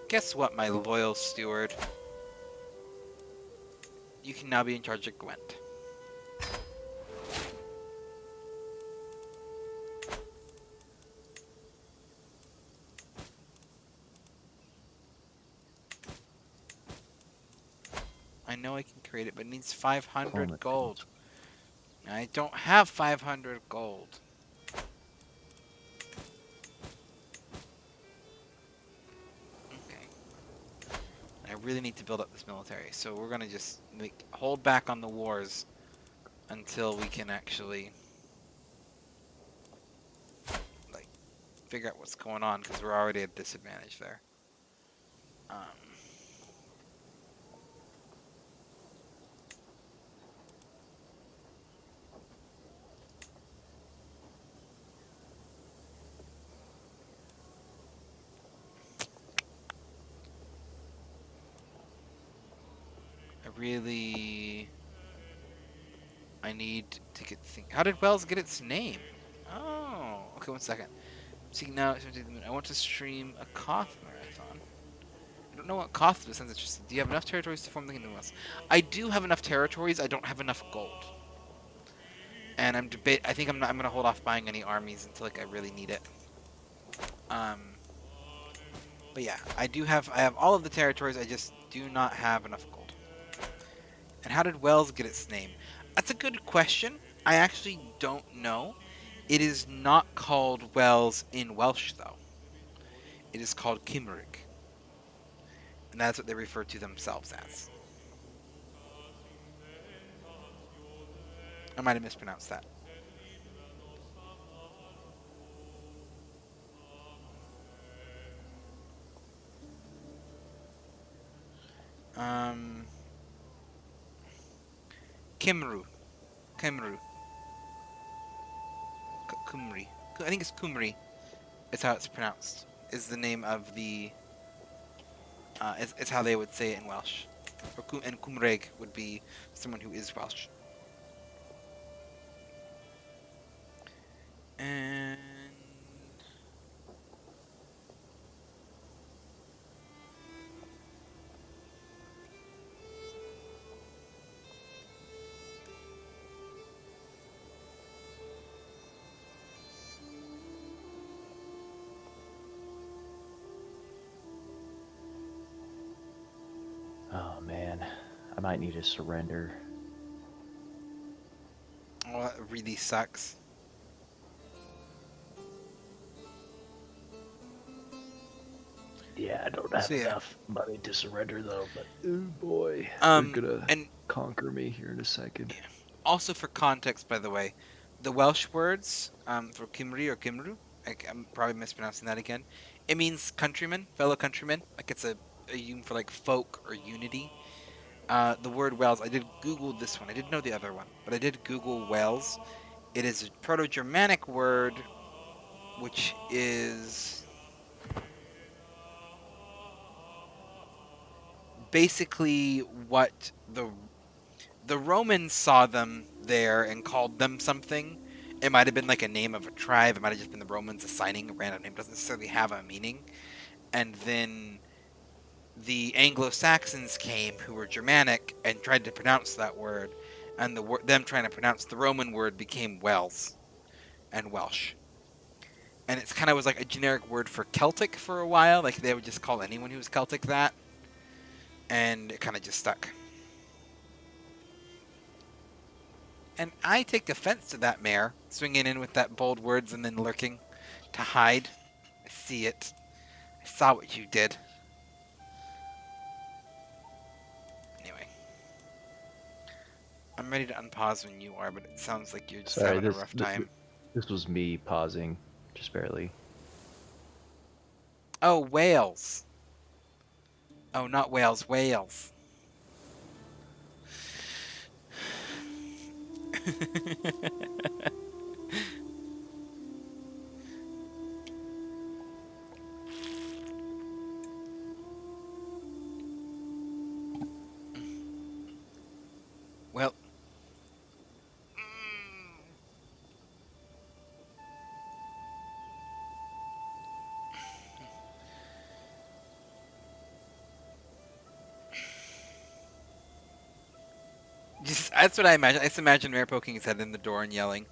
Guess what, my loyal steward? You can now be in charge of Gwent. I know I can create it, but it needs 500 gold. I don't have 500 gold. Okay. I really need to build up this military, so we're gonna just hold back on the wars until we can actually... figure out what's going on because we're already at a disadvantage there. I need to get how did Wells get its name? Oh, okay, 1 second. See now, I want to stream a Koth marathon. I don't know what Koth does. Sounds interesting. Do you have enough territories to form the Kingdom Wells? I do have enough territories. I don't have enough gold. And I think I'm gonna hold off buying any armies until like I really need it. But yeah, I have all of the territories. I just do not have enough gold. And how did Wells get its name? That's a good question. I actually don't know. It is not called Wells in Welsh though. It is called Cymric. And that's what they refer to themselves as. I might have mispronounced that. Cymru. Cymru. Cymru. I think it's Cymru. Is how it's pronounced. Is the name of the... it's how they would say it in Welsh. And Cymraeg would be someone who is Welsh. And... Oh man, I might need to surrender. Oh, that really sucks. Yeah, I don't have enough money to surrender though, but oh boy, they're gonna conquer me here in a second. Yeah. Also for context, by the way, the Welsh words for Cymru or Cymru, I'm probably mispronouncing that again. It means countryman, fellow countryman. Like it's a union for like folk or unity. The word Wales, I did Google this one. I didn't know the other one, but I did Google Wales. It is a Proto-Germanic word, which is basically what the Romans saw them there and called them something. It might have been like a name of a tribe. It might have just been the Romans assigning a random name. It doesn't necessarily have a meaning. And then the Anglo-Saxons came, who were Germanic, and tried to pronounce that word. And them trying to pronounce the Roman word became Wales and Welsh. And it's kind of was like a generic word for Celtic for a while. Like they would just call anyone who was Celtic that. And it kind of just stuck. And I take offense to that mayor, swinging in with that bold words and then lurking to hide. I see it. I saw what you did. Anyway. I'm ready to unpause when you are, but it sounds like you're just having a rough time. This was me pausing, just barely. Oh, Wales. Oh, not Wales, Wales. Well. That's what I imagine. I just imagine Mayor poking his head in the door and yelling.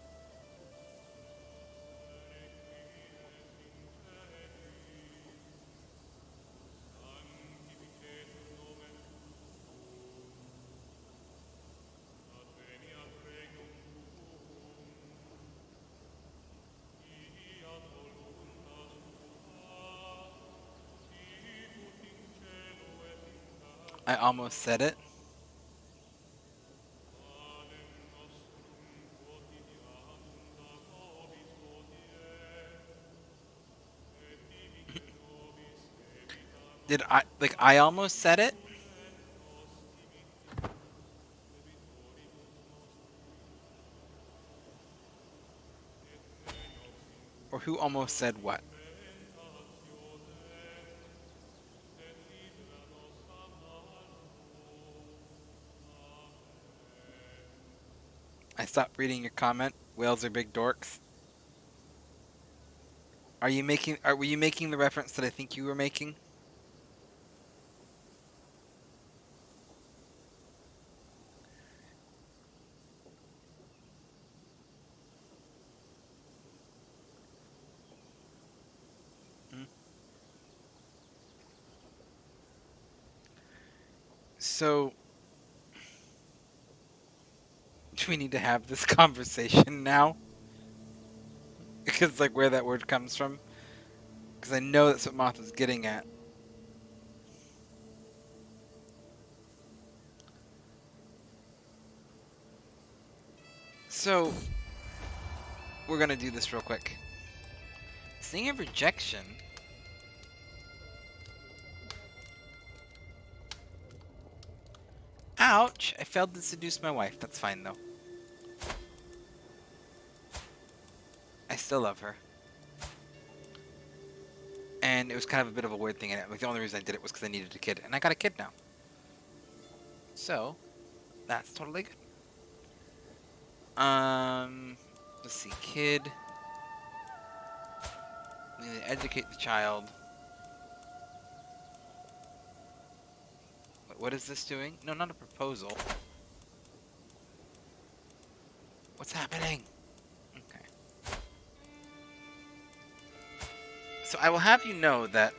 I almost said it. Did I almost said it? Or who almost said what? I stopped reading your comment. Whales are big dorks. Were you making the reference that I think you were making? Hmm? So, do we need to have this conversation now? Because, like, where that word comes from? Because I know that's what Moth was getting at. So, we're gonna do this real quick. Seeing of rejection. Ouch! I failed to seduce my wife. That's fine, though. I still love her. And it was kind of a bit of a weird thing. Like, the only reason I did it was because I needed a kid. And I got a kid now. So, that's totally good. Let's see. Kid. We need to educate the child. What is this doing? No, not a proposal. What's happening? Okay. So I will have you know that,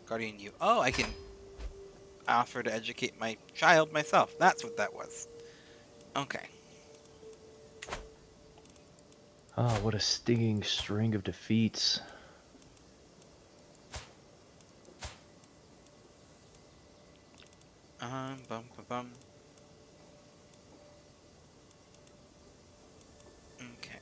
Guardian you. Oh, I can offer to educate my child myself. That's what that was. Okay. Oh, what a stinging string of defeats. Bum, bum, bum. Okay.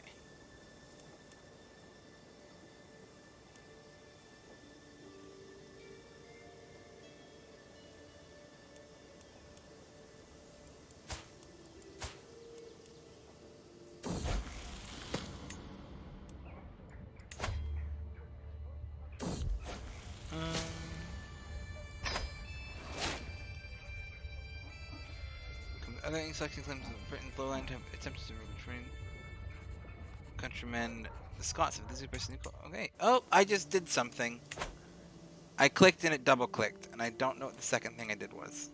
Other insection claims that Britain's lowland have attempted to train countrymen. The Scots have this person equal. Okay. Oh, I just did something. I clicked and it double clicked, and I don't know what the second thing I did was.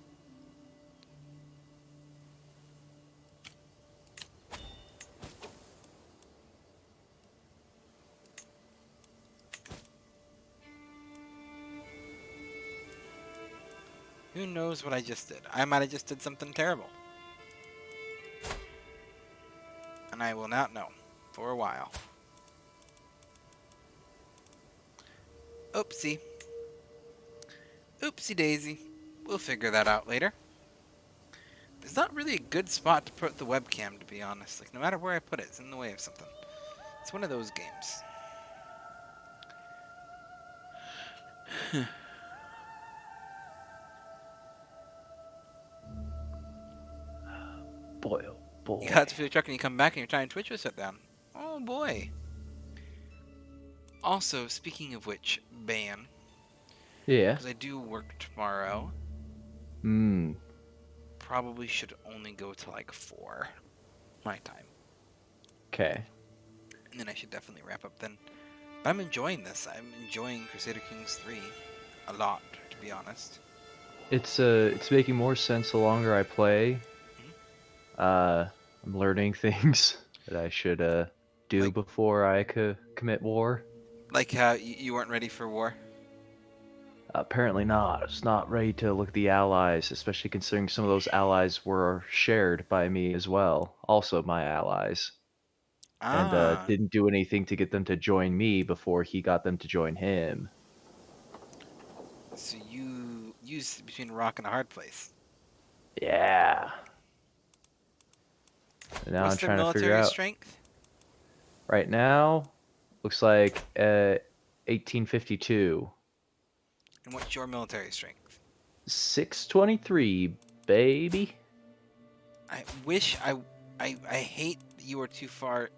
Who knows what I just did? I might have just did something terrible. And I will not know for a while. Oopsie. Oopsie daisy. We'll figure that out later. There's not really a good spot to put the webcam, to be honest. Like, no matter where I put it, it's in the way of something. It's one of those games. Boy, oh boy. You got to feel the truck and you come back and you're trying to Twitch or sit down. Oh boy. Also, speaking of which, ban. Yeah. Because I do work tomorrow. Probably should only go to like 4 my time. Okay. And then I should definitely wrap up then. But I'm enjoying this. I'm enjoying Crusader Kings 3 a lot, to be honest. It's making more sense the longer I play. I'm learning things that I should do before I could commit war. Like how you weren't ready for war? Apparently not. It's not ready to look at the allies, especially considering some of those allies were shared by me as well. Also my allies. And didn't do anything to get them to join me before he got them to join him. So you use between a rock and a hard place. Yeah. And now What's I'm their trying to figure military out. strength? Right now, looks like 1852. And what's your military strength? 623, baby. I wish I hate that you are too far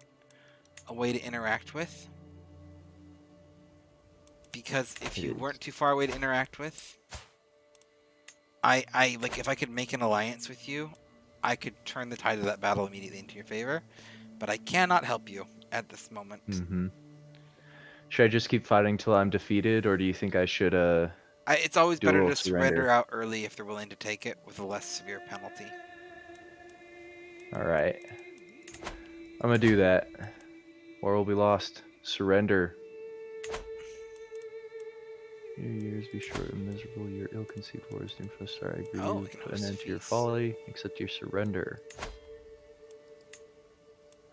away to interact with. Because if It you is. weren't too far away to interact with, I like if I could make an alliance with you, I could turn the tide of that battle immediately into your favor. But I cannot help you at this moment. Mm-hmm. Should I just keep fighting till I'm defeated, or do you think I should It's always do a better little to surrender surrender? out early if they're willing to take it with a less severe penalty. All right. I'm gonna do that. War will be lost. Surrender. Your years be short and miserable. Your ill-conceived war is doomed for a star. I agree Oh, we to can put an host a end to your feast. folly. Accept your surrender.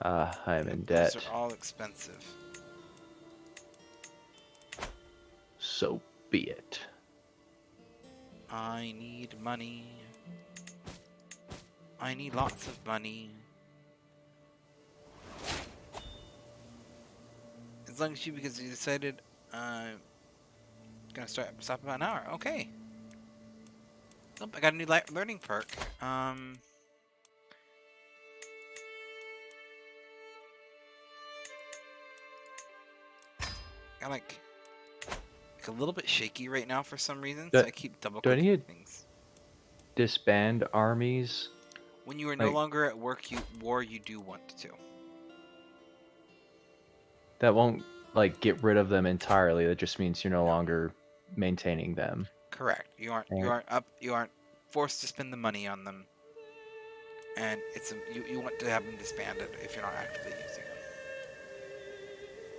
Ah, I am in Those debt. are all expensive. So be it. I need money. I need lots of money. As long as because you decided, gonna stop about an hour. Okay. Oh, I got a new learning perk. I'm like a little bit shaky right now for some reason, so I keep double Do I clicking need to things. disband armies? When you are no Like, longer at war, you do want to. that won't, like, get rid of them entirely. That just means you're no No. longer maintaining them. Correct. You aren't forced to spend the money on them. And you want to have them disbanded if you're not actively using them.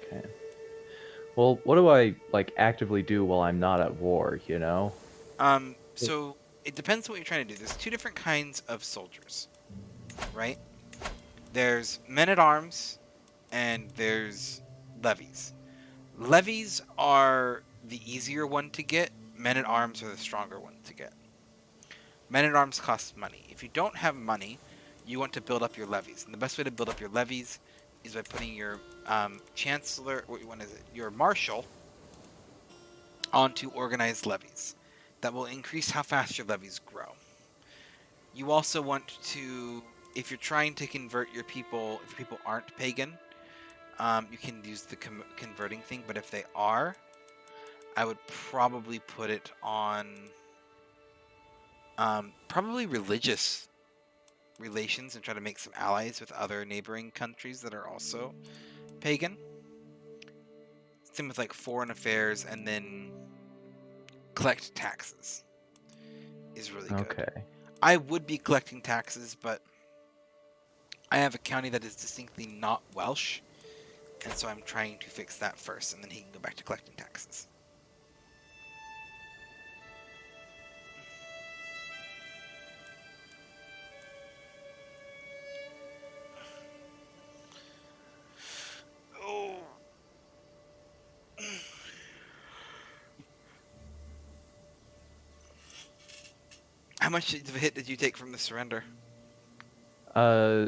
Okay. Well, what do I, like, actively do while I'm not at war, you know? So it depends on what you're trying to do. There's two different kinds of soldiers, right? There's men-at-arms and there's levies. Levies are the easier one to get. Men-at-arms are the stronger one to get. Men-at-arms cost money. If you don't have money, you want to build up your levies. And the best way to build up your levies is by putting your chancellor, what is it? Your marshal onto organized levies. That will increase how fast your levies grow. You also want to, if you're trying to convert your people, if your people aren't pagan, you can use the converting thing. But if they are, I would probably put it on probably religious relations and try to make some allies with other neighboring countries that are also pagan. Same with like foreign affairs, and then collect taxes is really good. Okay. I would be collecting taxes, but I have a county that is distinctly not Welsh, and so I'm trying to fix that first, and then he can go back to collecting taxes. Oh. How much of a hit did you take from the surrender?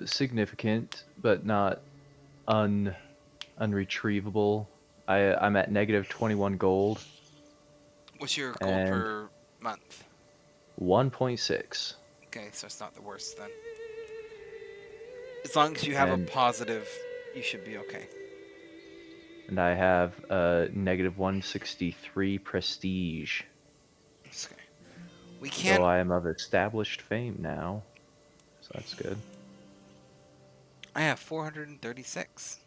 Significant, but not unretrievable. I'm at negative 21 gold. What's your gold And per month? 1.6. Okay, so it's not the worst then. As long as you have a And positive, you should be okay. and I have negative 163 prestige. Okay. We can't. So I am of established fame now. So that's good. I have 436.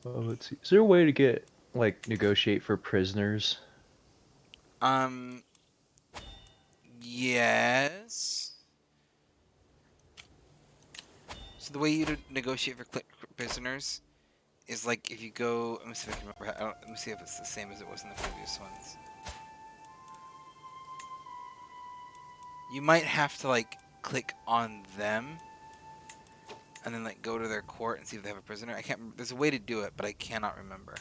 Well, let's see. Is there a way to get, like, negotiate for prisoners? Yes. So the way you negotiate for prisoners is like if you go. Let me see if I can remember. Let me see if it's the same as it was in the previous ones. You might have to like click on them, and then like go to their court and see if they have a prisoner. I can't. There's a way to do it, but I cannot remember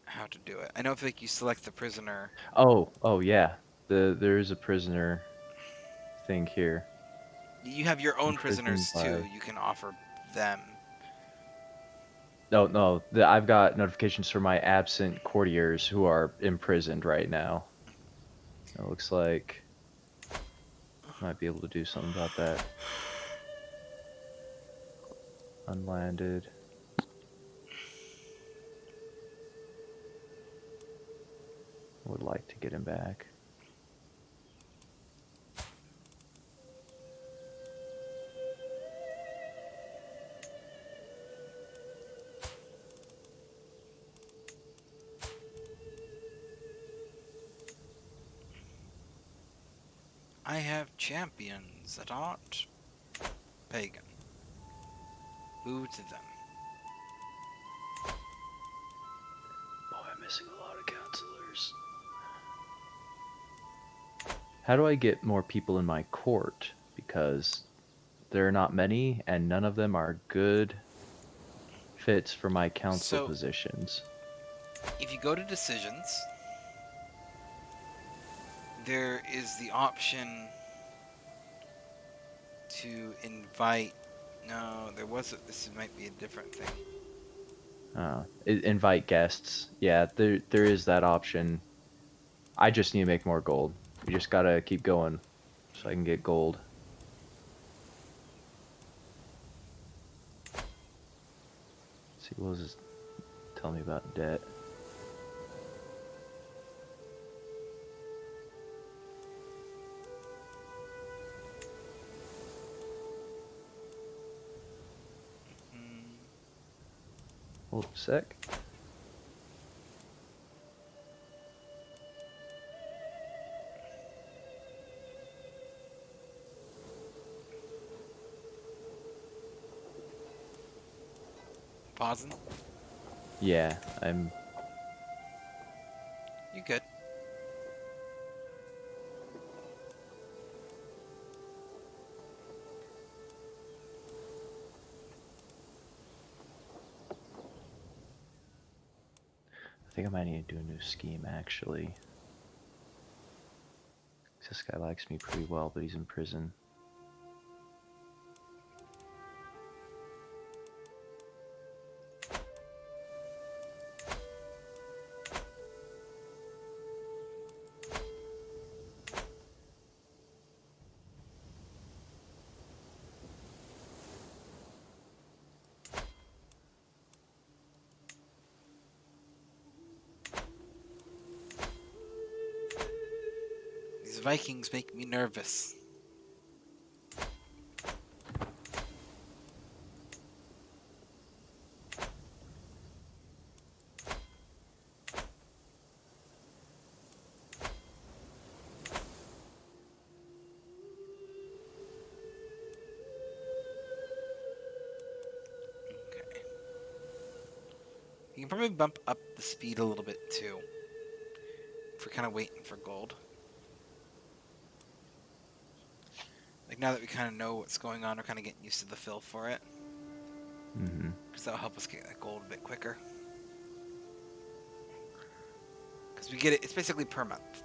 how to do it. I know if like you select the prisoner. Oh yeah. There is a prisoner think here. You have your own Imprisoned prisoners by... too. You can offer them. No, I've got notifications for my absent courtiers who are imprisoned right now. It looks like might be able to do something about that. Unlanded. Would like to get him back. I have champions that aren't pagan. Woo to them. Boy, I'm missing a lot of counselors. How do I get more people in my court? Because there are not many, and none of them are good fits for my council positions. If you go to decisions, there is the option to invite. No, there wasn't. This might be a different thing. Invite guests. Yeah, there is that option. I just need to make more gold. We just gotta keep going so I can get gold. Let's see, what was this? Tell me about debt. Hold a sec. Pausing? Yeah, I'm... You good. I think I might need to do a new scheme, actually. This guy likes me pretty well, but he's in prison. These Vikings make me nervous. Okay. You can probably bump up the speed a little bit too. If we're kind of waiting for gold. Like now that we kind of know what's going on, we're kind of getting used to the fill for it. Because that'll help us get that gold a bit quicker. Because we get it, it's basically per month.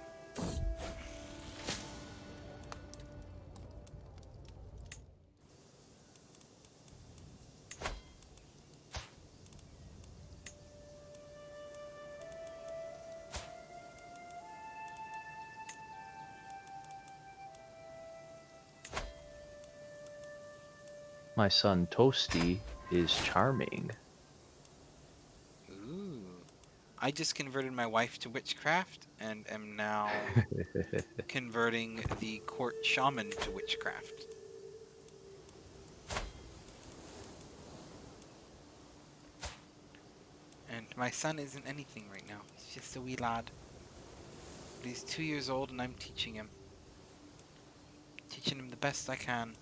My son Toasty is charming. Ooh. I just converted my wife to witchcraft and am now converting the court shaman to witchcraft. And my son isn't anything right now. He's just a wee lad. But he's 2 years old and I'm teaching him. Teaching him the best I can.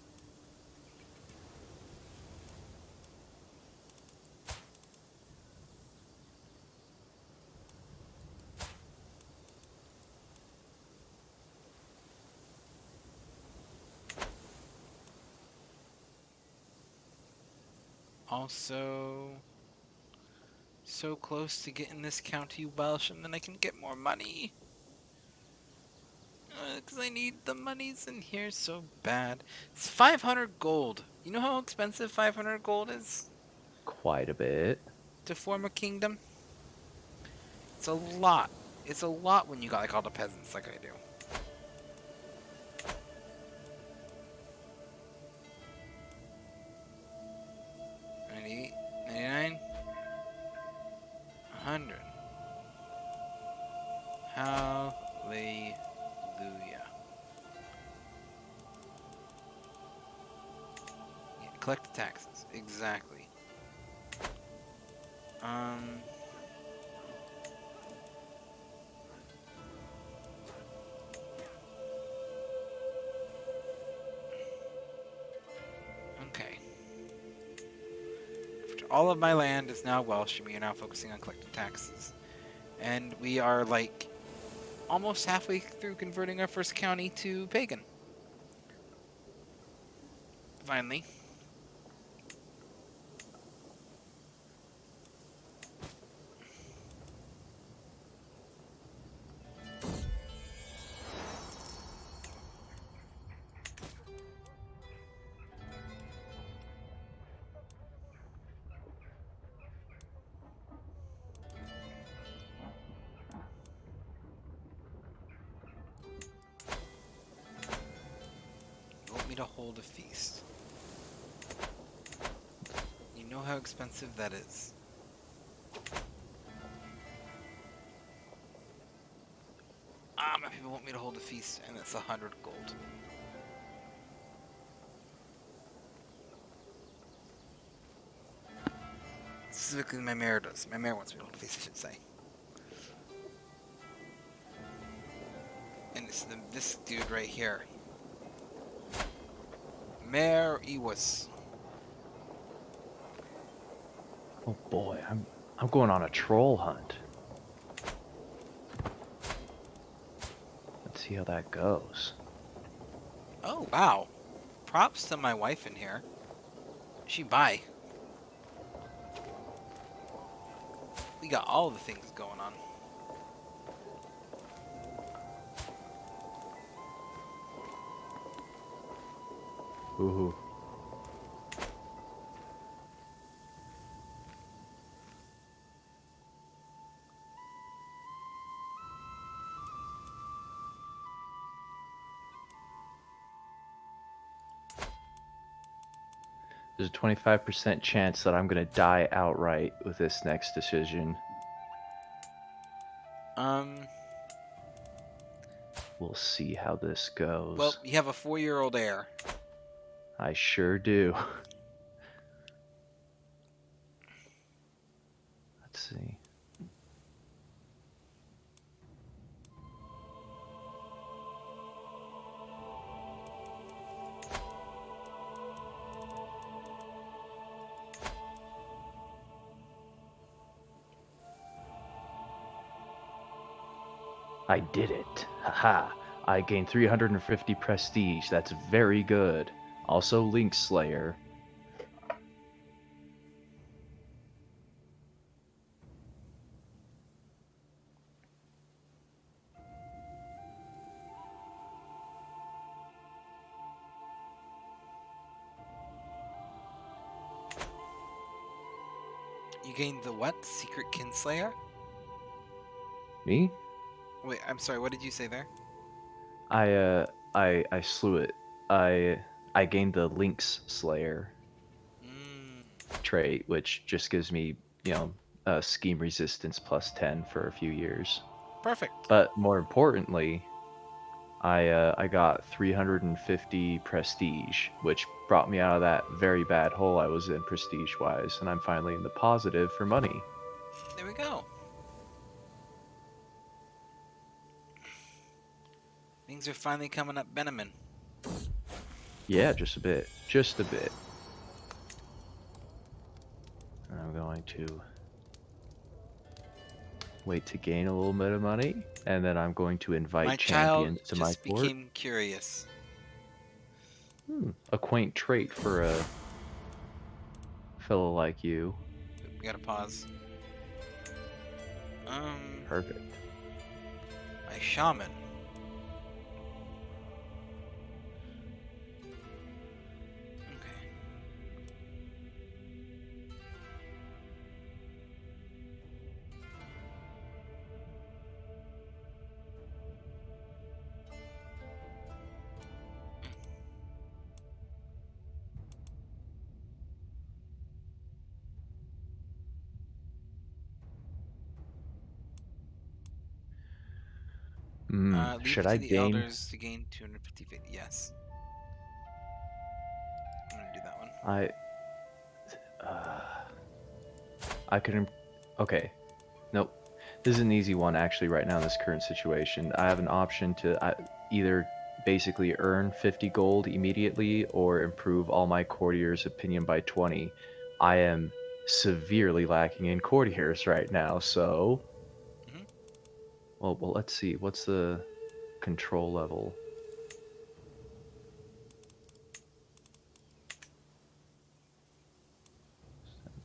Also, so close to getting this county Welsh and then I can get more money. Because I need the monies in here so bad. It's 500 gold. You know how expensive 500 gold is? Quite a bit. To form a kingdom? It's a lot. It's a lot when you got like all the peasants like I do. 98, 99, 100. Hallelujah. Yeah, collect the taxes. Exactly. Okay. All of my land is now Welsh, and we are now focusing on collecting taxes. And we are, like, almost halfway through converting our first county to pagan. Finally. You want me to hold a feast? You know how expensive that is. My people want me to hold a feast, and it's 100 gold. Specifically, my mayor does. My mayor wants me to hold a feast, I should say. And it's this dude right here. Mayor Iwas. Oh boy, I'm going on a troll hunt. Let's see how that goes. Oh, wow. Props to my wife in here. She bi. We got all the things going on. Ooh. There's a 25% chance that I'm going to die outright with this next decision. We'll see how this goes. Well, you have a 4-year-old heir. I sure do. Let's see. I did it. Haha. I gained 350 prestige. That's very good. Also Link Slayer. You gained the what? Secret Kinslayer? Me? Wait, I'm sorry, what did you say there? I slew it. I gained the Lynx Slayer trait, which just gives me, scheme resistance plus 10 for a few years. Perfect. But more importantly, I got 350 prestige, which brought me out of that very bad hole I was in prestige-wise, and I'm finally in the positive for money. There we go. Things are finally coming up Benemin. Yeah, just a bit. Just a bit. And I'm going to wait to gain a little bit of money, and then I'm going to invite champions to my court. My child just became curious. A quaint trait for a fellow like you. We gotta pause. Perfect. My shaman. Leave Should it I to the gain? elders to gain 250 faith. Yes. I'm gonna do that one. I could. Okay. Nope. This is an easy one actually. Right now in this current situation, I have an option to either basically earn 50 gold immediately or improve all my courtiers' opinion by 20. I am severely lacking in courtiers right now, so. Mhm. Well, let's see. What's the control level?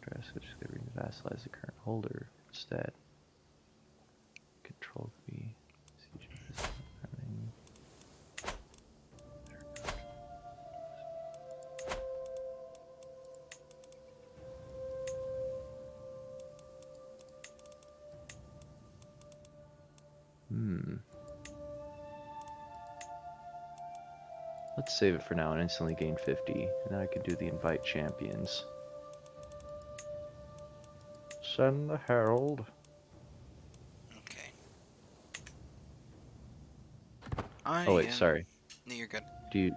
Dress which is going to vassalize the current holder instead. Control could be siege of this farming. Let's save it for now and instantly gain 50. And then I can do the invite champions. Send the herald. Okay. Oh wait, sorry. No, you're good. Do you?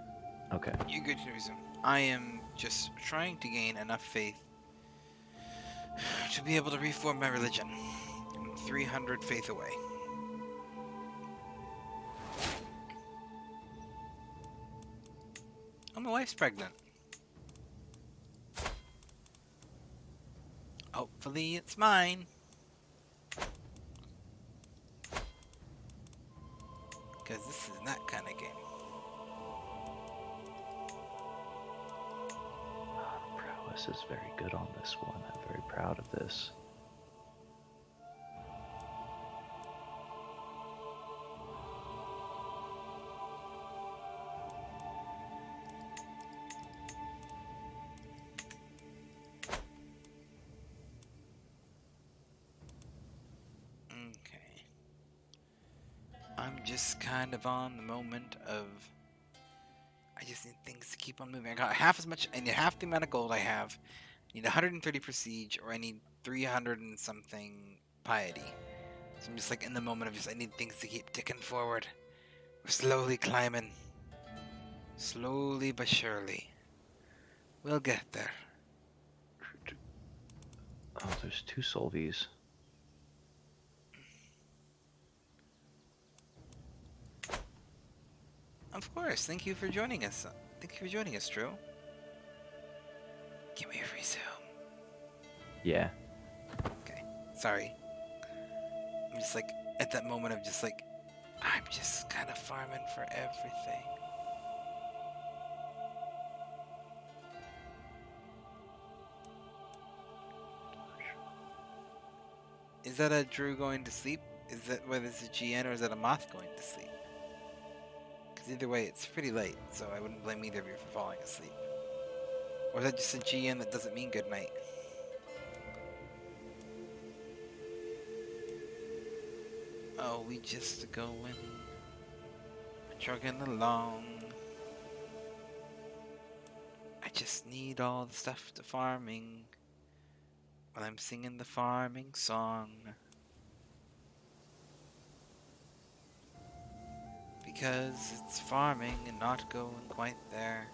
Okay. You're good to resume. I am just trying to gain enough faith to be able to reform my religion. I'm 300 faith away. Oh, my wife's pregnant. Hopefully it's mine. Because this is that kind of game. Prowess is very good on this one. I'm very proud of this. Okay. I'm just kind of on the moment of... I just need things to keep on moving. I got half as much... I need half the amount of gold I have. I need 130 prestige, or I need 300 and something piety. So I'm just like in the moment of just... I need things to keep ticking forward. We're slowly climbing. Slowly but surely. We'll get there. Oh, there's 2 Solvies. Of course. Thank you for joining us. Thank you for joining us, Drew. Give me a resume. Yeah. Okay. Sorry. I'm just like at that moment of just like I'm just kind of farming for everything. Is that a Drew going to sleep? Is that whether it's a GN or is that a moth going to sleep? Because either way, it's pretty late, so I wouldn't blame either of you for falling asleep. Or is that just a GN that doesn't mean good night? Oh, we just going, trucking along. I just need all the stuff to farming while I'm singing the farming song. Because it's farming and not going quite there.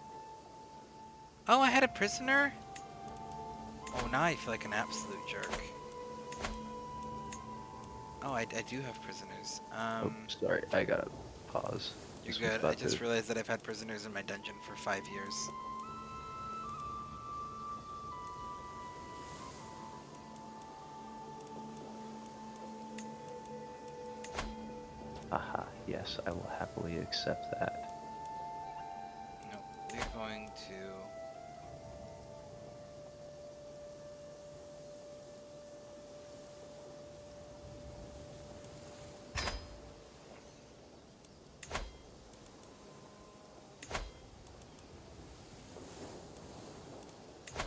Oh, I had a prisoner? Oh, now I feel like an absolute jerk. Oh, I do have prisoners. Oh, sorry. I gotta pause. You're good. I just realized that I've had prisoners in my dungeon for 5 years. Aha, yes, I will happily accept that. No, we're going to...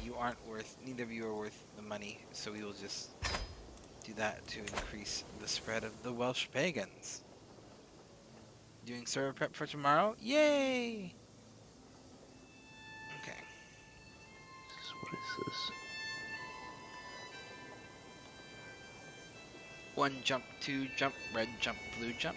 You aren't worth... Neither of you are worth the money, so we will just do that to increase the spread of the Welsh pagans. Doing server prep for tomorrow? Yay! Okay. What is this? 1 jump, 2 jump, red jump, blue jump.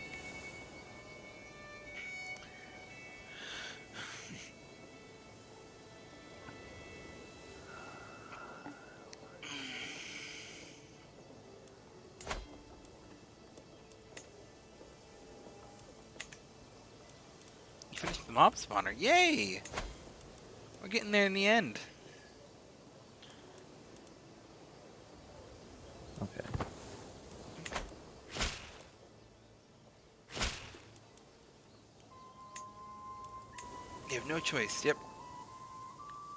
finished the mob spawner. Yay! We're getting there in the end. Okay. They have no choice, yep.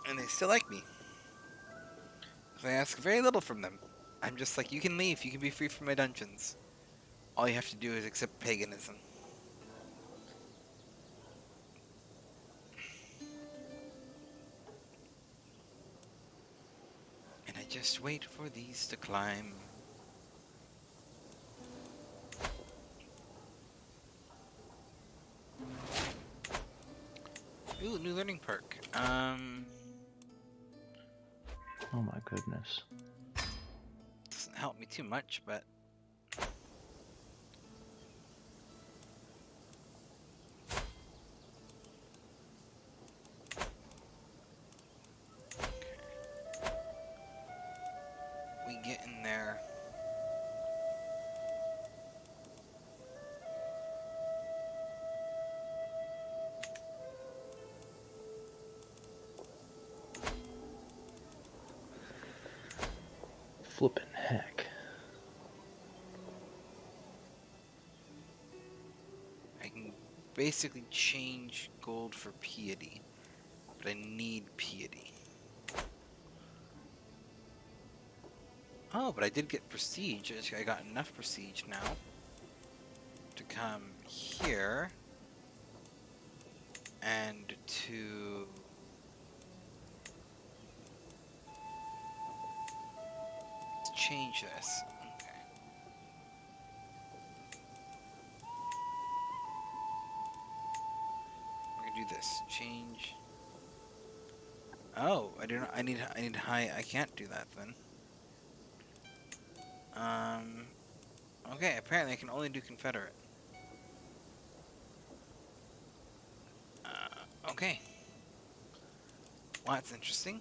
And they still like me. I ask very little from them. I'm just like, you can leave, you can be free from my dungeons. All you have to do is accept paganism. And I just wait for these to climb. Ooh, new learning perk. Oh my goodness. Doesn't help me too much, but we get in there. Flippin' heck. I can basically change gold for piety, but I need piety. Oh, but I did get prestige. I got enough prestige now to come here and to change this. Okay. We're gonna do this. Change. Oh, I do not. I need high. I can't do that then. Okay. Apparently, I can only do Confederate. Okay. Well, that's interesting.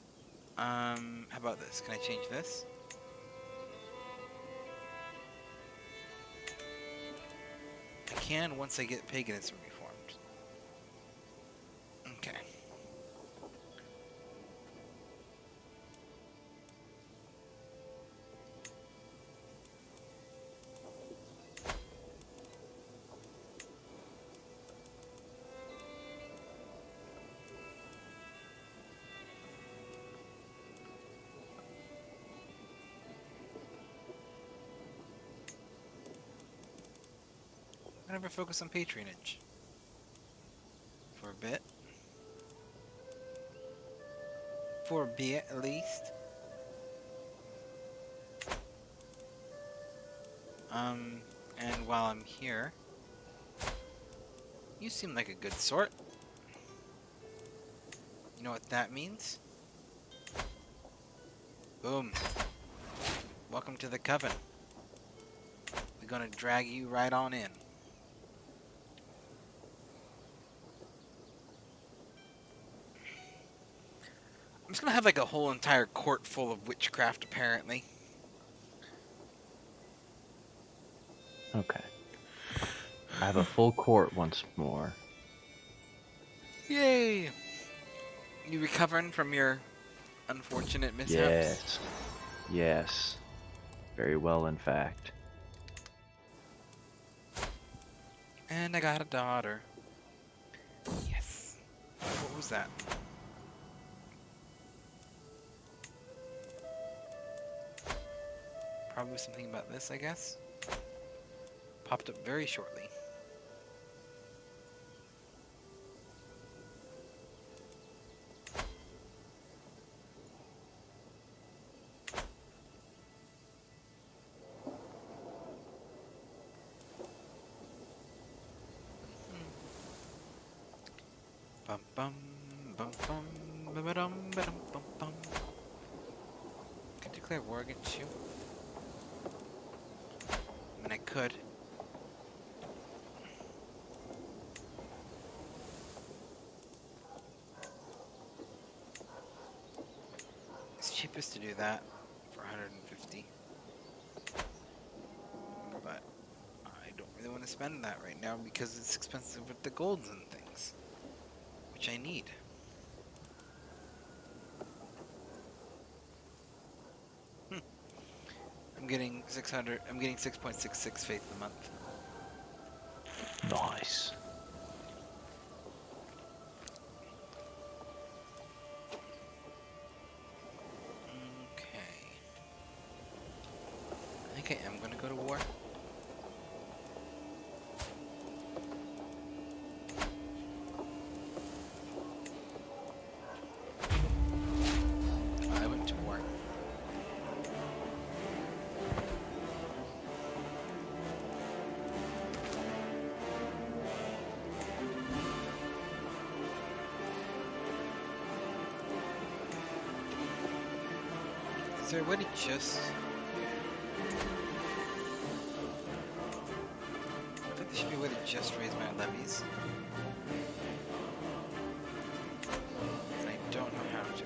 How about this? Can I change this? I can once I get paganism reformed. Okay. I never focus on patronage. For a bit. For a bit, at least. And while I'm here, you seem like a good sort. You know what that means? Boom. Welcome to the coven. We're gonna drag you right on in. I'm just gonna have like a whole entire court full of witchcraft, apparently. Okay. I have a full court once more. Yay! You recovering from your unfortunate mishaps? Yes. Yes. Very well, in fact. And I got a daughter. Yes. What was that? Probably something about this, I guess. Popped up very shortly. Bum bum bum bum bum bum bum bum bum. Could declare war against you. I mean, I could. It's cheapest to do that for 150. But I don't really want to spend that right now because it's expensive with the golds and things. which I need. I'm getting 600. I'm getting 6.66 faith a month. Nice. Okay. I think I am going to go to war. I went to war. Is there a way to just... I think there should be a way to just raise my levies. And I don't know how to.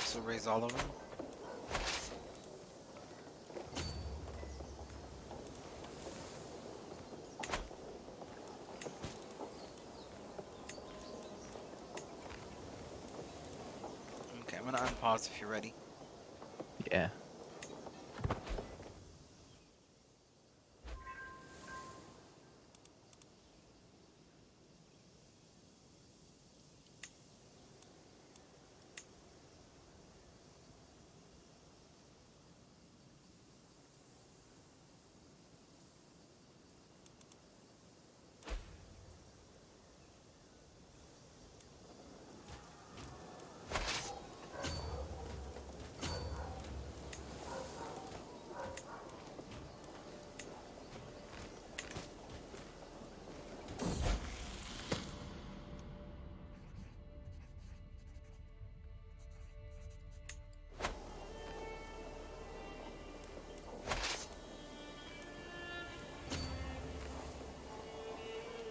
So raise all of them. Okay, I'm gonna unpause if you're ready. Yeah.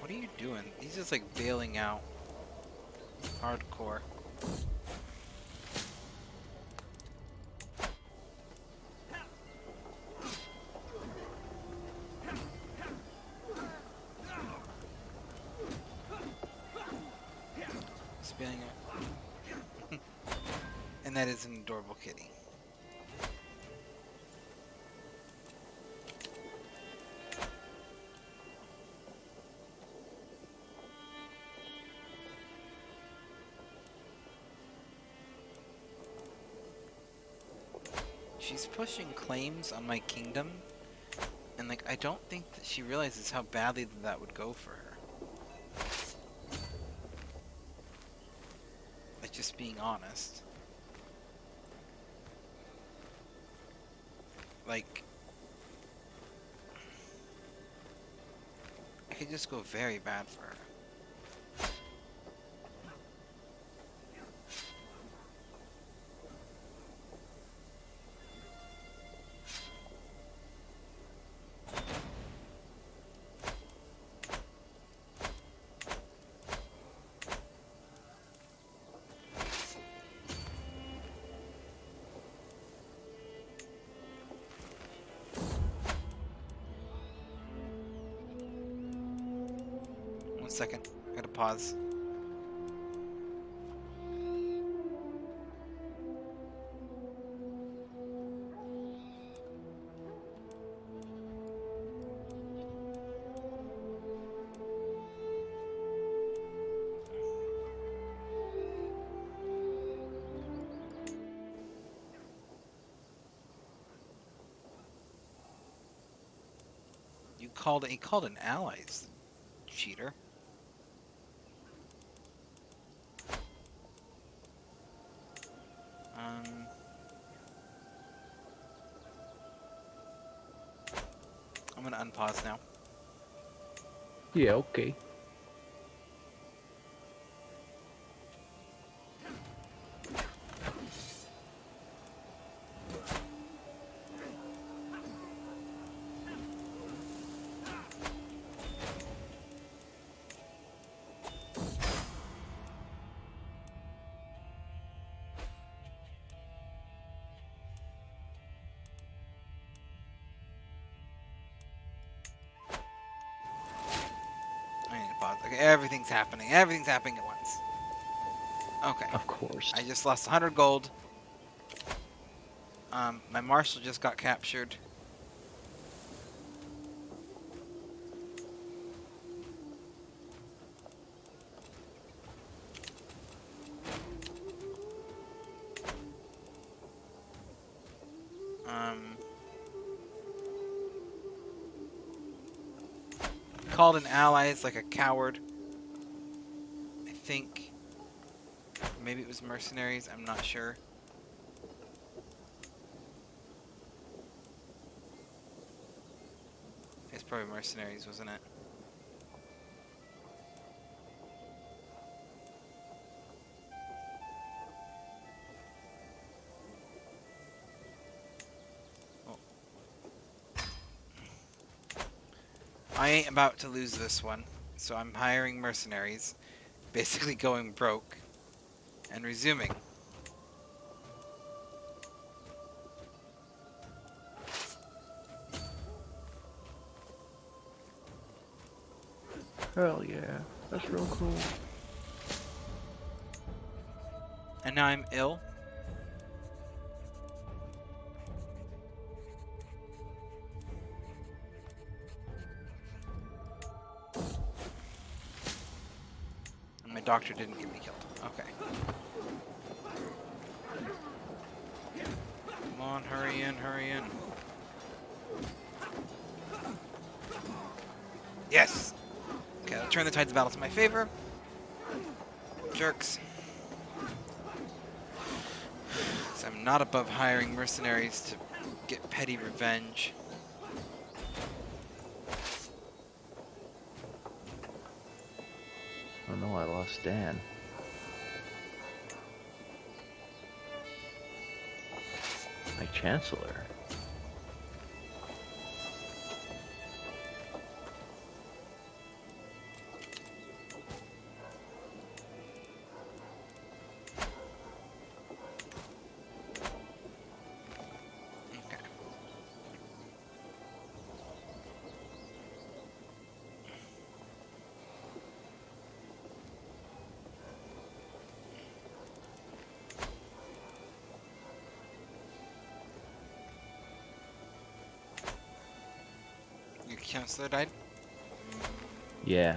What are you doing? He's just like bailing out. Hardcore. He's bailing out. And that is an adorable kitty. She's pushing claims on my kingdom, and like I don't think that she realizes how badly that would go for her. Like just being honest. Like it could just go very bad for her. One second, I gotta pause. He called an allies, cheater. I'm gonna unpause now. Yeah, okay. Okay, everything's happening. Everything's happening at once. Okay. Of course. I just lost 100 gold. My marshal just got captured. Called an ally like a coward. I think maybe it was mercenaries. I'm not sure. It's probably mercenaries, wasn't it? Oh. I ain't about to lose this one, so I'm hiring mercenaries, basically going broke, and resuming. Hell yeah, that's real cool. And now I'm ill. And my doctor didn't get me killed. Okay. Come on, hurry in, hurry in. Yes! Okay, I'll turn the tides of battle to my favor. Jerks. So I'm not above hiring mercenaries to get petty revenge. Oh no, I lost Dan. My Chancellor. Your counselor died? Yeah.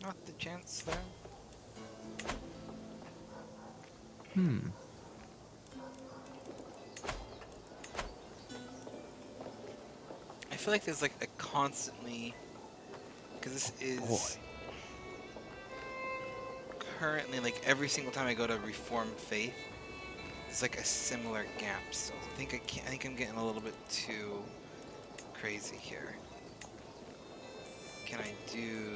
Not the chancellor. I feel like there's like a constantly, because this is currently like every single time I go to Reformed Faith, it's like a similar gap. So I think I think I'm getting a little bit too crazy here. Can I do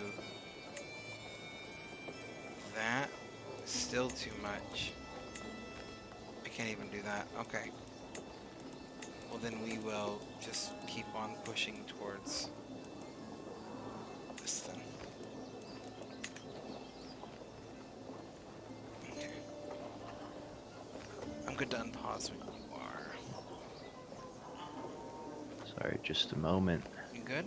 that? Still too much. I can't even do that. Okay. Well, then we will just keep on pushing towards this thing. Okay. I'm good to unpause when you are. Sorry, just a moment. You good?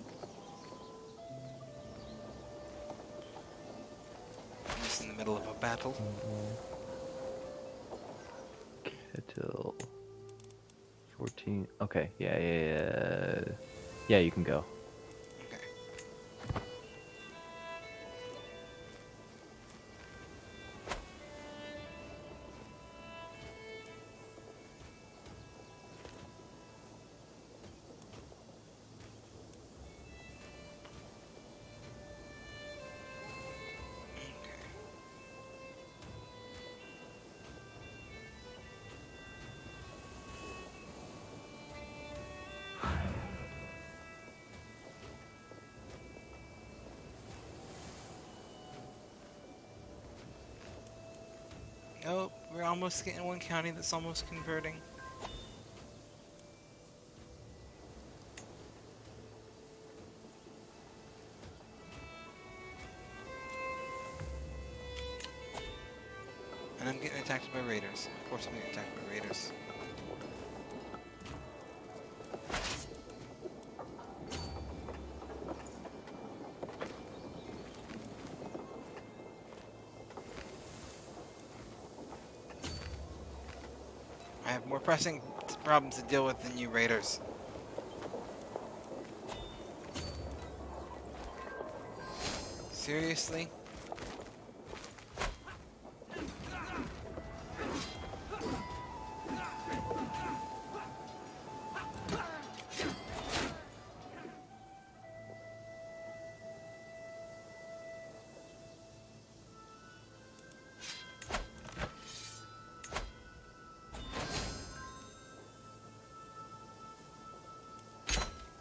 I'm just in the middle of a battle. Kettle. 14. Okay, yeah. Yeah, you can go. Okay. Oh, we're almost getting one county that's almost converting. And I'm getting attacked by raiders. Of course I'm getting attacked by raiders. I have more pressing problems to deal with than you raiders. Seriously?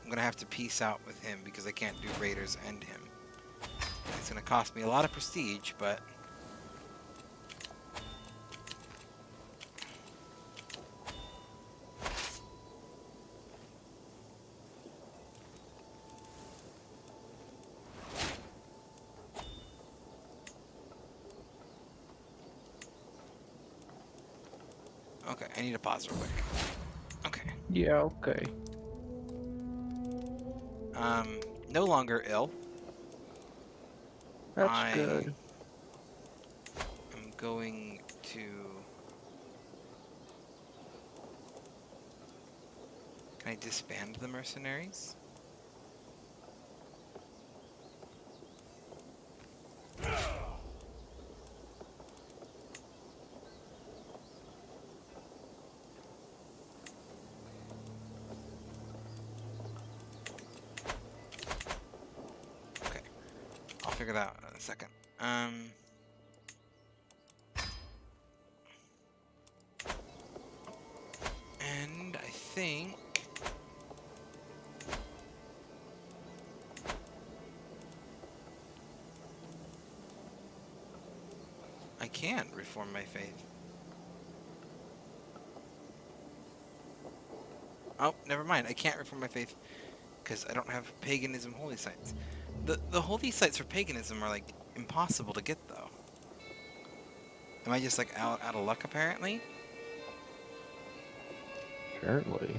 I'm gonna have to peace out with him because I can't do raiders and him. It's gonna cost me a lot of prestige, but okay, I need to pause real quick. Okay. Yeah, okay. No longer ill. That's good. I'm going to... Can I disband the mercenaries? Okay. I'll figure that out in a second. And I think... I can reform my faith. Oh, never mind. I can't reform my faith because I don't have paganism holy sites. The holy sites for paganism are like impossible to get though. Am I just like out of luck apparently? Apparently.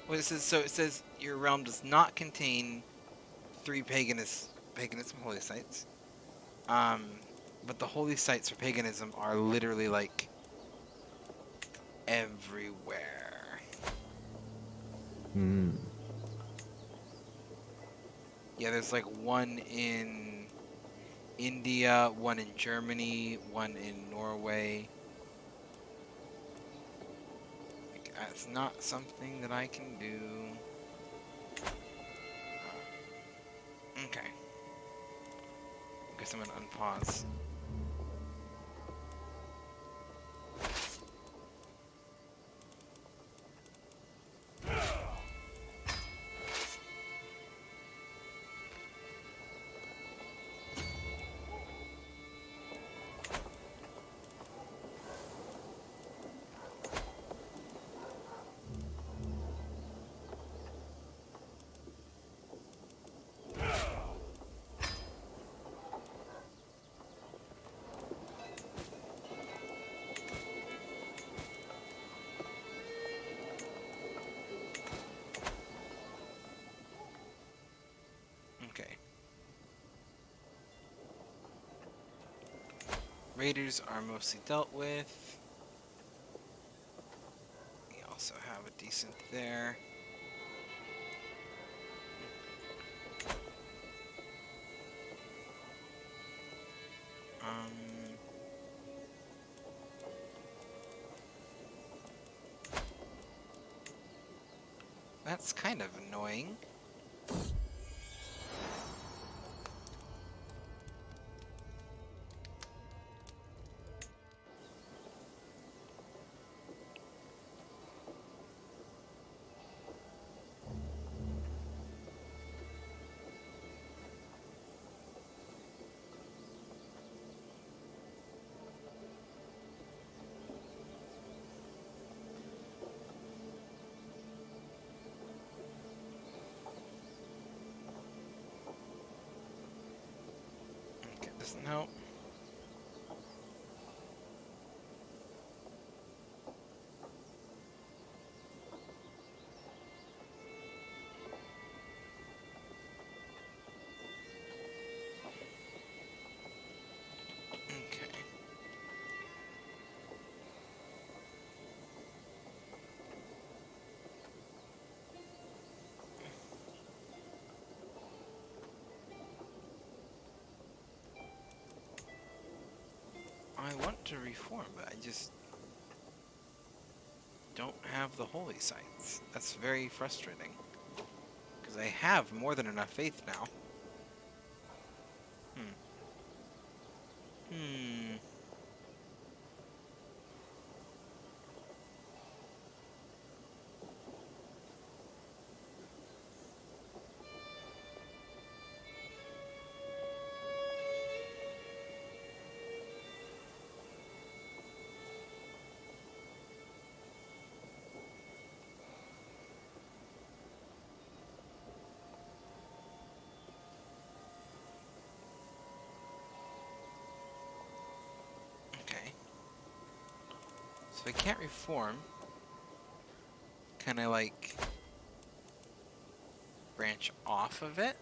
Well, it says your realm does not contain 3 paganism holy sites. But the holy sites for paganism are literally like everywhere. Hmm. Yeah, there's like one in India, one in Germany, one in Norway. Like, that's not something that I can do. Okay. Guess I'm gonna unpause. Okay. Raiders are mostly dealt with. We also have a decent there. That's kind of annoying. Okay, doesn't help. to reform, but I just don't have the holy sites. That's very frustrating. Because I have more than enough faith now. Hmm. Okay. So if I can't reform, can I, like, branch off of it?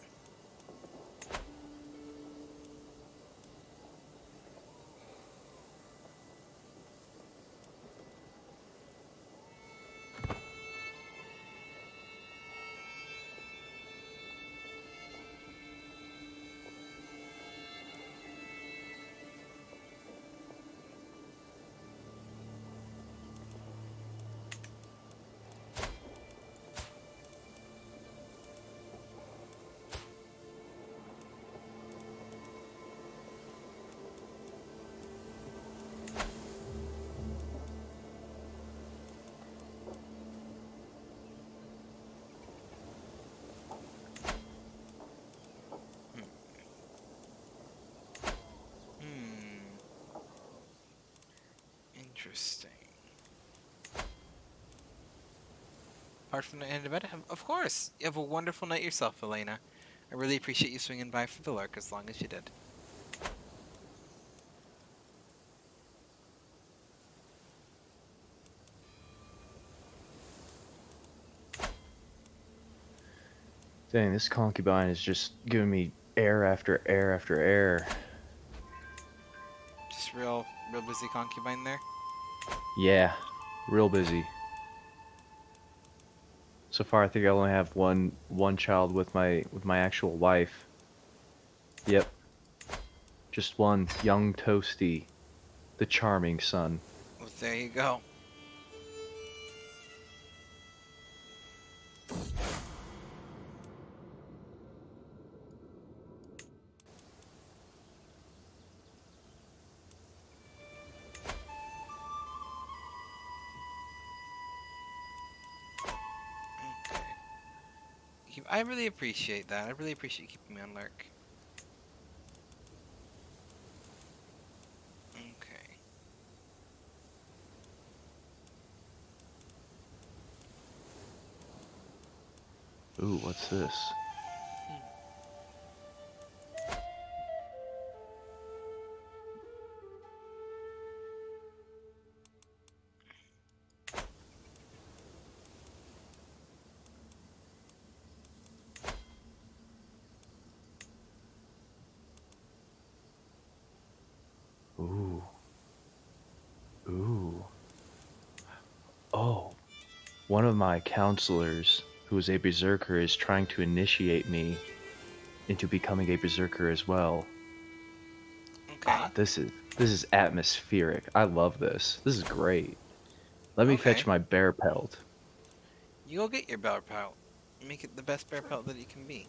Interesting. Apart from the end of it, of course. You have a wonderful night yourself, Elena. I really appreciate you swinging by for the lurk as long as you did. Dang, this concubine is just giving me air after air after air. Just real busy concubine there? Yeah, real busy. So far, I think I only have one child with my actual wife. Yep, just one, young Toasty, the charming son. Well, there you go. Okay. I really appreciate that. I really appreciate you keeping me on lurk. Okay. Ooh, what's this? Ooh. Ooh. Oh. One of my counselors, who is a berserker, is trying to initiate me into becoming a berserker as well. Okay. Ah, this is atmospheric. I love this. This is great. Let me fetch my bear pelt. You go get your bear pelt. Make it the best bear pelt that it can be.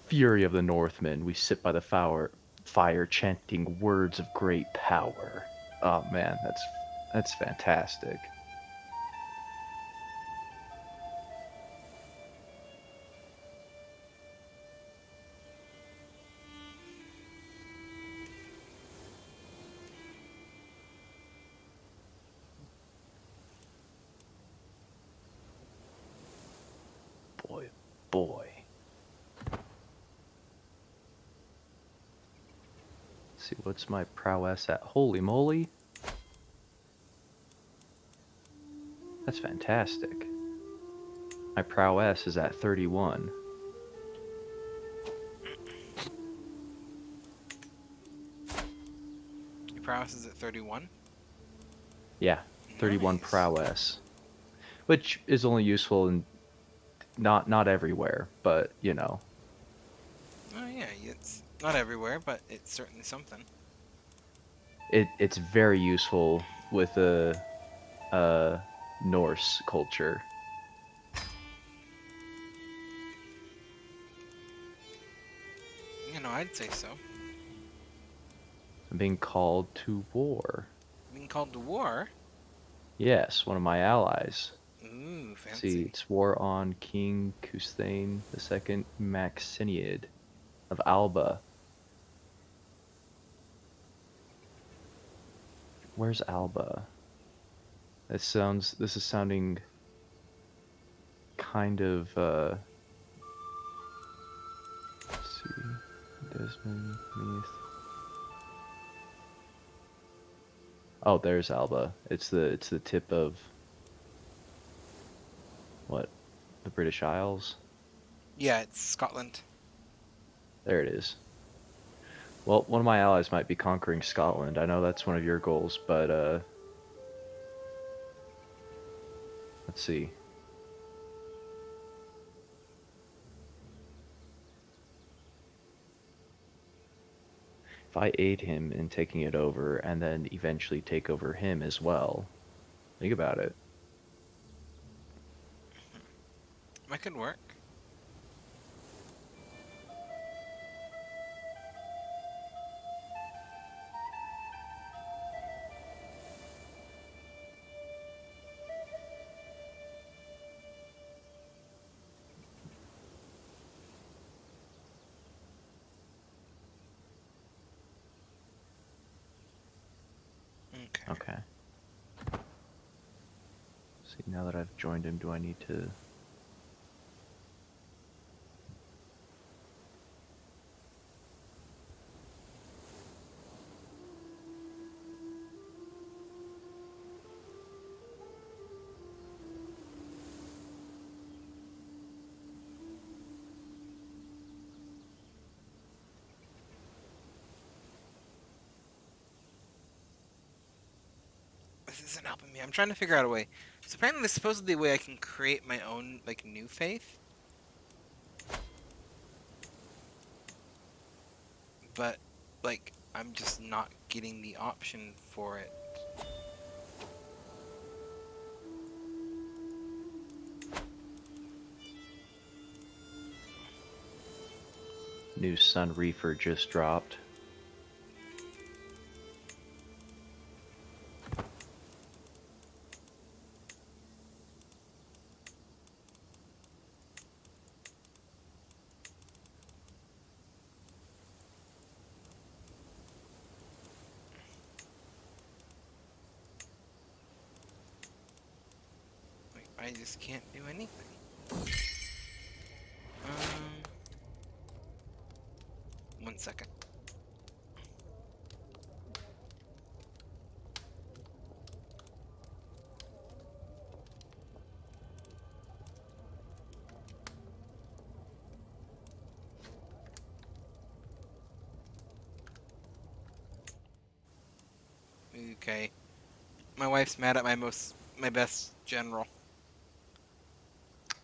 Fury of the Northmen, we sit by the fire chanting words of great power. Oh man, that's fantastic. Boy, boy. Let's see, what's my prowess at? Holy moly. That's fantastic. My prowess is at 31. Your prowess is at 31? Yeah, 31 Nice. prowess. Which is only useful in not everywhere, but you know. Oh yeah, it's not everywhere, but it's certainly something. it's very useful with a Norse culture. You know, I'd say so. I'm being called to war. Being called to war? Yes, one of my allies. Ooh, See, fancy. it's war on King Custhane II Maxiniad of Alba. Where's Alba? This is sounding kind of, let's see, Desmond, Meath. Oh, there's Alba. It's the tip of, what, the British Isles? Yeah, it's Scotland. There it is. Well, one of my allies might be conquering Scotland. I know that's one of your goals, but, let's see. If I aid him in taking it over and then eventually take over him as well, think about it. That could work. Okay. Okay. See, now that I've joined him, do I need to... This isn't helping me. I'm trying to figure out a way. So apparently there's supposedly a way I can create my own, like, new faith. But, like, I'm just not getting the option for it. New Sun Reefer just dropped. Like, I just can't do anything. One second. Okay. My wife's mad at my best general.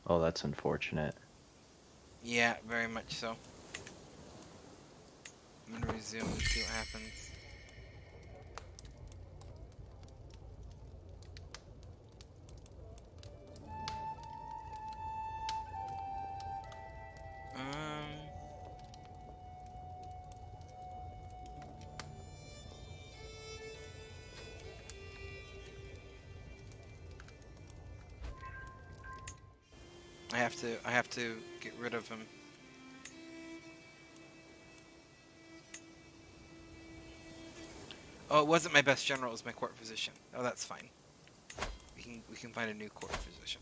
Oh, that's unfortunate. Yeah, very much so. I'm gonna resume and see what happens. I have to get rid of him. Oh, it wasn't my best general, it was my court physician. Oh, that's fine. We can find a new court physician.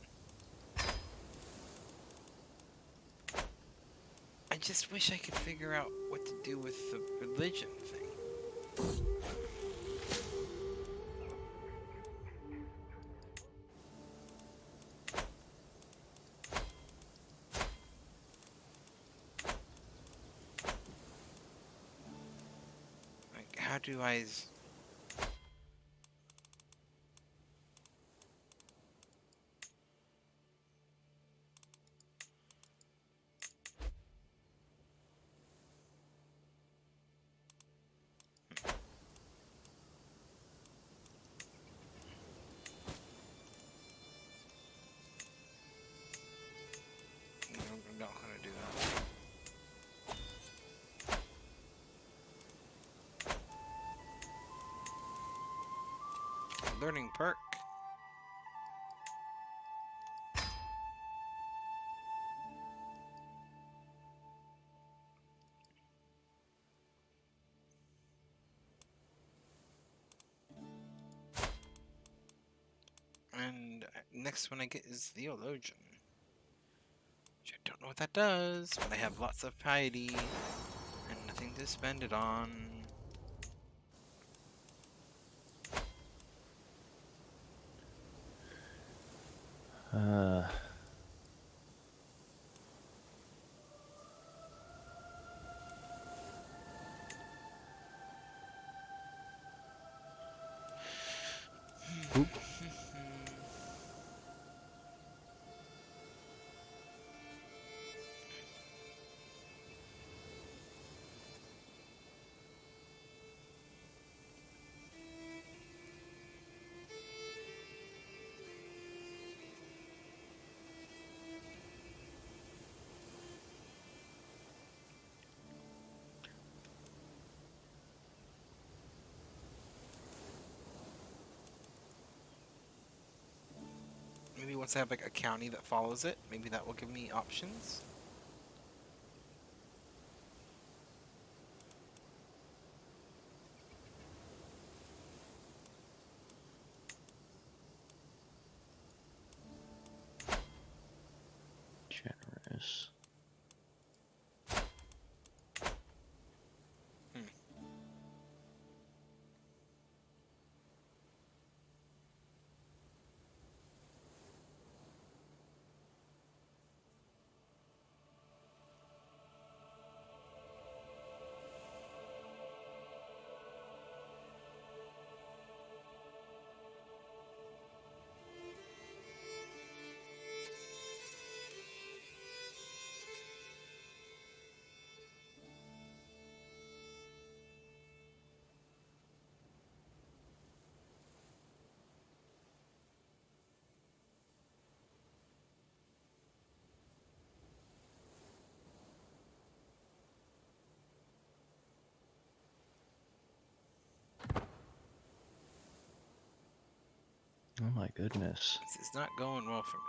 I just wish I could figure out what to do with the religion thing. Like, how do I... learning perk. And next one I get is Theologian. Which I don't know what that does, but I have lots of piety and nothing to spend it on. Oop. Maybe once I have like a county that follows it, maybe that will give me options. Generous. Oh my goodness. This is not going well for me.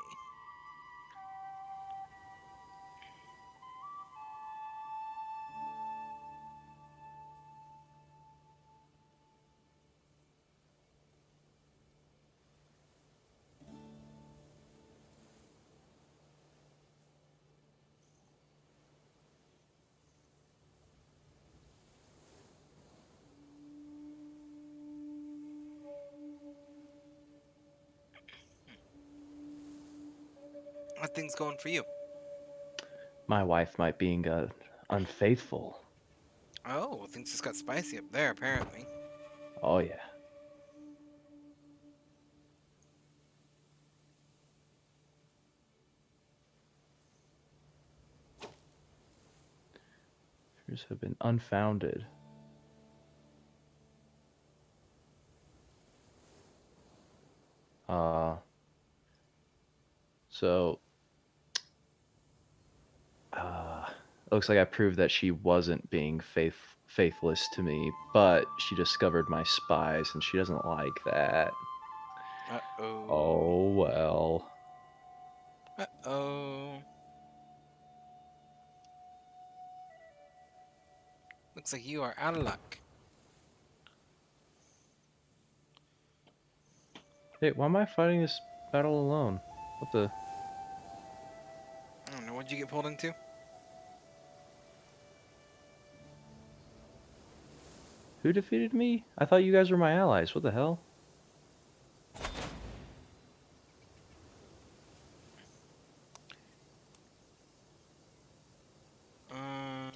How things going for you? My wife might being unfaithful. Oh, things just got spicy up there, apparently. Oh yeah. Fears have been unfounded. So looks like I proved that she wasn't being faithless to me, but she discovered my spies and she doesn't like that. Uh-oh. Oh well. Uh-oh. Looks like you are out of luck. Hey, why am I fighting this battle alone? What the? I don't know, what'd you get pulled into? Who defeated me? I thought you guys were my allies. What the hell? Um...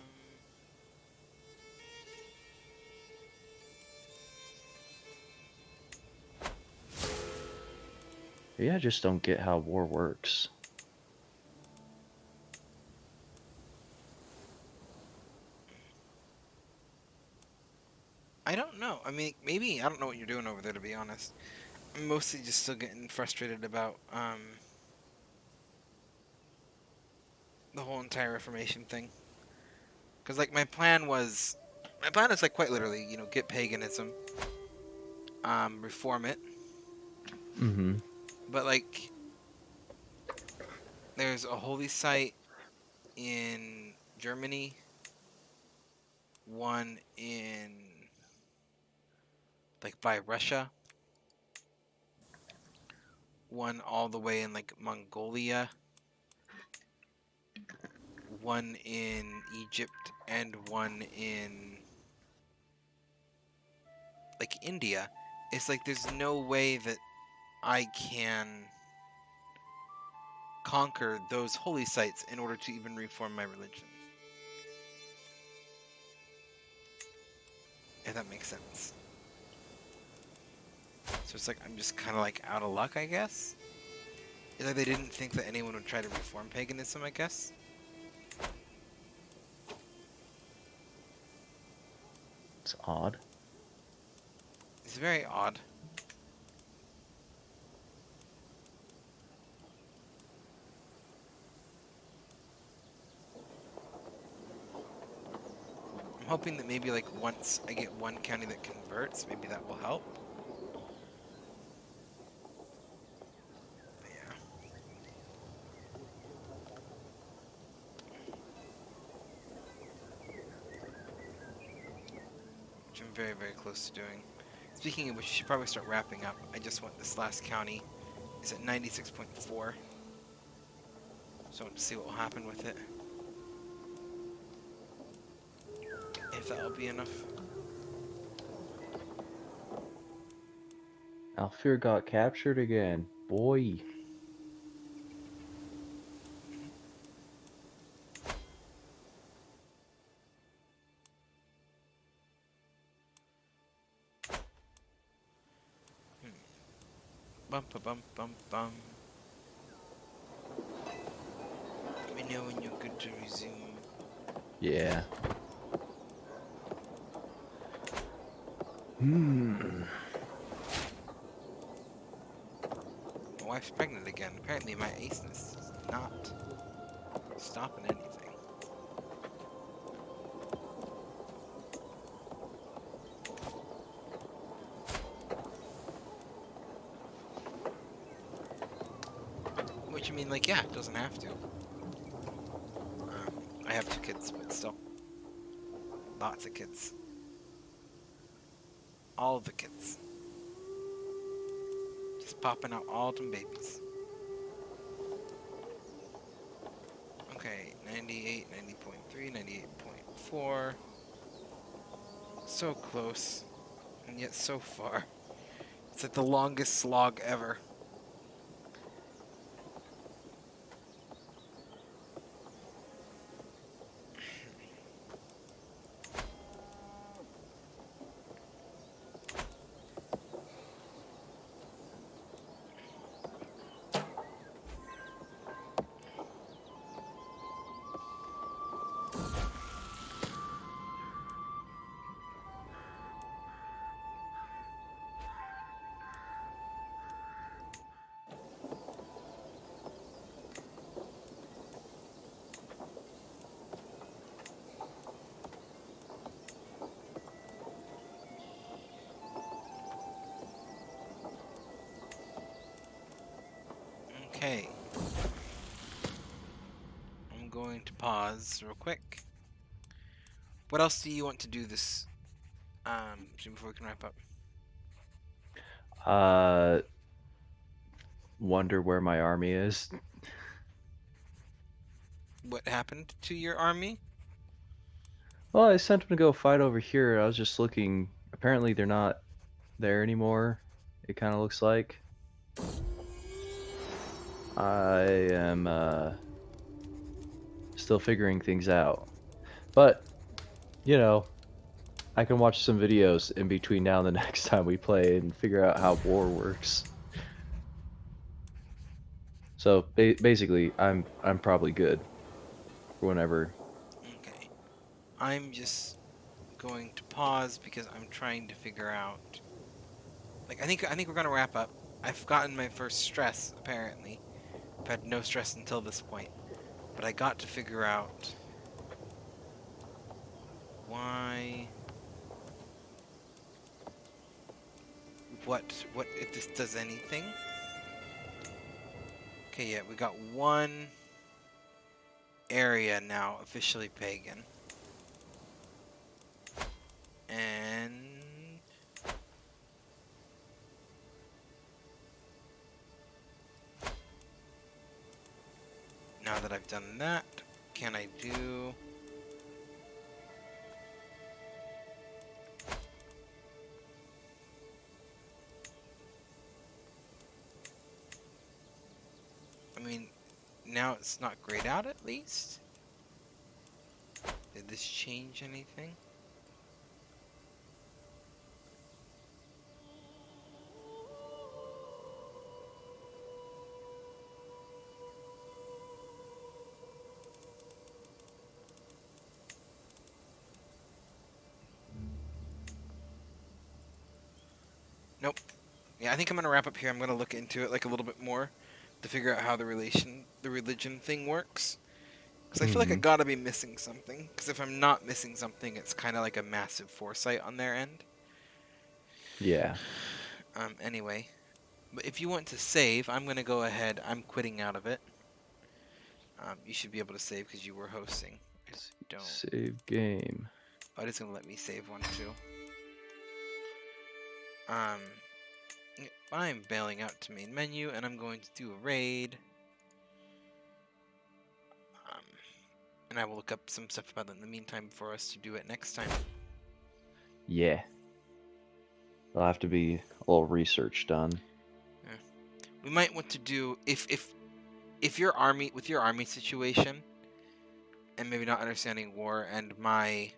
Maybe I just don't get how war works. I don't know. I mean, maybe I don't know what you're doing over there, to be honest. I'm mostly just still getting frustrated about the whole entire Reformation thing. Because like my plan is like quite literally, get paganism, reform it, Mm-hmm. But like, there's a holy site in Germany, one in like by Russia, one all the way in like Mongolia, one in Egypt, and one in like India. It's like there's no way that I can conquer those holy sites in order to even reform my religion. If that makes sense. So it's like I'm just kind of like out of luck, I guess. It's like they didn't think that anyone would try to reform paganism, I guess. It's odd. It's very odd. I'm hoping that maybe like once I get one county that converts, maybe that will help. But yeah. Which I'm very, very close to doing. Speaking of which, you should probably start wrapping up. I just want this last county. It's at 96.4. So I want to see what will happen with it. If that'll be enough. Alfir got captured again. Boy. Bum ba bum bum bum. Let me know when you're good to resume. Yeah. My wife's pregnant again. Apparently my aceness is not stopping anything. Which I mean, like, yeah, it doesn't have to. I have 2 kids, but still. Lots of kids. All the kids. Just popping out all them babies. Okay, 98, 90.3, 98.4. So close, and yet so far. It's like the longest slog ever. Okay. I'm going to pause real quick. What else do you want to do this before we can wrap up? Wonder where my army is. What happened to your army? Well, I sent them to go fight over here. I was just looking. Apparently, they're not there anymore. It kind of looks like. I am still figuring things out. But, you know, I can watch some videos in between now and the next time we play and figure out how war works. So basically, I'm probably good for whenever. Okay. I'm just going to pause because I'm trying to figure out. Like, I think we're gonna wrap up. I've gotten my first stress apparently. I've had no stress until this point, but I got to figure out why. What if this does anything? Okay, yeah, we got one area now officially pagan. And now that I've done that, can I do... I mean, now it's not grayed out at least? Did this change anything? Nope. Yeah, I think I'm gonna wrap up here. I'm gonna look into it like a little bit more to figure out how the religion thing works. Because I feel like I gotta be missing something. Because if I'm not missing something, it's kind of like a massive foresight on their end. Yeah. Anyway, but if you want to save, I'm gonna go ahead. I'm quitting out of it. You should be able to save because you were hosting. I don't. Save game. Oh, it is gonna let me save one too. I'm bailing out to main menu, and I'm going to do a raid. And I will look up some stuff about that in the meantime for us to do it next time. Yeah. There'll have to be a little research done. Yeah. We might want to do if your army with your army situation, and maybe not understanding war, and my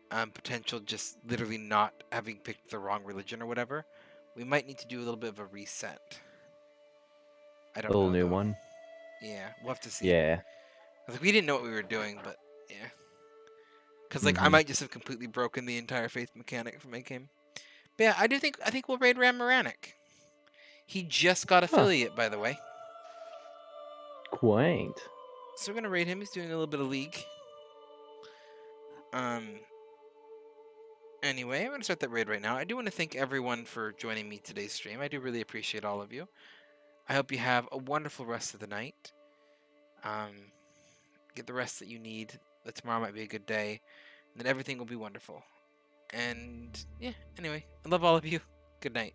potential just literally not having picked the wrong religion or whatever, we might need to do a little bit of a reset. I don't know. A little new though. one. Yeah, we'll have to see. Yeah. Like, we didn't know what we were doing, but yeah. Because like I might just have completely broken the entire faith mechanic for my game. But yeah, I think we'll raid Ram Moranic. He just got affiliate, by the way. Quaint. So we're gonna raid him. He's doing a little bit of League. Anyway, I'm gonna start that raid right now. I do want to thank everyone for joining me today's stream. I do really appreciate all of you. I hope you have a wonderful rest of the night. Get the rest that you need. That tomorrow might be a good day, and then everything will be wonderful. And yeah, anyway, I love all of you. Good night.